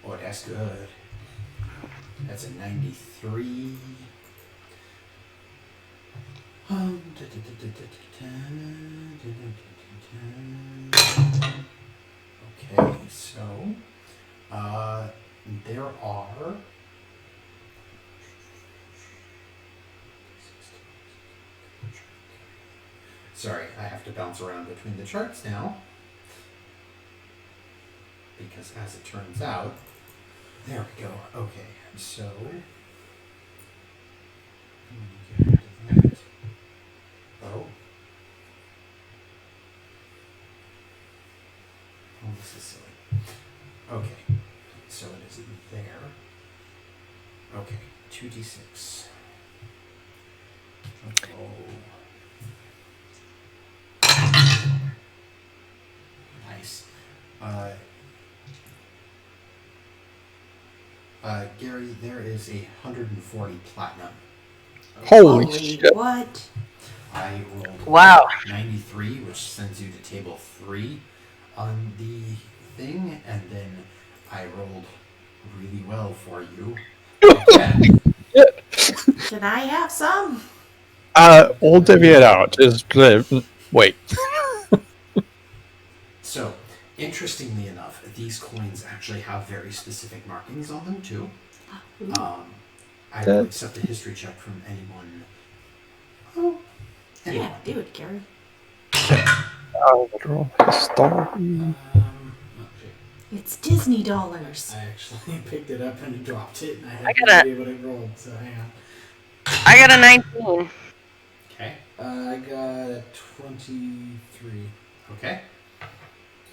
Oh, that's good. That's a 93. Okay, so there are sorry, I have to bounce around between the charts now because as it turns out, there we go. Okay, so let me get rid of that. Oh. Oh, this is silly. Okay, so it is there. Okay, 2d6. Let's roll. Nice. Gary, there is 140 platinum. Holy shit. What? I rolled Wow. 93, which sends you to table 3 on the thing, and then I rolled really well for you. Again. Can I have some? We'll divvy it out. Just wait. So, interestingly enough, these coins actually have very specific markings on them too. I will accept a history check from anyone. Oh, anyone. Yeah, do it, Gary. Literal story. Okay. It's Disney dollars. I actually picked it up and dropped it, and I had I no gotta- idea what it rolled, so hang on. I got a 19. Okay. I got a 23. Okay.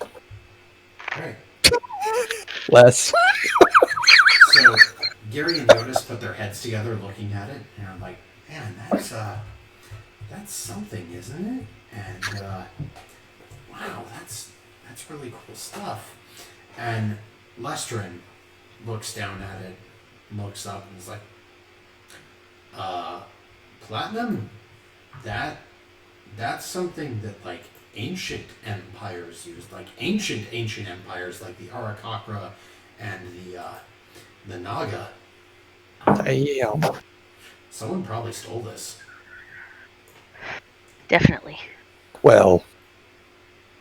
All right. Less. So Gary and Jyotis put their heads together, looking at it, and I'm like, "Man, that's something, isn't it?" And wow, that's really cool stuff. And Lestrin looks down at it, looks up, and is like, platinum? That's something that like ancient empires used, like ancient empires like the Arakakra and The Naga. Damn. Someone probably stole this. Definitely. Well,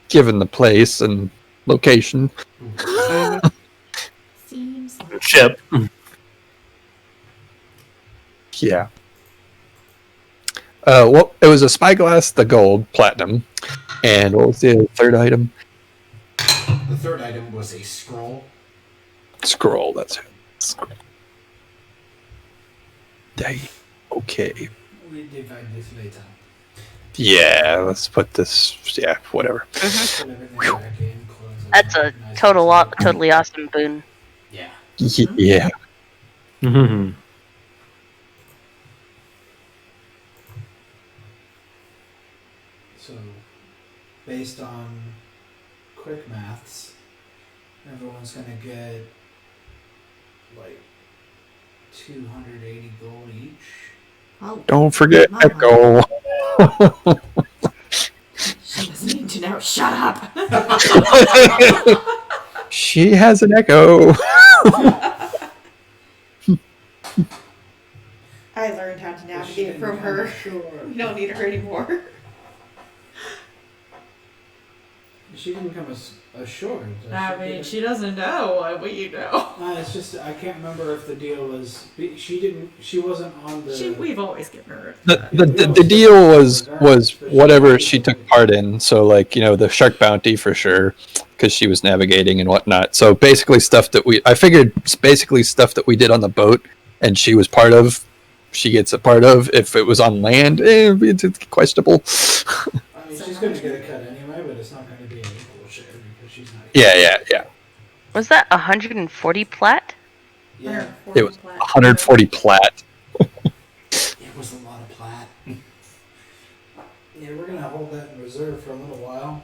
given the place and location. Seems like Ship. Yeah. Well, it was a spyglass, the gold, platinum, and what was the third item? The third item was a scroll. Scroll. That's it. Scroll. Dang. Okay. We divide this later. Yeah, let's put this. Yeah, whatever. Put everything back in, close it That's up, a nice and totally awesome boon. Yeah. Yeah. Mm-hmm. So, based on quick maths, everyone's gonna get like 280 gold each. oh, Don't forget Mama. Echo. She doesn't need to know. Shut up. She has an Echo. I learned how to navigate from her. Sure. We don't need her anymore. She didn't come ashore. She doesn't know what we know. It's just I can't remember if the deal was she wasn't on the. We've always given her. The deal was whatever she took part in. So like the shark bounty for sure, because she was navigating and whatnot. So basically stuff that I figured basically stuff that we did on the boat and she was part of. She gets a part of. If it was on land, it's questionable. I mean, she's going to get a cut anyway, but it's not going to be an equal share because she's not. Yeah. Was that 140 plat? Yeah. It was 140 plat. It was a lot of plat. Yeah, we're going to hold that in reserve for a little while.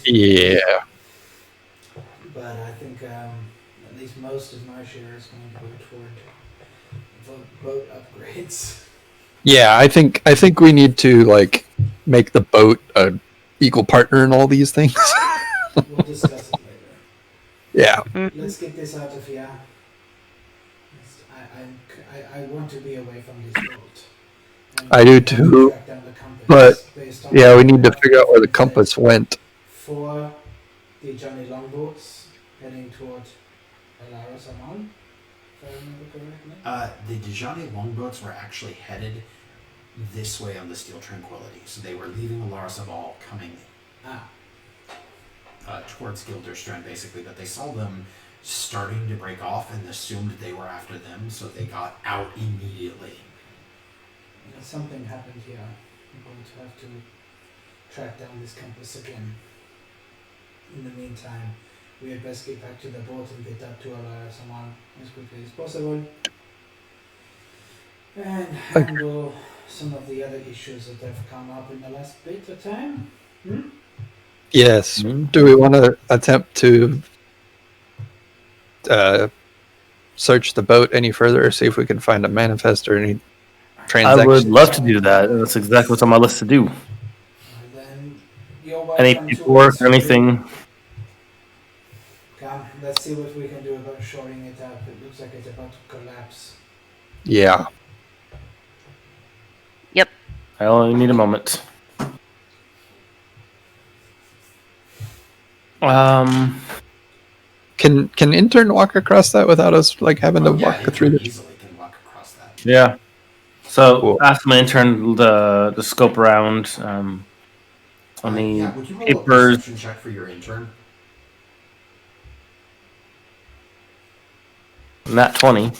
Yeah. But I think at least most of my share is going to go toward boat upgrades. Yeah, I think we need to make the boat a equal partner in all these things. We'll discuss it later. Yeah. Let's get this out of here. I want to be away from this boat. I do too. Track down the compass But based on yeah, we need to figure out where the compass went. For the Johnny Longboats heading toward Alara Saman, if I remember correctly. The Dejani longboats were actually headed this way on the Steel Tranquility. So they were leaving Alara Vale coming towards Gilderstrand, basically. But they saw them starting to break off and assumed they were after them, so they got out immediately. Something happened here. I'm going to have to track down this compass again. In the meantime, we had best get back to the boat and get up to Alara Saman as quickly as possible. And handle some of the other issues that have come up in the last bit of time. Yes. Do we want to attempt to search the boat any further or see if we can find a manifest or any transactions? I would love to do that. That's exactly what's on my list to do. Then you're Any welcome to paperwork us. or anything? Come, let's see what we can do about shoring it up. It looks like it's about to collapse. Yeah. I only need a moment. Can intern walk across that without us having to walk through the? Easily can walk across that. Yeah. So Cool. ask my intern the scope around on the would you roll a papers. perception check for your intern? Nat 20.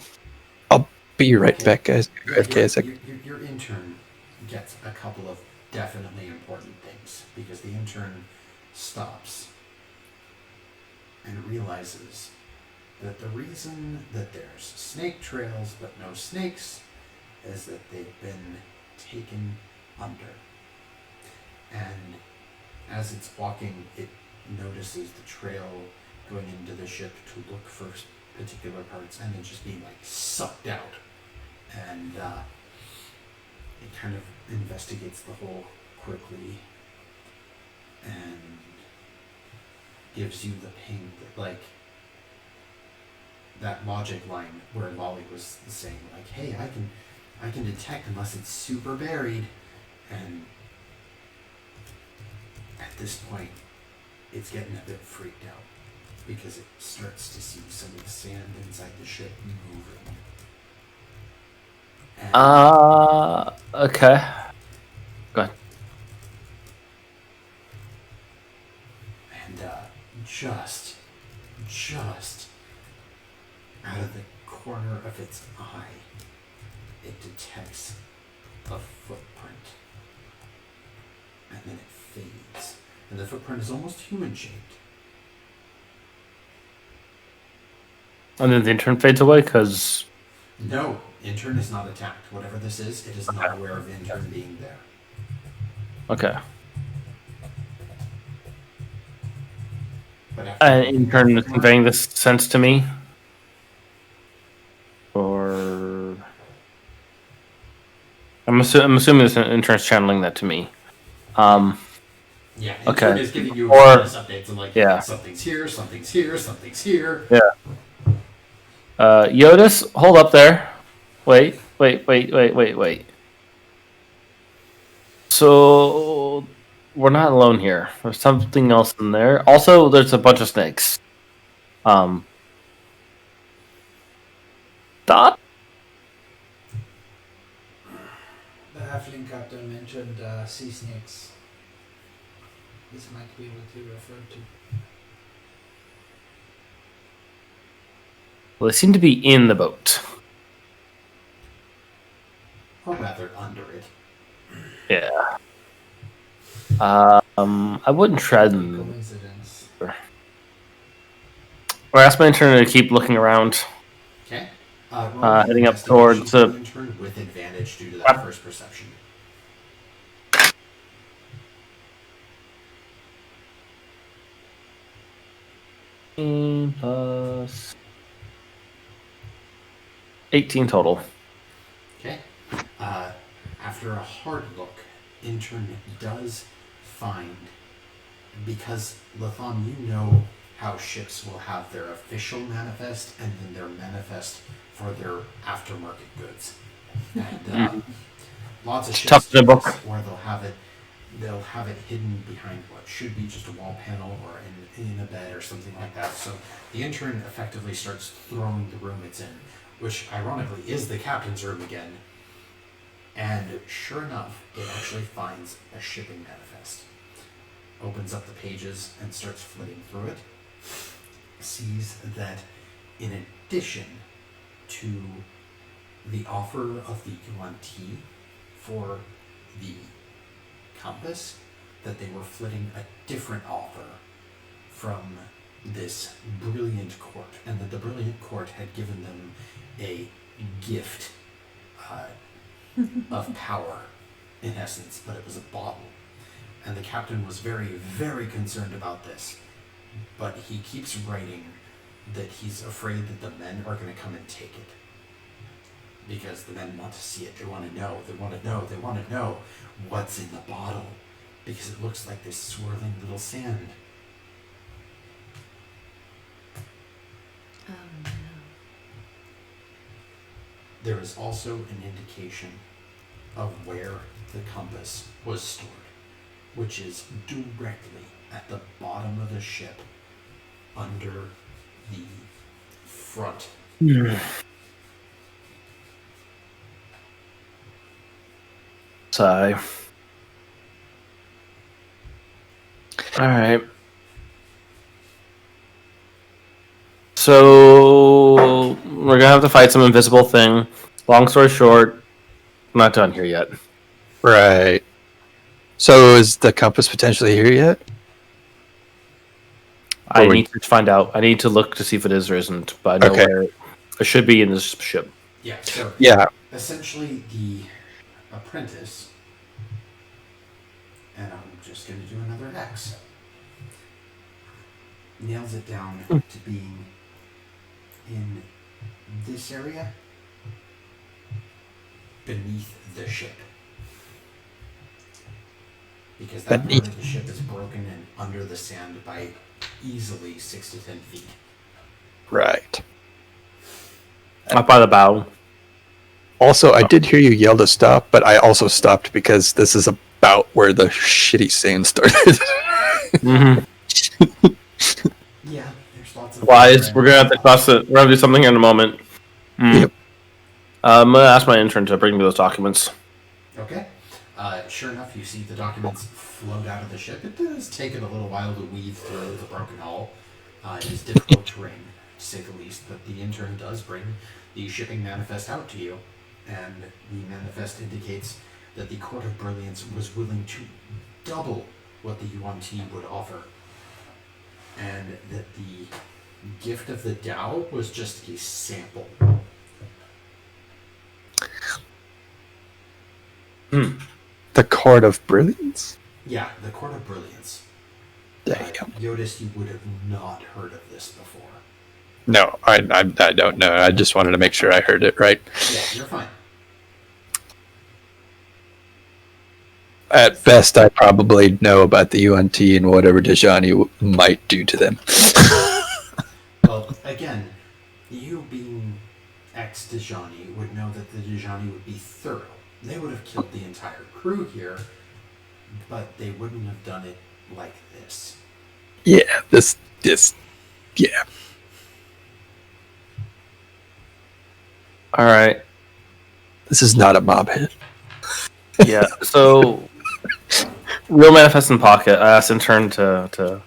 Be right back, guys. Okay, a sec. Your intern gets a couple of definitely important things because the intern stops and realizes that the reason that there's snake trails but no snakes is that they've been taken under. And as it's walking, it notices the trail going into the ship to look for particular parts and then just being sucked out. And it kind of investigates the hole quickly and gives you the ping that that logic line where Lolly was saying, like, hey, I can detect unless it's super buried. And at this point, it's getting a bit freaked out because it starts to see some of the sand inside the ship moving. And Okay. Go ahead. And just out of the corner of its eye, it detects a footprint. And then it fades. And the footprint is almost human-shaped. And then the intern fades away because... No, intern is not attacked. Whatever this is, it is not aware of intern being there. Okay. But after And intern is conveying this sense to me? Or... I'm assuming this intern's channeling that to me. Yeah, okay. intern is giving you Or, status updates and like, yeah. something's here, something's here, something's here. Yeah. Jyotis, hold up there. Wait. So we're not alone here. There's something else in there. Also, there's a bunch of snakes. Dot? The halfling captain mentioned sea snakes. This might be what he referred to. Well, they seem to be in the boat. Or rather, under it. Yeah. I wouldn't tread them. Coincidence. Or ask my intern to keep looking around. Okay. Heading up towards the intern with advantage due to that first perception. plus 18 total. Okay. After a hard look, intern does find, because Latham, you know how ships will have their official manifest and then their manifest for their aftermarket goods. And lots of ships tough to book. where they'll have it hidden behind what should be just a wall panel or in a bed or something like that. So the intern effectively starts throwing the room it's in, which ironically is the captain's room again. And sure enough, it actually finds a shipping manifest. Opens up the pages and starts flitting through it. Sees that in addition to the offer of the Yuan-Ti for the compass, that they were flitting a different offer from this brilliant court, and that the brilliant court had given them a gift of power, in essence, but it was a bottle. And the captain was very, very concerned about this, but he keeps writing that he's afraid that the men are going to come and take it. Because the men want to see it, they want to know what's in the bottle. Because it looks like this swirling little sand. Oh no. There is also an indication of where the compass was stored, which is directly at the bottom of the ship, under the front. Sigh. Alright. So we're gonna have to fight some invisible thing. Long story short, I'm not done here yet. Right. So is the compass potentially here yet? I need to find out. I need to look to see if it is or isn't, but I know where it should be in this ship. Yeah, so essentially the apprentice, and I'm just going to do another X, nails it down to being in this area beneath the ship. Because that part of the ship is broken and under the sand by easily 6 to 10 feet. Right. Up by the bow. Also, I did hear you yell to stop, but I also stopped because this is about where the shitty sand started. Mm-hmm. Yeah, there's lots of. Wise, we're gonna have to cross it. We're gonna do something in a moment. Yep. I'm gonna ask my intern to bring me those documents. Okay. Sure enough, you see the documents float out of the ship. It does take it a little while to weave through the broken hull. It is difficult terrain, to say the least, but the intern does bring the shipping manifest out to you. And the manifest indicates that the Court of Brilliance was willing to double what the Yuan-Ti would offer. And that the gift of the Tao was just a sample. The Court of Brilliance? Yeah, the Court of Brilliance. Damn. Jyotis, you would have not heard of this before. No, I don't know. I just wanted to make sure I heard it right. Yeah, you're fine. At best, I probably know about the UNT and whatever Dejani might do to them. Well, again, you being ex-Dejani would know that the Dejani would be thorough. They would have killed the entire crew here, but they wouldn't have done it like this. Yeah, yeah. All right. This is not a mob hit. Yeah. So, real manifest in pocket. I asked intern to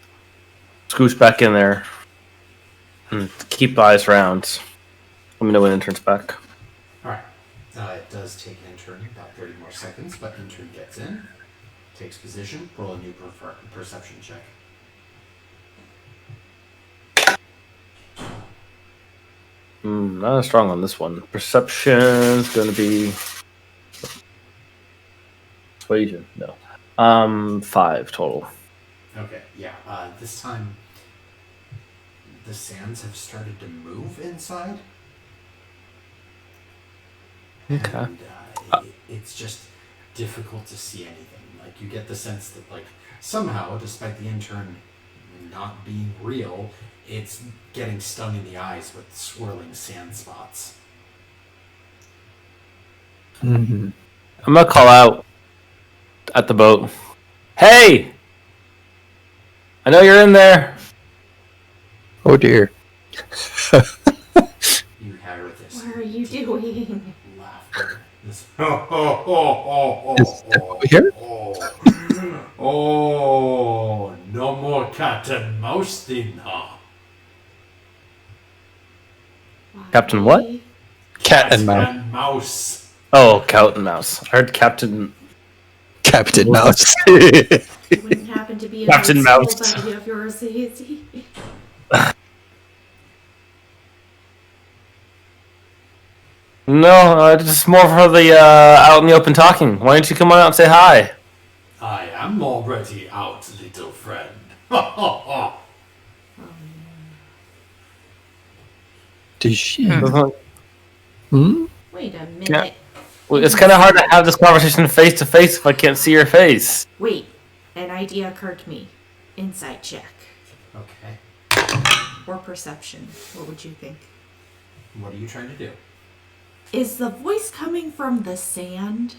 scooch back in there and keep eyes round. Let me know when intern's back. All right. It does take an intern about 30 more seconds, but intern gets in, takes position, roll a new perception check. Not as strong on this one. Perception's going to be persuasion. No. 5 total. Okay, yeah. This time, the sands have started to move inside. Okay. And it's just difficult to see anything. Like, you get the sense that, like, somehow, despite the intern not being real, it's getting stung in the eyes with swirling sand spots. Mm-hmm. I'm going to call out at the boat. Hey! I know you're in there. Oh dear. You hear this. What are you doing? Laughter. This. Is that over here? Oh, no more cat and mouse thing, huh? Captain what? Cat and mouse. And mouse. Oh, Cat and Mouse. I heard Captain... Captain Mouse. It wouldn't happen to be an Captain old Mouse. school buddy of yours, is he? No, just more for the out in the open talking. Why don't you come on out and say hi? I am already out, little friend. Does she? Well, Wait a minute. it's kind of hard to have this conversation face to face if I can't see your face. Wait, an idea occurred to me. Insight check. Okay. Or perception. What would you think? What are you trying to do? Is the voice coming from the sand?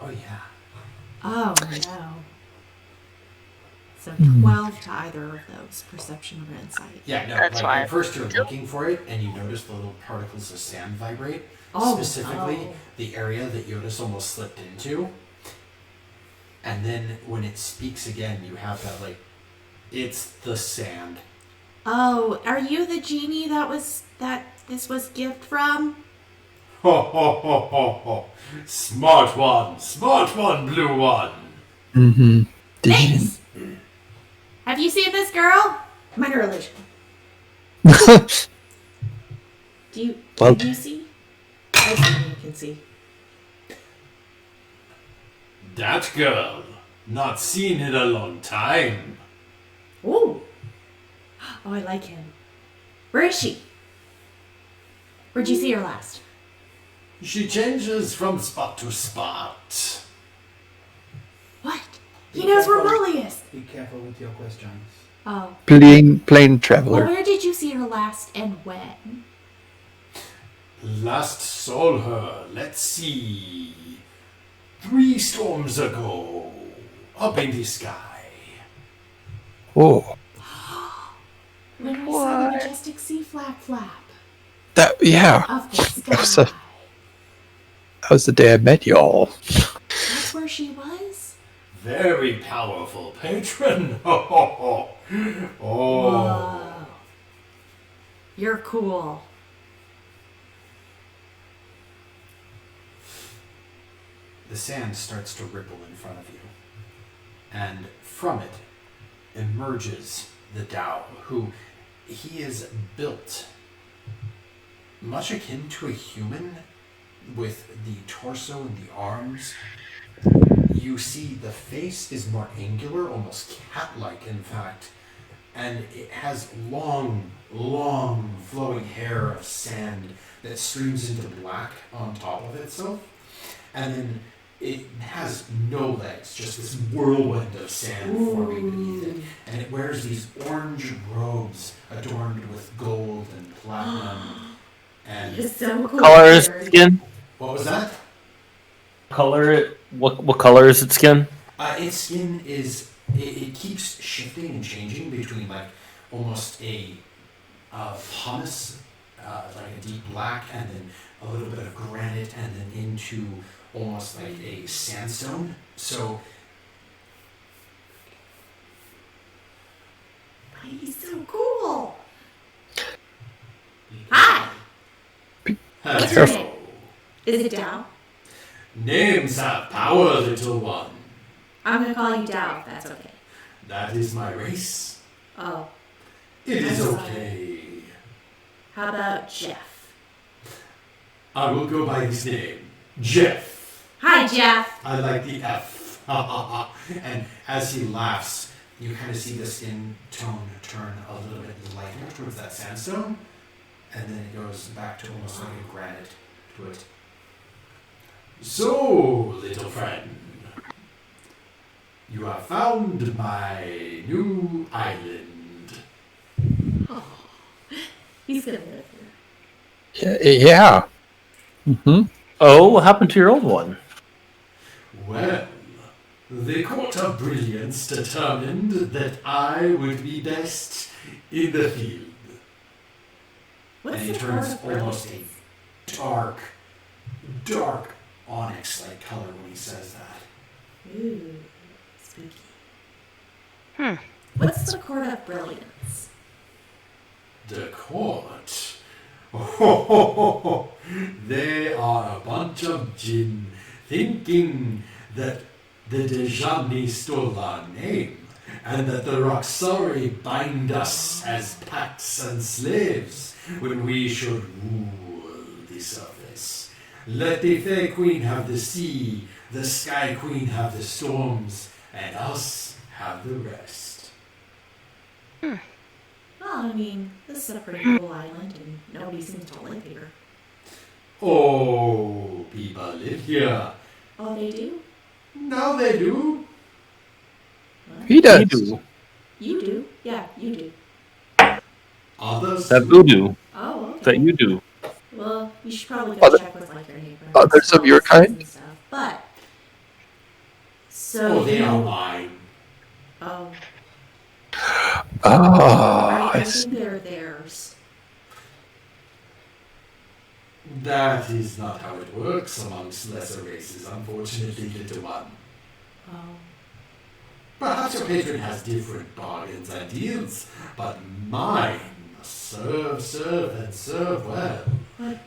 Oh, yeah. Oh, no. So 12 to either of those, perception or insight. Yeah, no, That's like, why at first you're looking for it, and you notice the little particles of sand vibrate. Oh, Specifically, oh. the area that Jyotis almost slipped into. And then when it speaks again, you have that, like, it's the sand. Oh, are you the genie that this was gift from? Ho, ho, ho, ho, ho. Smart one, blue one. Mm-hmm. Thanks! Have you seen this girl? Minor illusion. Well- Can you see? I see you can see. That girl. Not seen in a long time. Ooh. Oh, I like him. Where is she? Where'd you see her last? She changes from spot to spot. What? He knows where Molly is. Be careful with your questions. Oh. Plane Well, traveler. where did you see her last and when? last saw her, let's see, 3 storms ago, up in the sky. Oh, When we saw the majestic sea flap. that yeah. Of the That sky. was the day I met y'all. That's where she was? Very powerful patron. Oh. Whoa. You're cool. The sand starts to ripple in front of you, and from it emerges the Tao, who he is built much akin to a human, with the torso and the arms. You see the face is more angular, almost cat-like in fact, and it has long flowing hair of sand that streams into black on top of itself, and then it has no legs, just this whirlwind of sand forming beneath it, and it wears these orange robes adorned with gold and platinum. And It's so cool. Color is skin? what was that? Color? What color is its skin? Its skin is it keeps shifting and changing between like almost a pumice, like a deep black, and then a little bit of granite, and then into almost like a sandstone. So He's so cool. Hi. What's your name? Is it Dow? Names have power, little one. I'm gonna call you Dow, if that's okay. That is my race. Oh. It is I'm okay. How about Jeff? I will go by his name, Jeff. Hi, Jeff. I like the F. And as he laughs, you kind of see the skin tone turn a little bit lighter towards that sandstone, and then it goes back to almost like a granite to it. So, little friend, you have found my new island. He's gonna live here. Yeah. Mm-hmm. Oh, what happened to your old one? Well, the Court of Brilliance determined that I would be best in the field. What's And he the turns Court of almost Brilliance? a dark onyx-like color when he says that. Ooh, spooky. Hmm. What's the Court of Brilliance? The court? Oh, they are a bunch of jinn thinking that the Dejani stole our name, and that the Roxori bind us as pacts and slaves when we should rule the surface. Let the Fae Queen have the sea, the Sky Queen have the storms, and us have the rest. Well, I mean, this is a pretty cool island, and nobody seems to live here. Oh, people live here. Oh, they do? Now they do. What? He does. You do? Yeah, you do. Others That voodoo Oh, okay. that you do. Well, you should probably go Other- check with like your neighbor. others of your kind? And stuff. But so Oh, they you, are mine. Oh, Ah, I I see. think they're theirs. That is not how it works amongst lesser races, unfortunately, little one. Oh, Perhaps your patron has different bargains and deals, but mine serve, and serve well. but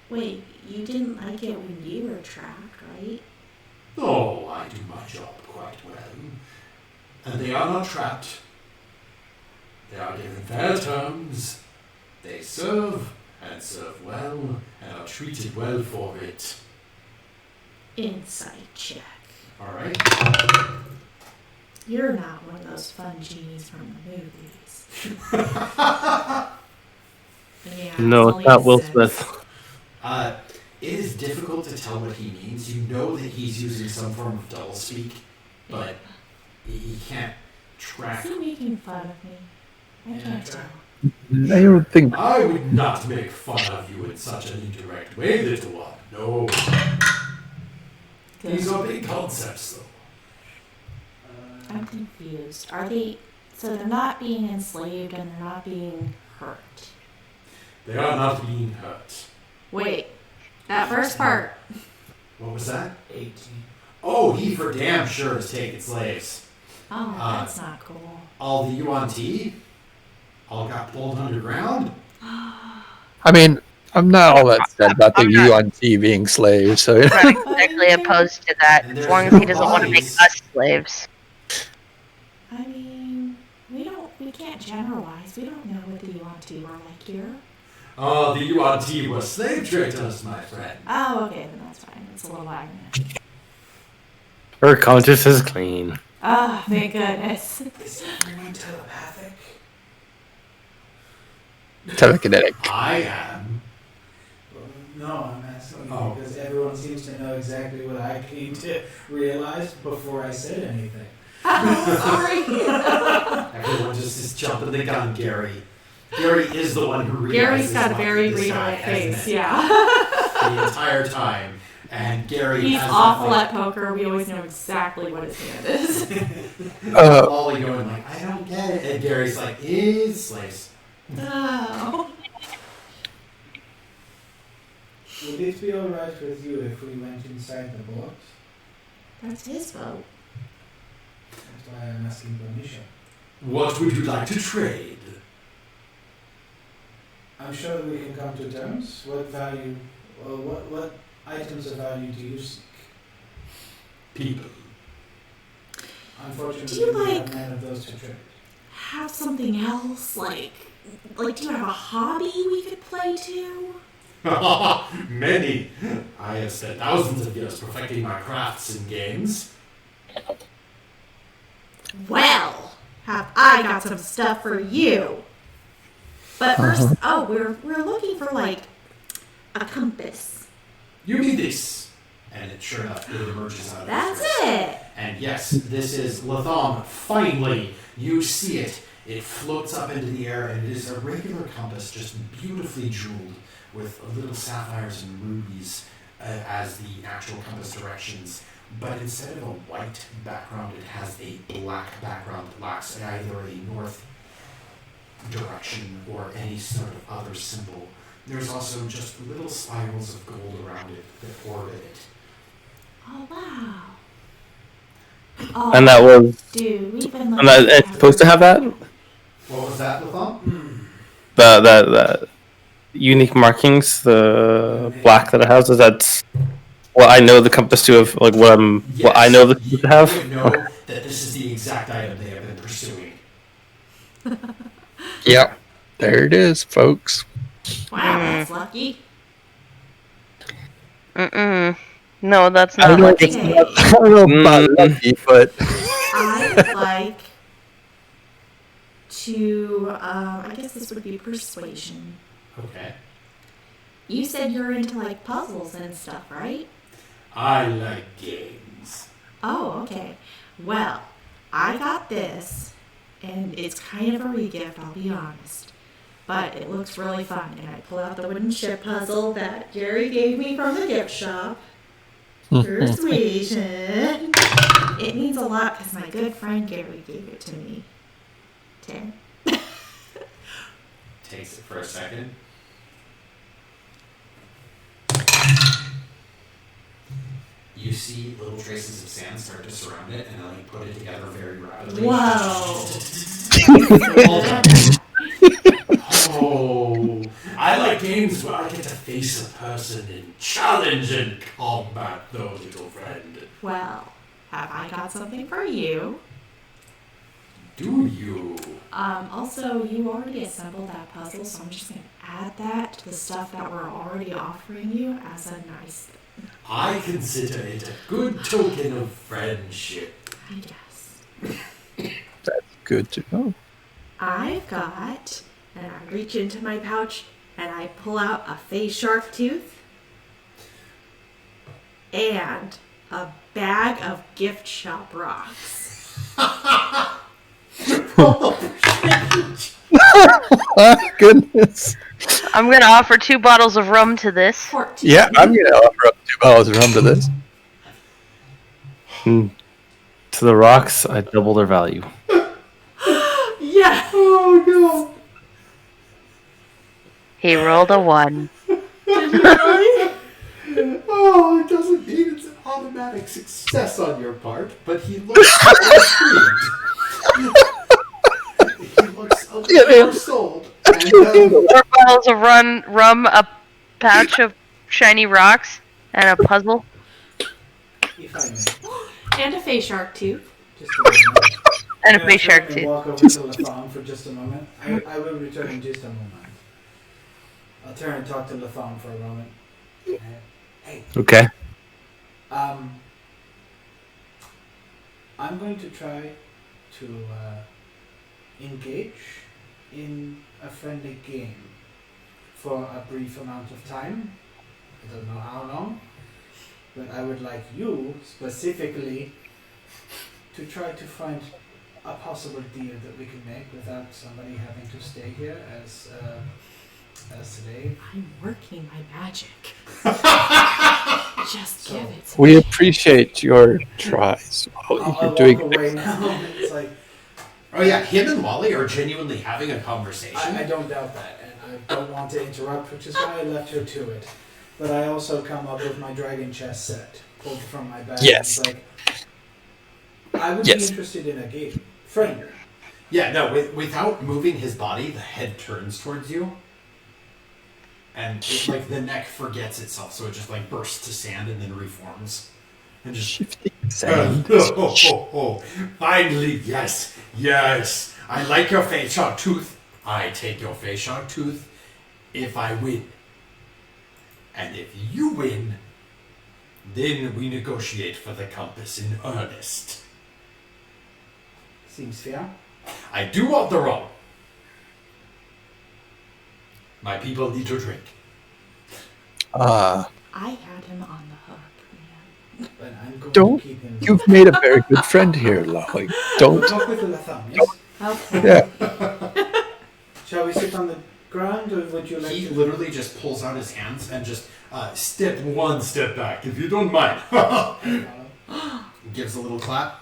wait, you didn't like it when you were trapped, right? Oh, I do my job quite well. And they are not trapped. They are given fair terms. They serve, and serve well, and are treated well for it. Insight check. Alright? You're not one of those fun genies from the movies. Yeah, No, it's it's not only Will a six. Smith. It is difficult to tell what he means. You know that he's using some form of doublespeak, but he can't Is track. he making fun of me? I Yeah, can't try. tell. I don't think. I would not make fun of you in such an indirect way, little one. No. These are big concepts, though. I'm confused. Are they... So they're not being enslaved and they're not being hurt. They are not being hurt. Wait. That first part. What was that? 18. Oh, he for damn sure is taking slaves. Oh, that's not cool. All the UNT all got pulled underground. I mean, I'm not all that sad about the UNT being slaves. So I'm not exactly opposed to that, And as there's long as no he doesn't want to make bodies. us slaves. I mean, we can't generalize. We don't know what the UNT were like here. Oh, the UNT was slave traders, my friend. Oh, okay, then that's fine. It's a little wagner. Her conscience is clean. Oh, thank goodness. Is everyone telepathic? telekinetic. I am. Well, no, I'm asking you Oh. because everyone seems to know exactly what I came to realize before I said anything. Sorry. Everyone just is jumping the gun, Gary. Gary is the one who realizes Gary's got a what very this guy real has face, meant yeah. the entire time. And Gary He's has awful that, at poker. We always know exactly what his hand is. like, Ollie going like, I don't get it. And Gary's like, is slaves. Oh. Would it be alright with you if we went inside the box? That's his vote. That's why I'm asking permission. What would you like to trade? I'm sure that we can come to terms. What value, or what items of value do you seek? People. Unfortunately, Do you, we like- have none of those to trade. Have something else? Like, do you have a hobby we could play to? Many. I have spent thousands of years perfecting my crafts and games. Well, have I got some stuff for you. But first, we're looking for, like, a compass. You need this. And it sure enough, it emerges out of That's his wrist. it. And yes, this is Latham. Finally, you see it. It floats up into the air, and it is a regular compass, just beautifully jeweled with little sapphires and rubies as the actual compass directions. But instead of a white background, it has a black background that lacks either a north direction or any sort of other symbol. There's also just little spirals of gold around it that orbit it. Oh, wow. Oh, And that was. dude, we've been And that, it's supposed to have that? What was that, Latham? The unique markings, the black that it has, is that what I know the compass to have, like what I know the compass to have? You know that this is the exact item they have been pursuing. Yep. There it is, folks. Wow, that's lucky. No, that's I don't not know, lucky. Okay. I don't know about lucky, but I would like to, I guess this would be persuasion. Okay. You said you're into, like, puzzles and stuff, right? I like games. Oh, okay. Well, I got this, and it's kind of a re-gift, I'll be honest. But it looks really fun, and I pull out the wooden ship puzzle that Gary gave me from the gift shop. Persuasion. It means a lot because my good friend Gary gave it to me. 10. Takes it for a second. You see little traces of sand start to surround it, and then you put it together very rapidly. Whoa. Oh, I like games where I get to face a person in challenge and combat, though, little friend. Well, have I got something for you? Do you? Also, you already assembled that puzzle, so I'm just going to add that to the stuff that we're already offering you as a nice thing. I consider it a good token of friendship. I guess. that's good to know. I've got, and I reach into my pouch and I pull out a face shark tooth and a bag of gift shop rocks. My goodness. I'm gonna offer 2 bottles of rum to this. 14. Yeah, I'm gonna offer up 2 bottles of rum to this. To the rocks, I double their value. Yeah. Oh no! He rolled a 1. Did you really? Oh, it doesn't mean it's an automatic success on your part, but he looks intrigued. He looks a little more sold. And, 4 bottles of rum, a patch of shiny rocks, and a puzzle. If I may. And a face shark too. Just a moment. And a I'm face gonna shark try and too. walk over to Latham for just a moment. I will return in just a moment. I'll turn and talk to Latham for a moment. Hey. Okay. I'm going to try to engage in a friendly game for a brief amount of time. I don't know how long, but I would like you specifically to try to find a possible deal that we can make without somebody having to stay here as today. I'm working my magic. Just So, give it to We me. appreciate your tries. Wally. I'll You're walk doing away now. It's like oh yeah, him and Wally are genuinely having a conversation. I don't doubt that, and I don't want to interrupt, which is why I left her to it. But I also come up with my dragon chess set pulled from my bag. Yes. It's like, I would Yes. be interested in a game. Friendly. Yeah, no, without moving his body, the head turns towards you. And it, like the neck forgets itself, so it just like bursts to sand and then reforms. And just shifting sand. Finally, yes. I like your face shark tooth. I take your face shark tooth if I win. And if you win, then we negotiate for the compass in earnest. Seems fair. I do want the rum. My people need to drink. I had him on the hook, man. But I'm going Don't- to keep him. You've made a very good friend here, Lolly. Don't. Talk with the Latham, yes? Okay. Yeah. Shall we sit on the ground, or would you like He to... literally just pulls out his hands and just step one step back, if you don't mind. Gives a little clap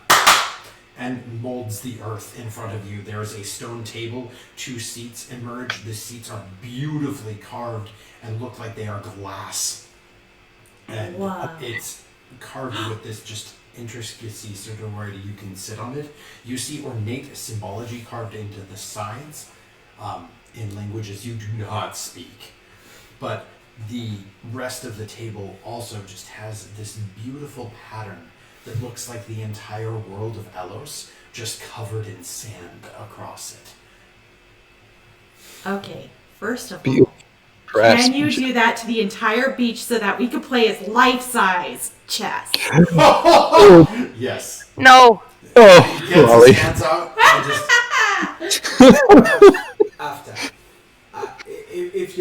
and molds the earth in front of you. There is a stone table, 2 seats emerge. The seats are beautifully carved and look like they are glass. And Wow. it's carved with this just intricacy sort of where you can sit on it. You see ornate symbology carved into the sides in languages you do not speak. But the rest of the table also just has this beautiful pattern that looks like the entire world of Elos just covered in sand across it. Okay. First of all, Beautiful. can you do that to the entire beach so that we could play as life-size chess? Yes. No. Oh, He gets Lolly. his hands out and just After. If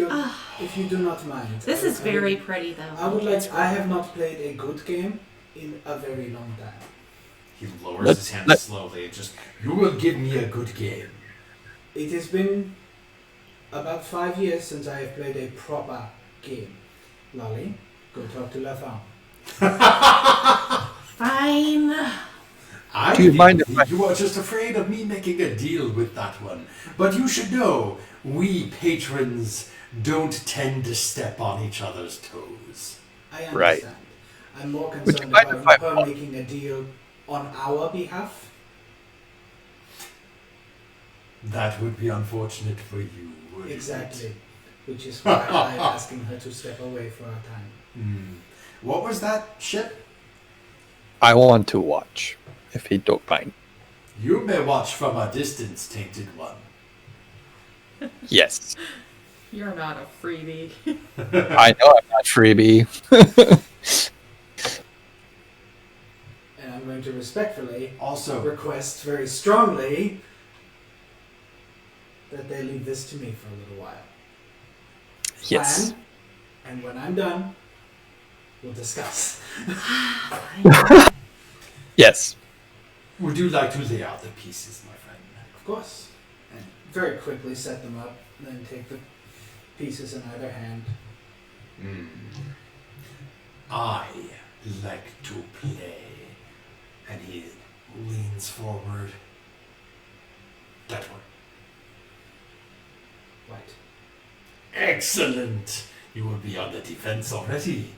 you do not mind. This is very pretty, though. I would like... I have not played a good game in a very long time. he lowers his hands slowly and just, you will give me a good game. It has been about 5 years since I have played a proper game. Lolly, go talk to Latham. Fine. I Do you think mind if I- you are just afraid of me making a deal with that one. But you should know, we patrons don't tend to step on each other's toes. I understand. Right. I'm more Would you concerned mind about if I- her making a deal on our behalf. That would be unfortunate for you, wouldn't Exactly. Which is why I'm asking her to step away for a time. it? What was that ship? I want to watch, if you don't mind. You may watch from a distance, Tainted One. Yes. You're not a freebie. I know I'm not freebie. And I'm going to respectfully Also, request very strongly that they leave this to me for a little while. Yes. Plan, and when I'm done, we'll discuss. Yes. would you like to lay out the pieces, my friend? Of course. and very quickly set them up, then take the pieces in either hand. I like to play. And he leans forward. That one. What? Excellent! You will be on the defense already.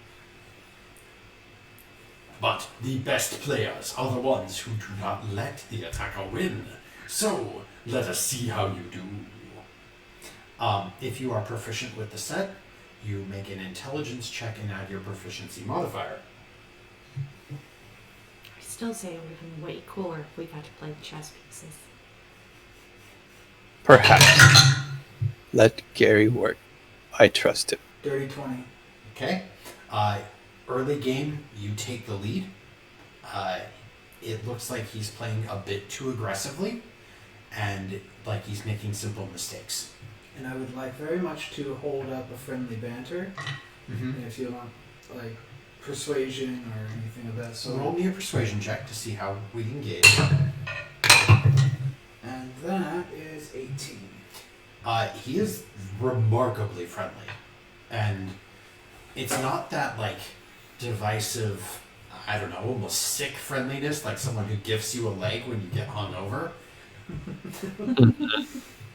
But the best players are the ones who do not let the attacker win. So, let us see how you do. If you are proficient with the set, you make an intelligence check and add your proficiency modifier. I still say it would have been way cooler if we got to play the chess pieces. Perhaps. Let Gary work. I trust him. Dirty 20. Okay. Early game, you take the lead. It looks like he's playing a bit too aggressively, and like he's making simple mistakes. And I would like very much to hold up a friendly banter. If you want, like, persuasion or anything of that So sort. roll me a persuasion check to see how we engage. And that is 18. He is remarkably friendly, and it's not that like divisive, I don't know, almost sick friendliness, like someone who gifts you a leg when you get hungover.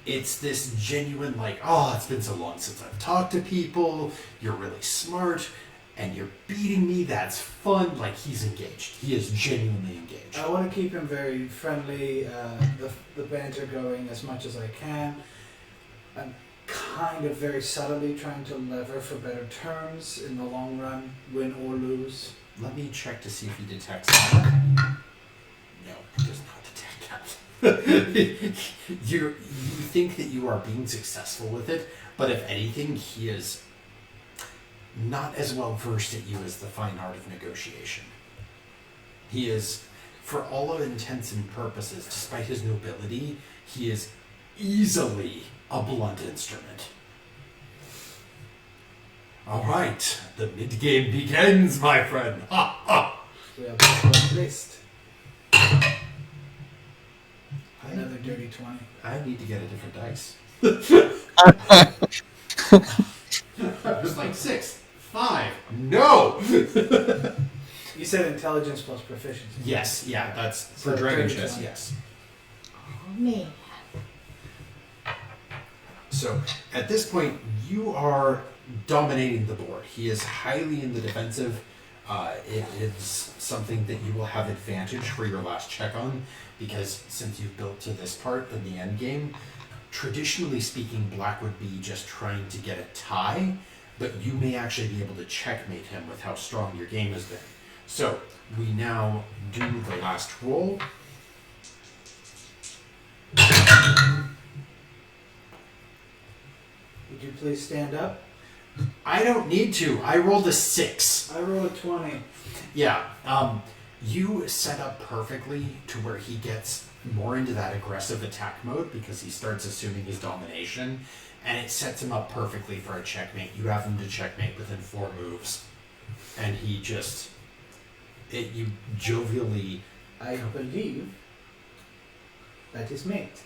It's this genuine, like, oh, it's been so long since I've talked to people, you're really smart, and you're beating me, that's fun. Like, he's engaged. He is genuinely engaged. I want to keep him very friendly, the banter going as much as I can. I'm kind of very subtly trying to lever for better terms in the long run, win or lose. Let me check to see if he detects that. No, he does not detect that. You think that you are being successful with it, but if anything, he is not as well versed at you as the fine art of negotiation. He is, for all intents and purposes, despite his nobility, he is easily a blunt instrument. All right, the mid-game begins, my friend. Ha ha! We have a list. Another dirty 20. I need to get a different dice. I was like 6, 5, no! You said intelligence plus proficiency. Yes, yeah, that's So for Dragon 30 Chess, 20. yes. Oh, man. So, at this point, you are dominating the board. He is highly in the defensive. It is something that you will have advantage for your last check on, because since you've built to this part in the end game, traditionally speaking, black would be just trying to get a tie, but you may actually be able to checkmate him with how strong your game has been. So, we now do the last roll. Would you please stand up? I don't need to. I rolled a 6. I rolled a 20. Yeah, you set up perfectly to where he gets more into that aggressive attack mode because he starts assuming his domination, and it sets him up perfectly for a checkmate. You have him to checkmate within 4 moves, and he just, you jovially... I believe that is mate.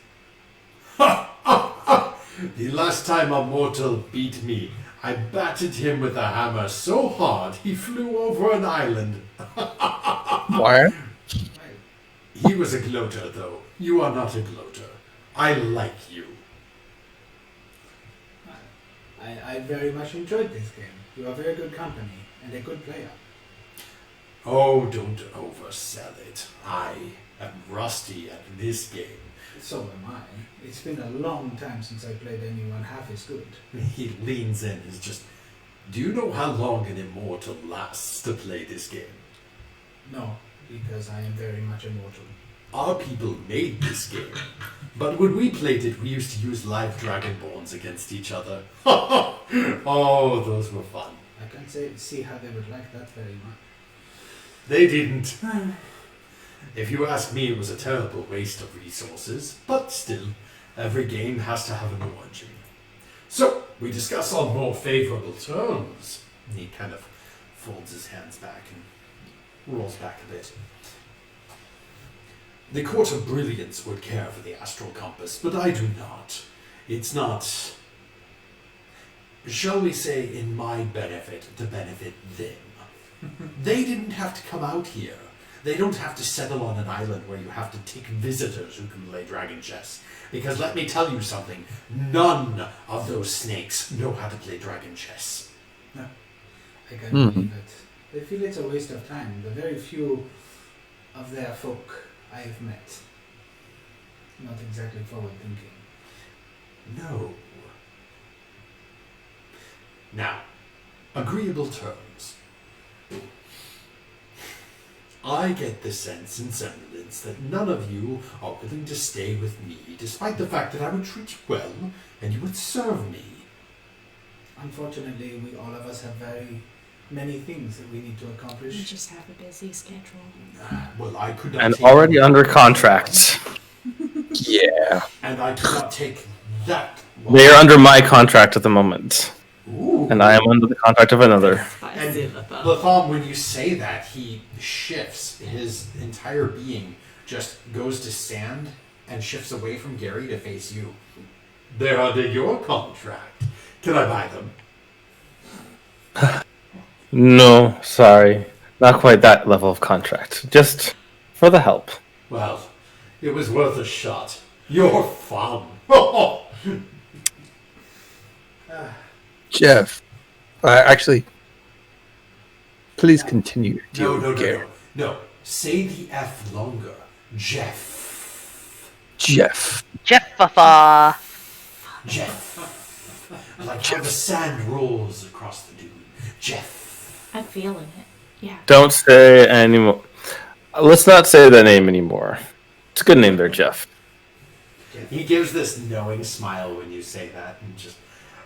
The last time a mortal beat me, I battered him with a hammer so hard he flew over an island. Why? He was a gloater, though. You are not a gloater. I like you. I very much enjoyed this game. You are very good company and a good player. Oh, don't oversell it. I am rusty at this game. So am I. It's been a long time since I played anyone half as good. He leans in. Is just, do you know how long an immortal lasts to play this game? No, because I am very much immortal. Our people made this game. But when we played it, we used to use live dragonborns against each other. Oh, those were fun. I can't see how they would like that very much. They didn't. If you ask me, it was a terrible waste of resources, but still, every game has to have an origin. So, we discuss on more favorable terms. And he kind of folds his hands back and rolls back a bit. The Court of Brilliance would care for the astral compass, but I do not. It's not, shall we say, in my benefit to benefit them. They didn't have to come out here. They don't have to settle on an island where you have to take visitors who can play dragon chess. Because let me tell you something, none of those snakes know how to play dragon chess. No, I can't believe it. They feel it's a waste of time. The very few of their folk I have met. Not exactly forward thinking. No. Now, agreeable terms. I get the sense and semblance that none of you are willing to stay with me, despite the fact that I would treat you well and you would serve me. Unfortunately, we all of us have very many things that we need to We accomplish. just have a busy schedule. Well, I could not And take already under contract. Yeah. And I could not take that one. They are under my contract at the moment. Ooh. And I am under the contract of another. And Latham, when you say that, he shifts. His entire being just goes to stand and shifts away from Gary to face you. They're under your contract. Can I buy them? No, sorry. Not quite that level of contract. Just for the help. Well, it was worth a shot. You're fun. Jeff. Actually, please continue to deal with Gary. No. Say the F longer. Jeff. Jeff. Jeffafa. Jeff. Like how the sand rolls across the dune. Jeff. I'm feeling it. Yeah. Don't say anymore. Let's not say that name anymore. It's a good name there, Jeff. He gives this knowing smile when you say that, and just,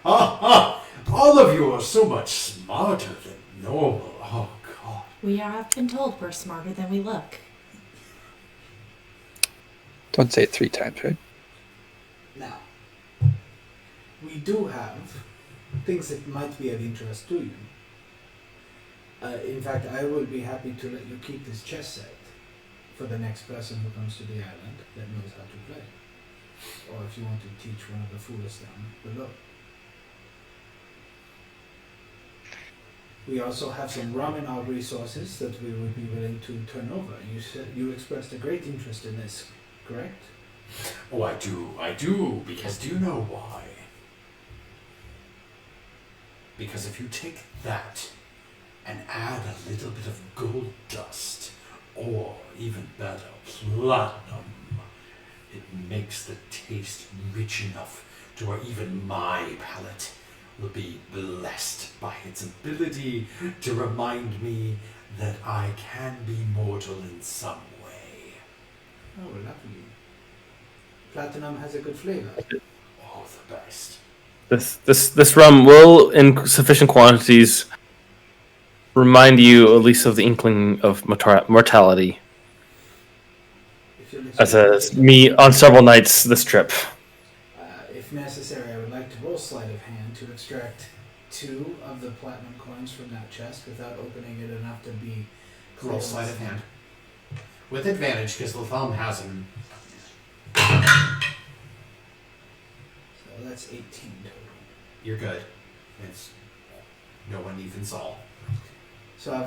all of you are so much smarter than normal. Oh, God. We have been told we're smarter than we look. Don't say it 3 times, right? Now, we do have things that might be of interest to you. In fact, I will be happy to let you keep this chess set for the next person who comes to the island that knows how to play. Or if you want to teach one of the foolish down below. We also have some rum in our resources that we would be willing to turn over. You said you expressed a great interest in this, correct? Oh, I do, because do you know why? Because if you take that and add a little bit of gold dust, or even better, platinum, it makes the taste rich enough to where even my palate will be blessed by its ability to remind me that I can be mortal in some way. Oh, lovely. Platinum has a good flavor. Oh, the best. This rum will, in sufficient quantities, remind you at least of the inkling of mortality. As me on several nights this trip. If necessary, I would like to roll sleight of hand to extract 2 of the platinum coins from that chest without opening it enough to be clear. Roll sleight of hand. With advantage, because Latham has him. So that's 18 total. You're good. It's no one even saw. So I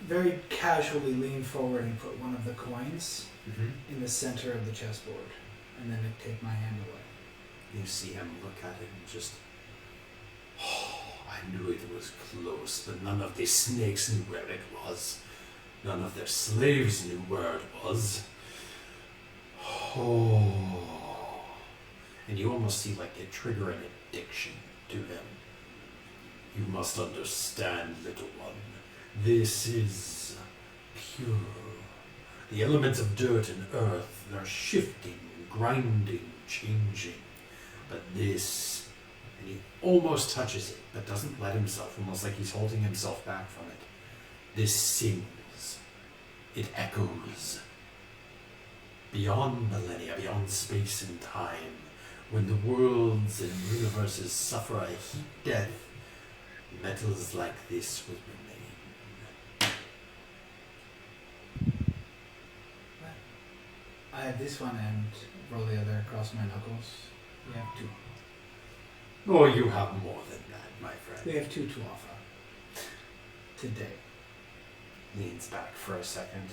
very casually lean forward and put one of the coins Mm-hmm. in the center of the chessboard, and then I take my hand away. You see him look at it and just, I knew it was close, but none of the snakes knew where it was. None of their slaves knew where it was. Oh. And you almost see like it trigger an addiction to him. You must understand, little one, this is pure. The elements of dirt and earth, they're shifting, grinding, changing. But this, and he almost touches it, but doesn't let himself, almost like he's holding himself back from it. This sings. It echoes. Beyond millennia, beyond space and time, when the worlds and universes suffer a heat death, metals like this will remain. I have this one and roll the other across my knuckles. We have 2. Oh, you have more than that, my friend. We have 2 to offer. Today. Leans back for a second.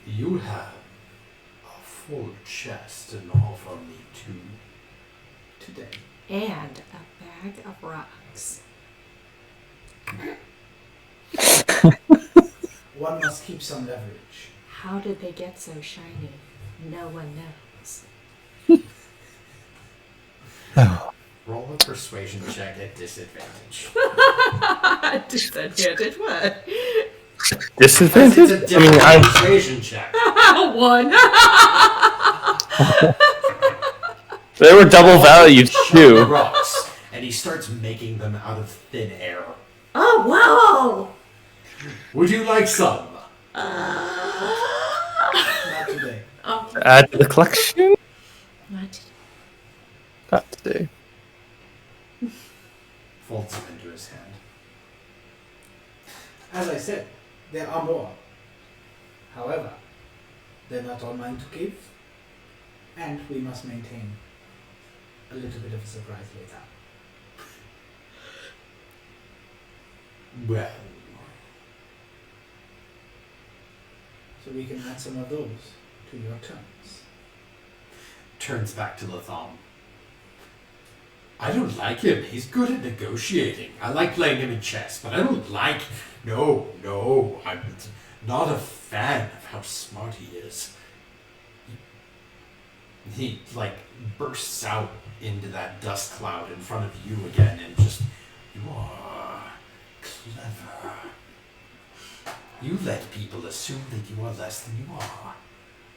You have a full chest and offer me 2 Today. And a bag of rocks. One must keep some leverage. How did they get so shiny? No one knows. Oh, Roll a persuasion check at disadvantage. Disadvantage what? Disadvantage? It's a different persuasion check. 1. They were double valued too. Rocks, and he starts making them out of thin air. Oh, wow! Would you like some? Not today. Add to the collection? What? not today. Folds them into his hand. As I said, there are more. However, they're not all mine to give, and we must maintain a little bit of a surprise later. Well, So we can add some of those to your terms. turns back to Latham. I don't like him. He's good at negotiating. I like playing him in chess, but I don't like... No, I'm not a fan of how smart he is. He, bursts out into that dust cloud in front of you again and just... You are clever. You let people assume that you are less than you are.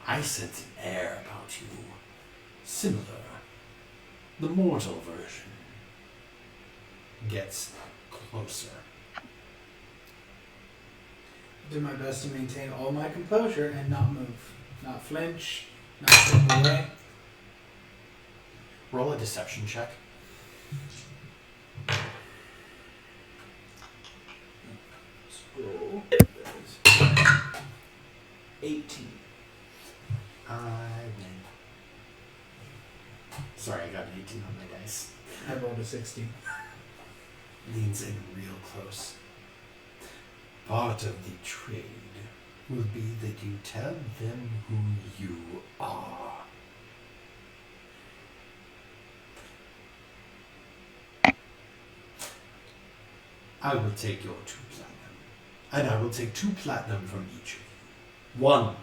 I sense an air about you. Similar. The mortal version gets closer. Do my best to maintain all my composure and not move. Not flinch, not step away. Roll a deception check. Scroll. 18. I win. Sorry, I got an 18 on my dice. I rolled a 16. Leans in real close. Part of the trade will be that you tell them who you are. I will take your 2 platinum, and I will take 2 platinum from each of you. 1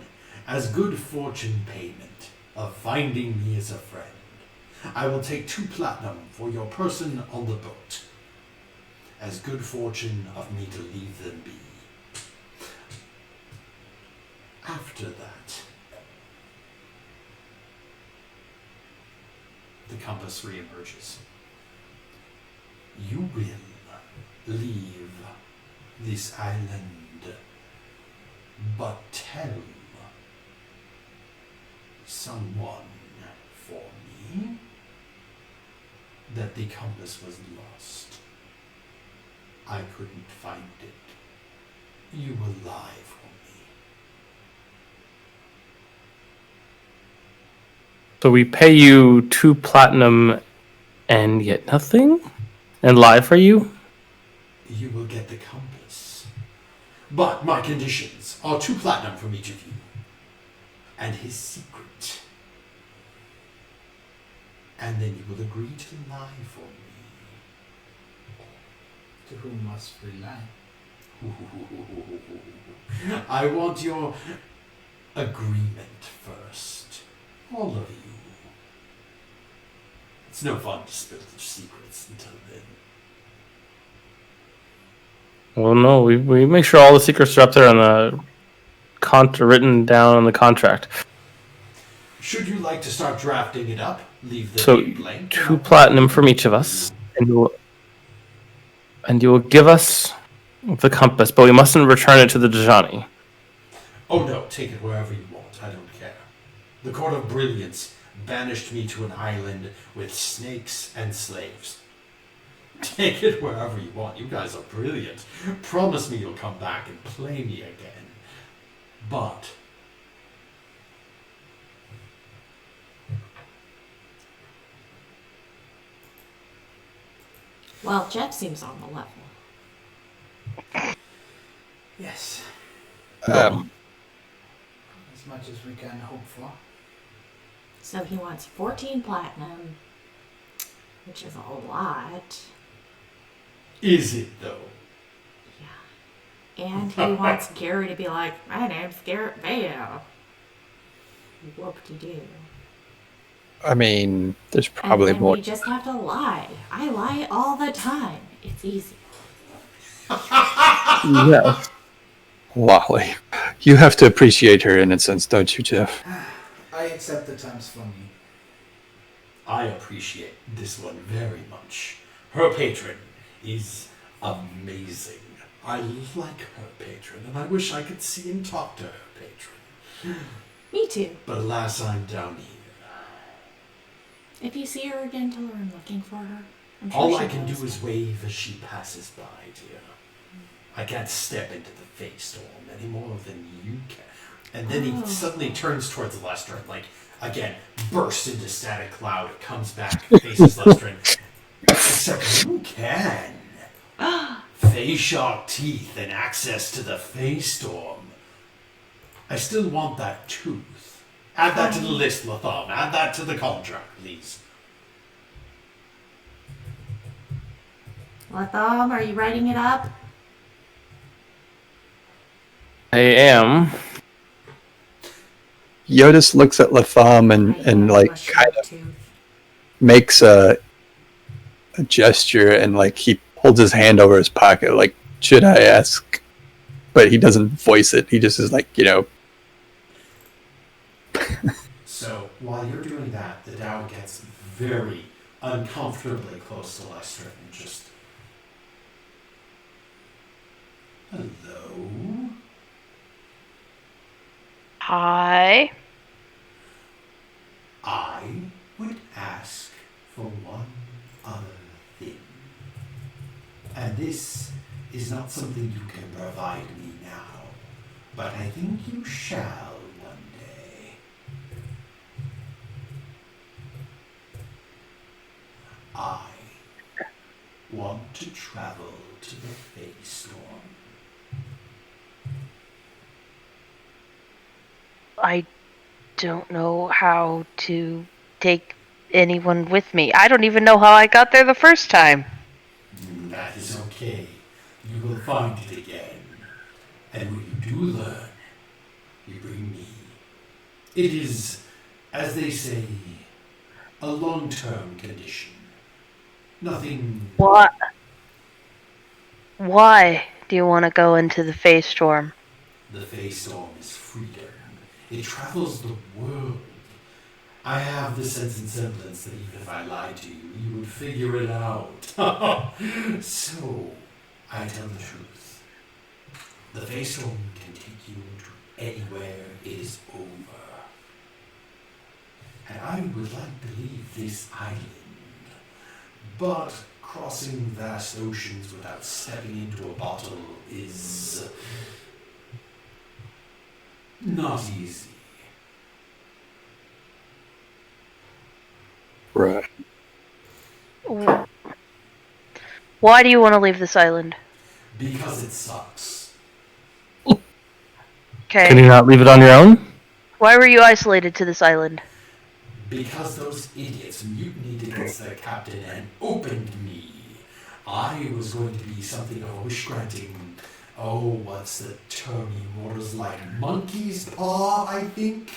as good fortune payment of finding me as a friend. I will take 2 platinum for your person on the boat, as good fortune of me to leave them be. After that, the compass reemerges. You will leave this island, but tell someone for me that the compass was lost. I couldn't find it. You will lie for me. So we pay you 2 platinum and get nothing? And lie for you? You will get the compass. But my conditions are 2 platinum from each of you. And his secret. And then you will agree to lie for me. To whom must we lie? I want your agreement first. All of you. It's no fun to spill the secrets until then. Well, no, we make sure all the secrets are up there on the written down on the contract. Should you like to start drafting it up, leave the So name blank. 2 platinum from each of us, and you will give us the compass, but we mustn't return it to the Dajani. Oh no, take it wherever you want. I don't care. The Court of Brilliance banished me to an island with snakes and slaves. Take it wherever you want. You guys are brilliant. Promise me you'll come back and play me again. But Well, Jeff seems on the level. Yes, as much as we can hope for. So he wants 14 platinum, which is a lot. Is it though? Yeah. And he wants Gary to be like, my name's Garret Vale. Whoop-de-doo. I mean, there's probably and then more. we just have to lie. I lie all the time. It's easy. Yeah. Lolly. You have to appreciate her innocence, don't you, Jeff? I accept the terms for me. I appreciate this one very much. Her patron is amazing. I like her patron, and I wish I could see and talk to her patron. Me too. But alas, I'm down here. If you see her again, tell her I'm looking for her. I'm sure All she I can knows. do is wave as she passes by, dear. I can't step into the face storm any more than you can. And then he suddenly turns towards Lester and, like, again, bursts into static cloud. It comes back, faces Lester, except you can. Face shark teeth and access to the face storm. I still want that tooth. Add that to the list, Latham. Add that to the contract, please. Latham, are you writing it up? I am. Jyotis looks at Latham and like kind of makes a gesture and like he holds his hand over his pocket like, should I ask? But he doesn't voice it. He just is like, So while you're doing that, the Dow gets very uncomfortably close to Lester and just... Hello? Hi. I would ask for one other thing. And this is not something you can provide me now, but I think you shall one day. I want to travel to the Face Storm. I don't know how to take anyone with me. I don't even know how I got there the first time. That is okay. You will find it again. And when you do learn, you bring me. It is, as they say, a long-term condition. Nothing... What? Why do you want to go into the Face Storm? The Face Storm is freedom. It travels the world. I have the sense and semblance that even if I lied to you, you would figure it out. So, I tell the truth. The Face Storm can take you to anywhere it is over. And I would like to leave this island. But crossing vast oceans without stepping into a bottle is... not easy. right. Why do you want to leave this island? Because it sucks. Okay. Can you not leave it on your own? Why were you isolated to this island? Because those idiots mutinied against their captain and opened me. I was going to be something of a wish-granting... Oh, what's the term immortals like? Monkey's paw, I think?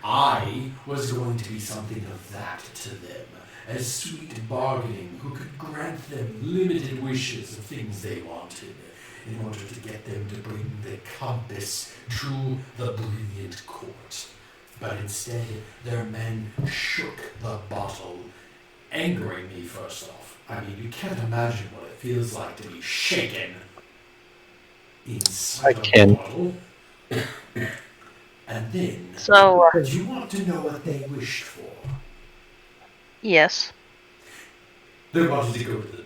I was going to be something of that to them. A sweet bargaining who could grant them limited wishes of things they wanted in order to get them to bring the compass to the brilliant court. But instead, their men shook the bottle, angering me first off. I mean, you can't imagine what it feels like to be shaken inside I can. a bottle. And then, So, do you want to know what they wished for? yes. They wanted to go to the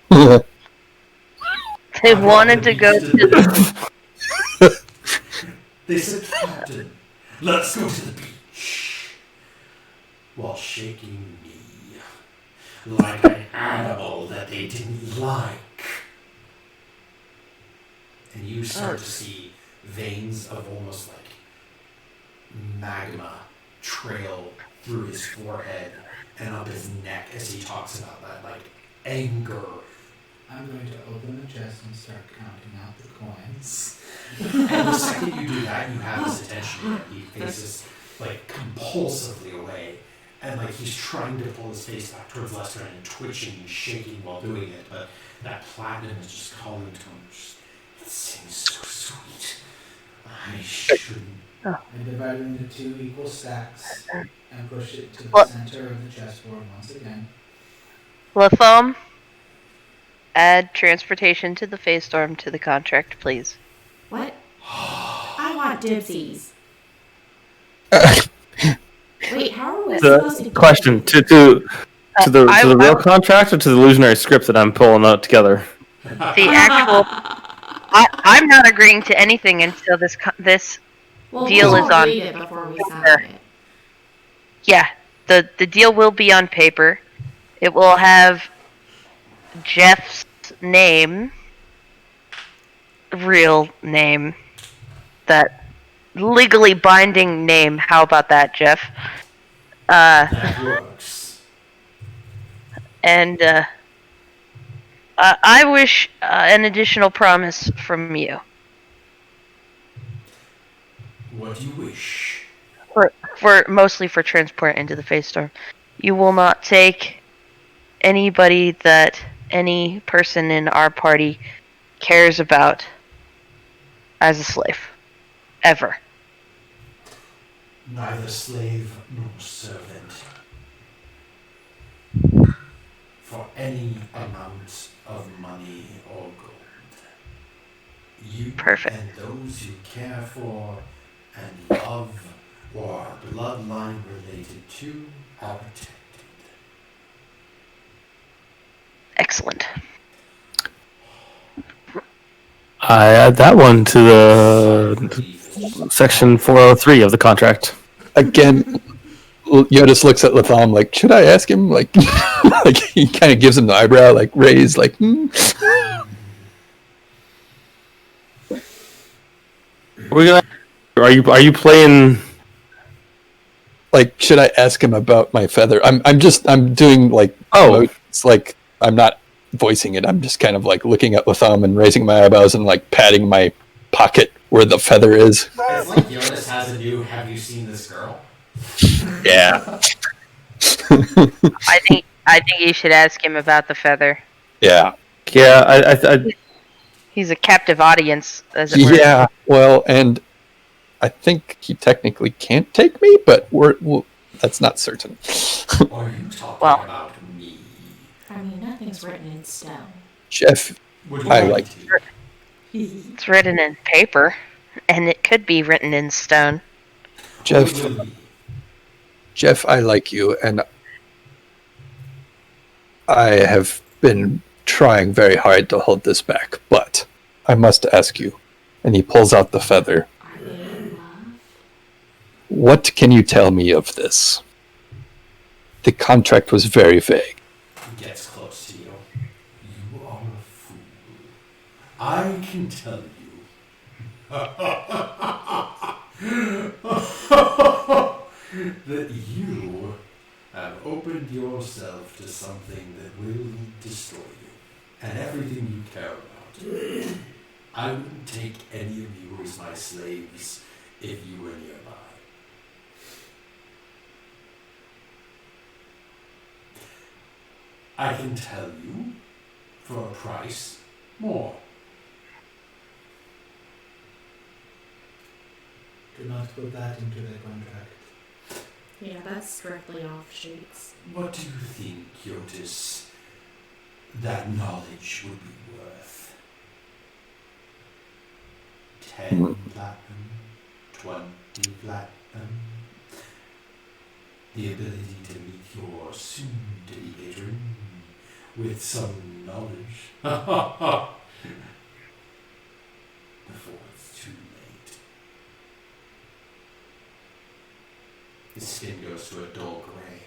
beach. They wanted to go to the... They said, Captain, let's go to the beach. While shaking me. like an animal that they didn't like. And you start to see veins of almost like magma trail through his forehead and up his neck as he talks about that, like anger. I'm going to open the chest and start counting out the coins. And the second you do that, you have his attention. He faces like compulsively away, and like he's trying to pull his face back towards Lester and twitching and shaking while doing it, but that platinum is just calling to him. It seems so sweet. I shouldn't. I divide it into 2 equal stacks and push it to the center of the chessboard once again. Latham, add transportation to the face storm to the contract, please. What? I want dibsies. Wait, how are we supposed to The question to the real contract or to the illusionary script that I'm pulling out together? The actual. I'm not agreeing to anything until this deal is on. Read it before we sign it. Yeah, the deal will be on paper. It will have Jeff's name, real name, that legally binding name. How about that, Jeff? That works. And I wish an additional promise from you. What do you wish? For mostly for transport into the face storm. You will not take anybody that any person in our party cares about as a slave. Ever. Neither slave nor servant. For any amount of money or gold. You Perfect. and those you care for and love or are bloodline related to are protected. Excellent. I add that one to the section 403 of the contract. Again, Jyotis looks at Latham like, should I ask him? Like, like he kind of gives him the eyebrow, like raised, like. Are you playing? Like, should I ask him about my feather? I'm doing like, it's like I'm not voicing it. I'm just kind of like looking at Latham and raising my eyebrows and like patting my pocket where the feather is. It's like Jyotis has a new, have you seen this girl? Yeah. I think you should ask him about the feather. Yeah. Yeah, He's a captive audience, as it were. Yeah. Well, and I think he technically can't take me, but that's not certain. Are you talking about me? I mean, nothing's written in stone. Jeff, I like you. It's written in paper, and it could be written in stone. Jeff, I like you, and I have been trying very hard to hold this back, but I must ask you. And he pulls out the feather. What can you tell me of this? The contract was very vague. He gets close to you. You are a fool. I can tell you that you have opened yourself to something that will destroy you and everything you care about. I wouldn't take any of you as my slaves if you were nearby. I can tell you, for a price, more. Do not put that into the contract. Yeah, that's directly off sheets. What do you think, Jyotis, that knowledge would be worth? 10 platinum, 20 platinum. The ability to meet your soon-to-be patron with some knowledge. Before it's too late. His skin goes to a dull gray.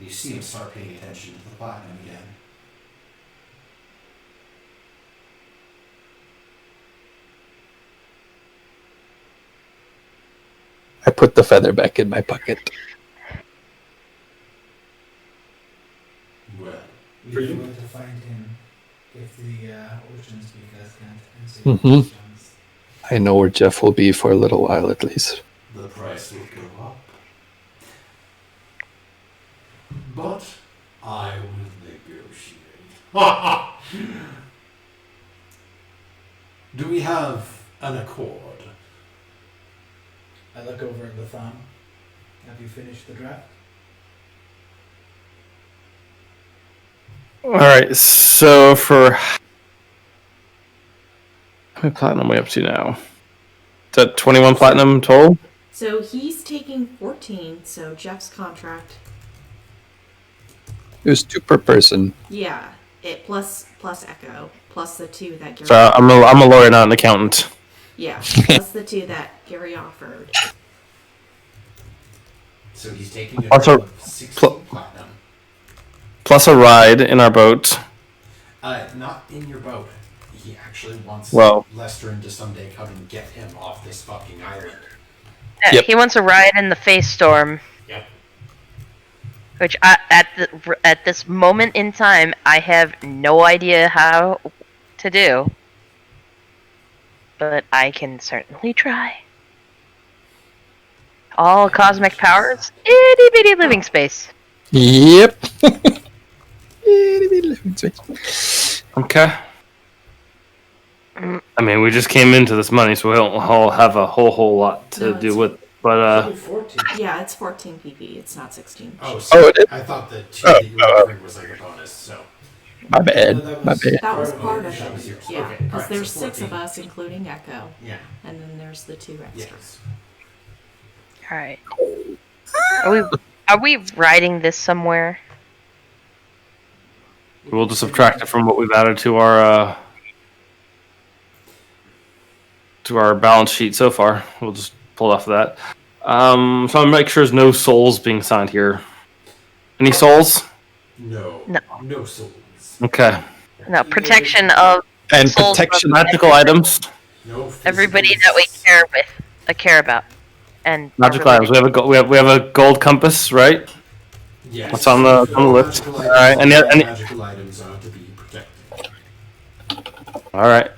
You see him start paying attention to the platinum again. I put the feather back in my pocket. Well, We're able to find him if the ocean speakers can't answer Mhm. questions. I know where Jeff will be for a little while at least. the price will go up. But I will negotiate. Do we have an accord? I look over at Latham. Have you finished the draft? All right. So for how many platinum are we up to now? Is that 21 platinum total? So he's taking 14, so Jeff's contract. It was 2 per person. Yeah, it plus Echo, plus the 2 that Gary. So I'm a lawyer, not an accountant. Yeah, plus the 2 that Gary offered. So he's taking a Also, total of 16 platinum. Plus a ride in our boat. Not in your boat. He actually wants Well- Lester to someday come and get him off this fucking island. Yeah, Yep. he wants a ride in the face storm, Yep. which at this moment in time I have no idea how to do, but I can certainly try. All cosmic powers, itty bitty living space. Yep. Okay. I mean, we just came into this money, so we don't all have a whole lot to No, do it's- with it. But Only 14. Yeah, it's 14 PP. It's not 16. Oh, so Oh, it is? I thought the 2 that you were offering was like a bonus, so. My bad. No, My bad. That was of part of it. That was it. yours. Yeah, Okay, because alright, there's so 6 of 14. us, including Echo, Yeah. and then there's the 2 extras. Yes. All right. Are we riding this somewhere? we'll just subtract it from what we've added to our balance sheet so far. We'll just pull it off of that. So I'm make sure there's no souls being signed here. Any souls? No. No. No souls. Okay. No, protection of And souls protection. of Magical items. No. everybody physical that we care about, and Magical items. We have a gold compass, right? Yes. What's on the list? Magical All right. items, Any- magical items are to be protected. All right.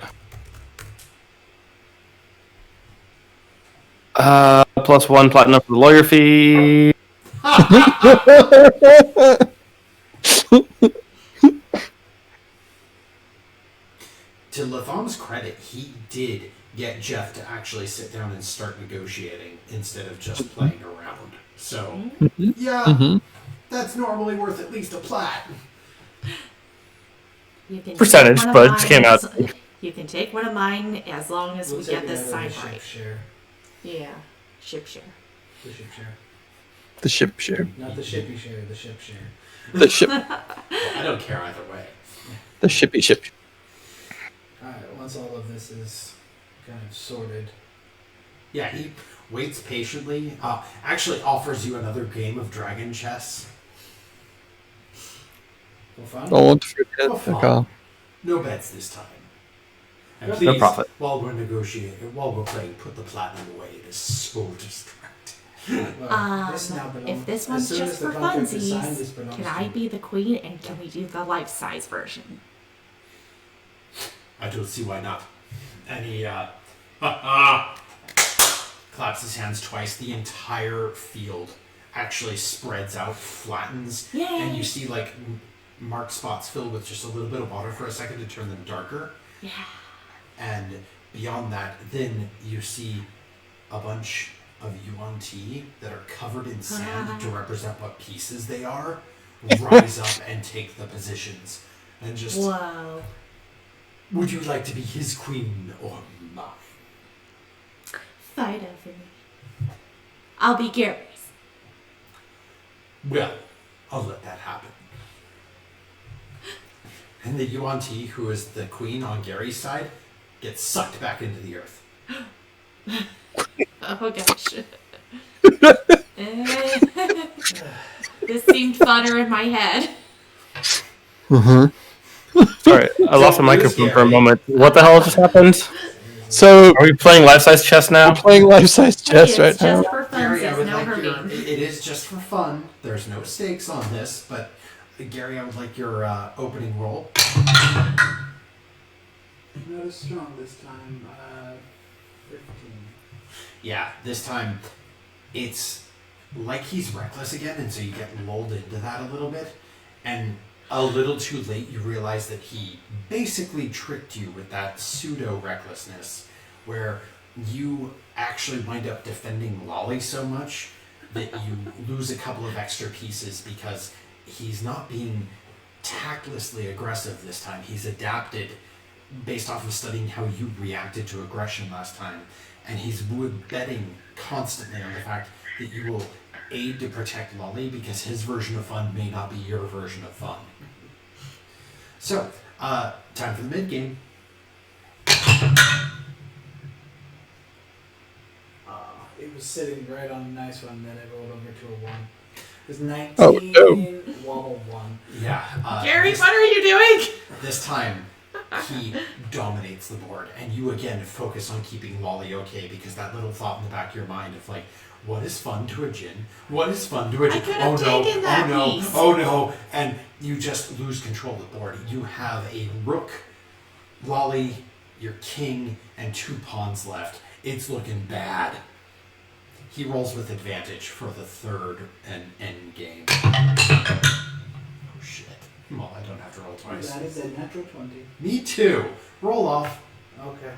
Plus 1 platinum for the lawyer fee. To Latham's credit, he did get Jeff to actually sit down and start negotiating instead of just playing around. So, yeah, Mhm. that's normally worth at least a plat. You can Percentage, take one but of it just came mine out. You can take one of mine as long as We'll we take get this it out sign of the right. ship share. Yeah, ship share. The ship share. The ship share. Not the shippy share, the ship share. The ship. I don't care either way. The shippy ship. Alright, once all of this is kind of sorted. Yeah, he waits patiently. Actually offers you another game of dragon chess. For fun? Don't forget Oh, the fun. call. No bets this time. And No please, profit. while we're negotiating, while we're playing, put the platinum away. It is so distracting. Well, this now belongs, If this as one's soon as just the for contract is signed, this funsies, belongs can to I you. be the queen and can we do the life-size version? I don't see why not. And he claps his hands twice. The entire field actually spreads out, flattens, Yay! and you see like marked spots filled with just a little bit of water for a second to turn them darker. Yeah. And beyond that, then you see a bunch of yuan tea that are covered in sand to represent what pieces they are, rise up and take the positions. And just, Whoa. would you like to be his queen or mine? Fight over me. I'll be Gary's. Well, I'll let that happen. And the yuan tea, who is the queen on Gary's side, gets sucked back into the earth. Oh gosh. This seemed funner in my head. Sorry, I lost the Don't lose, microphone for a Gary. moment. What the hell just happened? So Are we playing life-size chess now? we're playing life-size chess It's right now. just for fun, Gary, I says would no like your. hurting. It is just for fun. There's no stakes on this, but Gary, I would like your opening roll. Not as strong this time. 15. Yeah, this time it's like he's reckless again, and so you get lulled into that a little bit. And a little too late, you realize that he basically tricked you with that pseudo recklessness, where you actually wind up defending Lolly so much that you lose a couple of extra pieces because he's not being tactlessly aggressive this time. He's adapted based off of studying how you reacted to aggression last time, and he's betting constantly on the fact that you will aid to protect Lolly because his version of fun may not be your version of fun. So, time for the mid game. It was sitting right on a nice one, then it rolled over to a 1. It was 19, Oh, no. wobble 1. Yeah. Gary, what are you doing? This time, he dominates the board, and you again focus on keeping Lolly okay because that little thought in the back of your mind of like, what is fun to a djinn? What is fun to a djinn? I could Oh have no! taken that Oh no! piece. Oh no! And you just lose control of the board. You have a rook, Lolly, your king, and 2 pawns left. It's looking bad. He rolls with advantage for the third and end game. Oh shit. Well, I don't have to roll twice. That is a natural 20. Me too. Roll off. Okay.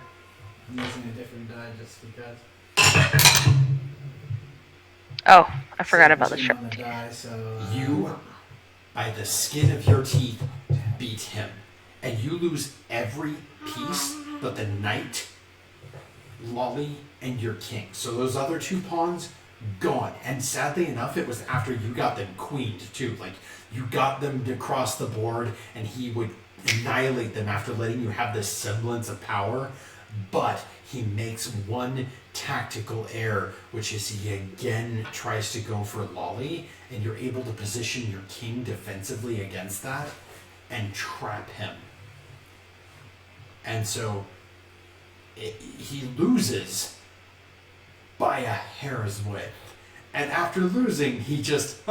I'm using a different die just because. Oh, I forgot about the Same on shark. die, so, You, by the skin of your teeth, beat him. And you lose every piece but the knight, Lolly, and your king. So those other 2 pawns, gone. And sadly enough, it was after you got them queened too. Like, you got them to cross the board, and he would annihilate them after letting you have this semblance of power. But he makes one tactical error, which is he again tries to go for Lolly, and you're able to position your king defensively against that and trap him. And so he loses by a hair's width. And after losing, he just,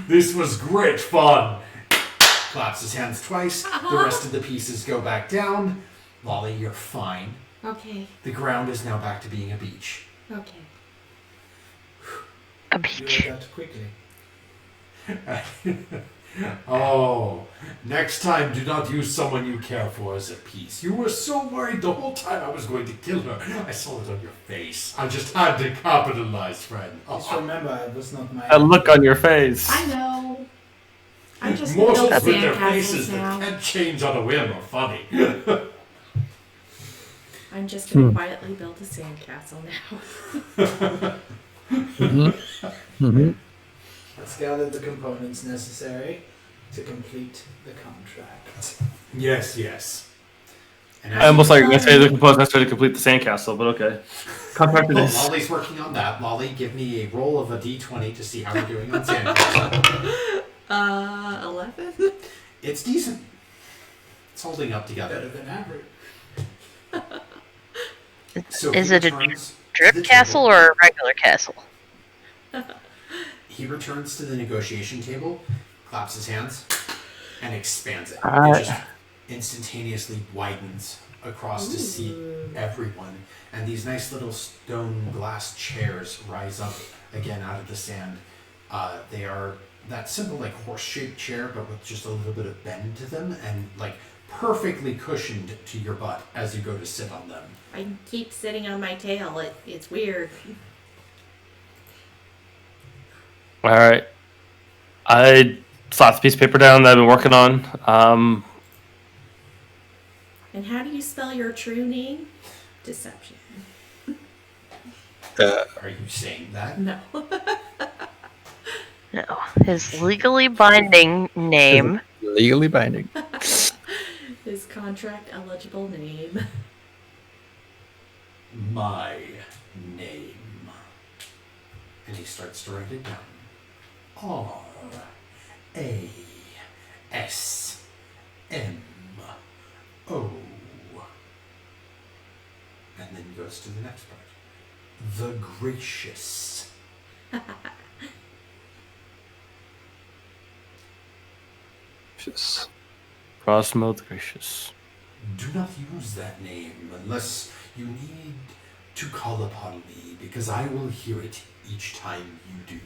this was great fun. Claps his hands twice. The rest of the pieces go back down. Lolly, you're fine. Okay, The ground is now back to being a beach. okay. A you beach. adapt quickly. Oh, next time do not use someone you care for as a piece. You were so worried the whole time I was going to kill her. I saw it on your face. I just had to capitalize, friend. Just remember, it was not my. A look on your face. I know. I'm just gonna Mortals build with their faces sandcastles that now. can't change on a whim are funny. I'm just gonna quietly build a sandcastle now. Let's gather the components necessary to complete the contract. Yes, yes. And I almost like I say the components necessary to complete the sandcastle, but okay. Contract it Well, is. Lolly's working on that. Lolly, give me a roll of a d20 to see how we're doing on sandcastle. 11? It's decent. It's holding up together. Better than average. So Is he it a returns to drip the castle table. or a regular castle? He returns to the negotiation table, claps his hands, and expands it. Alright. It just instantaneously widens across to see everyone. And these nice little stone glass chairs rise up again out of the sand. They are that simple like horse-shaped chair, but with just a little bit of bend to them, and like perfectly cushioned to your butt as you go to sit on them. I keep sitting on my tail. It's weird. All right. I slapped the piece of paper down that I've been working on. And how do you spell your true name? Deception. Are you saying that? No. No. His legally binding name. Legally binding. His contract eligible name. My name. And he starts to write it down. A-S-M-O. And then goes to the next part. The Gracious. Just Proximo the Gracious. Do not use that name unless you need to call upon me, because I will hear it each time you do.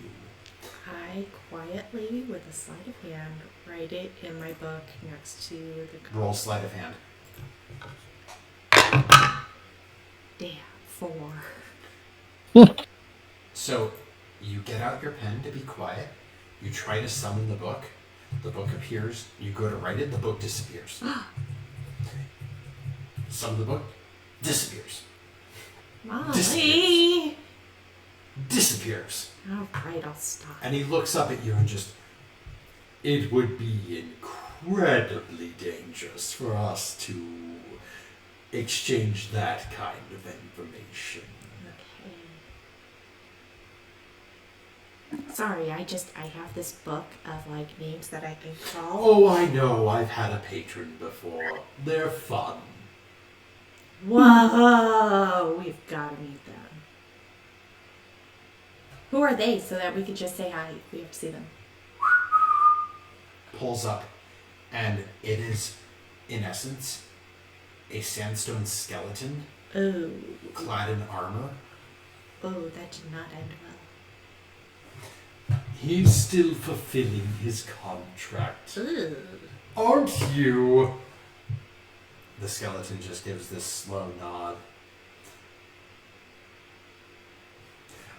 I quietly, with a sleight of hand, write it in my book next to the. Roll sleight of hand. Damn, 4. So you get out your pen to be quiet. You try to summon the book. The book appears. You go to write it. The book disappears. Summon the book. Disappears. Molly! Disappears. All right, I'll stop. And he looks up at you and just... It would be incredibly dangerous for us to exchange that kind of information. Okay. Sorry, I have this book of, like, names that I can call. Oh, I know. I've had a patron before. They're fun. Whoa! We've got to meet them. Who are they, so that we could just say hi if we have to see them? Pulls up, and it is, in essence, a sandstone skeleton Oh. clad in armor. Oh, that did not end well. He's still fulfilling his contract. Ugh. Aren't you? The skeleton just gives this slow nod.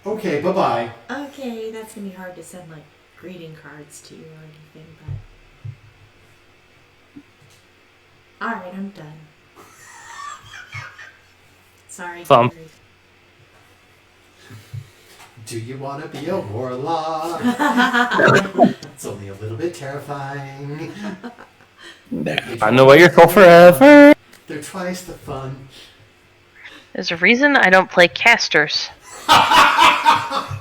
Okay, bye-bye. Okay, that's gonna be hard to send, like, greeting cards to you or anything, but... Alright, I'm done. Sorry. Thumb. Gary. Do you want to be a warlock? It's only a little bit terrifying. I know where you're for forever. They're twice the fun. There's a reason I don't play casters. I'm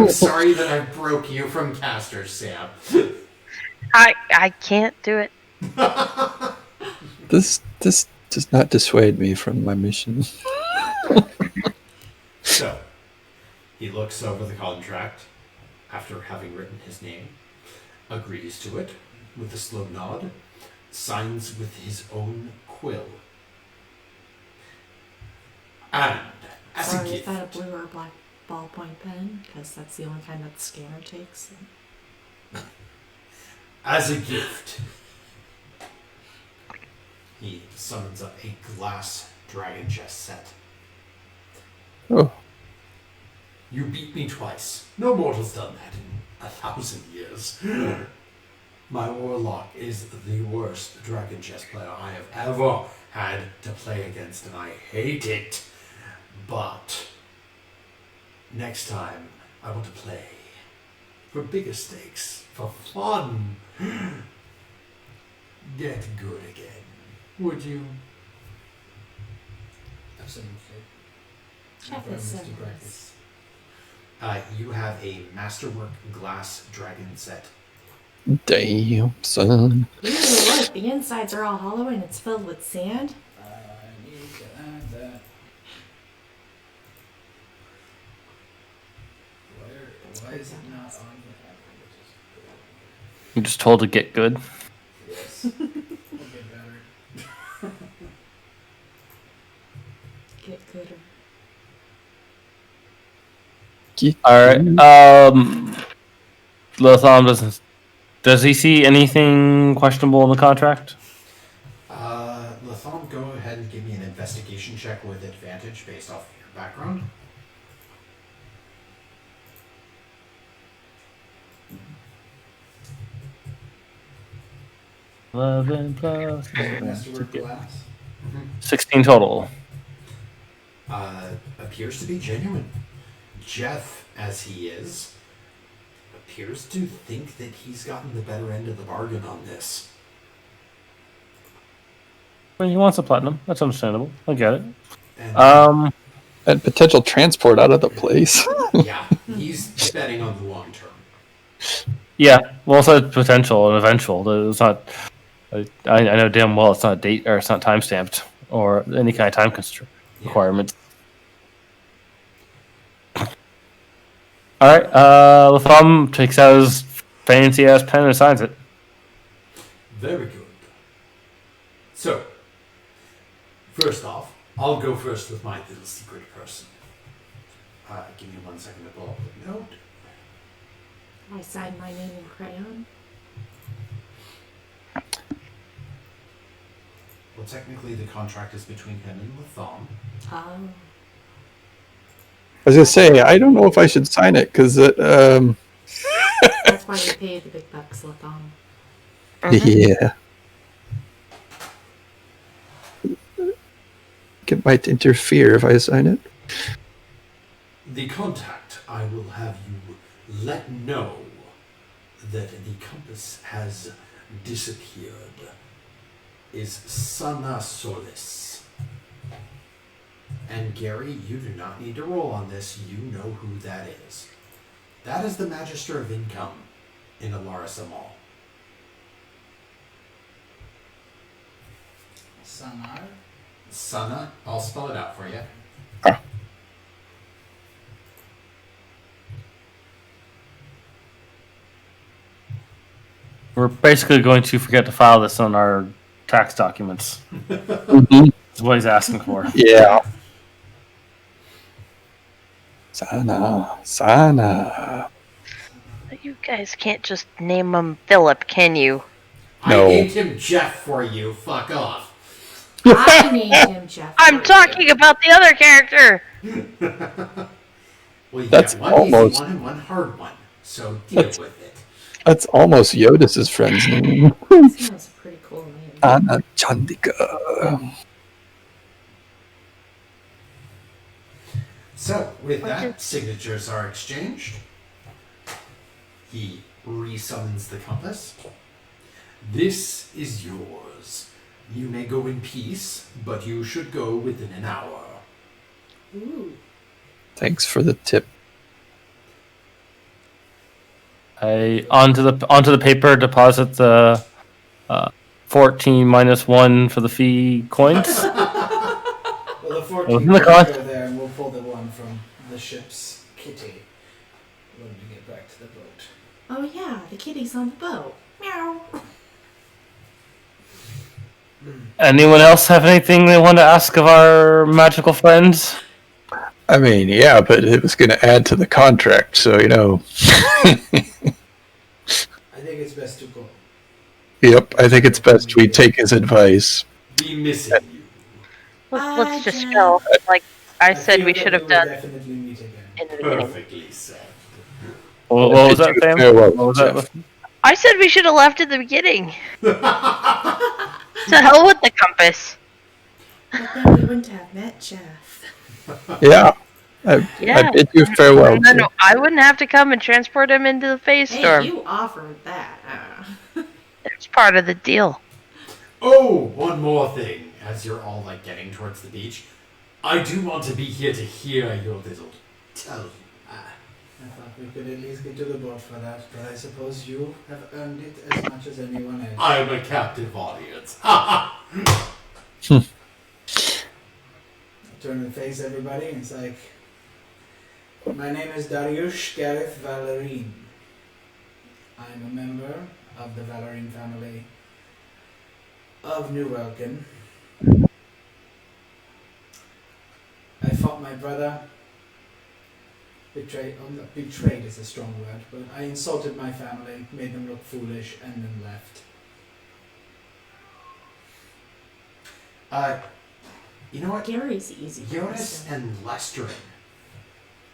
sorry that I broke you from casters, Sam. I can't do it. this does not dissuade me from my mission. So, he looks over the contract after having written his name, agrees to it with a slow nod, signs with his own quill. And, as Sorry, a is gift, that a blue or a black ballpoint pen? Because that's the only kind that the scanner takes. as a gift, he summons up a glass dragon chest set. Oh, You beat me twice. No mortal's done that in 1,000 years. My warlock is the worst dragon chess player I have ever had to play against, and I hate it. But next time, I want to play for bigger stakes, for fun. Get good again, would you? Absolutely. Check I promise this to practice. You have a masterwork glass dragon set. damn, son. Ooh, look, the insides are all hollow and it's filled with sand. I need to add that. Why is it not on the app? You're just told to get good. Yes. Okay, better. Get gooder. Alright, Latham does he see anything questionable in the contract? Latham, go ahead and give me an investigation check with advantage based off your background. Eleven plus Masterwork glass. 16 total. Appears to be genuine. Jeff, as he is, appears to think that he's gotten the better end of the bargain on this. Well, he wants a platinum. That's understandable. I get it. And, And potential transport out of the place. yeah, he's betting on the long term. Yeah, well, it's a potential and eventual. It's not. I know damn well it's not a date or it's not time stamped or any kind of time requirement. All right, Latham takes out his fancy ass pen and signs it. Very good. So, first off, I'll go first with my little secret person. Give me 1 second to pull up the note. I sign my name in crayon. Well, technically, the contract is between him and Latham. Oh. I was gonna say, I don't know if I should sign it because That's why you pay the big bucks, Latham. yeah, it might interfere if I sign it. The contact I will have you let know that the compass has disappeared is Sana Solis. And Gary, you do not need to roll on this. You know who that is. That is the Magister of Income in Alarasa Mall. Sanar. Sana, I'll spell it out for you. We're basically going to forget to file this on our tax documents. Mhm. That's what he's asking for. Yeah. Sana. You guys can't just name him Philip, can you? No. I named him Jeff for you. Fuck off. I named him Jeff. I'm talking about the other character. Well, you That's got one almost- easy one and one hard one. So deal with it. That's almost Jyotis' friend's name. That's a pretty cool name. Anna Chandika. So, with that, signatures are exchanged. He resummons the compass. This is yours. You may go in peace, but you should go within an hour. Ooh. Thanks for the tip. I onto the paper deposit the 14 minus 1 for the fee coins. Well, the 14 Well, in the will con- go there, and we'll pull the one from the ship's kitty when we get back to the boat. Oh yeah, the kitty's on the boat. Meow. Anyone else have anything they want to ask of our magical friends? I mean, yeah, but it was going to add to the contract, so, you know. I think it's best to go. Yep, I think it's best we take his advice. Be missing you. Let's just Jeff. go. Like I said, feel we that should have will done definitely meet again. in the beginning. Perfectly said. What was that, Sam? Farewell, What was Jeff. that? I said we should have left at the beginning. To hell with the compass. But then we wouldn't have met Jeff. Yeah. I Yeah. bid you farewell. And then I wouldn't have to come and transport him into the phase Hey, storm. you offered that. It's part of the deal. Oh, one more thing. As you're all like getting towards the beach, I do want to be here to hear your little tell. I thought we could at least get to the boat for that, but I suppose you have earned it as much as anyone else. I'm a captive audience. I turn and face everybody, and it's like, my name is Dariush Garret Valerin. I'm a member of the Valerin family of New Welkin. I fought my brother. Betrayed is a strong word, but I insulted my family, made them look foolish, and then left. You know what? Gary's easy. to Jyotis understand. and Lestrin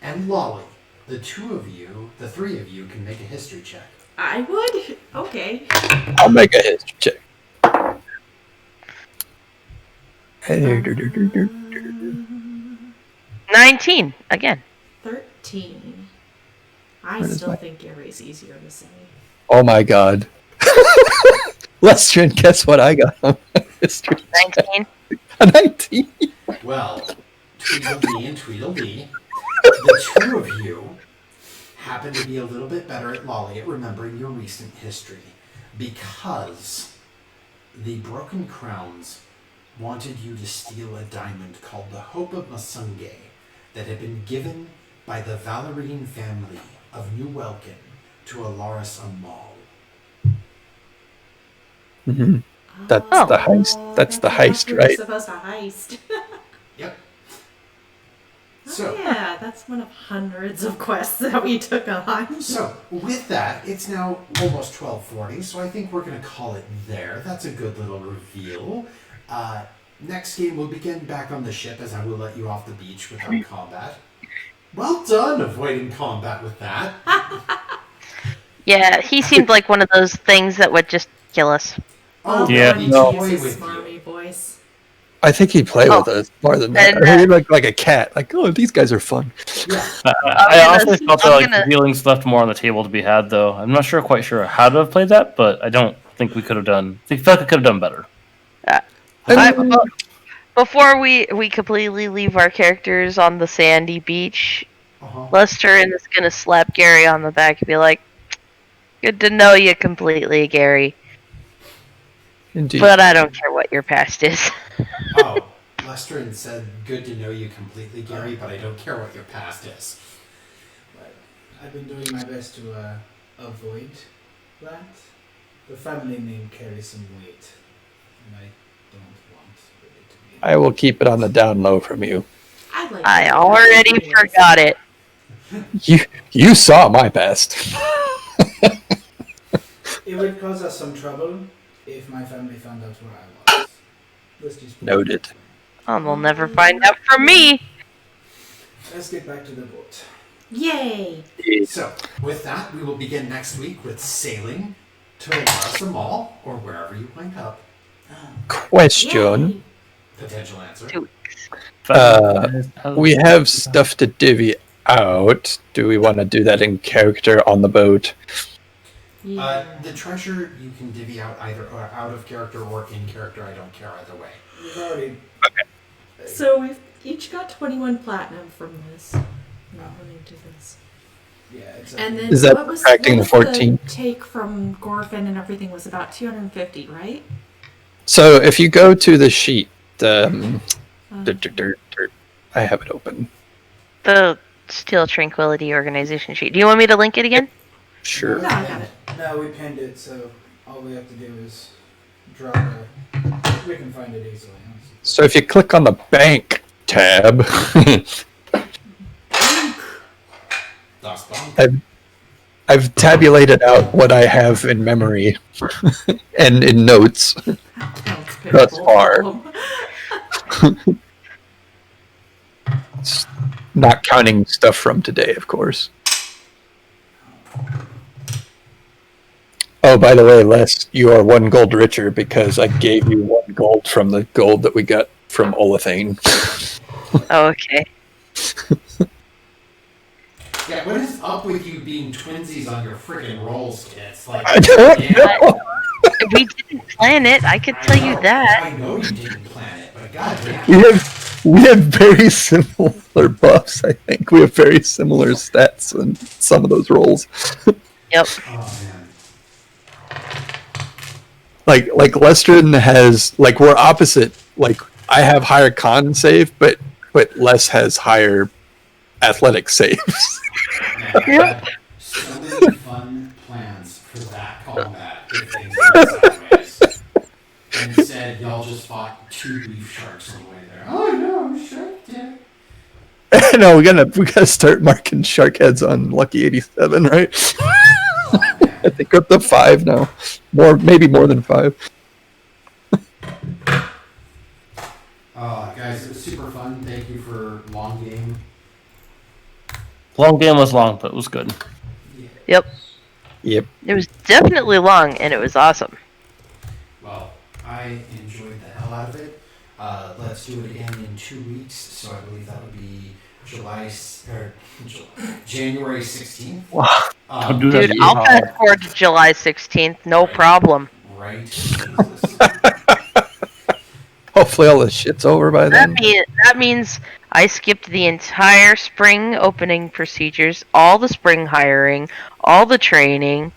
and Lolly, the three of you can make a history check. I would? Okay. I'll make a history check. 19 again. 13. I What is still my- think Gary's easier to say. Oh my god. Lestrin, guess what I got on my history? 19. A 19. Well, Tweedledee and Tweedledee, the two of you happen to be a little bit better at Lolly at remembering your recent history, because the Broken Crowns wanted you to steal a diamond called the Hope of Masunge that had been given by the Valerine family of New Welkin to Alaris Amal. Mm-hmm. That's the heist. That's the heist, we're right? supposed to heist. Yep. Oh, So, yeah, that's one of hundreds of quests that we took on. So, with that, it's now almost 12:40, so I think we're going to call it there. That's a good little reveal. Next game, we'll begin back on the ship, as I will let you off the beach without combat. Well done avoiding combat with that. Yeah, he seemed like one of those things that would just kill us. Oh, Yeah, he no. toy His with smarmy you. voice. I think he'd play with us more than that. And, Or he'd look like a cat. Like, oh, these guys are fun. Yeah. I honestly felt that I'm like gonna- feelings left more on the table to be had, though. I'm not quite sure how to have played that, but I don't think we could have done. I feel like I could have done better. Before we completely leave our characters on the sandy beach, Uh-huh. Lester is gonna slap Gary on the back and be like, "Good to know you completely, Gary. Indeed. But I don't care what your past is." Oh, Lestrin said, good to know you completely, Gary, but I don't care what your past is. But I've been doing my best to avoid that. The family name carries some weight, and I don't want really to be. I will keep it on the down low from you. I'd like I to do already that. forgot it. You saw my best. It would cause us some trouble if my family found out where I was. Let's just Noted. They'll never find out from me. Let's get back to the boat. Yay! So, with that, we will begin next week with sailing to Alaris Amal, or wherever you wind up. Question. Yay. Potential answer. We have stuff to divvy out. Do we want to do that in character on the boat? Yeah. The treasure you can divvy out either out of character or in character. I don't care either way. We've already. So we've each got 21 platinum from this. No, running to this. Yeah, exactly. And then Is that what was subtracting the 14? take from Gorfin and everything was about 250, right? So if you go to the sheet, I have it open. The Steel Tranquility organization sheet. Do you want me to link it again? Sure. No, I got it. No, we pinned it, so all we have to do is draw the. We can find it easily. So if you click on the bank tab, Das Bomb. I've tabulated out what I have in memory and in notes. Thus far. Not counting stuff from today, of course. Oh, by the way, Les, you are 1 gold richer because I gave you 1 gold from the gold that we got from Olathane. Oh, okay. Yeah, what is up with you being twinsies on your freaking rolls, kids? Like, I don't yeah, know. We didn't plan it. I could tell you that. I know you didn't plan it, but goddamn. We have very similar buffs, I think. We have very similar stats in some of those rolls. Yep. Oh man. Like Lestrin has, like, we're opposite. Like, I have higher con save, but Les has higher athletic saves. Man, I had so many fun plans for that combat if things went sideways. And instead, y'all just fought 2 reef sharks on the way there. Oh no, shark dick. No, we gotta start marking shark heads on Lucky 87, right? Oh, man. I think we're up to 5 now. Maybe more than 5. Guys, it was super fun. Thank you for long game. Long game was long, but it was good. Yep. Yep. It was definitely long, and it was awesome. Well, I enjoyed the hell out of it. Let's do it again in 2 weeks. So I believe that would be January 16th. Wow. Don't do that. Dude, I'll fast forward to July 16th. No problem. Right. Jesus. Hopefully all this shit's over by then. That means I skipped the entire spring opening procedures, all the spring hiring, all the training,